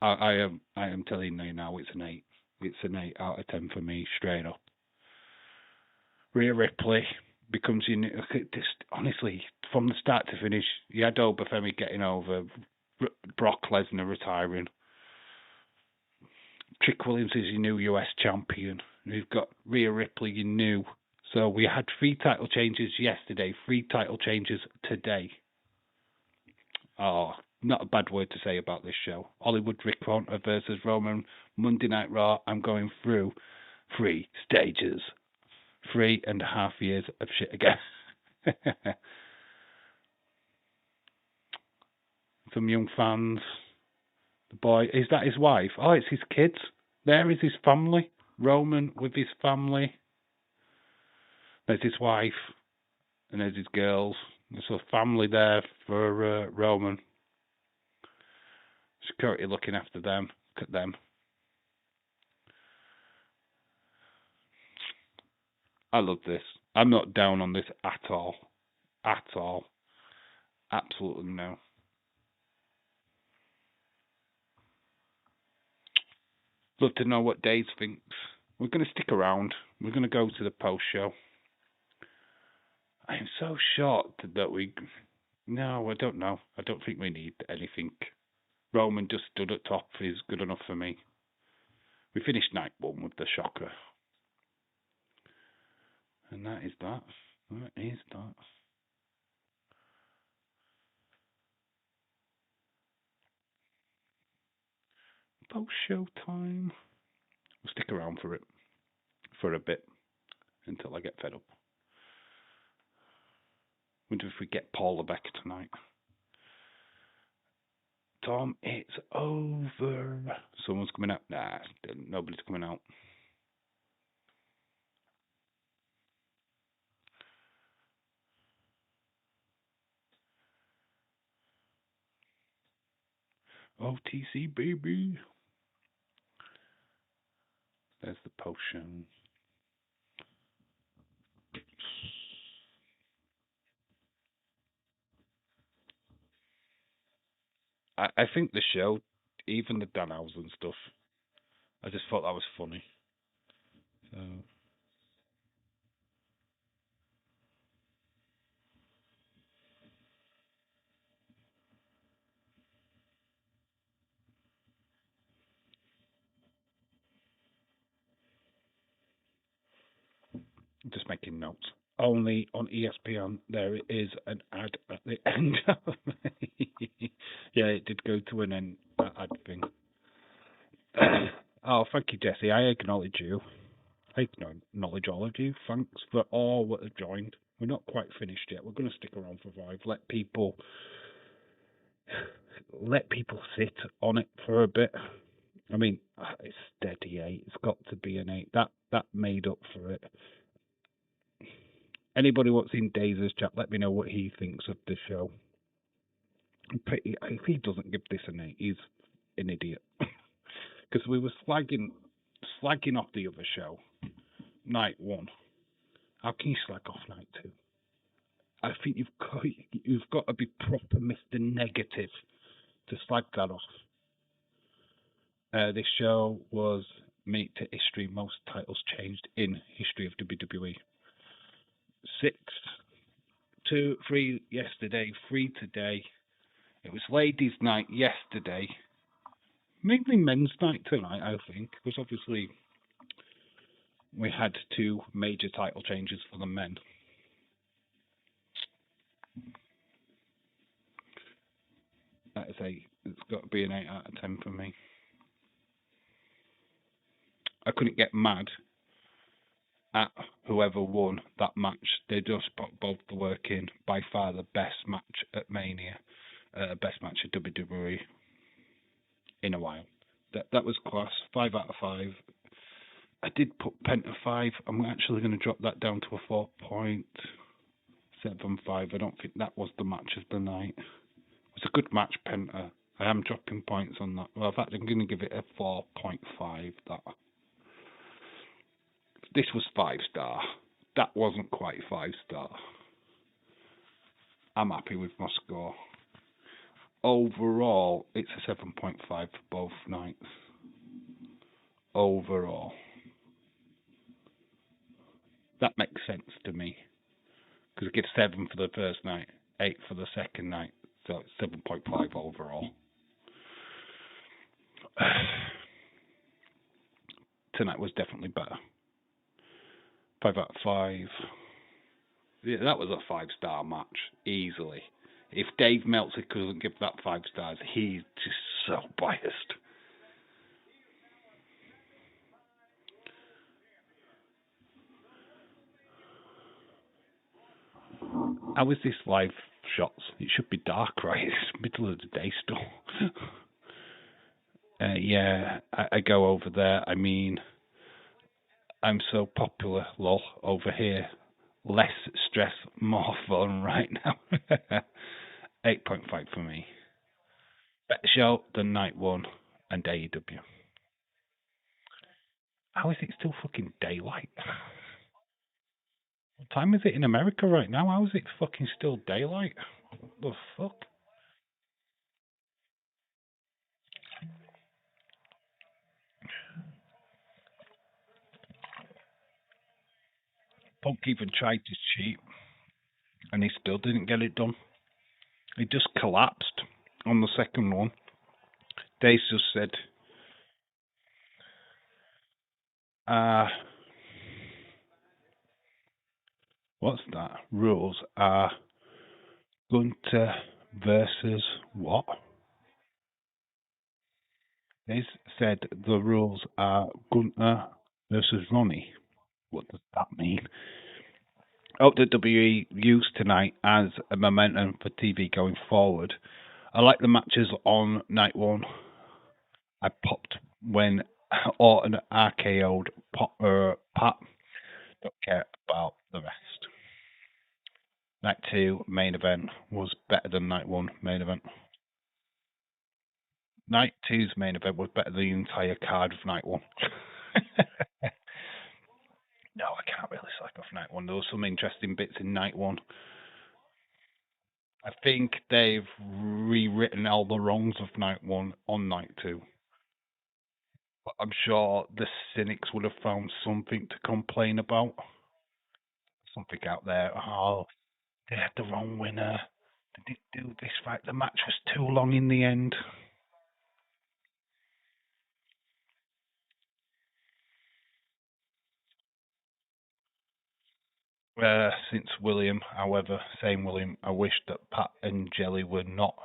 S1: I am telling you now, it's an 8. It's an 8 out of 10 for me, straight up. Rhea Ripley becomes unique. Honestly, from the start to finish, you had Obafemi getting over, Brock Lesnar retiring. Trick Williams is your new US champion. We've got Rhea Ripley, your new. So we had 3 title changes yesterday, 3 title changes today. Oh, not a bad word to say about this show. Hollywood Rick Hunter versus Roman, Monday Night Raw. I'm going through 3 stages. 3.5 years of shit again. Some young fans. The boy, is that his wife? Oh, it's his kids. There is his family. Roman with his family. There's his wife. And there's his girls. There's a family there for Roman. Security looking after them. Look at them. I love this. I'm not down on this at all. At all. Absolutely no. Love to know what Dave thinks. We're going to stick around. We're going to go to the post show. I am so shocked that we. No, I don't know. I don't think we need anything. Roman just stood at top is good enough for me. We finished night 1 with the shocker. And that is that. That is that. Post show time. We'll stick around for it. For a bit. Until I get fed up. Wonder if we get Paula back tonight. Tom, it's over. Someone's coming out. Nah, nobody's coming out. OTC, baby. There's the potion. I think the show, even the Danhausen stuff, I just thought that was funny. So. Just making notes. Only on ESPN there is an ad at the end. Yeah, it did go to an end, that ad thing. Oh, thank you, Jesse. I acknowledge you. I acknowledge all of you. Thanks for all that have joined. We're not quite finished yet. We're going to stick around for 5. Let people sit on it for a bit. I mean, it's steady 8. It's got to be an 8. That made up for it. Anybody what's in Dazer's chat, let me know what he thinks of the show. If he doesn't give this an 8, he's an idiot. Because we were slagging off the other show, night 1. How can you slag off night 2? I think you've got to be proper Mr. Negative to slag that off. This show was made to history, most titles changed in history of WWE. 6, 2, 3 yesterday, 3 today. It was ladies' night yesterday. Mainly men's night tonight, I think, because obviously we had 2 major title changes for the men. That is it's got to be an 8 out of 10 for me. I couldn't get mad at whoever won that match. They just put both the work in. By far the best match at Mania, best match at WWE in a while. That was class. 5 out of 5. I did put Penta 5. I'm actually going to drop that down to a 4.75. I don't think that was the match of the night. It was a good match, Penta. I am dropping points on that. Well, in fact, I'm going to give it a 4.5. That. This was 5-star. That wasn't quite 5-star. I'm happy with my score. Overall, it's a 7.5 for both nights. Overall. That makes sense to me. Because I give 7 for the first night, 8 for the second night. So it's 7.5 overall. Tonight was definitely better. 5 out of 5. Yeah, that was a 5-star match, easily. If Dave Meltzer couldn't give that 5 stars, he's just so biased. How is this live shots? It should be dark, right? It's middle of the day still. Yeah, I go over there. I mean, I'm so popular, lol, over here. Less stress, more fun right now. 8.5 for me. Better show than Night 1 and AEW. How is it still fucking daylight? What time is it in America right now? How is it fucking still daylight? What the fuck? Punk even tried to cheat, and he still didn't get it done. He just collapsed on the second one. Dace just said, what's that? Rules are Gunter versus what? Dace said the rules are Gunter versus Ronnie. What does that mean? Hope that WWE used tonight as a momentum for TV going forward. I like the matches on Night 1. I popped when Orton RKO'd Pat. Don't care about the rest. Night 2 main event was better than Night 1 main event. Night 2's main event was better than the entire card of Night 1. No, I can't really slack off Night 1. There were some interesting bits in Night 1. I think they've rewritten all the wrongs of Night 1 on Night 2. But I'm sure the cynics would have found something to complain about. Something out there. Oh, they had the wrong winner. They didn't do this right. The match was too long in the end. Since William, however, same William, I wish that Pat and Jelly were not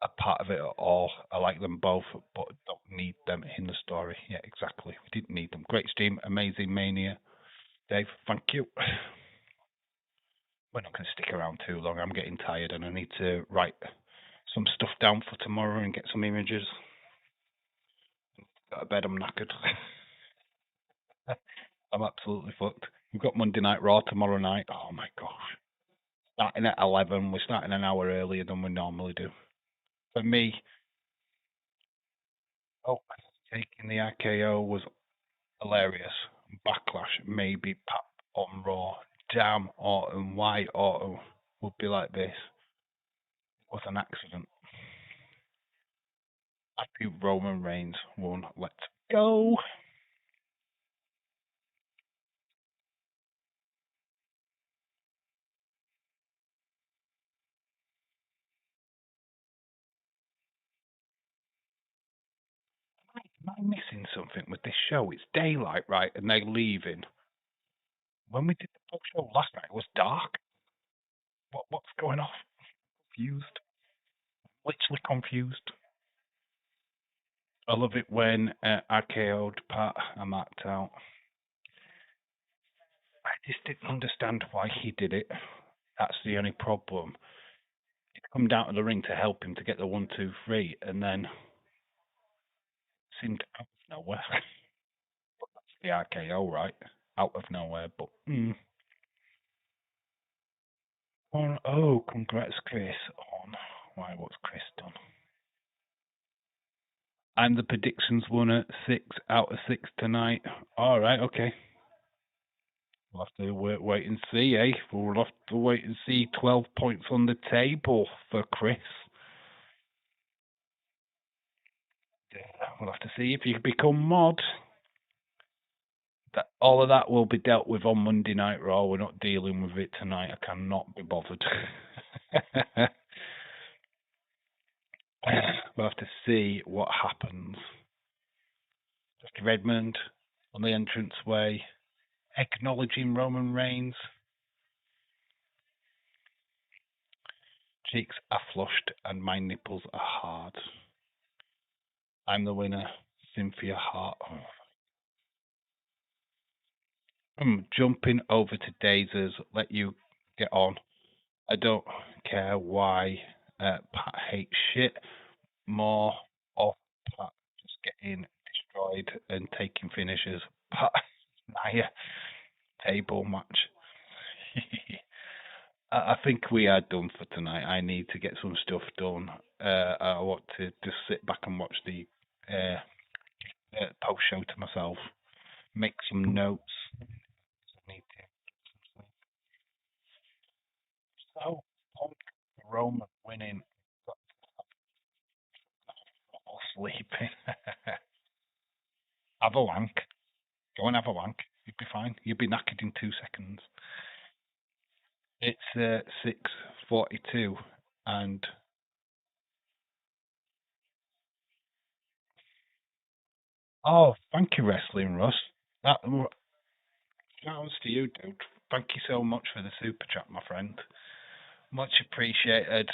S1: a part of it at all. I like them both, but don't need them in the story. Yeah, exactly. We didn't need them. Great stream, amazing Mania. Dave, thank you. We're not going to stick around too long. I'm getting tired and I need to write some stuff down for tomorrow and get some images. Go to bed, I'm knackered. I'm absolutely fucked. We've got Monday Night Raw tomorrow night. Oh my gosh. Starting at 11. We're starting an hour earlier than we normally do. For me, taking the RKO was hilarious. Backlash, maybe Pat on Raw. Damn Orton, why Orton would be like this? It was an accident. Happy Roman Reigns won. Let's go. Am I missing something with this show? It's daylight, right? And they're leaving. When we did the full show last night, it was dark. What's going on? Confused. Literally confused. I love it when I KO'd Pat. I marked out. just didn't understand why he did it. That's the only problem. He'd come down to the ring to help him to get the 1, 2, 3, and then seemed out of nowhere. But that's the RKO, right? Out of nowhere, but. Oh, congrats, Chris. Why, what's Chris done? I'm the predictions winner, 6 out of 6 tonight. All right, okay. We'll have to wait and see, eh? We'll have to wait and see. 12 points on the table for Chris. We'll have to see if you become mod. All of that will be dealt with on Monday Night Raw. We're not dealing with it tonight. I cannot be bothered. We'll have to see what happens. Just Redmond on the entranceway, acknowledging Roman Reigns. Cheeks are flushed and my nipples are hard. I'm the winner, Cynthia Hart. I'm jumping over to Dazers. Let you get on. I don't care why Pat hates shit. More of Pat just getting destroyed and taking finishes. Pat Nia table match. I think we are done for tonight. I need to get some stuff done. I want to just sit back and watch the post show to myself, make some notes. I need to. So, Punk Roman winning. All sleeping. Have a wank. Go and have a wank. You'll be fine. You'll be knackered in 2 seconds. It's 6:42 and thank you, Wrestling Russ. That shouts to you, dude. Thank you so much for the super chat, my friend. Much appreciated.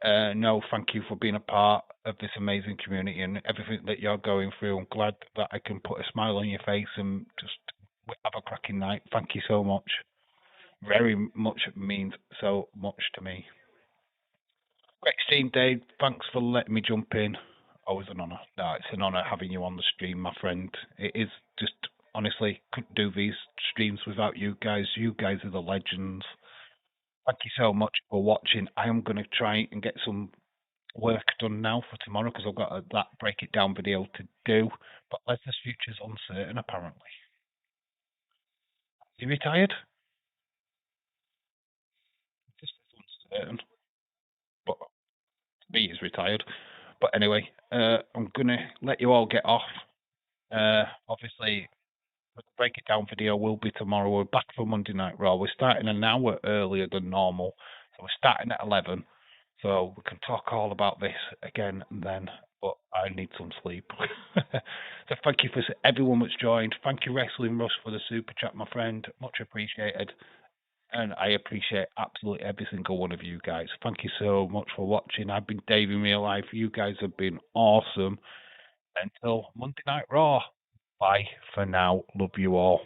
S1: No, thank you for being a part of this amazing community and everything that you're going through. I'm glad that I can put a smile on your face and just have a cracking night. Thank you so much. Very much means so much to me. Great stream, Dave. Thanks for letting me jump in. Always an honour. No, it's an honour having you on the stream, my friend. It is just, honestly, couldn't do these streams without you guys. You guys are the legends. Thank you so much for watching. I am going to try and get some work done now for tomorrow because I've got that break it down video to do. But Lester's future's uncertain, apparently. Is he retired? It's uncertain. But to me, he's retired. But anyway, I'm going to let you all get off. Obviously, the break it down video will be tomorrow. We're back for Monday Night Raw. We're starting an hour earlier than normal. So we're starting at 11. So we can talk all about this again and then. But I need some sleep. So thank you for everyone that's joined. Thank you, Wrestling Russ, for the super chat, my friend. Much appreciated. And I appreciate absolutely every single one of you guys. Thank you so much for watching. I've been Dave in real life. You guys have been awesome. Until Monday Night Raw. Bye for now. Love you all.